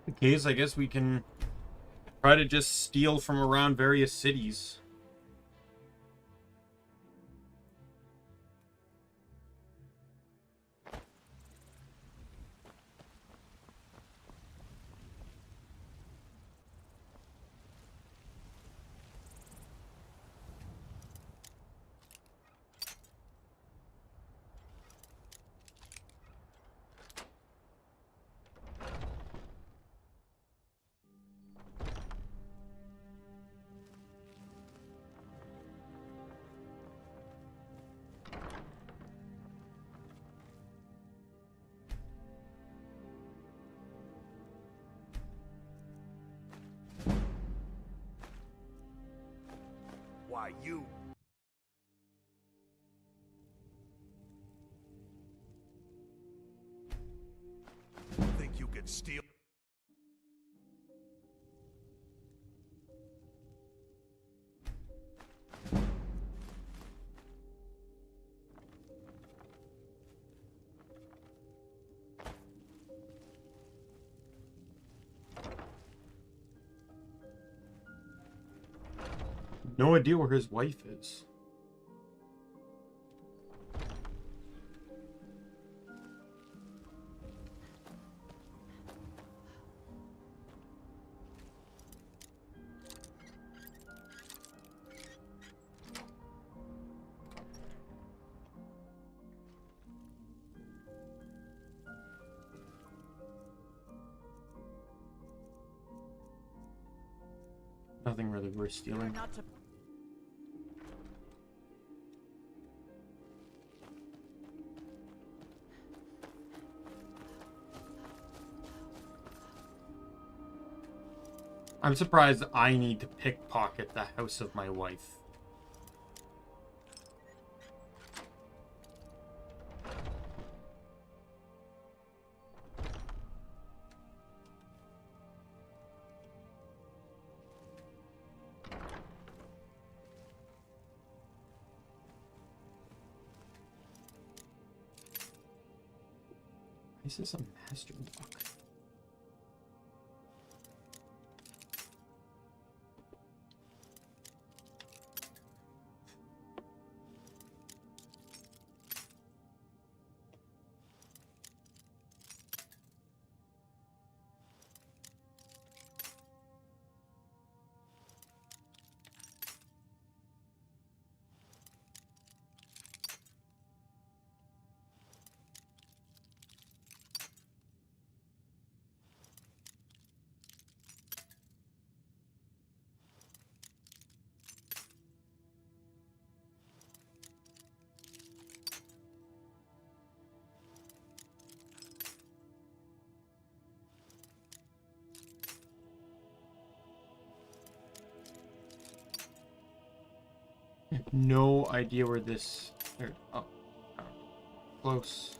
In case, I guess we can try to just steal from around various cities. Why, you... think you can steal... No idea where his wife is. Nothing really worth stealing. I'm surprised I need to pickpocket the house of my wife. This is a master lock. I have no idea where this... There, oh, close.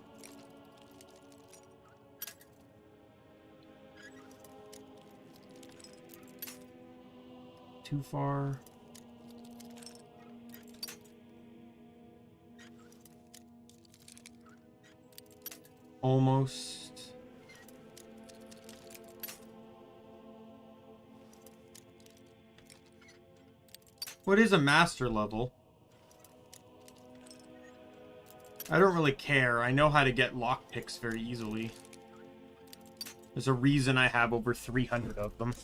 Too far. Almost. What is a master level? I don't really care. I know how to get lockpicks very easily. There's a reason I have over 300 of them.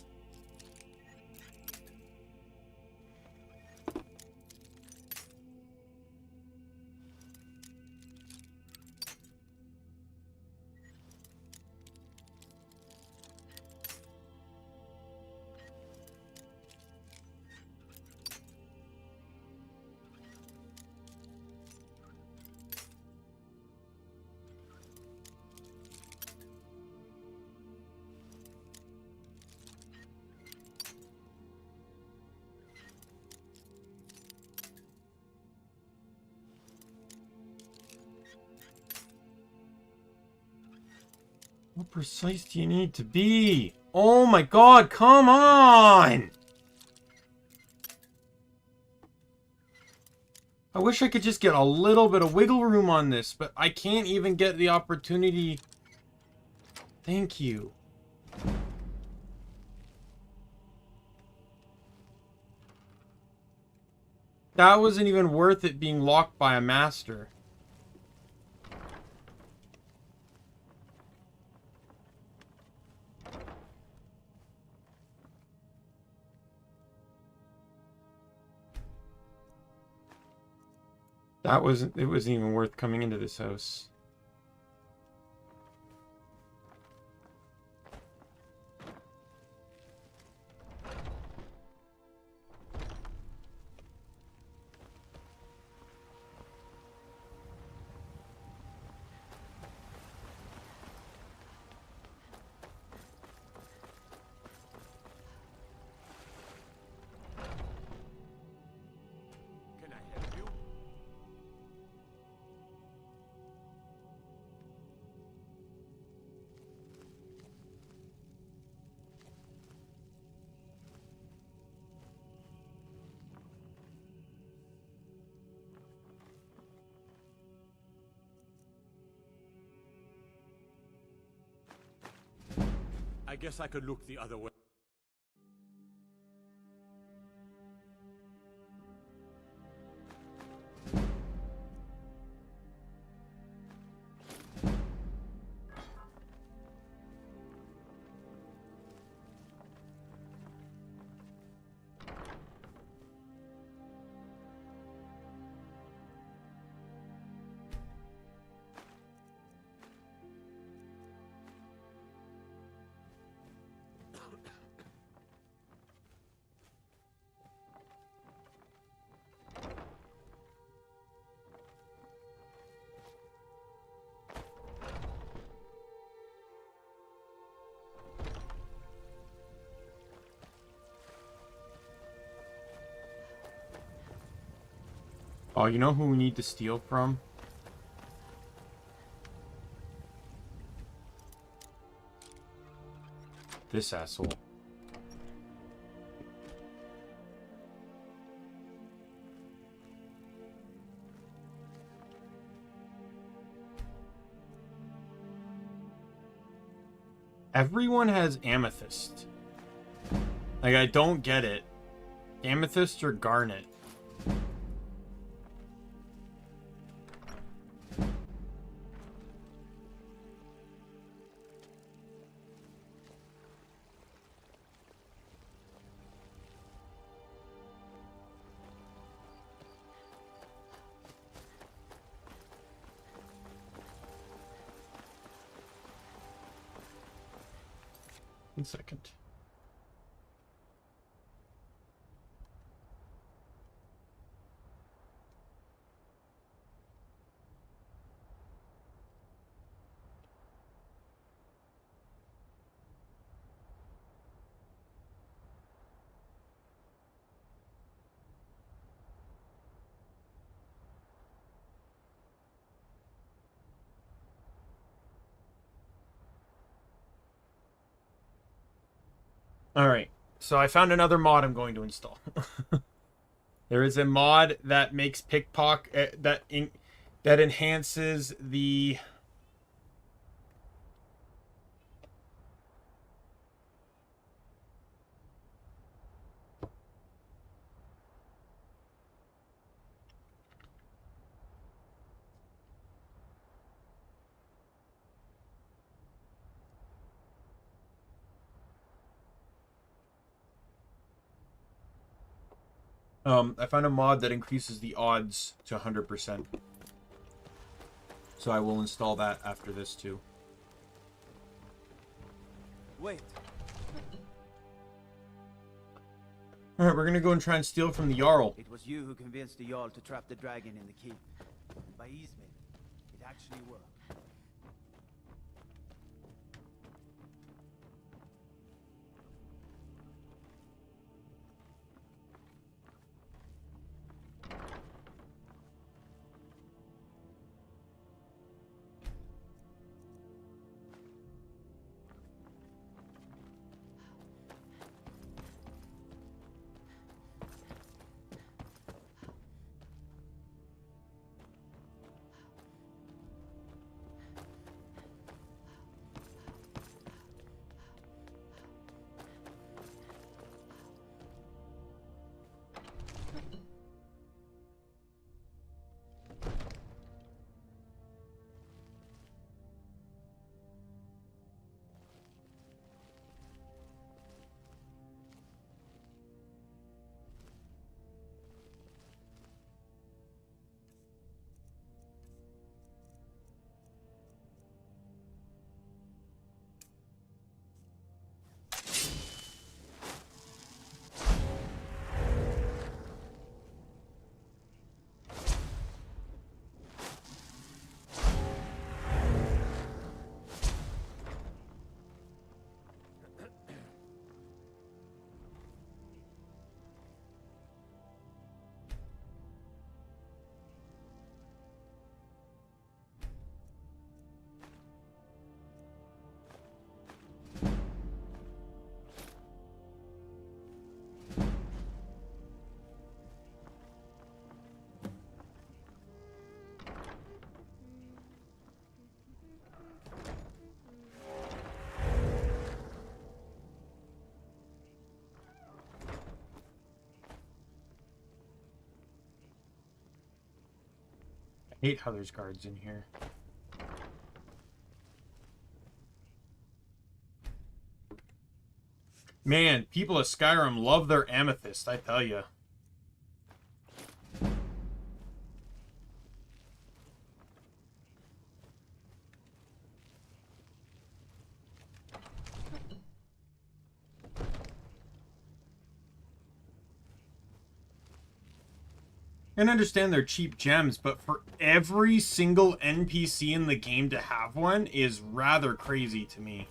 How precise do you need to be? Oh my god, come on! I wish I could just get a little bit of wiggle room on this, but I can't even get the opportunity. Thank you. That wasn't even worth it being locked by a master. It wasn't even worth coming into this house. I guess I could look the other way. Oh, you know who we need to steal from? This asshole. Everyone has amethyst. Like, I don't get it. Amethyst or garnet? One second. Alright, so I found another mod I'm going to install. There is a mod that makes pickpocket that enhances the I found a mod that increases the odds to 100%. So I will install that after this too. Wait. Alright, we're gonna go and try and steal from the Jarl. It was you who convinced the Jarl to trap the dragon in the keep. And by Eastman, it actually worked. I hate how there's guards in here. Man, people of Skyrim love their amethyst, I tell ya. I can understand they're cheap gems, but for every single NPC in the game to have one is rather crazy to me.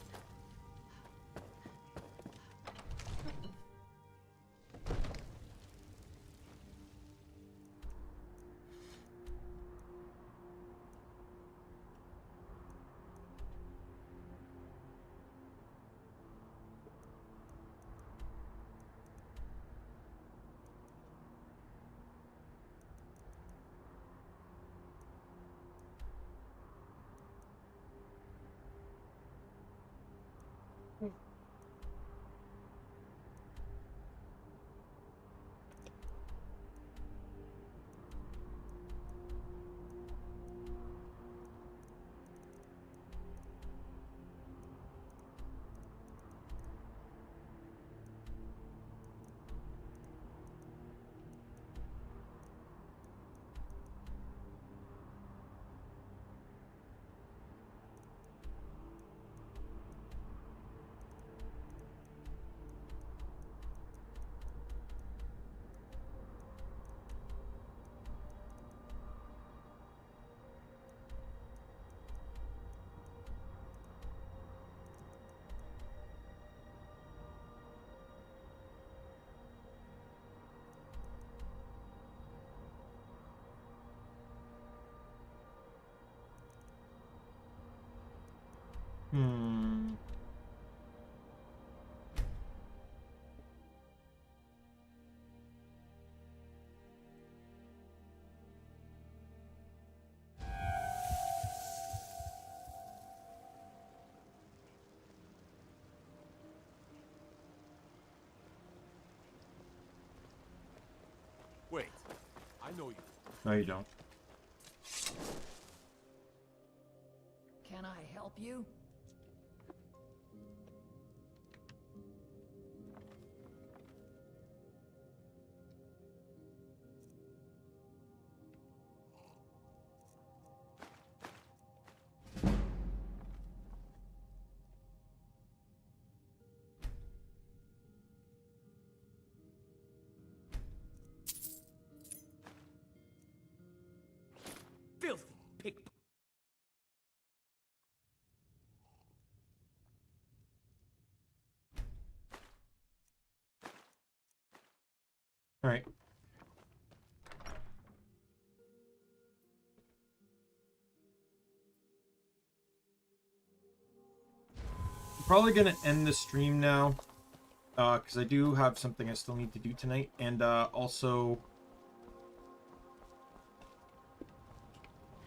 Hmm. Wait, I know you. No, you don't. Can I help you? Filthy pick. All right. I'm probably gonna end the stream now, because I do have something I still need to do tonight, and also,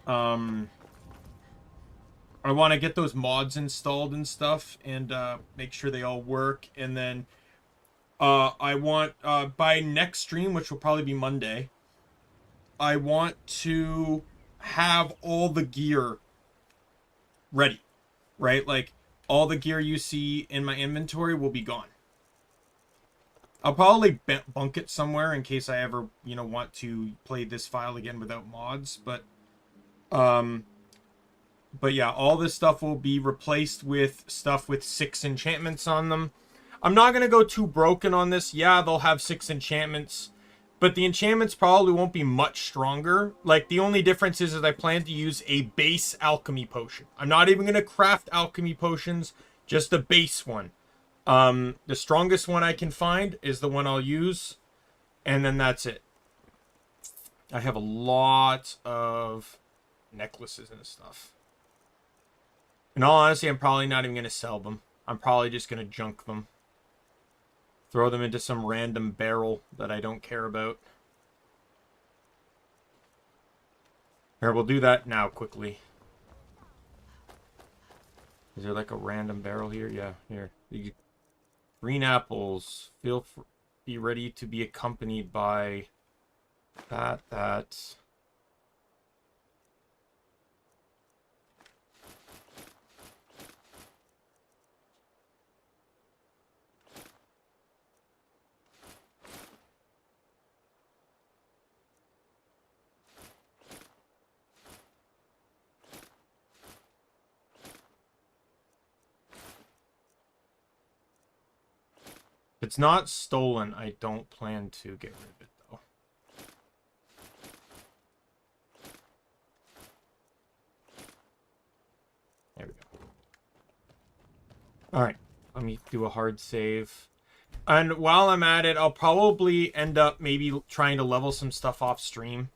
I want to get those mods installed and stuff, and make sure they all work, and then I want by next stream, which will probably be Monday, I want to have all the gear ready, right? Like, all the gear you see in my inventory will be gone. I'll probably bunk it somewhere in case I ever, you know, want to play this file again without mods, but yeah, all this stuff will be replaced with stuff with 6 enchantments on them. I'm not going to go too broken on this. Yeah, they'll have 6 enchantments, but the enchantments probably won't be much stronger. Like, the only difference is I plan to use a base alchemy potion. I'm not even going to craft alchemy potions, just a base one. The strongest one I can find is the one I'll use, and then that's it. I have a lot of necklaces and stuff. In all honesty, I'm probably not even going to sell them. I'm probably just going to junk them. Throw them into some random barrel that I don't care about. Here, we'll do that now quickly. Is there like a random barrel here? Yeah, here. Green apples. Be ready to be accompanied by that. If it's not stolen, I don't plan to get rid of it, though. There we go. Alright, let me do a hard save. And while I'm at it, I'll probably end up maybe trying to level some stuff off stream.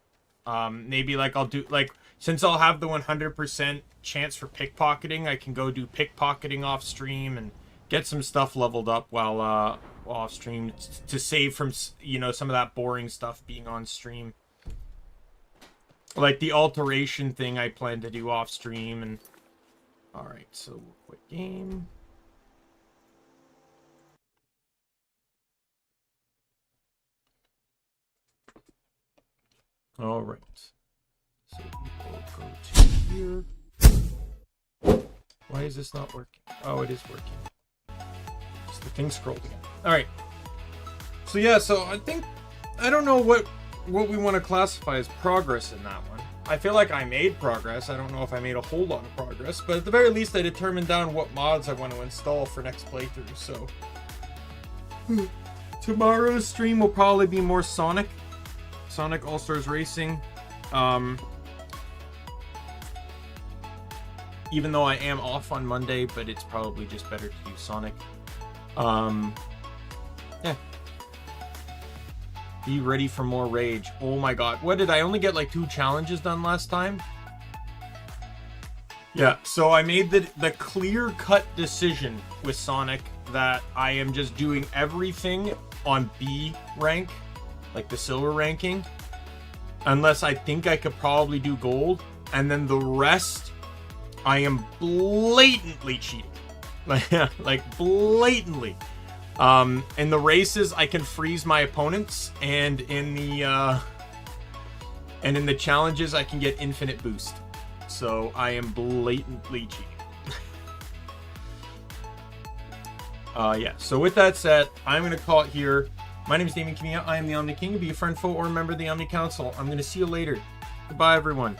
Maybe like I'll do, like, since I'll have the 100% chance for pickpocketing, I can go do pickpocketing off stream and get some stuff leveled up while off stream to save from, you know, some of that boring stuff being on stream. Like the alteration thing I plan to do off stream. And all right, so we'll quit game. All right. So we will go to here. Why is this not working? Oh, it is working. Just the thing scrolled again. All right. So yeah, so I don't know what we want to classify as progress in that one. I feel like I made progress. I don't know if I made a whole lot of progress, but at the very least I determined down what mods I want to install for next playthrough, so. Tomorrow's stream will probably be more Sonic All-Stars Racing. Even though I am off on Monday, but it's probably just better to do Sonic. Yeah. Be ready for more rage. Oh my god. What did I only get like 2 challenges done last time? Yeah, so I made the clear-cut decision with Sonic that I am just doing everything on B rank, like the silver ranking, unless I think I could probably do gold, and then the rest I am blatantly cheating. Like blatantly. In the races I can freeze my opponents, and in the challenges I can get infinite boost. So I am blatantly cheating. Yeah, so with that said, I'm going to call it here. My name is Daimien Kamiya. I am the Omni King. Be a friend, foe, or a member of the Omni Council. I'm going to see you later. Goodbye, everyone.